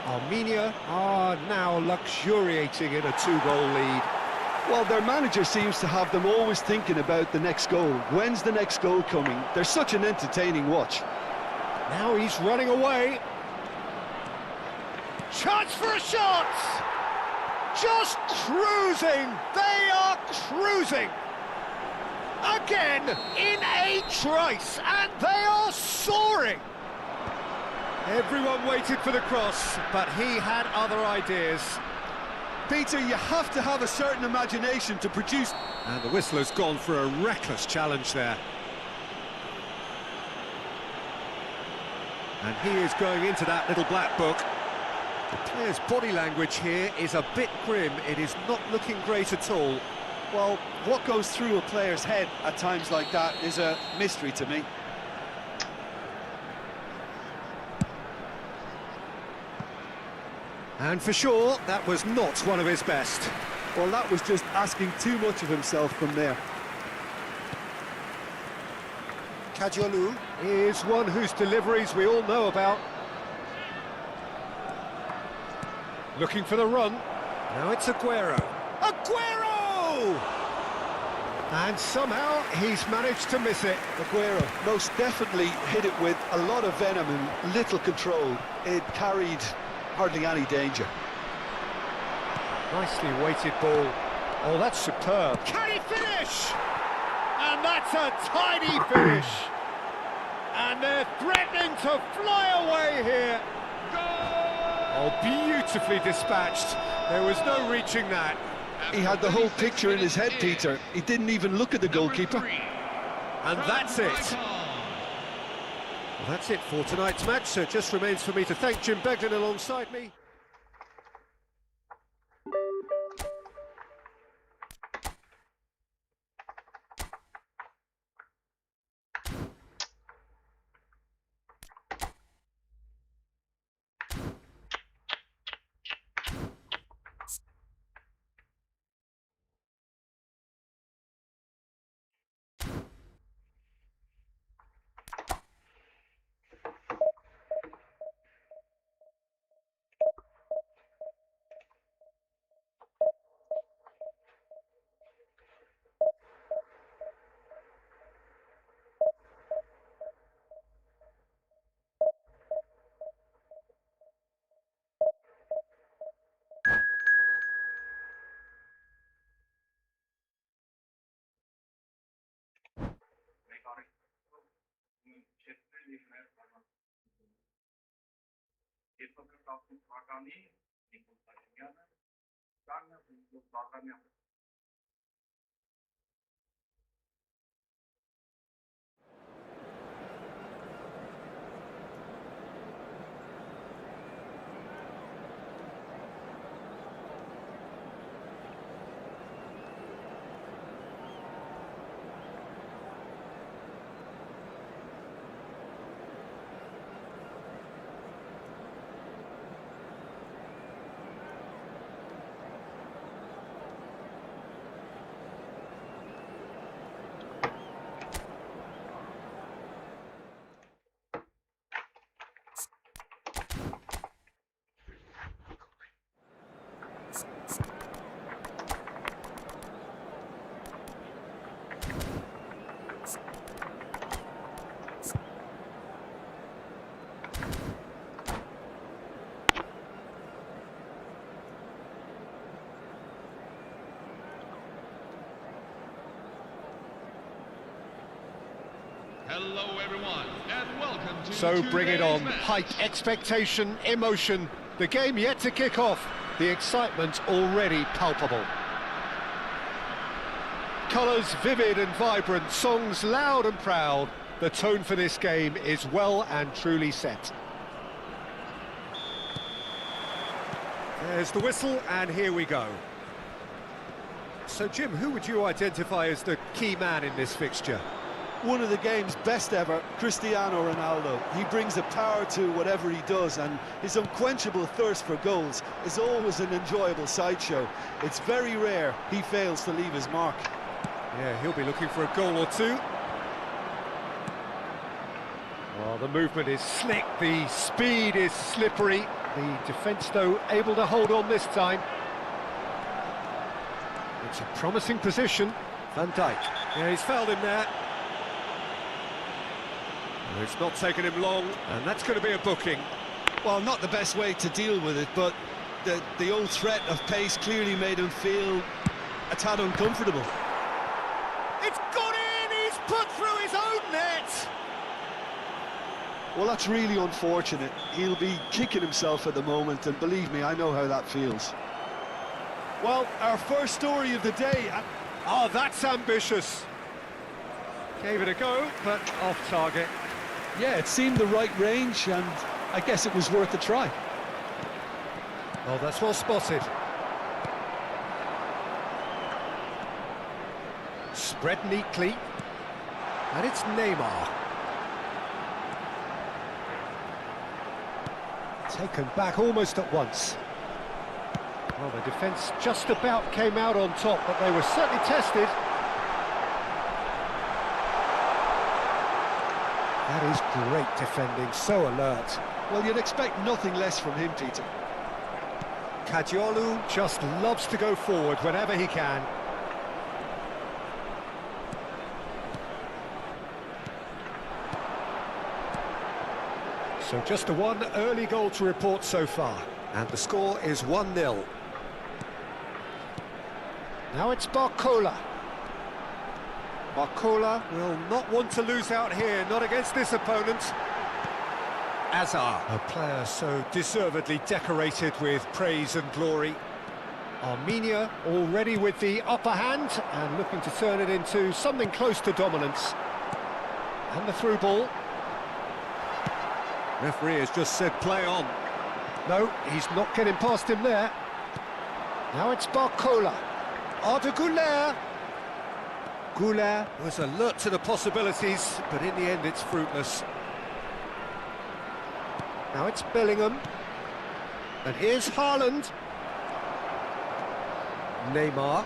Armenia are now luxuriating in a 2-goal lead. Well, their manager seems to have them always thinking about the next goal. When's the next goal coming? They're such an entertaining watch. Now he's running away. Chance for a shot! Just cruising! They are cruising! Again, in a trice, and they are soaring! Everyone waited for the cross, but he had other ideas. Peter, you have to have a certain imagination to produce... And the whistler's gone for a reckless challenge there. And he is going into that little black book. The player's body language here is a bit grim. It is not looking great at all. Well, what goes through a player's head at times like that is a mystery to me. And for sure, that was not one of his best. Well, that was just asking too much of himself from there. Kajolu is one whose deliveries we all know about. Looking for the run. Now it's Aguero. Aguero! And somehow he's managed to miss it. Aguero most definitely hit it with a lot of venom and little control. It carried hardly any danger. Nicely weighted ball. Oh, that's superb. Can he finish? And that's a tidy finish. And they're threatening to fly away here. Oh, beautifully dispatched. There was no reaching that. He had the whole picture in his head, Peter. He didn't even look at the goalkeeper. And that's it. Well, that's it for tonight's match, so it just remains for me to thank Jim Beglin alongside me. Hello everyone, and welcome to So bring it on. today's match. Hype, expectation, emotion. The game yet to kick off. The excitement already palpable. Colours vivid and vibrant, songs loud and proud. The tone for this game is well and truly set. There's the whistle, and here we go. So Jim, who would you identify as the key man in this fixture? One of the game's best ever, Cristiano Ronaldo. He brings a power to whatever he does, and his unquenchable thirst for goals is always an enjoyable sideshow. It's very rare he fails to leave his mark. Yeah, he'll be looking for a goal or two. Well, the movement is slick, the speed is slippery. The defence, though, able to hold on this time. It's a promising position. Van Dijk. Yeah, he's fouled him there. And it's not taken him long, and that's going to be a booking. Well, not the best way to deal with it, but the old threat of pace clearly made him feel a tad uncomfortable. It's gone in! He's put through his own net! Well, that's really unfortunate. He'll be kicking himself at the moment, and believe me, I know how that feels. Well, our first story of the day. Oh, that's ambitious. Gave it a go, but off target. Yeah, it seemed the right range, and I guess it was worth a try. Oh, that's well spotted. Spread neatly. And it's Neymar. Taken back almost at once. Well, the defence just about came out on top, but they were certainly tested. That is great defending, so alert. Well, you'd expect nothing less from him, Peter. Kadiolu just loves to go forward whenever he can. So just the one early goal to report so far, and the score is 1-0. Now it's Barcola. Barcola will not want to lose out here, not against this opponent. Azar, a player so deservedly decorated with praise and glory. Armenia already with the upper hand and looking to turn it into something close to dominance. And the through ball. Referee has just said play on. No, he's not getting past him there. Now it's Barcola. Arda Güler. Güler was alert to the possibilities, but in the end it's fruitless. Now it's Bellingham. And here's Haaland. Neymar.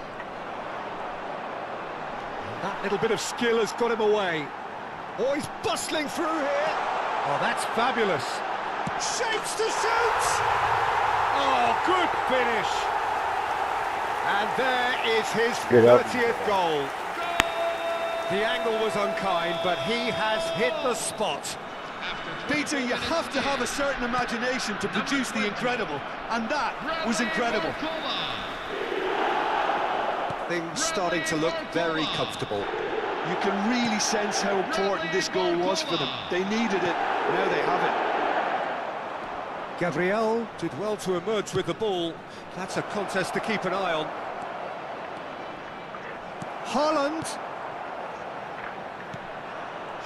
And that little bit of skill has got him away. Oh, he's bustling through here. Oh, that's fabulous. Shapes to shoot! Oh, good finish. And there is his 30th goal. The angle was unkind, but he has hit the spot. Peter, you have to have a certain imagination to produce the incredible, and that was incredible. Things starting to look very comfortable. You can really sense how important this goal was for them. They needed it, now they have it. Gabriel did well to emerge with the ball. That's a contest to keep an eye on. Haaland.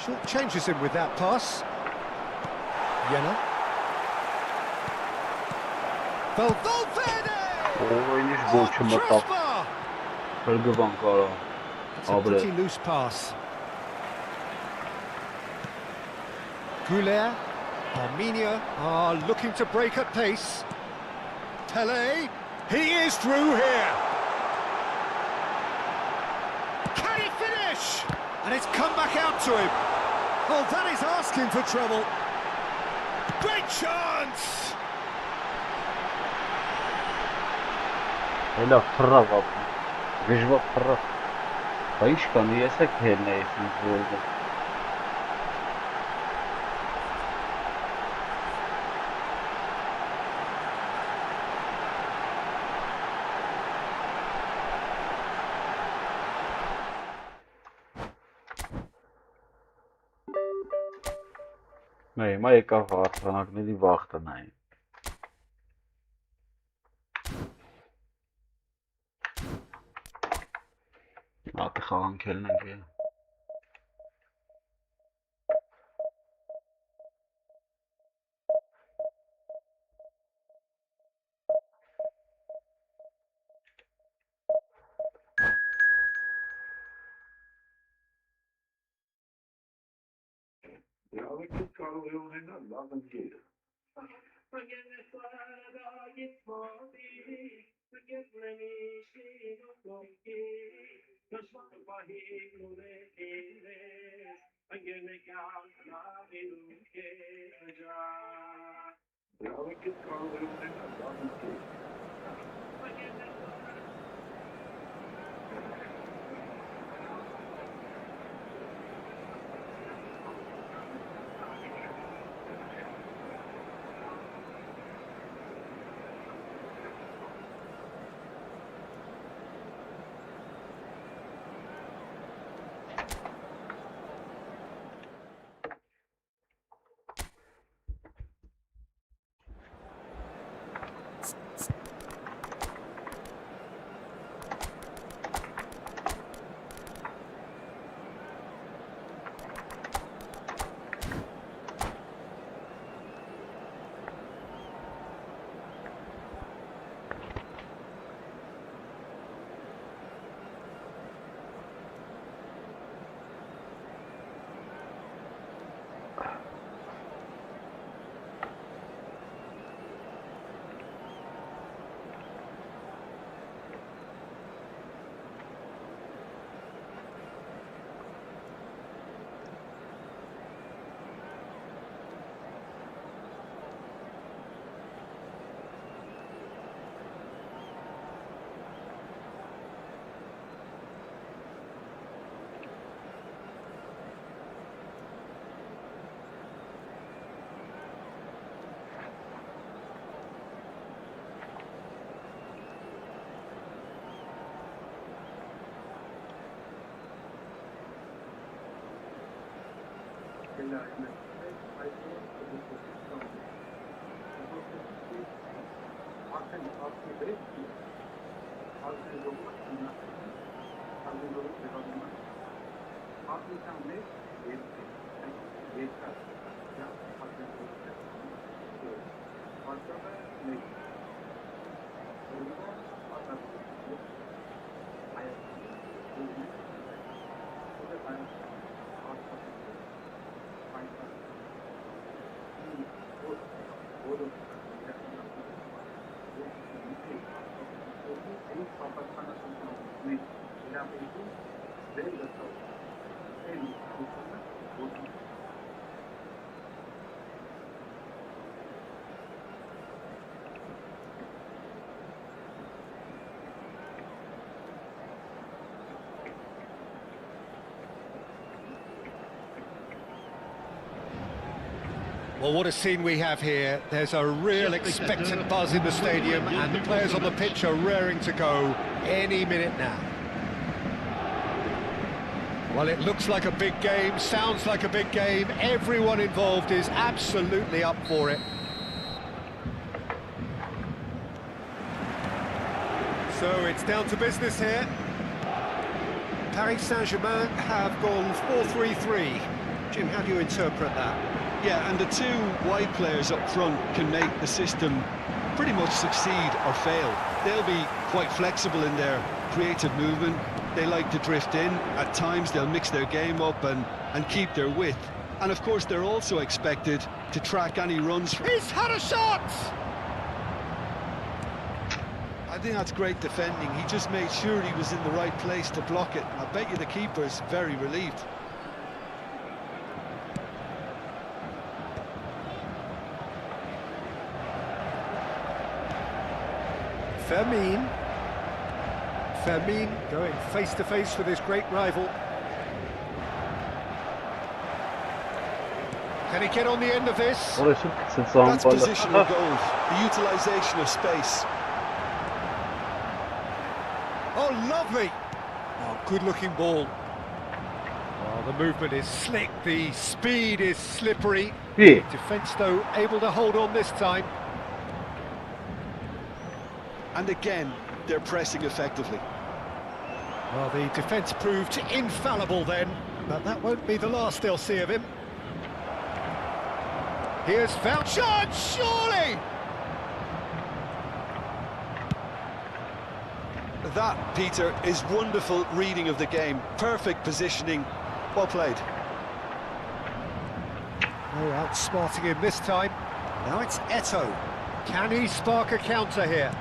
Short changes him with that pass. Jena. Valverde! Oyuncu gol çımırtak. Hırgıvan kara. It's a pretty loose pass. Güler. Armenia are looking to break at pace. Pele. He is through here. Can he finish? And it's come back out to him. Oh, that is asking for trouble. Great chance! Elə fırra qapı. Vejva fırra. Bayışka niyəsə kernəyəsiniz burada. Հիմա եկավ հարցանակների վախտը նային։ Ատի խաղանքելն ենք է։ Alik-GAMING կարող է ունենալ լավ ընկեր։ Alik-GAMING կարող է ունենալ լավ ընկեր։ Well, what a scene we have here. There's a real expectant buzz in the stadium, and the players on the pitch are raring to go any minute now. Well, it looks like a big game, sounds like a big game. Everyone involved is absolutely up for it. So it's down to business here. Paris Saint-Germain have gone 4-3-3. Jim, how do you interpret that? Yeah, and the two wide players up front can make the system pretty much succeed or fail. They'll be quite flexible in their creative movement. They like to drift in. At times they'll mix their game up and keep their width. And of course they're also expected to track any runs. He's had a shot! I think that's great defending. He just made sure he was in the right place to block it. I bet you the keeper's very relieved. Fermin going face-to-face with his great rival. Can he get on the end of this? That's positional goals, the utilisation of space. Oh, lovely! Oh, good-looking ball. Oh, the movement is slick, the speed is slippery. Yeah. Defence, though, able to hold on this time. And again, they're pressing effectively. Well, the defence proved infallible then, but that won't be the last they'll see of him. Here's foul shot, surely! That, Peter, is wonderful reading of the game. Perfect positioning. Well played. No outsmarting him this time. Now it's Eto'o. Can he spark a counter here?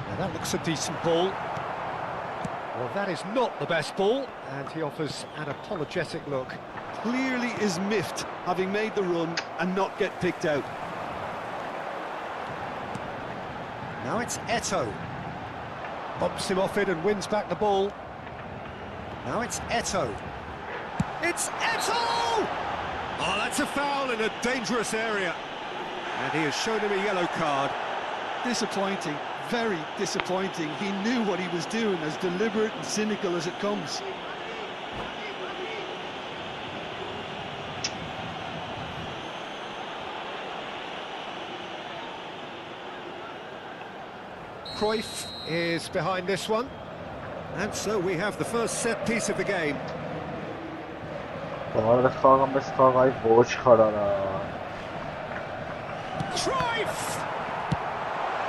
Now that looks a decent ball. Well, that is not the best ball, and he offers an apologetic look. Clearly is miffed, having made the run and not get picked out. Now it's Eto'o. Bumps him off it and wins back the ball. Now it's Eto'o. It's Eto'o! Oh, that's a foul in a dangerous area. And he has shown him a yellow card. Disappointing, very disappointing. He knew what he was doing, as deliberate and cynical as it comes. Cruyff is behind this one. And so we have the first set piece of the game. Cruyff!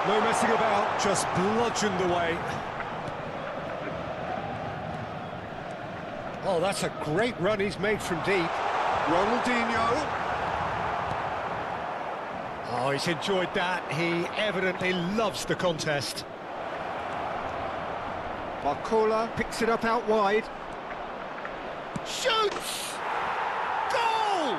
No messing about, just bludgeoned away. Oh, that's a great run he's made from deep. Ronaldinho. Oh, he's enjoyed that. He evidently loves the contest. Barcola picks it up out wide. Shoots! Goal!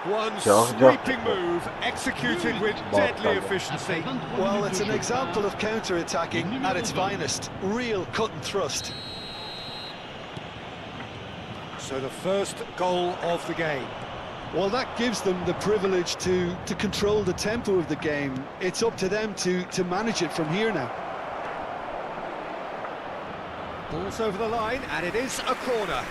One sweeping move, executed with deadly efficiency. Well, it's an example of counter-attacking at its finest. Real cut and thrust. So the first goal of the game. Well, that gives them the privilege to control the tempo of the game. It's up to them to manage it from here now. Ball's over the line, and it is a corner.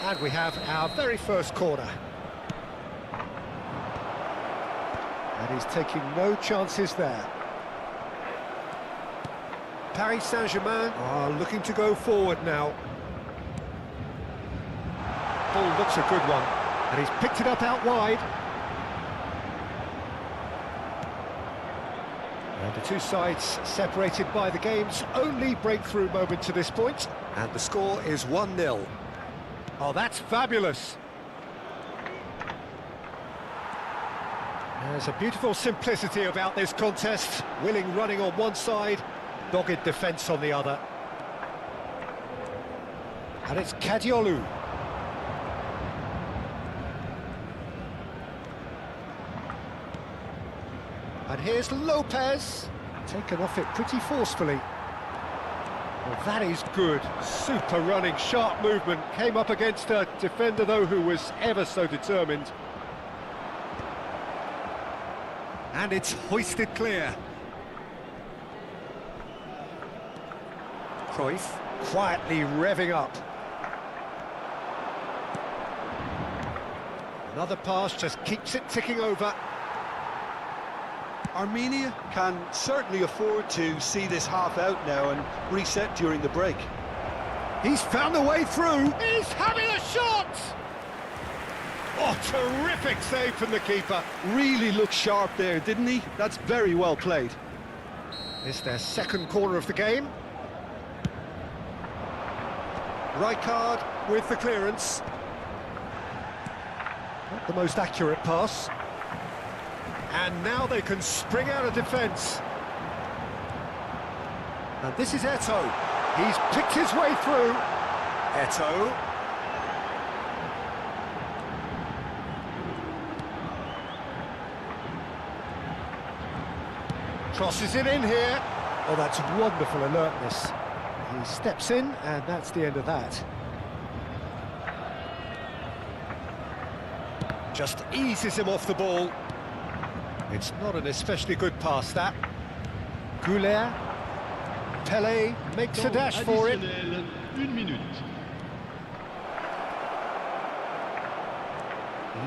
And we have our very first corner. And he's taking no chances there. Paris Saint-Germain are looking to go forward now. Ball looks a good one, and he's picked it up out wide. And the two sides separated by the game's only breakthrough moment to this point, and the score is 1-0. Oh, that's fabulous! There's a beautiful simplicity about this contest. Willing running on one side, dogged defence on the other. And it's Kadiolu. And here's Lopez, taken off it pretty forcefully. Well, that is good, super running, sharp movement, came up against a defender though who was ever so determined. And it's hoisted clear. Cruyff quietly revving up. Another pass just keeps it ticking over. Armenia can certainly afford to see this half out now and reset during the break. He's found a way through. He's having a shot! Oh, terrific save from the keeper. Really looked sharp there, didn't he? That's very well played. It's their second corner of the game. Rijkaard with the clearance. Not the most accurate pass. And now they can spring out of defence. And this is Eto'o. He's picked his way through. Eto'o. Crosses it in here. Oh, that's wonderful alertness. He steps in, and that's the end of that. Just eases him off the ball. It's not an especially good pass, that. Goulet. Pelé makes a dash for it. 1 minute.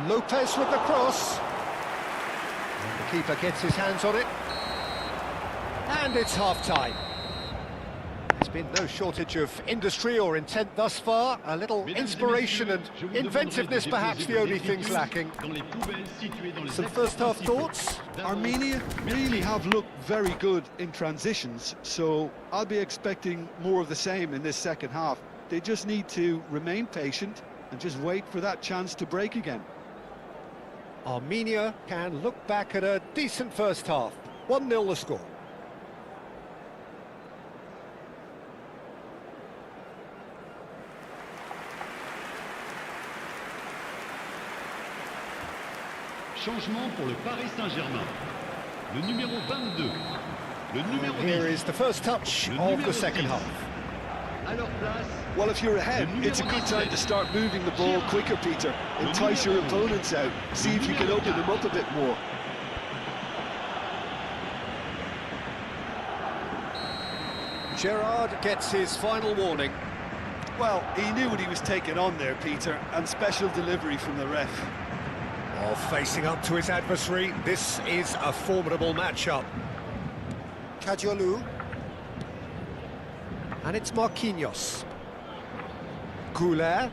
Lopez with the cross. And the keeper gets his hands on it. And it's half-time. There's been no shortage of industry or intent thus far. A little inspiration and inventiveness perhaps the only things lacking. Some first-half thoughts? Armenia really have looked very good in transitions, so I'll be expecting more of the same in this second half. They just need to remain patient and just wait for that chance to break again. Armenia can look back at a decent first half. 1-0 the score. Changement pour le Paris Saint-Germain. Le numéro 22. Le numéro 10. Here is the first touch of the second half. Well, if you're ahead, it's a good time to start moving the ball quicker, Peter. Entice your opponents out. See if you can open them up a bit more. Gerrard gets his final warning. Well, he knew what he was taking on there, Peter, and special delivery from the ref. Oh, facing up to his adversary, this is a formidable matchup. Kadiolu. And it's Marquinhos. Goulet.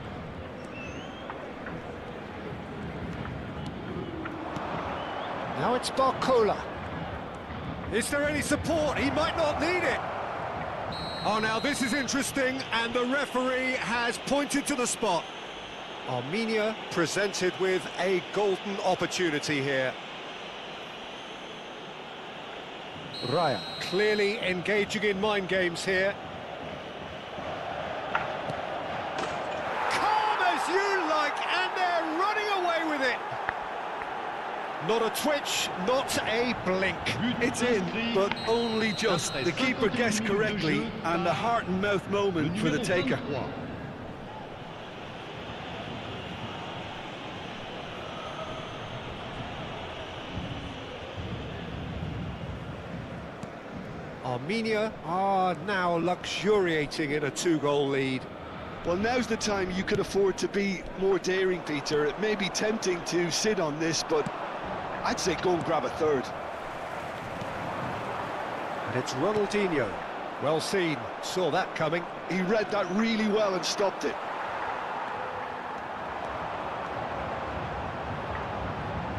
Now it's Barcola. Is there any support? He might not need it. Oh, now this is interesting, and the referee has pointed to the spot. Armenia presented with a golden opportunity here. Raya clearly engaging in mind games here. Calm as you like, and they're running away with it. Not a twitch, not a blink. It's in, but only just. The keeper guessed correctly, and a heart and mouth moment for the taker. Armenia are now luxuriating in a 2-goal lead. Well, now's the time you could afford to be more daring, Peter. It may be tempting to sit on this, but I'd say go and grab a third. And it's Ronaldinho. Well seen, saw that coming. He read that really well and stopped it.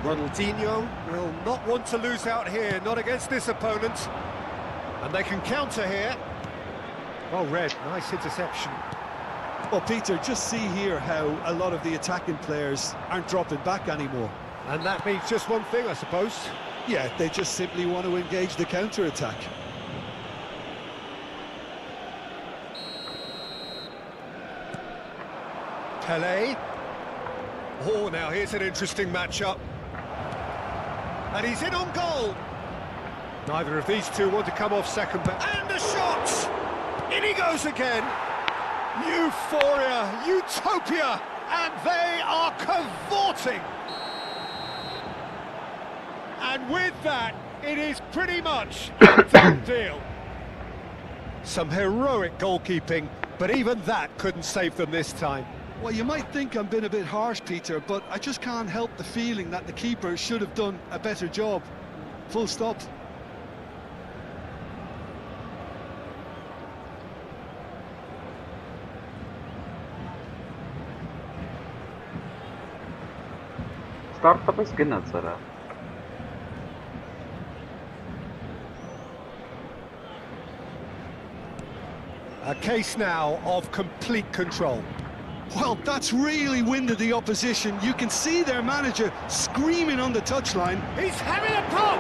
Ronaldinho will not want to lose out here, not against this opponent. And they can counter here. Well read, nice interception. Well, Peter, just see here how a lot of the attacking players aren't dropping back anymore. And that means just one thing, I suppose. Yeah, they just simply want to engage the counter-attack. Pelé. Oh, now here's an interesting matchup. And he's in on goal. Neither of these two want to come off second. And a shot! In he goes again. Euphoria, utopia, and they are cavorting. And with that, it is pretty much a done deal. Some heroic goalkeeping, but even that couldn't save them this time. Well, you might think I'm being a bit harsh, Peter, but I just can't help the feeling that the keeper should have done a better job. Full stop. Ստարտապես գնաց արա։ A case now of complete control. Well, that's really winded the opposition. You can see their manager screaming on the touchline. He's having a pop!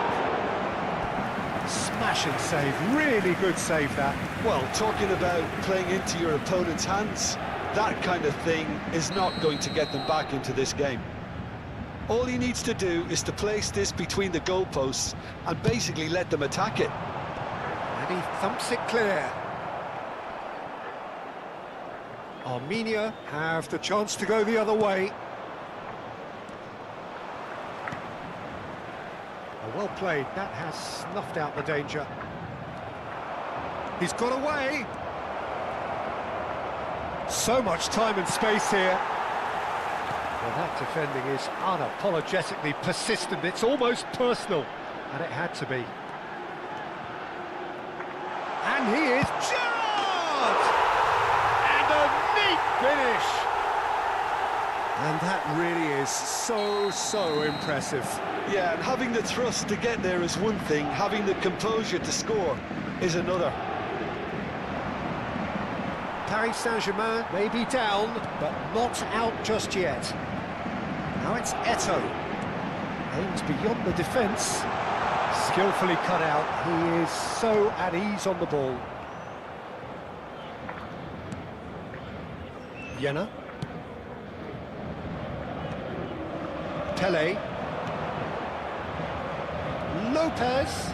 Smashing save, really good save that. Well, talking about playing into your opponent's hands, that kind of thing is not going to get them back into this game. All he needs to do is to place this between the goalposts and basically let them attack it. And he thumps it clear. Armenia have the chance to go the other way. Oh, well played, that has snuffed out the danger. He's got away. So much time and space here. Well, that defending is unapologetically persistent. It's almost personal, and it had to be. And he is Gerrard! And a neat finish! And that really is so impressive. Yeah, and having the thrust to get there is one thing, having the composure to score is another. Paris Saint-Germain may be down, but not out just yet. Now it's Eto'o. Aims beyond the defence. Skillfully cut out. He is so at ease on the ball. Jena. Pelé. Lopez.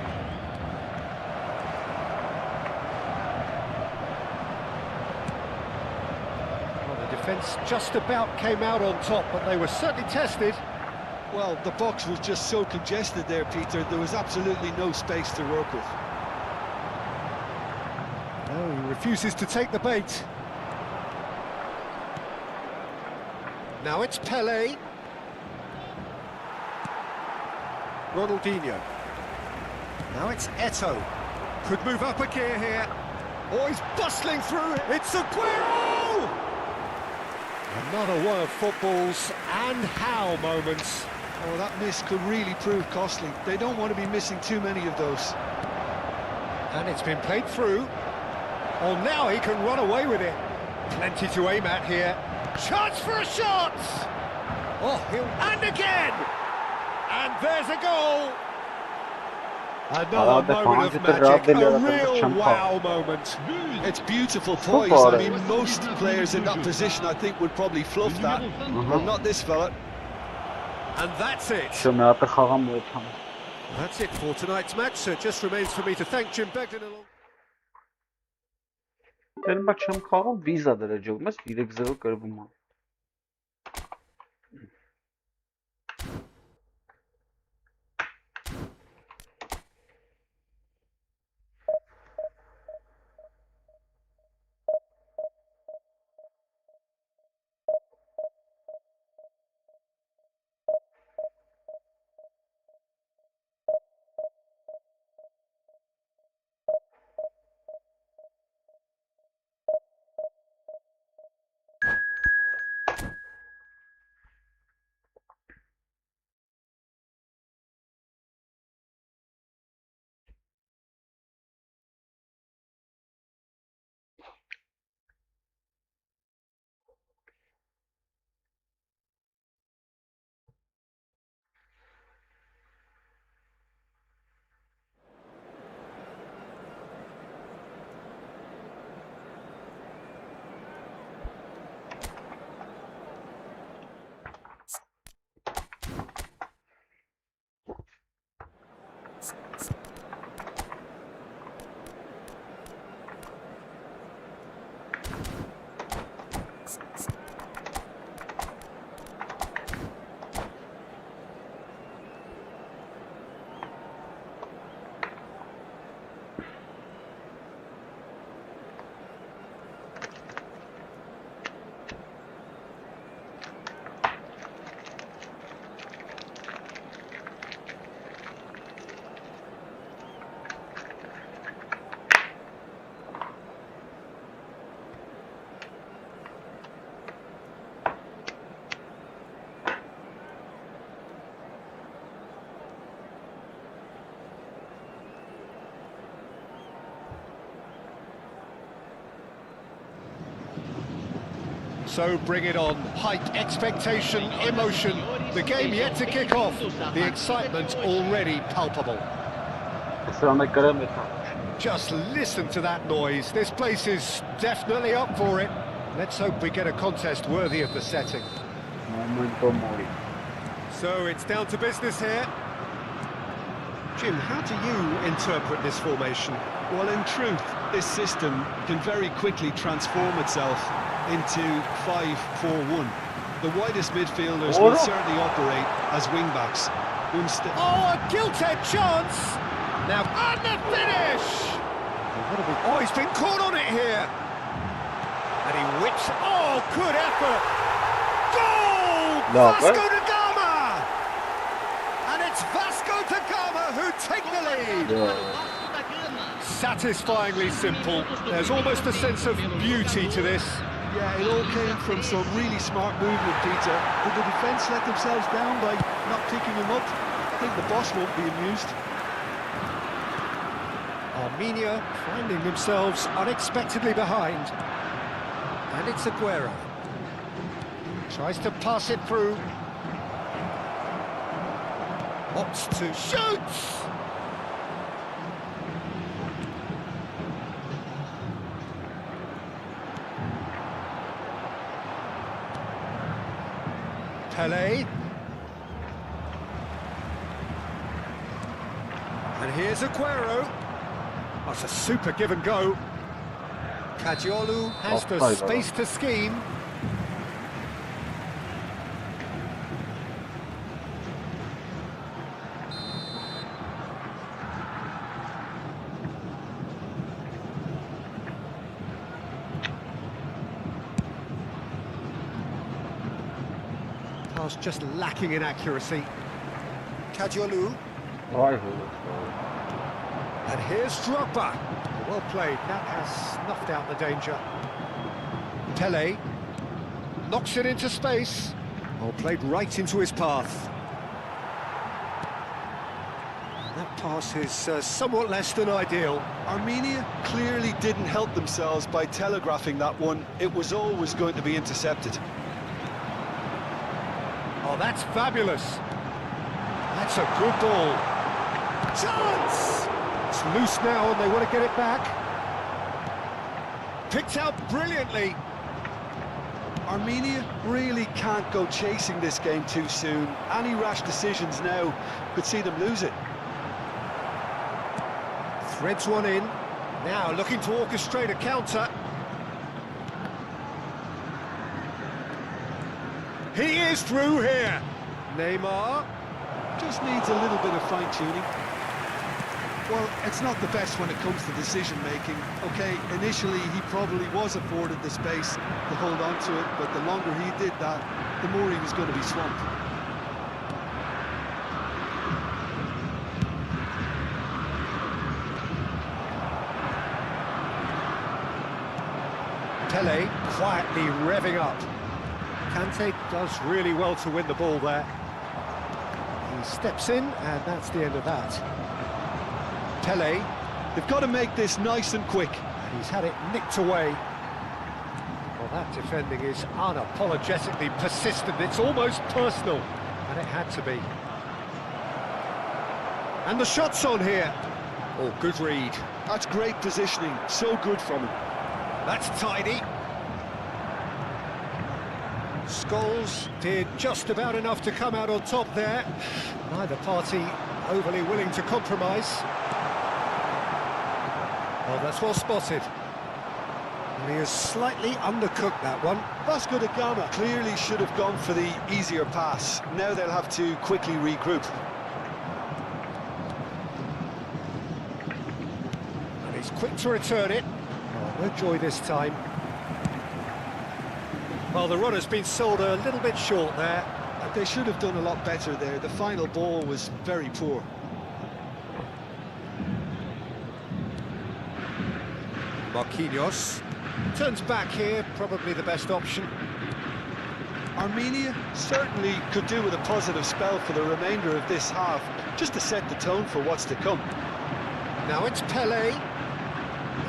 Defence just about came out on top, but they were certainly tested. Well, the box was just so congested there, Peter. There was absolutely no space to work with. No, he refuses to take the bait. Now it's Pelé. Ronaldinho. Now it's Eto'o. Could move up a gear here. Oh, he's bustling through it. It's Aguero! Another one of football's and how moments. Oh, that miss could really prove costly. They don't want to be missing too many of those. And it's been played through. Oh, now he can run away with it. Plenty to aim at here. Chance for a shot! Oh, and again! And there's a goal! Another moment of magic, a real wow moment. It's beautiful poise. I mean, most players in that position, I think, would probably fluff that, but not this fella. And that's it. That's it for tonight's match, so it just remains for me to thank Jim Begden along. Դեռ մա չեմ խաղում վիզա դրաջով, մեզ 3-0 կրվում է։ So bring it on. Hype, expectation, emotion. The game yet to kick off. The excitement already palpable. Just listen to that noise. This place is definitely up for it. Let's hope we get a contest worthy of the setting. So it's down to business here. Jim, how do you interpret this formation? Well, in truth, this system can very quickly transform itself into 5-4-1. The widest midfielders will certainly operate as wing-backs. Oh, a gilt-edged chance! Now, and the finish! Oh, he's been caught on it here! And he whips... Oh, good effort! Goal! Vasco da Gama! And it's Vasco da Gama who take the lead! Satisfyingly simple. There's almost a sense of beauty to this. Yeah, it all came from some really smart movement, Peter. Did the defence let themselves down by not picking him up? I think the boss won't be amused. Armenia finding themselves unexpectedly behind. And it's Aguero. Tries to pass it through. Opts to shoot! Pele. And here's Aguero. That's a super give and go. Kajiolu has the space to scheme. Pass just lacking in accuracy. Kajiolu. And here's Drogba. Well played, that has snuffed out the danger. Pele knocks it into space. Well played right into his path. That pass is somewhat less than ideal. Armenia clearly didn't help themselves by telegraphing that one. It was always going to be intercepted. Oh, that's fabulous. That's a good ball. Chance! It's loose now and they want to get it back. Picked out brilliantly. Armenia really can't go chasing this game too soon. Any rash decisions now could see them lose it. Threads one in. Now looking to orchestrate a counter. He is through here. Neymar. Just needs a little bit of fine-tuning. Well, it's not the best when it comes to decision-making. Okay, initially he probably was afforded the space to hold on to it, but the longer he did that, the more he was going to be swamped. Pele quietly revving up. Kante does really well to win the ball there. He steps in, and that's the end of that. Pele, they've got to make this nice and quick. And he's had it nicked away. Well, that defending is unapologetically persistent. It's almost personal, and it had to be. And the shot's on here. Oh, good read. That's great positioning. So good from him. That's tidy. Scholes did just about enough to come out on top there. Neither party overly willing to compromise. Oh, that's well spotted. And he has slightly undercooked that one. Vasco da Gama clearly should have gone for the easier pass. Now they'll have to quickly regroup. And he's quick to return it. Oh, no joy this time. Well, the runner's been sold a little bit short there. They should have done a lot better there. The final ball was very poor. Marquinhos turns back here, probably the best option. Armenia certainly could do with a positive spell for the remainder of this half, just to set the tone for what's to come. Now it's Pele.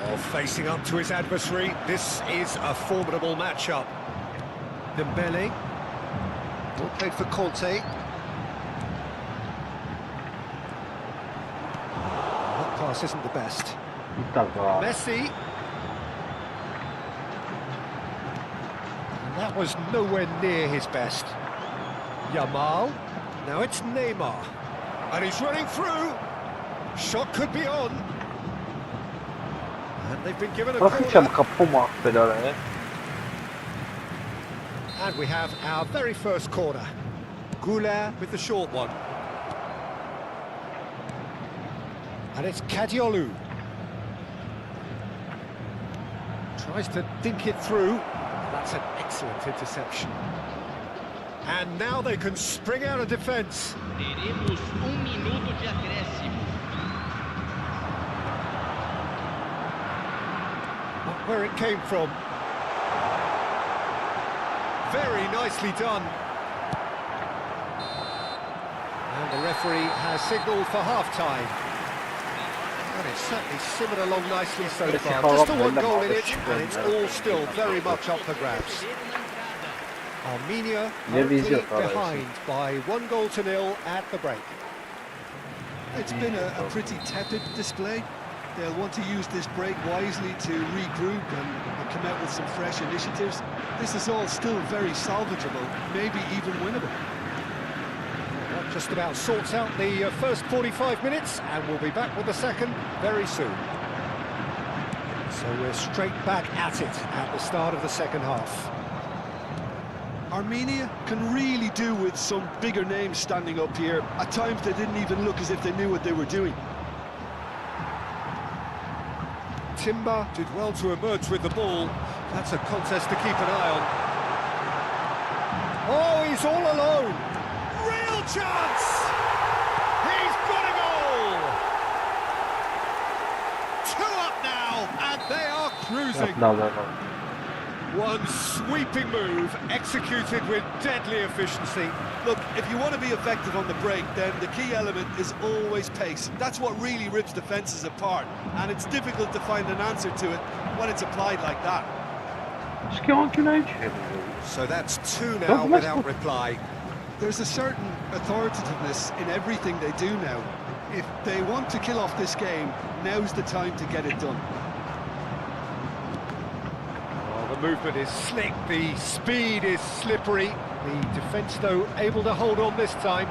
Oh, facing up to his adversary. This is a formidable matchup. Dembele. Ball played for Conte. That pass isn't the best. Tabii. Messi. And that was nowhere near his best. Yamal. Now it's Neymar. And he's running through. Shot could be on. And they've been given a Hafifçe mi corner. kapı mı affeder oraya? And we have our very first corner. Goulet with the short one. And it's Kadiolu. Tries to dink it through. That's an excellent interception. And now they can spring out of defence. Teremos minuto de acréscimo. Not where it came from. Very nicely done. And the referee has signalled for half-time. And it's certainly simmered along nicely so far. Just a one goal in it, and it's all still very much up for grabs. Armenia currently behind by 1-0 at the break. It's been a pretty tepid display. They'll want to use this break wisely to regroup and come out with some fresh initiatives. This is all still very salvageable, maybe even winnable. That just about sorts out the first 45 minutes, and we'll be back with the second very soon. So we're straight back at it at the start of the second half. Armenia can really do with some bigger names standing up here. At times they didn't even look as if they knew what they were doing. Timber did well to emerge with the ball. That's a contest to keep an eye on. Oh, he's all alone. Real chance! He's got a goal! 2 up now, and they are cruising. One sweeping move, executed with deadly efficiency. Look, if you want to be effective on the break, then the key element is always pace. That's what really rips defences apart, and it's difficult to find an answer to it when it's applied like that. So that's 2 now without reply. There's a certain authoritativeness in everything they do now. If they want to kill off this game, now's the time to get it done. The movement is slick, the speed is slippery. The defence, though, able to hold on this time.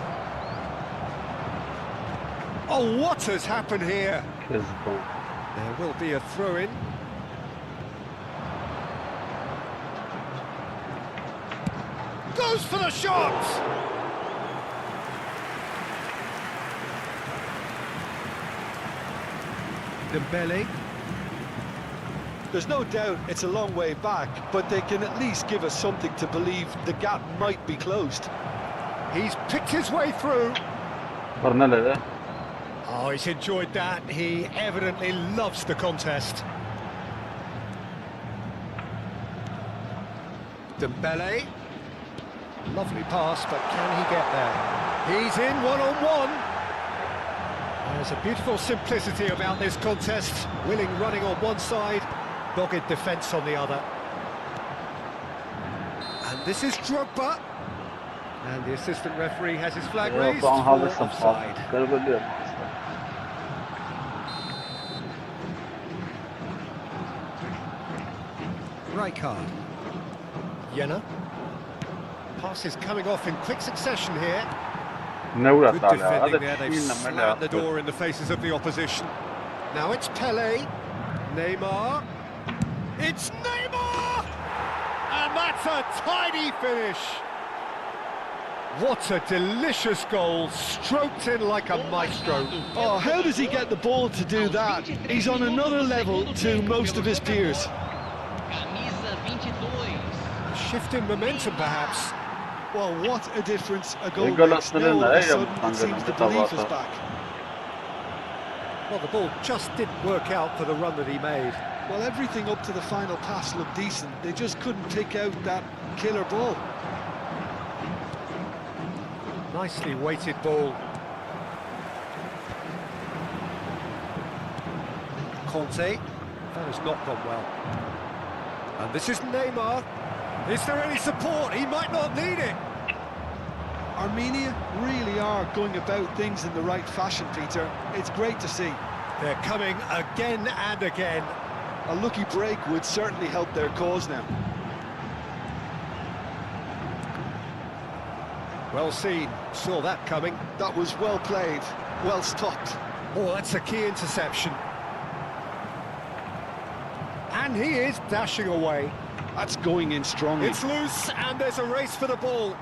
Oh, what has happened here? There will be a throw-in. Goes for the shot! Dembele. There's no doubt it's a long way back, but they can at least give us something to believe the gap might be closed. He's picked his way through. Oh, he's enjoyed that. He evidently loves the contest. Dembele. Lovely pass, but can he get there? He's in one-on-one. There's a beautiful simplicity about this contest. Willing running on one side, dogged defence on the other. And this is Drogba. And the assistant referee has his flag raised for offside. Rijkaard. Jenner. Passes coming off in quick succession here. Good defending there, they've slammed the door in the faces of the opposition. Now it's Pelé. Neymar. It's Neymar! And that's a tidy finish. What a delicious goal, stroked in like a maestro. Oh, how does he get the ball to do that? He's on another level to most of his peers. A shift in momentum, perhaps. Well, what a difference a goal makes. Now all of a sudden it seems the belief is back. Well, the ball just didn't work out for the run that he made. Well, everything up to the final pass looked decent. They just couldn't pick out that killer ball. Nicely weighted ball. Conte. That has not gone well. And this is Neymar. Is there any support? He might not need it. Armenia really are going about things in the right fashion, Peter. It's great to see. They're coming again and again. A lucky break would certainly help their cause now. Well seen. Saw that coming. That was well played, well stopped. Oh, that's a key interception. And he is dashing away. That's going in strongly. It's loose, and there's a race for the ball.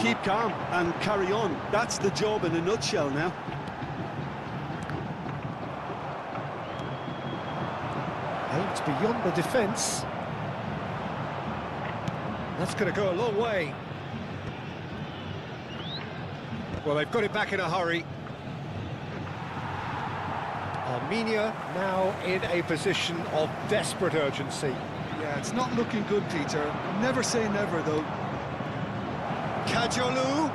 Keep calm and carry on. That's the job in a nutshell now. Aimed beyond the defence. That's going to go a long way. Well, they've got it back in a hurry. Armenia now in a position of desperate urgency. Yeah, it's not looking good, Peter. Never say never, though. Kajolu.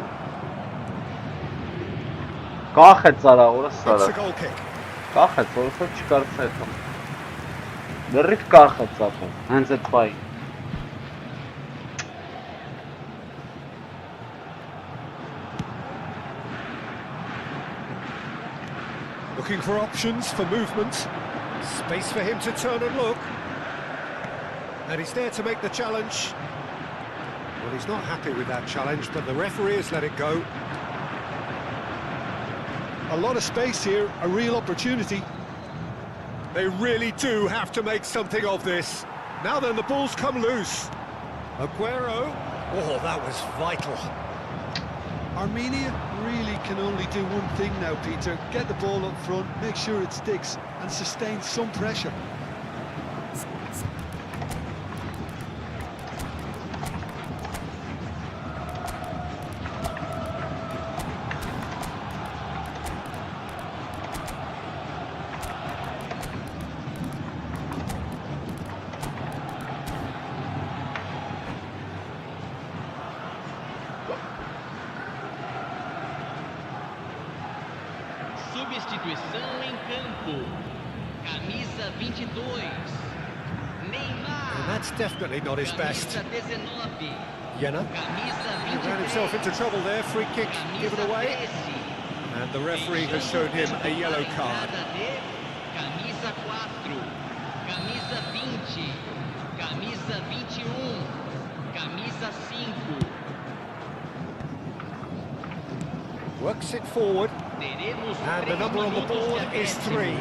Կախեց արա, օրը It's սարա։ a goal kick. Կախեց, որը չկարծա հետո։ Լրիվ կախեց ապա, հենց այդ պայի։ Looking for options for movement. Space for him to turn and look. And he's there to make the challenge. Well, he's not happy with that challenge, but the referee has let it go. A lot of space here, a real opportunity. They really do have to make something of this. Now then, the ball's come loose. Aguero. Oh, that was vital. Armenia really can only do one thing now, Peter. Get the ball up front, make sure it sticks, and sustain some pressure. Substituição em campo. Camisa 22. Neymar. And that's definitely not his best. Camisa 19. Jena. Camisa He ran himself into trouble there. Free kick given away. And the referee has shown him a yellow card. Camisa 4. Camisa 20. Camisa 21. Camisa 5. Works it forward. And the number on the ball is 3.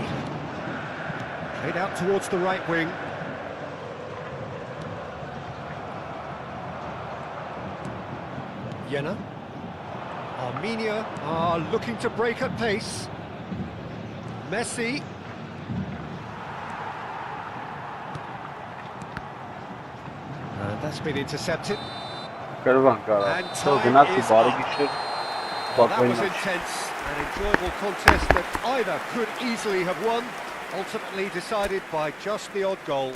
Played out towards the right wing. Jena. Armenia are looking to break at pace. Messi. And that's been intercepted. Կրվան կարա։ And Թող time գնացի is բարի up. գիշեր։ Well, that was Spokojno. intense, an enjoyable contest that either could easily have won, ultimately decided by just the odd goal.